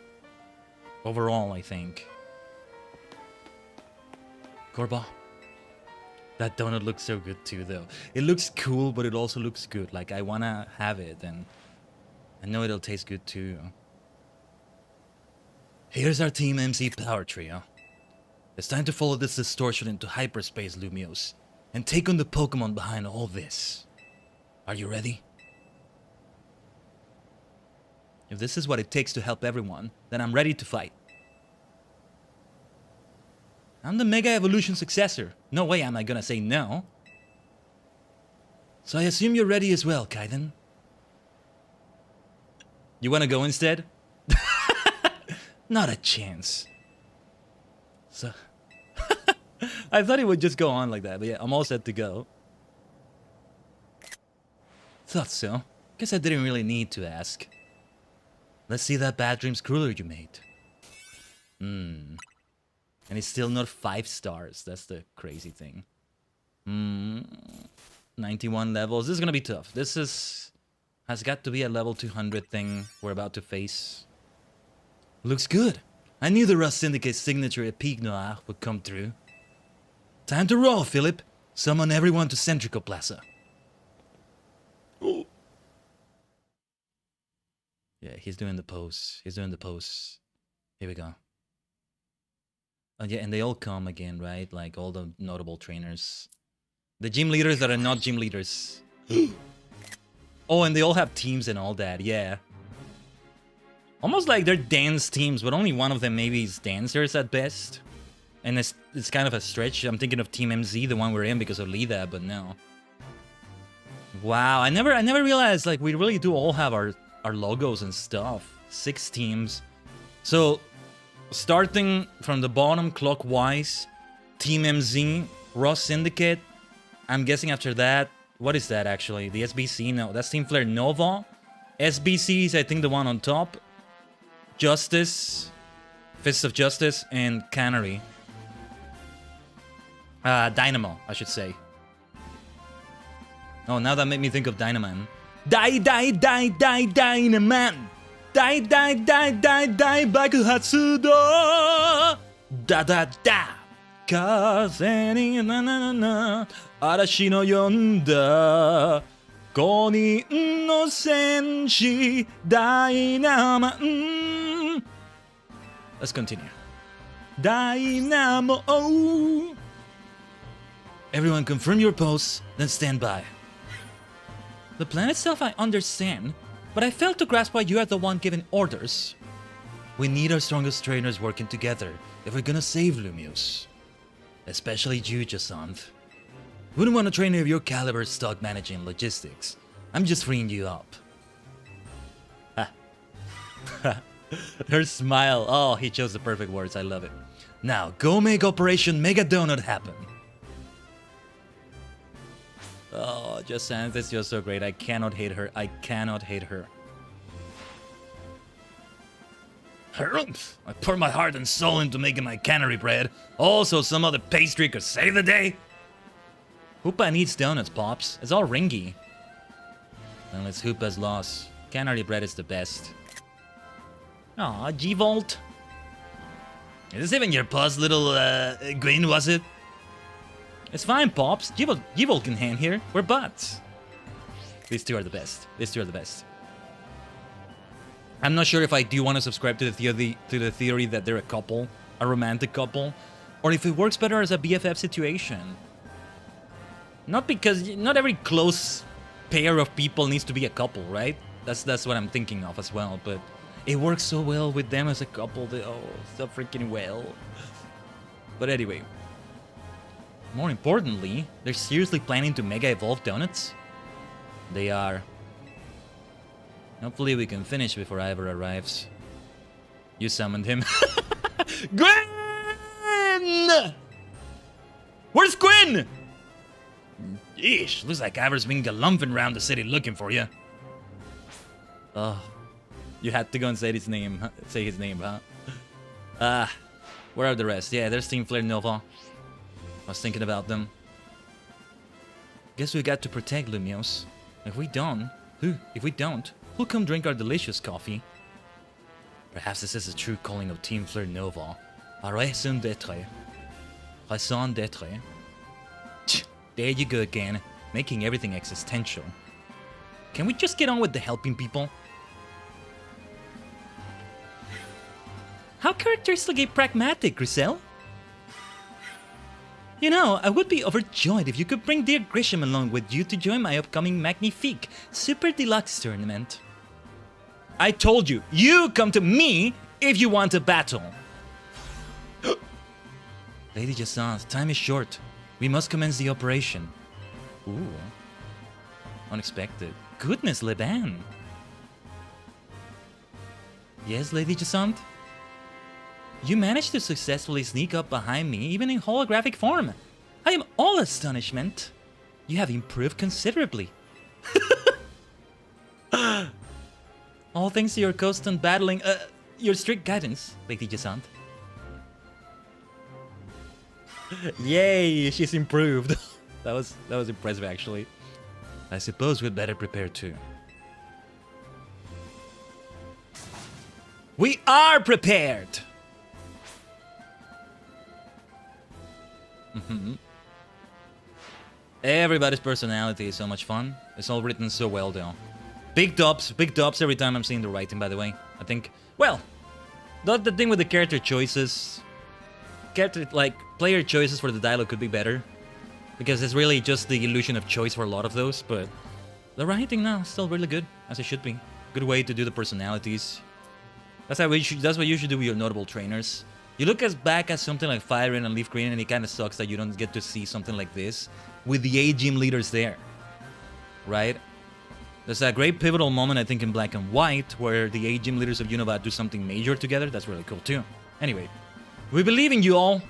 Overall, I think. Corba. That donut looks so good too, though. It looks cool, but it also looks good. Like, I wanna have it, and I know it'll taste good too. Here's our Team MC power trio. It's time to follow this distortion into hyperspace, Lumios, and take on the Pokemon behind all this. Are you ready? If this is what it takes to help everyone, then I'm ready to fight. I'm the Mega Evolution successor. No way am I gonna say no. So I assume you're ready as well, Khaiden. You wanna go instead? Not a chance. So... I thought it would just go on like that, but yeah, I'm all set to go. Thought so. Guess I didn't really need to ask. Let's see that Bad Dreams cruller you made. And it's still not 5 stars. That's the crazy thing. 91 levels. This is gonna be tough. This has got to be a level 200 thing we're about to face. Looks good. I knew the Rust Syndicate signature Epique Noir would come through. Time to roll, Philip. Summon everyone to Centrico Plaza. Oh. Yeah, he's doing the pose. Here we go. Oh yeah, and they all come again, right? Like all the notable trainers. The gym leaders that are not gym leaders. Oh, and they all have teams and all that, yeah. Almost like they're dance teams, but only one of them maybe is dancers at best. And it's kind of a stretch. I'm thinking of Team MZ, the one we're in because of Lida, but no. Wow, I never realized like we really do all have our logos and stuff. 6 teams. So starting from the bottom clockwise, Team MZ, Rust Syndicate. I'm guessing after that, what is that actually? The SBC? No, that's Team Flare Nova. SBC is I think the one on top. Justice, Fists of Justice, and Canary. Dynamo, I should say. Oh, now that made me think of Dynaman. Dynaman! Die, Bakuhatsu do! Da! Kaze ni na Arashi no yonda Konin no senshi Dynaman. Let's continue. Dynamo. Everyone confirm your pose, then stand by. The plan itself I understand, but I failed to grasp why you are the one giving orders. We need our strongest trainers working together if we're gonna save Lumios. Especially you, Jasanth. Wouldn't want a trainer of your caliber stuck managing logistics. I'm just freeing you up. Her smile. Oh, he chose the perfect words. I love it. Now, go make Operation Mega Donut happen. Oh, Jasanth is just so great. I cannot hate her. Harumph! I pour my heart and soul into making my cannery bread. Also, some other pastry could save the day. Hoopa needs donuts, Pops. It's all ringy. Well, it's Hoopa's loss. Cannery bread is the best. Aw, G-Volt. Is this even your pus, little, Gwyn, was it? It's fine, Pops. G-Volt can hang here. We're butts. These two are the best. These two are the best. I'm not sure if I do want to subscribe to the theory that they're a couple, a romantic couple, or if it works better as a BFF situation. Not because not every close pair of people needs to be a couple, right? That's what I'm thinking of as well, but it works so well with them as a couple. So freaking well. But anyway, more importantly, they're seriously planning to mega evolve donuts. They are. Hopefully we can finish before Ivor arrives. You summoned him. Gwyn! Where's Gwyn? Yeesh, looks like Ivor's been galumphing around the city looking for you. Oh, you had to go and say his name, huh? Where are the rest? Yeah, there's Team Flare Nova. I was thinking about them. Guess we got to protect Lumios. If we don't, who'll come drink our delicious coffee? Perhaps this is the true calling of Team Flare Nova. A raison d'être. Raison d'être. There you go again, making everything existential. Can we just get on with the helping people? How characteristically pragmatic, Griselle? You know, I would be overjoyed if you could bring dear Grisham along with you to join my upcoming Magnifique Super Deluxe tournament. I told you, you come to me if you want a battle. Lady Jassant, time is short. We must commence the operation. Ooh. Unexpected. Goodness, Leban. Yes, Lady Jassant? You managed to successfully sneak up behind me, even in holographic form. I am all astonishment. You have improved considerably. All thanks to your constant battling, your strict guidance, Lady Jassant. Yay, she's improved. that was impressive, actually. I suppose we'd better prepare too. We are prepared! Everybody's personality is so much fun. It's all written so well, though. Big dubs every time I'm seeing the writing, by the way. I think, well, the thing with the character choices, player choices for the dialogue could be better. Because it's really just the illusion of choice for a lot of those, but the writing now is still really good, as it should be. Good way to do the personalities. That's what you should do with your notable trainers. You look back at something like Fire Rain and Leaf Green, and it kind of sucks that you don't get to see something like this with the A-Gym leaders there, right? There's a great pivotal moment, I think, in Black and White, where the A-Gym leaders of Unova do something major together. That's really cool, too. Anyway, we believe in you all.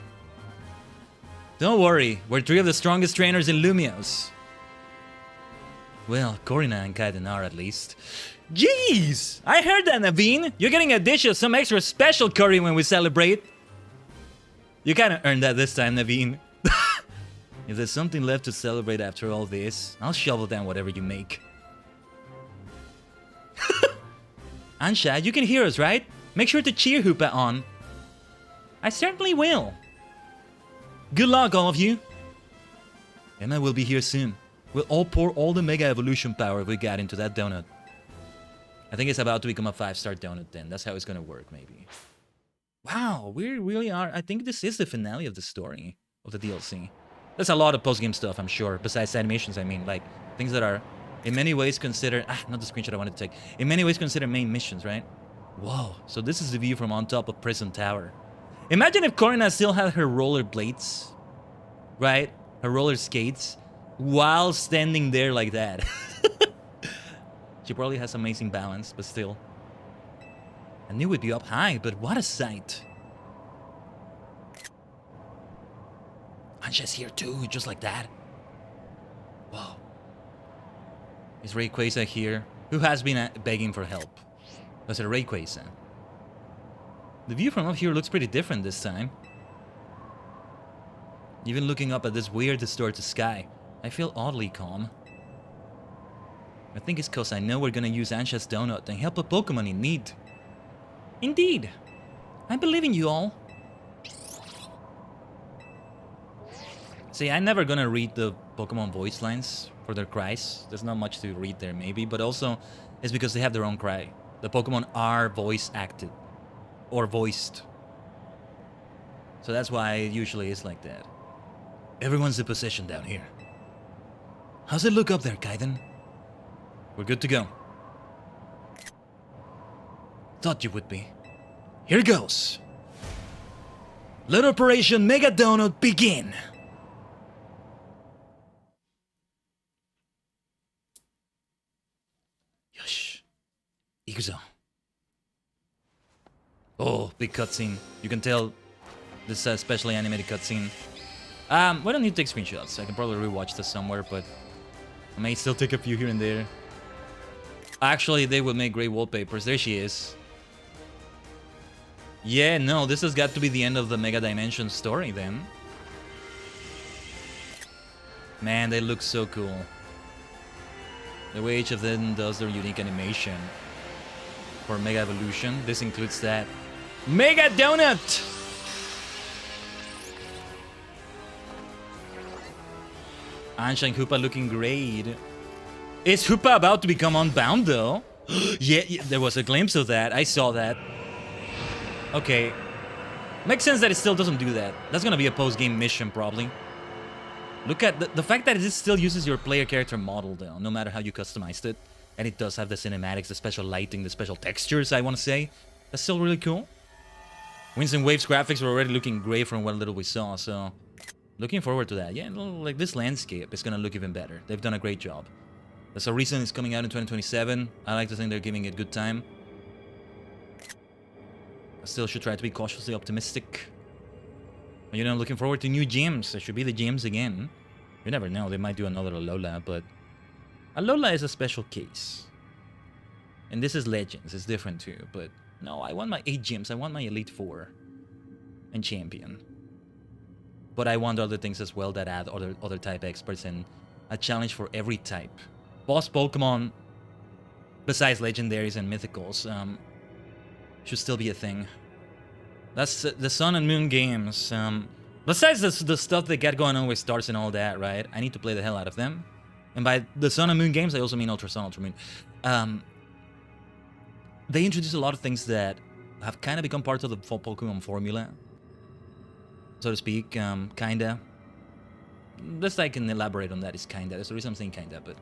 Don't worry, we're three of the strongest trainers in Lumios. Well, Corina and Khaiden are, at least. Jeez! I heard that, Naveen! You're getting a dish of some extra special curry when we celebrate. You kinda earned that this time, Naveen. If there's something left to celebrate after all this, I'll shovel down whatever you make. Ansha, you can hear us, right? Make sure to cheer Hoopa on. I certainly will. Good luck, all of you. Emma will be here soon. We'll all pour all the Mega Evolution power we got into that donut. I think it's about to become a 5-star donut then. That's how it's gonna work, maybe. Wow, we really are. I think this is the finale of the story, of the DLC. There's a lot of post-game stuff, I'm sure. Besides animations, I mean, like, things that are in many ways considered... not the screenshot I wanted to take. In many ways considered main missions, right? Whoa, so this is the view from on top of Prison Tower. Imagine if Corina still had her roller blades, right? Her roller skates, while standing there like that. She probably has amazing balance, but still. I knew we'd be up high, but what a sight. Ansha's here too, just like that. Whoa. Is Rayquaza here? Who has been begging for help? Was it Rayquaza? The view from up here looks pretty different this time. Even looking up at this weird distorted sky, I feel oddly calm. I think it's cause I know we're gonna use Ansha's donut and help a Pokemon in need. Indeed. I believe in you all. See, I'm never gonna read the Pokemon voice lines for their cries. There's not much to read there, maybe, but also it's because they have their own cry. The Pokemon are voice acted or voiced. So that's why it usually is like that. Everyone's in position down here. How's it look up there, Khaiden? We're good to go. Thought you would be. Here goes. Let Operation Mega Donut begin. Yosh. Ikuzo. Oh, big cutscene. You can tell this is a specially animated cutscene. We don't need to take screenshots. I can probably rewatch this somewhere, but I may still take a few here and there. Actually, they would make great wallpapers. There she is. Yeah, no, this has got to be the end of the Mega Dimension story then. Man, they look so cool. The way each of them does their unique animation for Mega Evolution. This includes that Mega Donut! Ansha and Hoopa looking great. Is Hoopa about to become unbound though? Yeah, there was a glimpse of that. I saw that. Okay. Makes sense that it still doesn't do that. That's gonna be a post-game mission probably. Look at the fact that it still uses your player character model though, no matter how you customized it. And it does have the cinematics, the special lighting, the special textures, I want to say. That's still really cool. Winds and Waves graphics were already looking great from what little we saw, so... Looking forward to that. Yeah, like this landscape is gonna look even better. They've done a great job. There's a reason it's coming out in 2027. I like to think they're giving it good time. I still should try to be cautiously optimistic. You know, I'm looking forward to new gyms. There should be the gyms again. You never know, they might do another Alola, but... Alola is a special case. And this is Legends, it's different too, but... No, I want my 8 gyms, I want my Elite Four. And Champion. But I want other things as well that add other type experts and a challenge for every type. Boss Pokemon, besides legendaries and mythicals, should still be a thing. That's the Sun and Moon games. Besides the stuff they got going on with stars and all that, right? I need to play the hell out of them. And by the Sun and Moon games, I also mean Ultra Sun, Ultra Moon. They introduce a lot of things that have kind of become part of the Pokemon formula, so to speak, kinda. Best I can elaborate on that is kinda. That's the reason I'm saying kinda, but...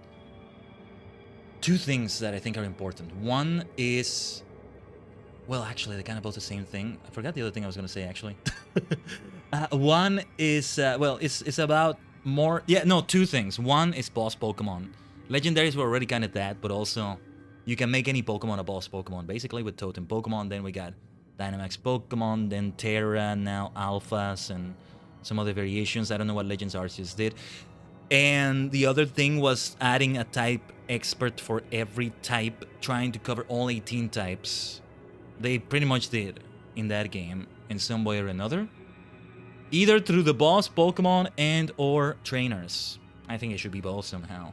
2 things that I think are important. One is... Well, actually, they're kind of both the same thing. I forgot the other thing I was going to say, actually. One is... well, it's about more... Yeah, no, 2 things. One is boss Pokemon. Legendaries were already kind of that, but also... You can make any Pokemon a boss Pokemon, basically, with Totem Pokemon. Then we got Dynamax Pokemon, then Terra, now Alphas, and some other variations. I don't know what Legends Arceus did. And the other thing was adding a type expert for every type, trying to cover all 18 types. They pretty much did in that game, in some way or another. Either through the boss Pokemon and or trainers. I think it should be both somehow.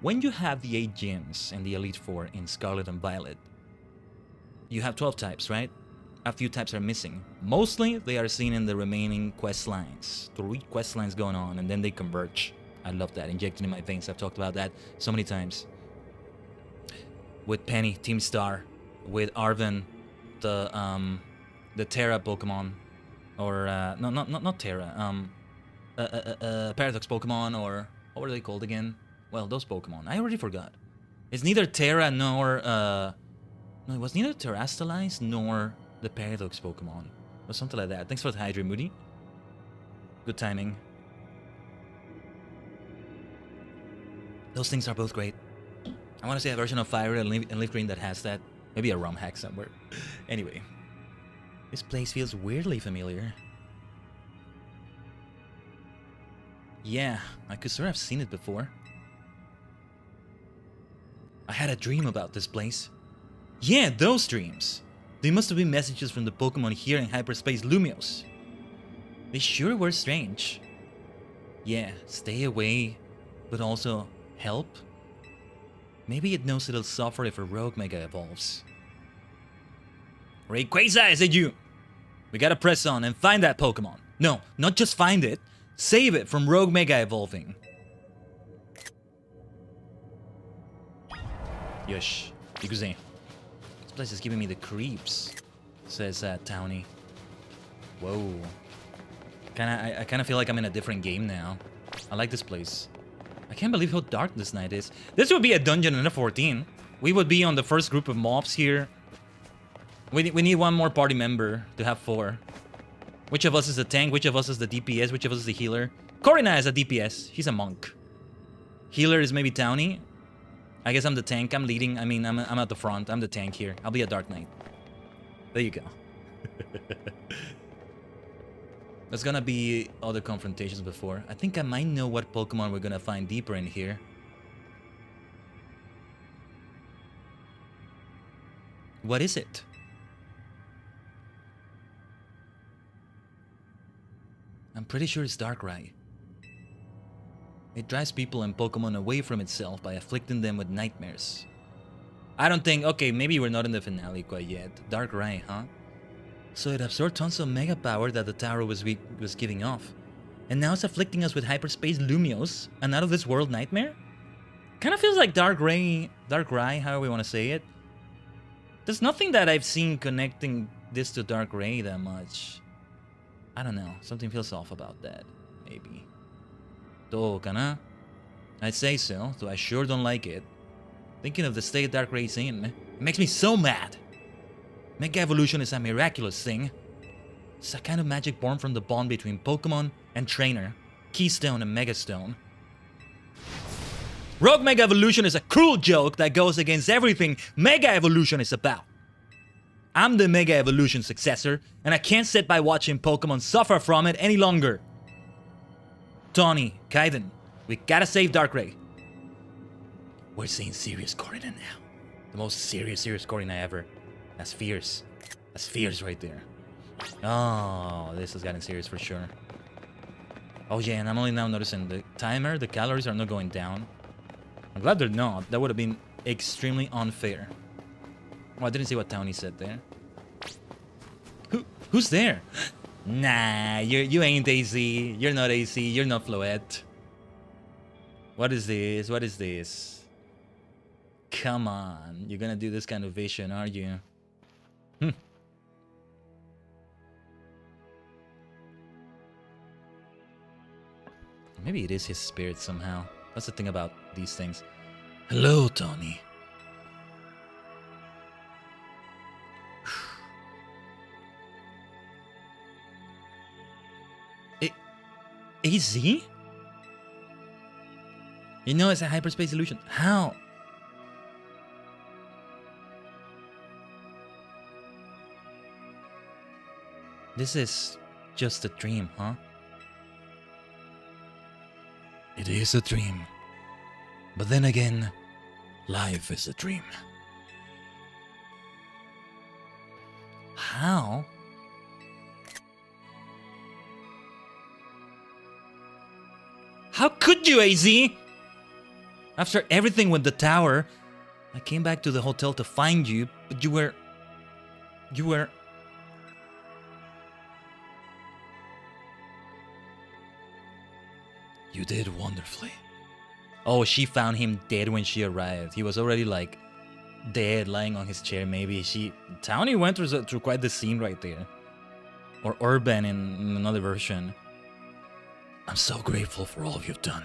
When you have the 8 gyms and the Elite Four in Scarlet and Violet, you have 12 types, right? A few types are missing. Mostly, they are seen in the remaining quest lines. 3 quest lines going on, and then they converge. I love that. Injected in my veins. I've talked about that so many times. With Penny, Team Star. With Arven, the Terra Pokemon. Or, no, not Terra. Paradox Pokemon, or... What were they called again? Well, those Pokemon. I already forgot. It's neither Terra nor... No, it was neither Terrastalize nor the Paradox Pokemon. Or something like that. Thanks for the Hydra, Moody. Good timing. Those things are both great. I want to see a version of Fire and Leaf Green that has that. Maybe a ROM hack somewhere. Anyway. This place feels weirdly familiar. Yeah, I could swear I've seen it before. I had a dream about this place. Yeah, those dreams. They must have been messages from the Pokemon here in hyperspace Lumios. They sure were strange. Yeah, stay away, but also help? Maybe it knows it'll suffer if a rogue Mega evolves. Rayquaza, is it you? We gotta press on and find that Pokemon. No, not just find it. Save it from rogue Mega evolving. Yush. Ikuze. This place is giving me the creeps, says Townie. Whoa. I kinda feel like I'm in a different game now. I like this place. I can't believe how dark this night is. This would be a dungeon in a 14. We would be on the first group of mobs here. We need one more party member to have 4. Which of us is the tank? Which of us is the DPS? Which of us is the healer? Corina is a DPS. He's a monk. Healer is maybe Townie. I guess I'm the tank. I'm leading. I mean, I'm at the front. I'm the tank here. I'll be a Dark Knight. There you go. There's gonna be other confrontations before. I think I might know what Pokemon we're gonna find deeper in here. What is it? I'm pretty sure it's Darkrai. It drives people and Pokemon away from itself by afflicting them with nightmares. I don't think... Okay, maybe we're not in the finale quite yet. Darkrai, huh? So it absorbed tons of mega power that the tower was giving off. And now it's afflicting us with hyperspace Lumios, an out-of-this-world nightmare? Kinda feels like Darkrai, however we want to say it. There's nothing that I've seen connecting this to Darkrai that much. I don't know, something feels off about that, maybe. Do kana? I'd say so, though I sure don't like it. Thinking of the state Darkrai's in, it makes me so mad. Mega Evolution is a miraculous thing. It's a kind of magic born from the bond between Pokemon and Trainer, Keystone and Megastone. Rogue Mega Evolution is a cruel joke that goes against everything Mega Evolution is about. I'm the Mega Evolution successor, and I can't sit by watching Pokemon suffer from it any longer. Tawny, Khaiden, we gotta save Darkrai. We're seeing serious Corina now. The most serious Corina ever. That's fierce. That's fierce right there. Oh, this has gotten serious for sure. Oh yeah, and I'm only now noticing the timer, the calories are not going down. I'm glad they're not. That would have been extremely unfair. Oh, I didn't see what Townie said there. Who's there? Nah, you ain't AC. You're not AC. You're not Floette. What is this? What is this? Come on. You're gonna do this kind of vision, are you? Maybe it is his spirit somehow. That's the thing about these things. Hello, Tawny. AZ? You know it's a hyperspace illusion. How? This is just a dream, huh? It is a dream. But then again, life is a dream. How? How could you, AZ? After everything with the tower, I came back to the hotel to find you, but you were... You did wonderfully. Oh, she found him dead when she arrived. He was already, like, dead, lying on his chair, maybe. Townie went through quite the scene right there. Or Urban in another version. I'm so grateful for all you've done.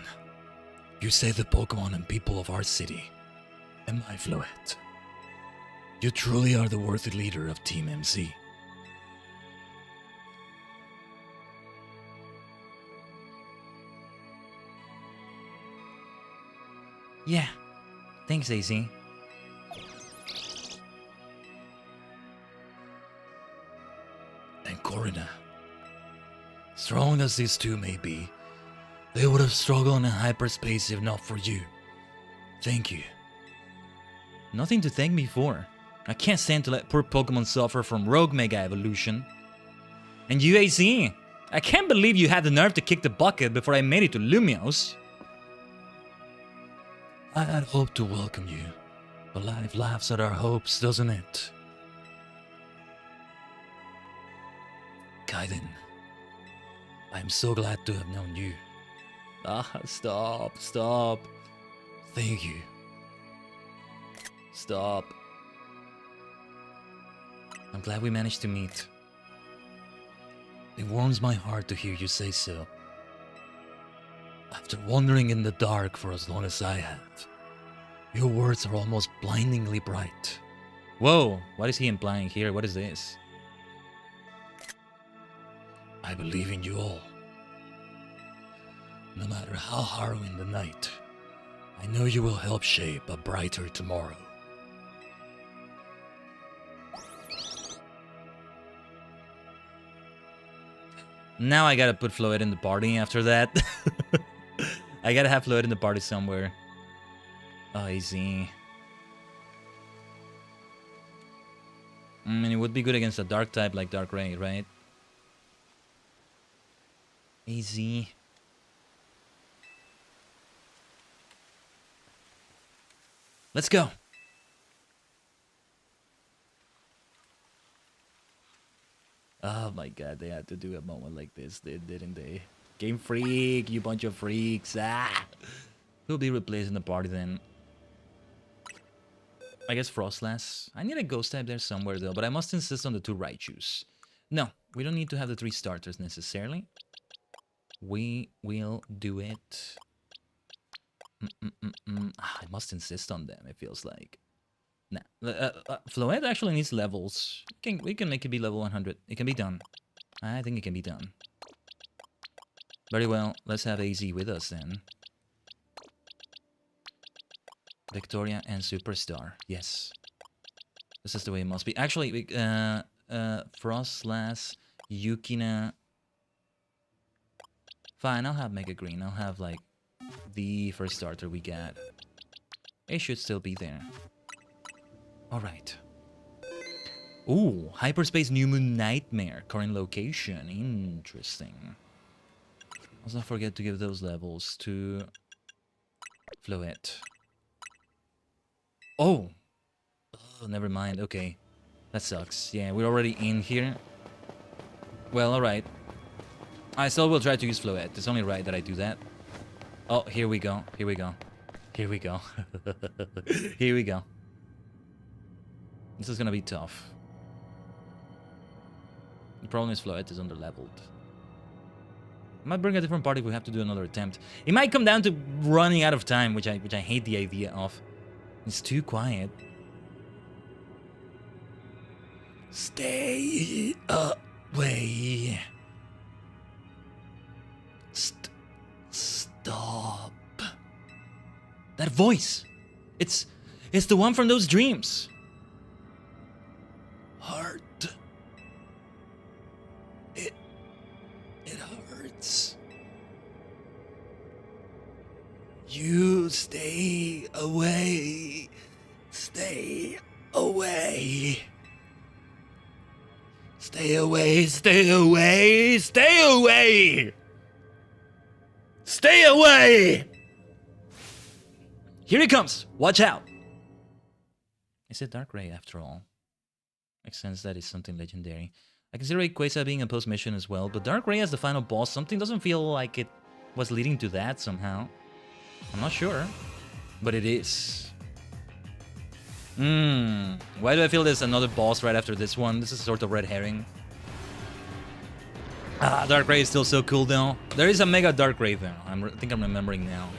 You saved the Pokemon and people of our city. And my Floette. You truly are the worthy leader of Team MC. Yeah. Thanks, AZ. And Corina. Strong as these two may be, they would have struggled in hyperspace if not for you. Thank you. Nothing to thank me for. I can't stand to let poor Pokemon suffer from Rogue Mega Evolution. And UAC, I can't believe you had the nerve to kick the bucket before I made it to Lumios. I had hoped to welcome you, but life laughs at our hopes, doesn't it? Khaiden, I am so glad to have known you. Ah, stop. Thank you. Stop. I'm glad we managed to meet. It warms my heart to hear you say so. After wandering in the dark for as long as I have, your words are almost blindingly bright. Whoa, what is he implying here? What is this? I believe in you all. No matter how harrowing the night, I know you will help shape a brighter tomorrow. Now I gotta put Floette in the party after that. I gotta have Floette in the party somewhere. Oh, easy. I mean, it would be good against a dark type like Darkrai, right? Easy. Let's go. Oh my god, they had to do a moment like this, didn't they? Game Freak, you bunch of freaks. Ah! Who'll be replacing the party then? I guess Frostlass. I need a ghost type there somewhere though, but I must insist on the 2 Raichus. No, we don't need to have the 3 starters necessarily. We will do it. I must insist on them, it feels like. Nah, Floette actually needs levels. We can make it be level 100. It can be done. I think it can be done. Very well, let's have AZ with us then. Victoria and Superstar. Yes. This is the way it must be. Actually, Frostlass, Yukina. Fine, I'll have Mega Green. I'll have, like, the first starter we got. It should still be there. Alright. Ooh, Hyperspace New Moon Nightmare. Current location. Interesting. Let's not forget to give those levels to Floette. Oh! Oh, never mind. Okay. That sucks. Yeah, we're already in here. Well, alright. I still will try to use Floette. It's only right that I do that. Oh, here we go. Here we go. Here we go. Here we go. This is gonna be tough. The problem is Floette is under-leveled. I might bring a different party if we have to do another attempt. It might come down to running out of time, which I hate the idea of. It's too quiet. Stay away. Stop. That voice. It's the one from those dreams. Heart. It hurts. You stay away. Stay away. Stay away, stay away, stay away! Stay away! Here he comes! Watch out! Is it Darkrai after all? Makes sense that is something legendary. I consider Quasar being a post-mission as well, but Darkrai as the final boss, something doesn't feel like it was leading to that somehow. I'm not sure, but it is. Why do I feel there's another boss right after this one? This is sort of red herring. Ah, Darkrai is still so cool though. There is a Mega Darkrai though. I think I'm remembering now.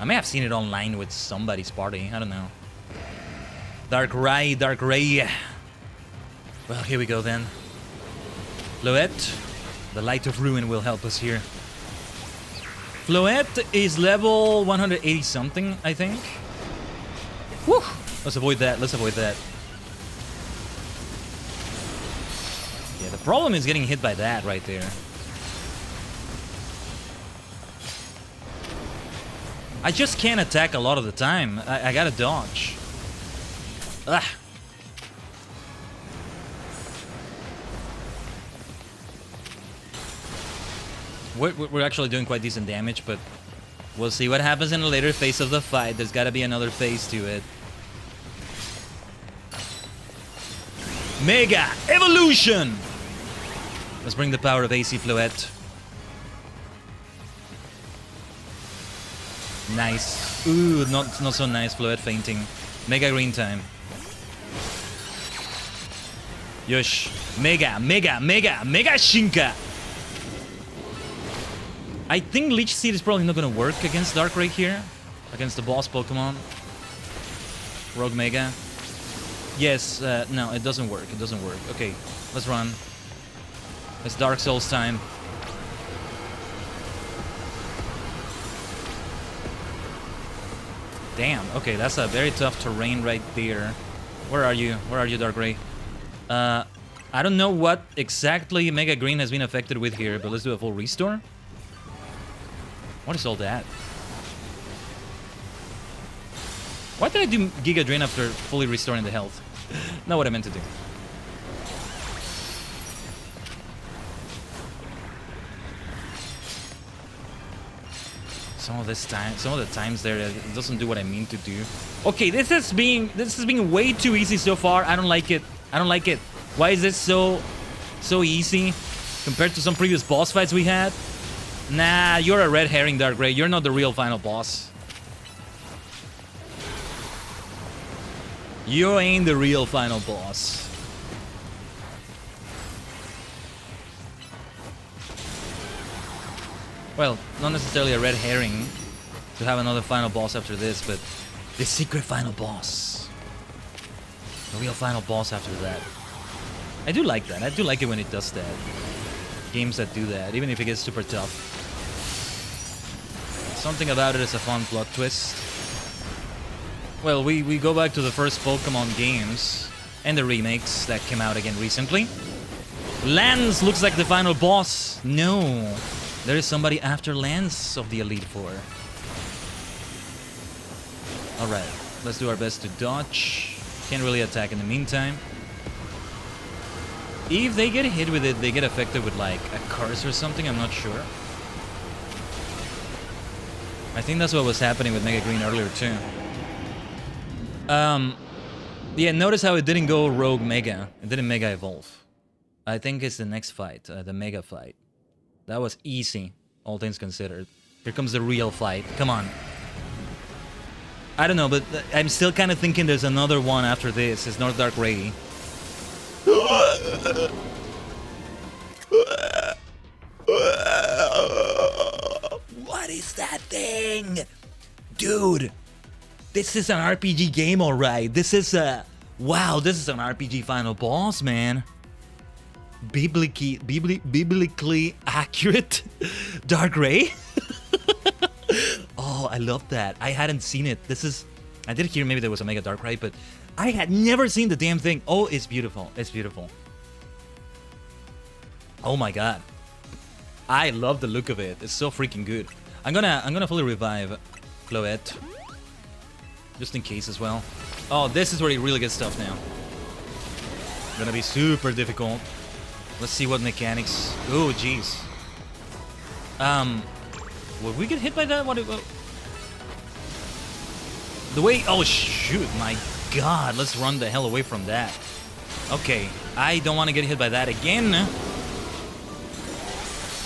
I may have seen it online with somebody's party. I don't know. Darkrai, Darkrai. Well, here we go then. Floette, the Light of Ruin will help us here. Floette is level 180 something, I think. Whew! Let's avoid that, let's avoid that. Yeah, the problem is getting hit by that right there. I just can't attack a lot of the time. I gotta dodge. Ah, We're actually doing quite decent damage, but we'll see what happens in a later phase of the fight. There's gotta be another phase to it. Mega Evolution! Let's bring the power of AC Floette. Nice. Ooh, not so nice Floette fainting. Mega green time. Yosh. Mega Shinka! I think Leech Seed is probably not gonna work against Darkrai here. Against the boss Pokemon. Rogue Mega. Yes, no, it doesn't work. It doesn't work. Okay, let's run. It's Dark Souls time. Damn, okay, that's a very tough terrain right there. Where are you? Where are you, Darkrai? I don't know what exactly Mega Green has been affected with here, but let's do a full restore. What is all that? Why did I do Giga Drain after fully restoring the health? Not what I meant to do. Some of the times there, it doesn't do what I mean to do. Okay, this is being way too easy so far. I don't like it. I don't like it. Why is this so easy compared to some previous boss fights we had? Nah, you're a red herring, Darkrai. You're not the real final boss. You ain't the real final boss. Well, not necessarily a red herring to have another final boss after this, but the secret final boss. The real final boss after that. I do like that. I do like it when it does that. Games that do that, even if it gets super tough. Something about it is a fun plot twist. Well, we go back to the first Pokemon games and the remakes that came out again recently. Lance looks like the final boss. No, there is somebody after Lance of the Elite Four. Alright, let's do our best to dodge. Can't really attack in the meantime. If they get hit with it, they get affected with like a curse or something, I'm not sure. I think that's what was happening with Mega Green earlier too. Yeah, notice how it didn't go Rogue Mega. It didn't Mega Evolve. I think it's the next fight, the Mega fight. That was easy, all things considered. Here comes the real fight. Come on. I don't know, but I'm still kind of thinking there's another one after this. It's North Dark Ray. What is that thing? Dude, this is an RPG game, alright. This is a... Wow, this is an RPG final boss, man. Biblically accurate Dark Ray. Oh, I love that. I hadn't seen it. This is... I did hear maybe there was a Mega Dark Ray, but I had never seen the damn thing. Oh, it's beautiful. It's beautiful. Oh my god. I love the look of it. It's so freaking good. I'm gonna fully revive Floette. Just in case as well. Oh, this is where it really gets tough now. Gonna be super difficult. Let's see what mechanics... Oh, jeez. Would we get hit by that? What... The way... Oh, shoot. My god. Let's run the hell away from that. Okay. I don't want to get hit by that again.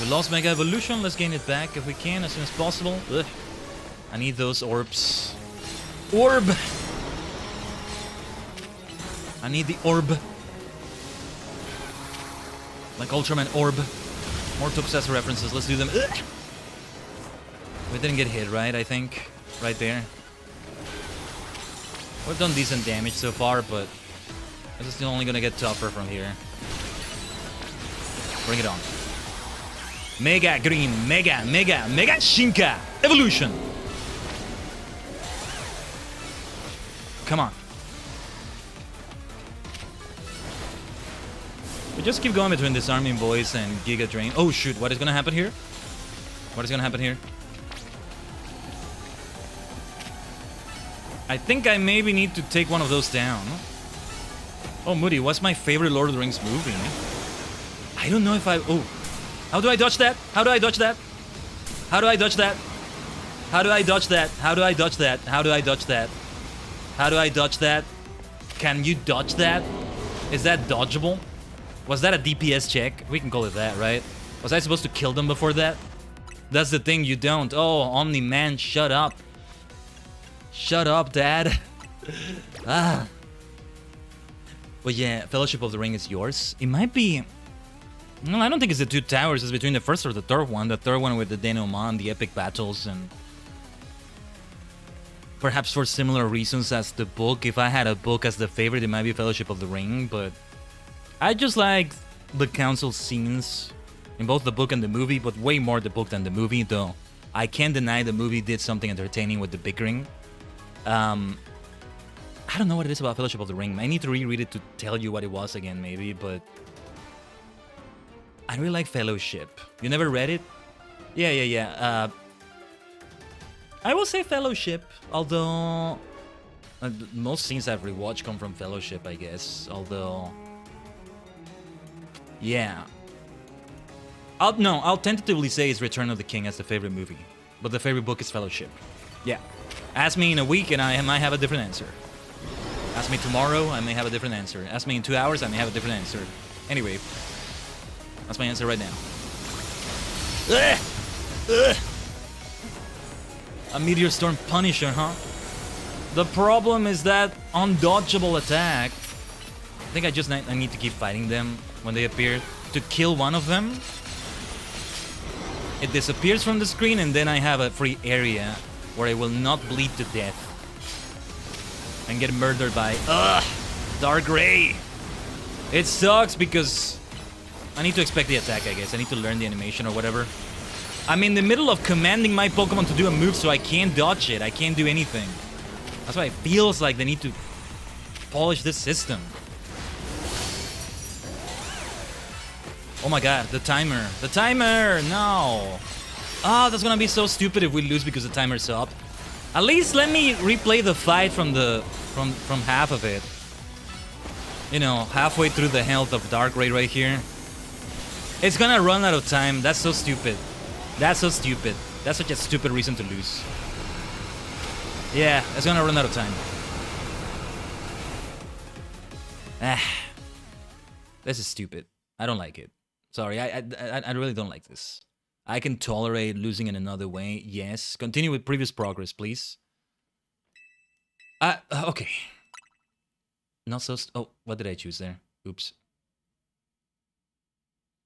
We lost Mega Evolution. Let's gain it back if we can as soon as possible. Ugh. I need those orbs. Orb! I need the orb. Like Ultraman Orb. More Tokusatsu references. Let's do them. Ugh. We didn't get hit, right? I think. Right there. We've done decent damage so far, but this is still only gonna get tougher from here. Bring it on. Mega Green, Mega Shinka Evolution! Come on. We just keep going between Disarming Voice and Giga Drain. Oh shoot, what is gonna happen here? What is gonna happen here? I think I maybe need to take one of those down. Oh, Moody, what's my favorite Lord of the Rings movie? I don't know if I... Oh. How do I dodge that? How do I dodge that? How do I dodge that? How do I dodge that? How do I dodge that? How do I dodge that? How do I dodge that? Can you dodge that? Is that dodgeable? Was that a DPS check? We can call it that, right? Was I supposed to kill them before that? That's the thing, you don't. Oh, Omni-Man, shut up. Shut up, Dad. Ah. But yeah, Fellowship of the Ring is yours. It might be... No, I don't think it's the Two Towers. It's between the first or the third one. The third one with the denouement, the epic battles, and... Perhaps for similar reasons as the book. If I had a book as the favorite, it might be Fellowship of the Ring, but... I just like the council scenes in both the book and the movie, but way more the book than the movie, though. I can't deny the movie did something entertaining with the bickering. I don't know what it is about Fellowship of the Ring. I need to reread it to tell you what it was again, maybe, but... I really like Fellowship. You never read it? Yeah. I will say Fellowship, although... most scenes I've rewatched come from Fellowship, I guess, although... Yeah. I'll tentatively say it's Return of the King as the favorite movie, but the favorite book is Fellowship. Yeah. Ask me in a week and I might have a different answer. Ask me tomorrow, I may have a different answer. Ask me in 2 hours, I may have a different answer. Anyway, that's my answer right now. Ugh! Ugh! A Meteor Storm Punisher, huh? The problem is that undodgeable attack. I think I need to keep fighting them when they appear. To kill one of them, it disappears from the screen and then I have a free area where I will not bleed to death and get murdered by Dark Ray. It sucks because I need to expect the attack, I guess. I need to learn the animation or whatever. I'm in the middle of commanding my Pokemon to do a move, so I can't dodge it. I can't do anything. That's why it feels like they need to polish this system. Oh my god, the timer. The timer! No! Ah, that's gonna be so stupid if we lose because the timer's up. At least let me replay the fight from half of it. You know, halfway through the health of Dark Ray right here. It's gonna run out of time. That's so stupid. That's so stupid. That's such a stupid reason to lose. Yeah, it's gonna run out of time. This is stupid. I don't like it. Sorry, I really don't like this. I can tolerate losing in another way, yes. Continue with previous progress, please. Okay. Not so... Oh, what did I choose there? Oops.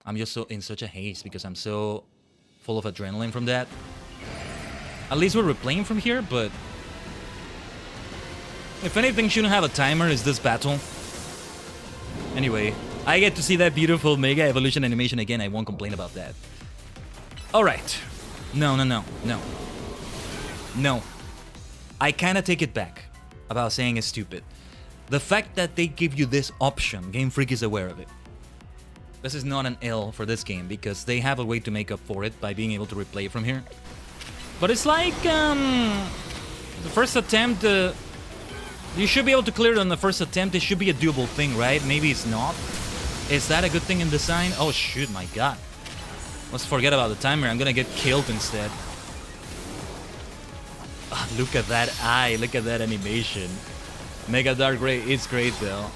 I'm just in such a haste because I'm so full of adrenaline from that. At least we're replaying from here, but... If anything shouldn't have a timer, is this battle. Anyway, I get to see that beautiful Mega Evolution animation again. I won't complain about that. Alright. No. I kind of take it back about saying it's stupid. The fact that they give you this option, Game Freak is aware of it. This is not an L for this game because they have a way to make up for it by being able to replay from here. But it's like, the first attempt, you should be able to clear it on the first attempt. It should be a doable thing, right? Maybe it's not. Is that a good thing in design? Oh shoot, my god. Let's forget about the timer. I'm gonna get killed instead. Oh, look at that eye. Look at that animation. Mega Dark Ray is great though.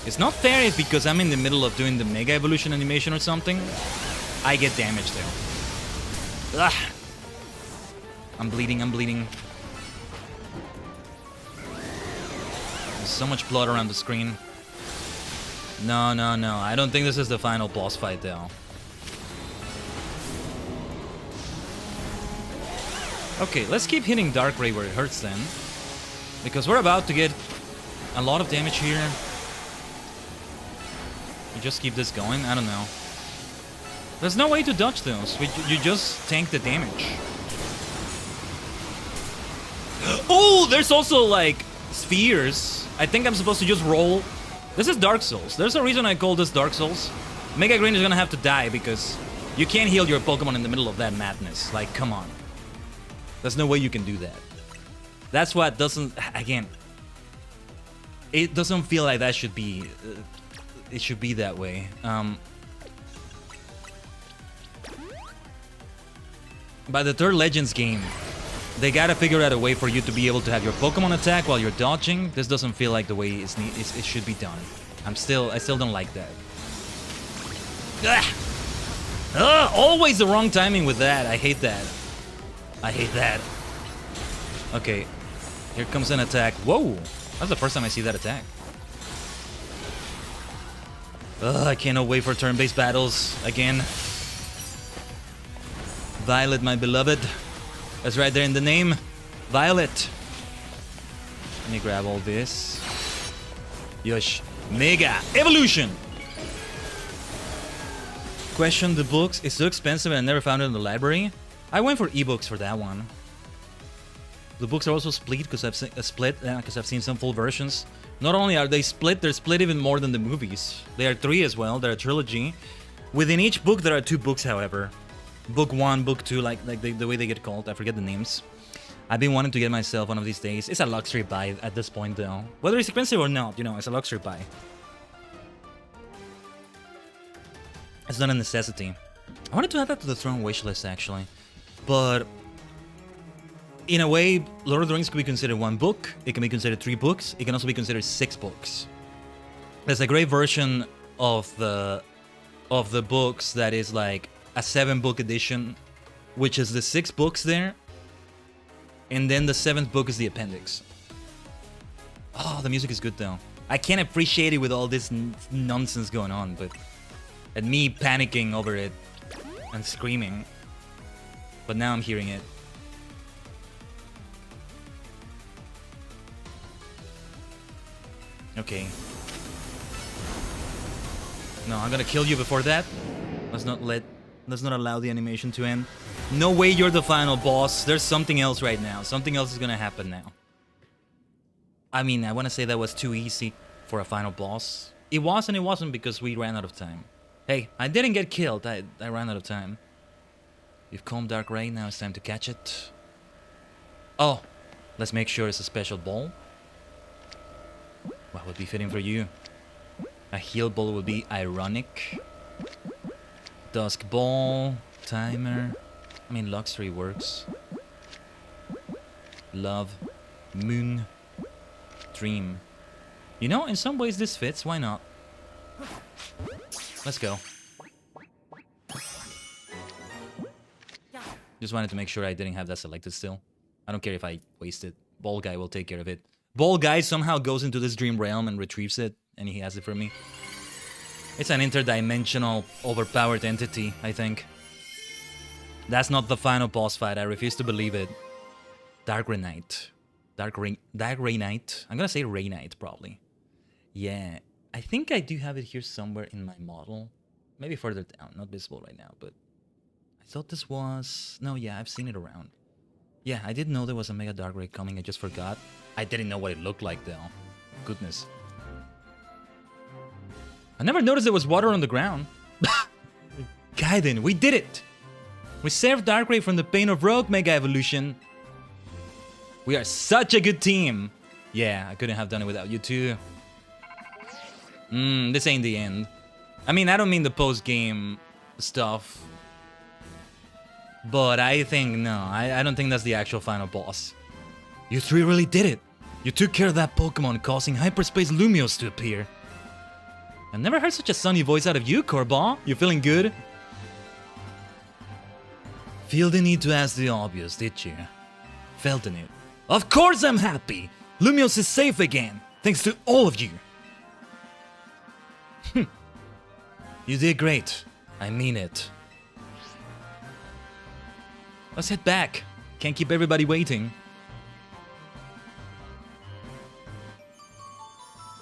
It's not fair if because I'm in the middle of doing the Mega Evolution animation or something, I get damaged there. Ugh. I'm bleeding. There's so much blood around the screen. No. I don't think this is the final boss fight though. Okay, let's keep hitting Dark Ray where it hurts then. Because we're about to get a lot of damage here. You just keep this going? I don't know. There's no way to dodge those. You just tank the damage. Oh, there's also like spheres. I think I'm supposed to just roll. This is Dark Souls. There's a reason I call this Dark Souls. Mega Green is gonna have to die because you can't heal your Pokemon in the middle of that madness. Like, come on. There's no way you can do that. That's what doesn't... Again, it doesn't feel like that should be. It should be that way. By the third Legends game, they gotta figure out a way for you to be able to have your Pokemon attack while you're dodging. This doesn't feel like the way it should be done. I still don't like that. Always the wrong timing with that. I hate that. I hate that. Okay, here comes an attack. Whoa, that's the first time I see that attack. I cannot wait for turn-based battles again. Violet, my beloved. That's right there in the name. Violet. Let me grab all this. Yosh. Mega Evolution. Question the books. It's too expensive and I never found it in the library. I went for ebooks for that one. The books are also split because I've seen some full versions. Not only are they split, they're split even more than the movies. They are 3 as well. They're a trilogy. Within each book, there are 2 books, however. Book 1, Book 2, like the way they get called. I forget the names. I've been wanting to get myself one of these days. It's a luxury buy at this point, though. Whether it's expensive or not, you know, it's a luxury buy. It's not a necessity. I wanted to add that to the Throne wish list, actually. But in a way, Lord of the Rings could be considered 1 book. It can be considered 3 books. It can also be considered 6 books. There's a great version of the books that is like a 7-book edition, which is the 6 books there, and then the 7th book is the appendix. Oh, the music is good though. I can't appreciate it with all this nonsense going on, but and me panicking over it and screaming. But now I'm hearing it. Okay. No, I'm gonna kill you before that. Let's not allow the animation to end. No way you're the final boss. There's something else right now. Something else is gonna happen now. I mean, I want to say that was too easy for a final boss. It was and it wasn't because we ran out of time. Hey, I didn't get killed. I ran out of time. You've calmed Dark Ray. Now it's time to catch it. Oh, let's make sure it's a special ball. What would be fitting for you? A heal ball would be ironic. Dusk ball, timer. I mean, luxury works. Love, moon, dream. You know, in some ways this fits. Why not? Let's go. Just wanted to make sure I didn't have that selected still. I don't care if I waste it. Ball guy will take care of it. Ball guy somehow goes into this dream realm and retrieves it, and he has it for me. It's an interdimensional, overpowered entity, I think. That's not the final boss fight. I refuse to believe it. Dark Ray Knight. Dark Ray Knight. I'm gonna say Ray Knight, probably. Yeah. I think I do have it here somewhere in my model. Maybe further down. Not visible right now, but... I thought this was... No, yeah, I've seen it around. Yeah, I did know there was a Mega Dark Ray coming. I just forgot. I didn't know what it looked like, though. Goodness. I never noticed there was water on the ground. Khaiden, we did it! We saved Darkrai from the pain of Rogue Mega Evolution. We are such a good team. Yeah, I couldn't have done it without you too. This ain't the end. I mean, I don't mean the post-game stuff. But I think, no, I don't think that's the actual final boss. You 3 really did it. You took care of that Pokemon, causing Hyperspace Lumios to appear. I never heard such a sunny voice out of you, Corban. You feeling good? Feel the need to ask the obvious, did you? Felt the need. Of course I'm happy! Lumios is safe again, thanks to all of you. You did great. I mean it. Let's head back. Can't keep everybody waiting.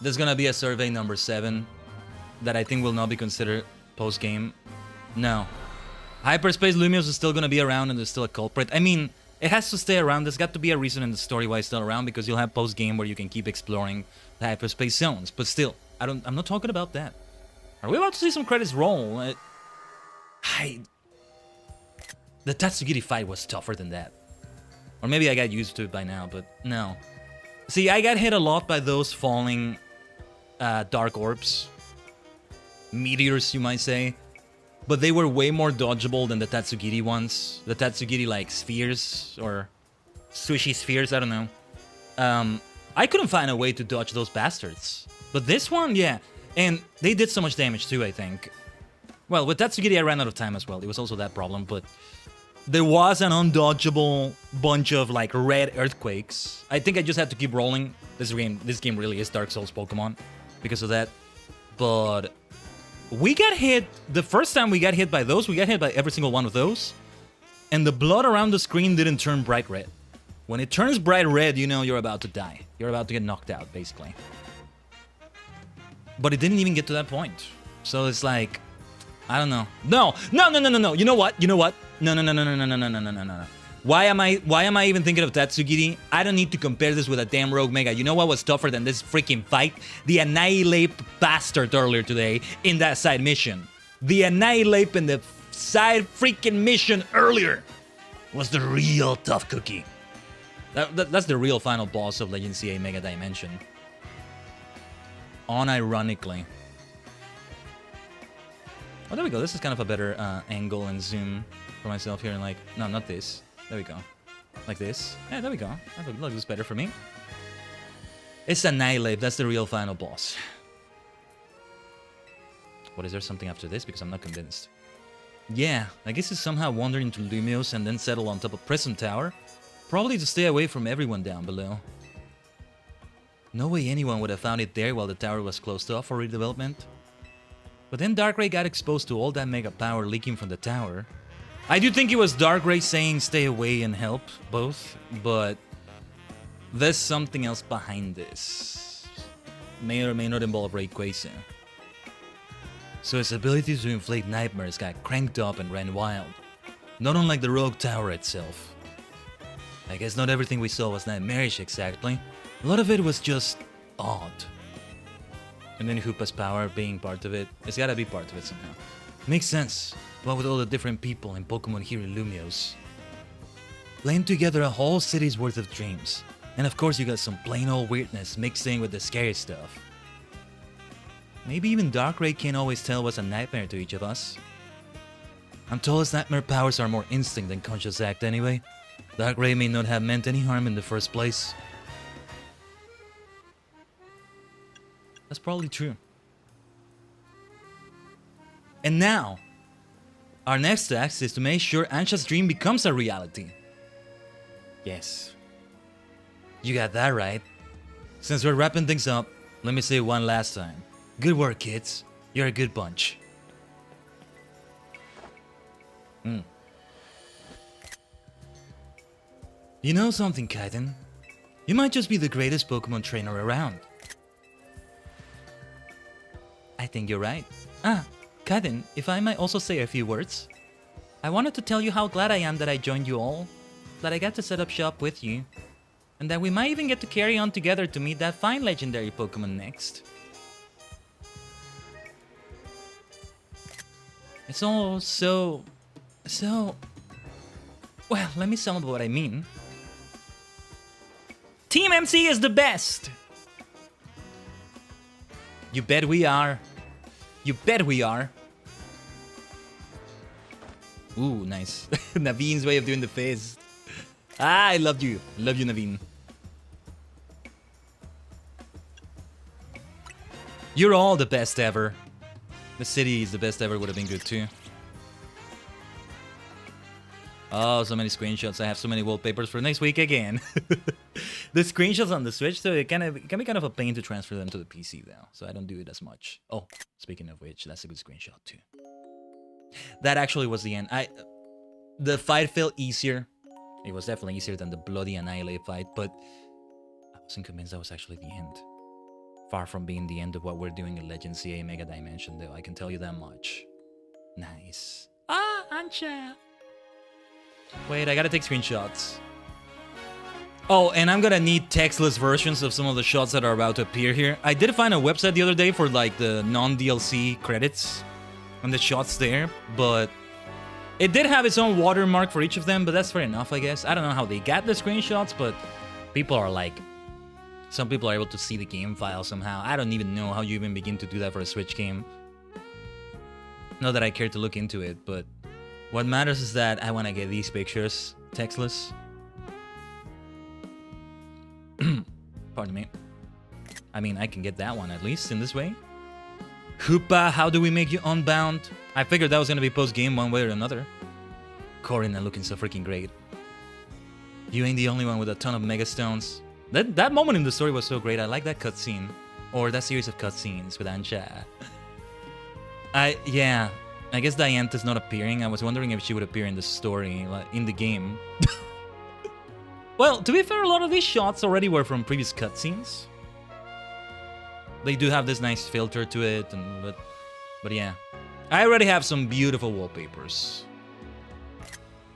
There's gonna be a survey number 7 that I think will not be considered post-game. No. Hyperspace Lumios is still gonna be around and there's still a culprit. I mean, it has to stay around. There's got to be a reason in the story why it's still around, because you'll have post-game where you can keep exploring the hyperspace zones. But still, I'm not talking about that. Are we about to see some credits roll? The Tatsugiri fight was tougher than that. Or maybe I got used to it by now, but no. See, I got hit a lot by those falling dark orbs. Meteors, you might say. But they were way more dodgeable than the Tatsugiri ones. The Tatsugiri, like, spheres, or swishy spheres, I don't know. I couldn't find a way to dodge those bastards. But this one, yeah. And they did so much damage too, I think. Well, with Tatsugiri, I ran out of time as well. It was also that problem, but there was an undodgeable bunch of, like, red earthquakes. I think I just had to keep rolling. This game really is Dark Souls Pokemon because of that. But we got hit, the first time we got hit by those, we got hit by every single one of those. And the blood around the screen didn't turn bright red. When it turns bright red, you know you're about to die. You're about to get knocked out, basically. But it didn't even get to that point. So it's like, I don't know. No. You know what? No. Why am I even thinking of Tatsugiri? I don't need to compare this with a damn Rogue Mega. You know what was tougher than this freaking fight? The Annihilate bastard earlier today in that side mission. The Annihilate in the side freaking mission earlier was the real tough cookie. That's the real final boss of Legend CA Mega Dimension. Unironically. Oh, there we go. This is kind of a better angle and zoom for myself here. And like, no, not this. There we go. Like this. Yeah, there we go. That looks better for me. It's Annihilate. That's the real final boss. What, is there something after this? Because I'm not convinced. Yeah, I guess it's somehow wander into Lumios and then settle on top of Prism Tower. Probably to stay away from everyone down below. No way anyone would have found it there while the tower was closed off for redevelopment. But then Darkrai got exposed to all that mega power leaking from the tower. I do think it was Darkrai saying stay away and help, both, but there's something else behind this. May or may not involve Rayquaza. So his ability to inflict nightmares got cranked up and ran wild. Not unlike the Rogue Tower itself. I guess not everything we saw was nightmarish exactly. A lot of it was just odd. And then Hoopa's power being part of it. It's gotta be part of it somehow. Makes sense. What with all the different people and Pokemon here in Lumios. Laying together a whole city's worth of dreams. And of course you got some plain old weirdness mixed in with the scary stuff. Maybe even Darkrai can't always tell what's a nightmare to each of us. I'm told his nightmare powers are more instinct than conscious act anyway. Darkrai may not have meant any harm in the first place. That's probably true. And now, our next task is to make sure Ansha's dream becomes a reality. Yes. You got that right. Since we're wrapping things up, let me say it one last time. Good work, kids. You're a good bunch. You know something, Khaiden? You might just be the greatest Pokemon trainer around. I think you're right. Khaiden, if I might also say a few words. I wanted to tell you how glad I am that I joined you all, that I got to set up shop with you, and that we might even get to carry on together to meet that fine legendary Pokemon next. It's all so... Well, let me sum up what I mean. Team MC is the best! You bet we are. You bet we are. Ooh, nice. Naveen's way of doing the face. I loved you. Love you, Naveen. You're all the best ever. The city is the best ever would have been good too. Oh, so many screenshots. I have so many wallpapers for next week again. The screenshots on the Switch, though, it can be kind of a pain to transfer them to the PC, though. So I don't do it as much. Oh, speaking of which, that's a good screenshot, too. That actually was the end. The fight felt easier. It was definitely easier than the bloody Annihilate fight, but I wasn't convinced that was actually the end. Far from being the end of what we're doing in Legend CA Mega Dimension, though, I can tell you that much. Nice. Ah, Ansha! Wait, I gotta take screenshots. Oh, and I'm gonna need textless versions of some of the shots that are about to appear here. I did find a website the other day for like the non-DLC credits and the shots there, but it did have its own watermark for each of them, but that's fair enough, I guess. I don't know how they got the screenshots, but people are like some people are able to see the game file somehow. I don't even know how you even begin to do that for a Switch game. Not that I care to look into it, but what matters is that I want to get these pictures textless. Pardon me. I mean, I can get that one at least in this way. Hoopa, how do we make you unbound? I figured that was gonna be post-game one way or another. Corina looking so freaking great. You ain't the only one with a ton of megastones. That moment in the story was so great. I like that cutscene. Or that series of cutscenes with Ansha. Yeah. I guess Dianta's not appearing. I was wondering if she would appear in the story, like in the game. Well, to be fair, a lot of these shots already were from previous cutscenes. They do have this nice filter to it, but yeah. I already have some beautiful wallpapers.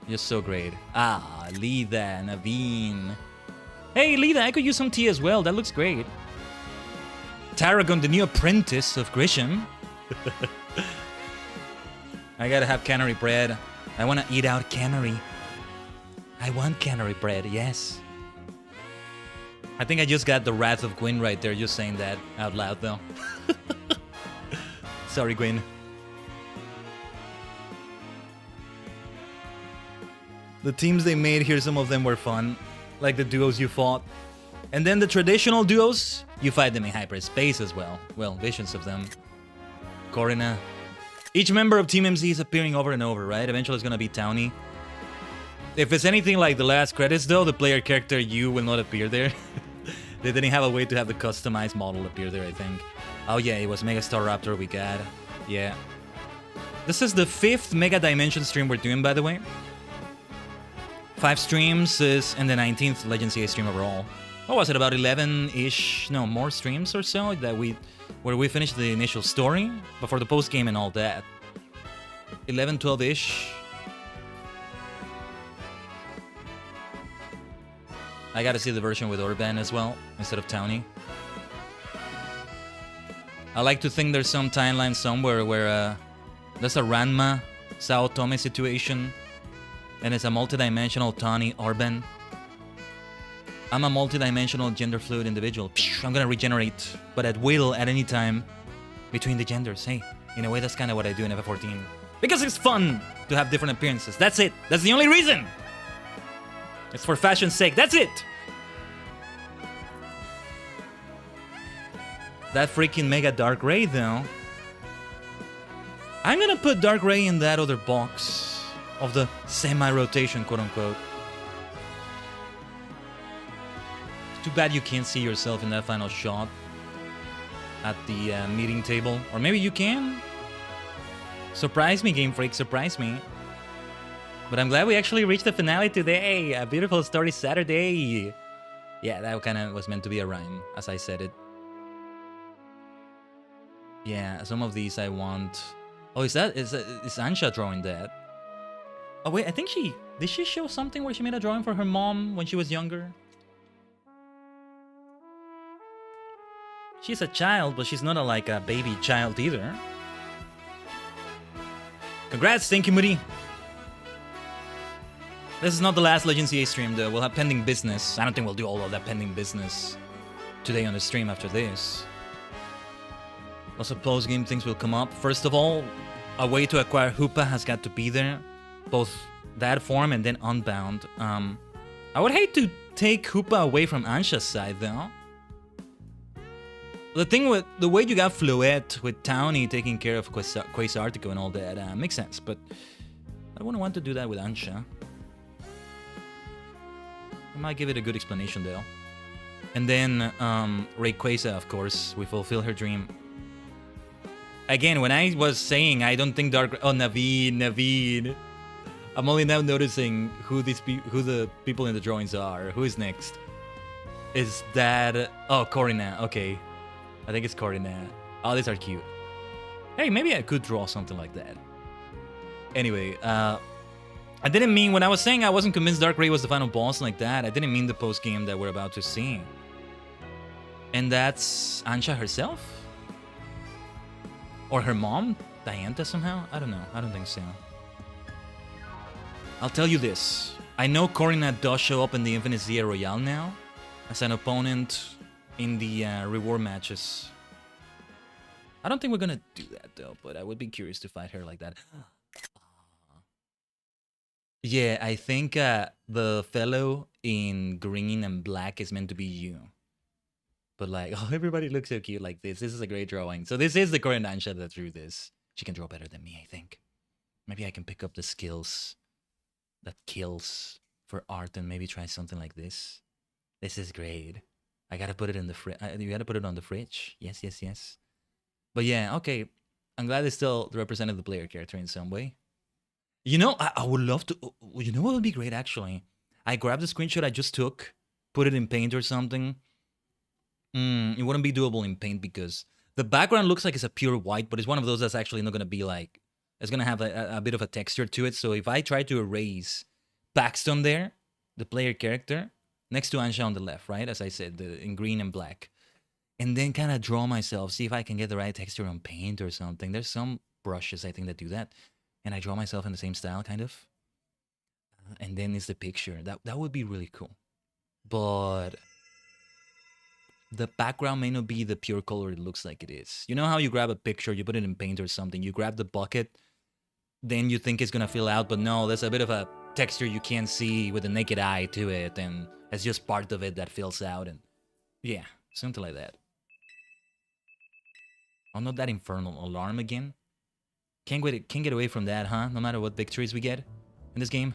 Just so great. Ah, Lida, Naveen. Hey, Lida, I could use some tea as well. That looks great. Tarragon, the new apprentice of Grisham. I gotta have cannery bread. I wanna eat out cannery. I want cannery bread, yes. I think I just got the wrath of Gwyn right there, just saying that out loud, though. Sorry, Gwyn. The teams they made here, some of them were fun. Like the duos you fought. And then the traditional duos, you fight them in hyperspace as well. Well, visions of them. Corina. Each member of Team MC is appearing over and over, right? Eventually it's gonna be Townie. If it's anything like the last credits, though, the player character you will not appear there. They didn't have a way to have the customized model appear there, I think. Oh yeah, it was Megastar Raptor we got. Yeah. This is the 5th Mega Dimension stream we're doing, by the way. 5 streams and the 19th Legend CA stream overall. What was it, about 11-ish, no, more streams or so that where we finished the initial story before the post-game and all that. 11, 12-ish. I gotta see the version with Orban as well, instead of Townie. I like to think there's some timeline somewhere where there's a Ranma, Sao Tome situation, and it's a multi-dimensional Tawny Orban. I'm a multi-dimensional gender-fluid individual. I'm gonna regenerate, but at will, at any time, between the genders. Hey, in a way, that's kind of what I do in FF14. Because it's fun to have different appearances. That's it. That's the only reason. It's for fashion's sake. That's it. That freaking Mega Dark Ray, though. I'm gonna put Dark Ray in that other box of the semi-rotation, quote-unquote. Too bad you can't see yourself in that final shot at the meeting table. Or maybe you can. Surprise me, Game Freak. Surprise me. But I'm glad we actually reached the finale today. A beautiful story Saturday. Yeah, that kind of was meant to be a rhyme, as I said it. Yeah, some of these I want. Oh, is Ansha drawing that? Oh wait, I think did she show something where she made a drawing for her mom when she was younger? She's a child, but she's not like a baby child either. Congrats, thank you, Moody. This is not the last Legend CA stream, though. We'll have pending business. I don't think we'll do all of that pending business today on the stream after this. Also, post-game things will come up. First of all, a way to acquire Hoopa has got to be there. Both that form and then Unbound. I would hate to take Hoopa away from Ansha's side, though. The thing with the way you got Fluette with Townie taking care of Quasartic and all that makes sense, but I wouldn't want to do that with Ansha. I might give it a good explanation, though. And then Rayquaza, of course, we fulfill her dream. Again, when I was saying I don't think Dark... Oh, Naveen. I'm only now noticing who the people in the drawings are. Who is next? Is that... Oh, Corina. Okay. I think it's Corina. Oh, these are cute. Hey, maybe I could draw something like that. Anyway, I didn't mean... When I was saying I wasn't convinced Darkrai was the final boss like that, I didn't mean the post-game that we're about to see. And that's Ansha herself? Or her mom? Dianta somehow? I don't know. I don't think so. I'll tell you this. I know Corina does show up in the Infinite Zia Royale now as an opponent in the reward matches. I don't think we're gonna do that though, but I would be curious to fight her like that. Yeah, I think the fellow in green and black is meant to be you. But like, oh, everybody looks so cute like this. This is a great drawing. So this is the Korean Ansha that drew this. She can draw better than me, I think. Maybe I can pick up the skills that kills for art and maybe try something like this. This is great. I gotta put it in the fridge. You gotta put it on the fridge. Yes, yes, yes. But yeah, okay. I'm glad they still represented the player character in some way. You know, I would love to. You know what would be great actually? I grabbed the screenshot I just took, put it in Paint or something. It wouldn't be doable in Paint because the background looks like it's a pure white, but it's one of those that's actually not gonna be like. It's gonna have a bit of a texture to it. So if I try to erase Paxton there, the player character, next to Ansha on the left, right? As I said, in green and black. And then kind of draw myself, see if I can get the right texture on Paint or something. There's some brushes, I think, that do that. And I draw myself in the same style, kind of. And then it's the picture. That would be really cool. But the background may not be the pure color it looks like it is. You know how you grab a picture, you put it in Paint or something, you grab the bucket, then you think it's gonna fill out, but no, there's a bit of a texture you can't see with the naked eye to it, and it's just part of it that fills out, and yeah, something like that. Oh, not that infernal alarm again. Can't get away from that, huh? No matter what victories we get in this game.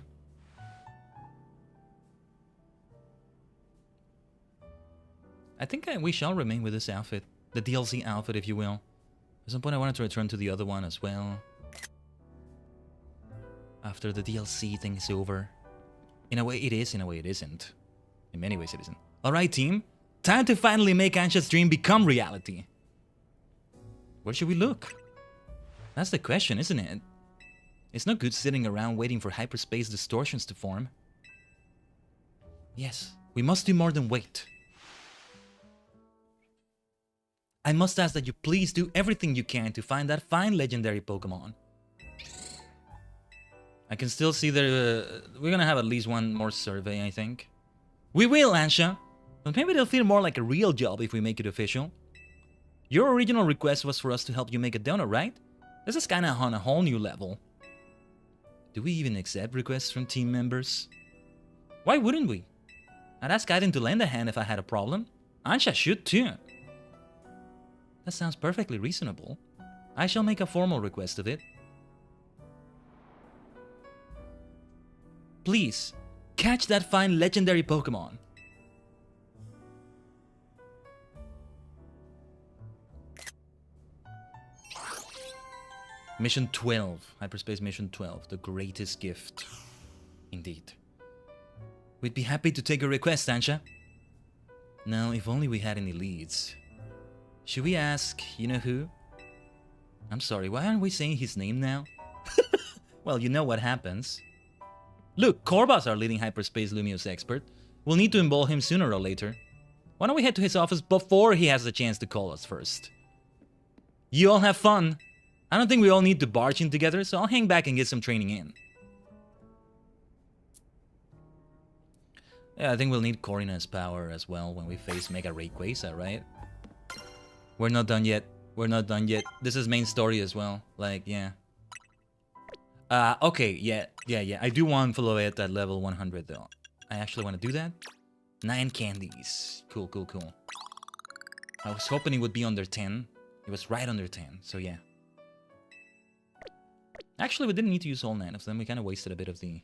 I think we shall remain with this outfit. The DLC outfit, if you will. At some point I wanted to return to the other one as well. After the DLC thing is over. In a way it is, in a way it isn't. In many ways it isn't. Alright team, time to finally make Ansha's dream become reality. Where should we look? That's the question, isn't it? It's not good sitting around waiting for hyperspace distortions to form. Yes, we must do more than wait. I must ask that you please do everything you can to find that fine legendary Pokemon. I can still see we're gonna have at least one more survey, I think. We will, Ansha! But maybe it'll feel more like a real job if we make it official. Your original request was for us to help you make a donut, right? This is kinda on a whole new level. Do we even accept requests from team members? Why wouldn't we? I'd ask Khaiden to lend a hand if I had a problem. Ansha should too. That sounds perfectly reasonable. I shall make a formal request of it. Please, catch that fine legendary Pokemon. Mission 12. Hyperspace Mission 12. The greatest gift. Indeed. We'd be happy to take your request, Ansha. Now, if only we had any leads. Should we ask, you know who? I'm sorry, why aren't we saying his name now? Well, you know what happens. Look, Korva's our leading hyperspace Lumiose expert. We'll need to involve him sooner or later. Why don't we head to his office before he has the chance to call us first? You all have fun. I don't think we all need to barge in together, so I'll hang back and get some training in. Yeah, I think we'll need Corina's power as well when we face Mega Rayquaza, right? We're not done yet. We're not done yet. This is main story as well. Like, yeah. Okay, yeah. I do want Floette at level 100 though. I actually want to do that. 9 candies. Cool. I was hoping it would be under 10. It was right under 10, so yeah. Actually, we didn't need to use all 9 of them. We kind of wasted a bit of the...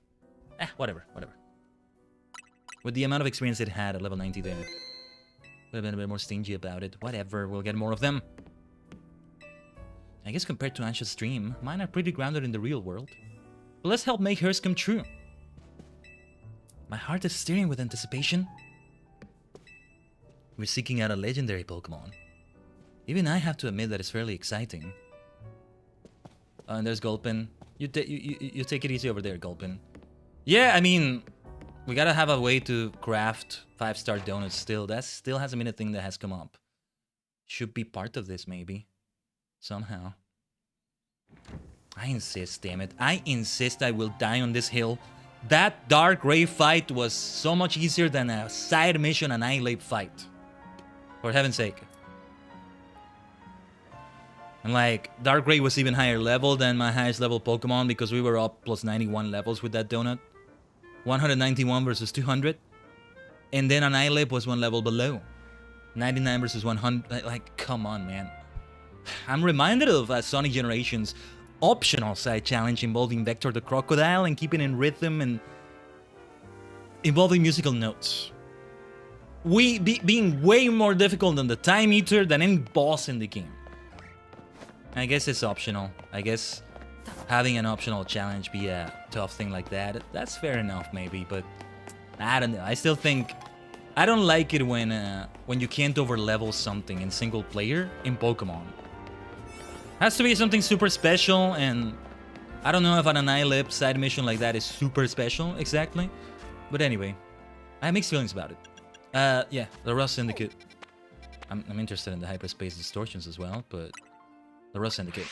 whatever. With the amount of experience it had at level 90 there. Would have been a bit more stingy about it. Whatever, we'll get more of them. I guess compared to Ansha's dream, mine are pretty grounded in the real world. But let's help make hers come true. My heart is stirring with anticipation. We're seeking out a legendary Pokemon. Even I have to admit that it's fairly exciting. And there's Gulpin. You take it easy over there, Gulpin. Yeah, I mean, we gotta have a way to craft 5-star donuts still. That still hasn't been a thing that has come up. Should be part of this, maybe. Somehow. I insist, damn it. I insist I will die on this hill. That Dark Ray fight was so much easier than a side mission Annihilate fight. For heaven's sake. And like, Darkrai was even higher level than my highest level Pokemon because we were up plus 91 levels with that donut. 191 versus 200. And then Annihilape was one level below. 99 versus 100. Like, come on, man. I'm reminded of Sonic Generations optional side challenge involving Vector the Crocodile and keeping in rhythm and involving musical notes. Being way more difficult than the Time Eater than any boss in the game. I guess it's optional. I guess having an optional challenge be a tough thing like that, that's fair enough maybe, but I don't know. I still think I don't like it when you can't overlevel something in single player in Pokemon. Has to be something super special, and I don't know if an Annihilape side mission like that is super special exactly. But anyway, I have mixed feelings about it. Yeah, the Rust Syndicate. I'm interested in the hyperspace distortions as well, but the Rust Syndicate.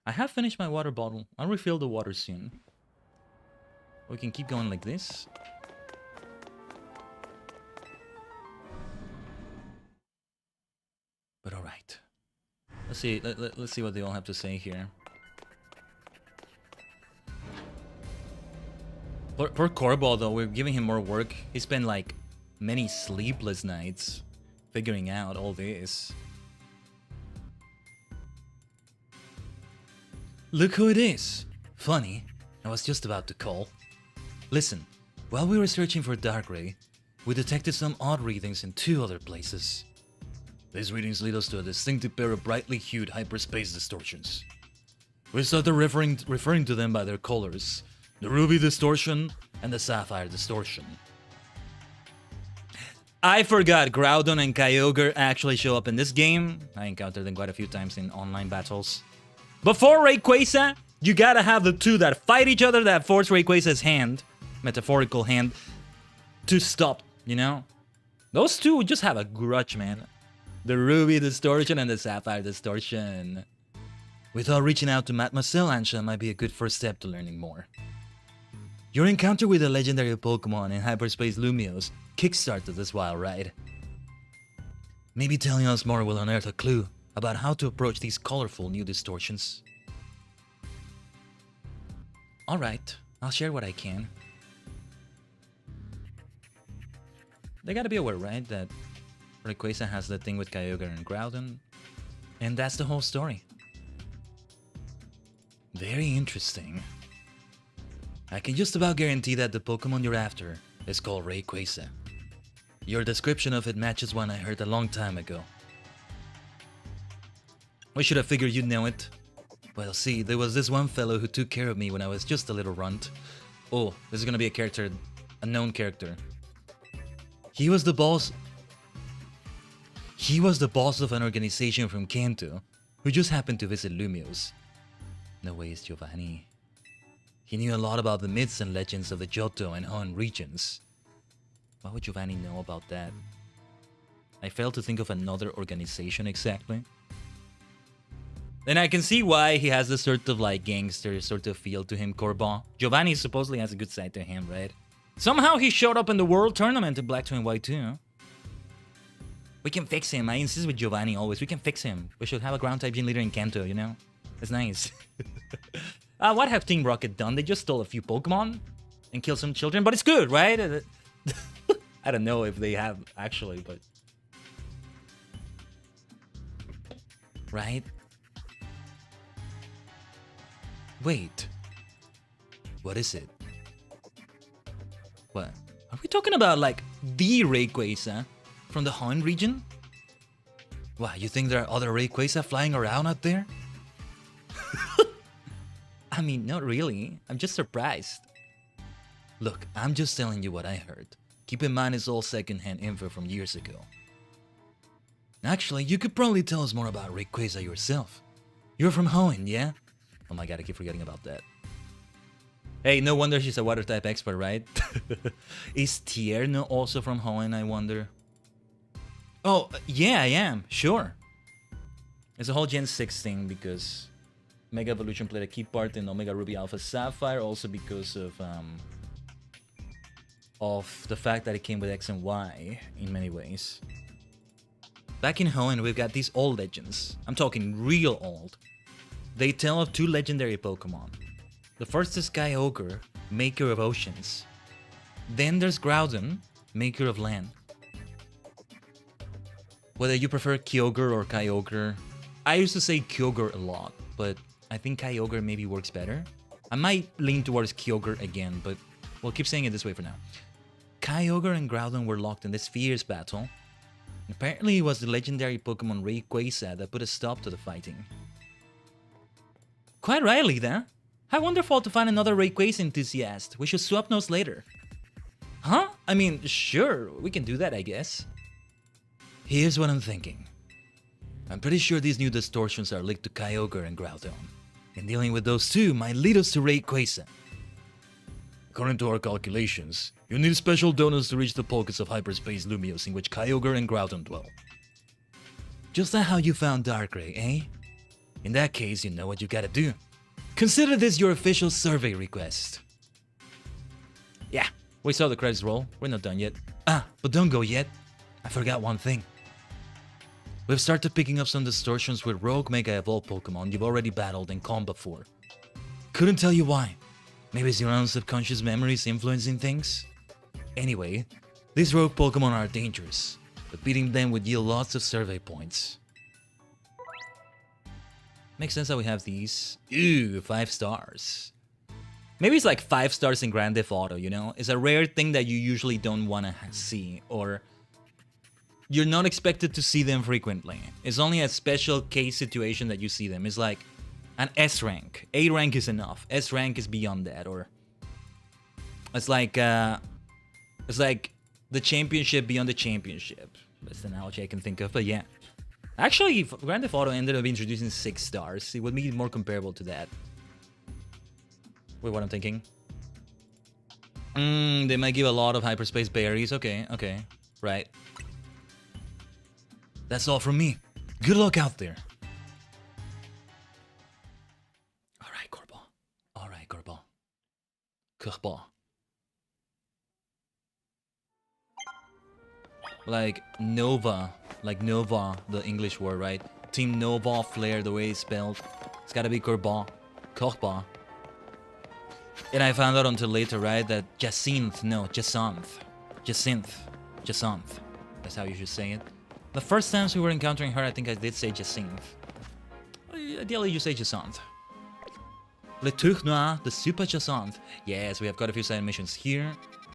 I have finished my water bottle. I'll refill the water soon. We can keep going like this. But all right. Let's see. Let's see what they all have to say here. Poor Corbo, though, we're giving him more work. He spent like many sleepless nights figuring out all this. Look who it is. Funny, I was just about to call. Listen, while we were searching for Darkrai, we detected some odd readings in 2 other places. These readings lead us to a distinctive pair of brightly hued hyperspace distortions. We started referring to them by their colors. The Ruby Distortion and the Sapphire Distortion. I forgot Groudon and Kyogre actually show up in this game. I encountered them quite a few times in online battles. Before Rayquaza, you gotta have the 2 that fight each other that force Rayquaza's hand, metaphorical hand, to stop, you know? Those 2 just have a grudge, man. The Ruby Distortion and the Sapphire Distortion. We thought reaching out to Mademoiselle Ansha might be a good first step to learning more. Your encounter with the legendary Pokemon in Hyperspace Lumiose kickstarted this wild ride. Maybe telling us more will unearth a clue about how to approach these colorful new distortions. Alright, I'll share what I can. They gotta be aware, right, that Rayquaza has that thing with Kyogre and Groudon, and that's the whole story. Very interesting. I can just about guarantee that the Pokemon you're after is called Rayquaza. Your description of it matches one I heard a long time ago. We should have figured you'd know it. Well, see, there was this one fellow who took care of me when I was just a little runt. Oh, this is gonna be a character, a known character. He was the boss of an organization from Kanto, who just happened to visit Lumiose. No way, it's Giovanni. He knew a lot about the myths and legends of the Johto and Hon regions. Why would Giovanni know about that? I failed to think of another organization exactly. Then I can see why he has this sort of like gangster sort of feel to him, Corbin. Giovanni supposedly has a good side to him, right? Somehow he showed up in the World Tournament in Black 2 and White 2. We can fix him. I insist with Giovanni always. We can fix him. We should have a ground type gym leader in Kanto, you know? It's nice. What have Team Rocket done? They just stole a few Pokemon and killed some children, but it's good, right? I don't know if they have actually, but... Right? Wait. What is it? What? Are we talking about, like, the Rayquaza from the Hon region? Wow, you think there are other Rayquaza flying around out there? I mean, not really. I'm just surprised. Look, I'm just telling you what I heard. Keep in mind it's all second-hand info from years ago. Actually, you could probably tell us more about Rayquaza yourself. You're from Hoenn, yeah? Oh my god, I keep forgetting about that. Hey, no wonder she's a water-type expert, right? Is Tierno also from Hoenn, I wonder? Oh, yeah, I am. Sure. It's a whole Gen 6 thing because Mega Evolution played a key part in Omega Ruby Alpha Sapphire, also because of of the fact that it came with X and Y in many ways. Back in Hoenn, we've got these old legends. I'm talking real old. They tell of 2 legendary Pokemon. The first is Kyogre, maker of oceans. Then there's Groudon, maker of land. Whether you prefer Kyogre or Kyogre, I used to say Kyogre a lot, but I think Kyogre maybe works better. I might lean towards Kyogre again, but we'll keep saying it this way for now. Kyogre and Groudon were locked in this fierce battle. Apparently it was the legendary Pokemon Rayquaza that put a stop to the fighting. Quite rightly then. How wonderful to find another Rayquaza enthusiast. We should swap notes later. Huh? I mean, sure, we can do that, I guess. Here's what I'm thinking. I'm pretty sure these new distortions are linked to Kyogre and Groudon. And dealing with those 2 might lead us to Rayquaza. According to our calculations, you need special donuts to reach the pockets of hyperspace Lumios in which Kyogre and Groudon dwell. Just like how you found Darkrai, eh? In that case, you know what you gotta do. Consider this your official survey request. Yeah, we saw the credits roll. We're not done yet. Ah, but don't go yet. I forgot one thing. We've started picking up some distortions with rogue Mega Evolved Pokemon you've already battled and calmed before. Couldn't tell you why. Maybe it's your own subconscious memories influencing things? Anyway, these rogue Pokemon are dangerous, but beating them would yield lots of survey points. Makes sense that we have these. Ooh, 5 stars. Maybe it's like 5 stars in Grand Theft Auto, you know? It's a rare thing that you usually don't want to see, or you're not expected to see them frequently. It's only a special case situation that you see them. It's like an S rank. A rank is enough. S rank is beyond that, or it's like the championship beyond the championship. That's the analogy I can think of, but yeah. Actually, if Grand Theft Auto ended up introducing 6 stars, it would be more comparable to that. Wait, what I'm thinking? They might give a lot of hyperspace berries. Okay, right. That's all from me. Good luck out there. Alright, Corbo. Corbo. Like Nova, the English word, right? Team Nova Flare, the way it's spelled. It's gotta be Corbo. Corbo. And I found out until later, right, that Jacinth. That's how you should say it. The first times we were encountering her, I think I did say Jacinth. Ideally, you say Jacinth. Le Tournoi, the Super Jacinth. Yes, we have got a few side missions here.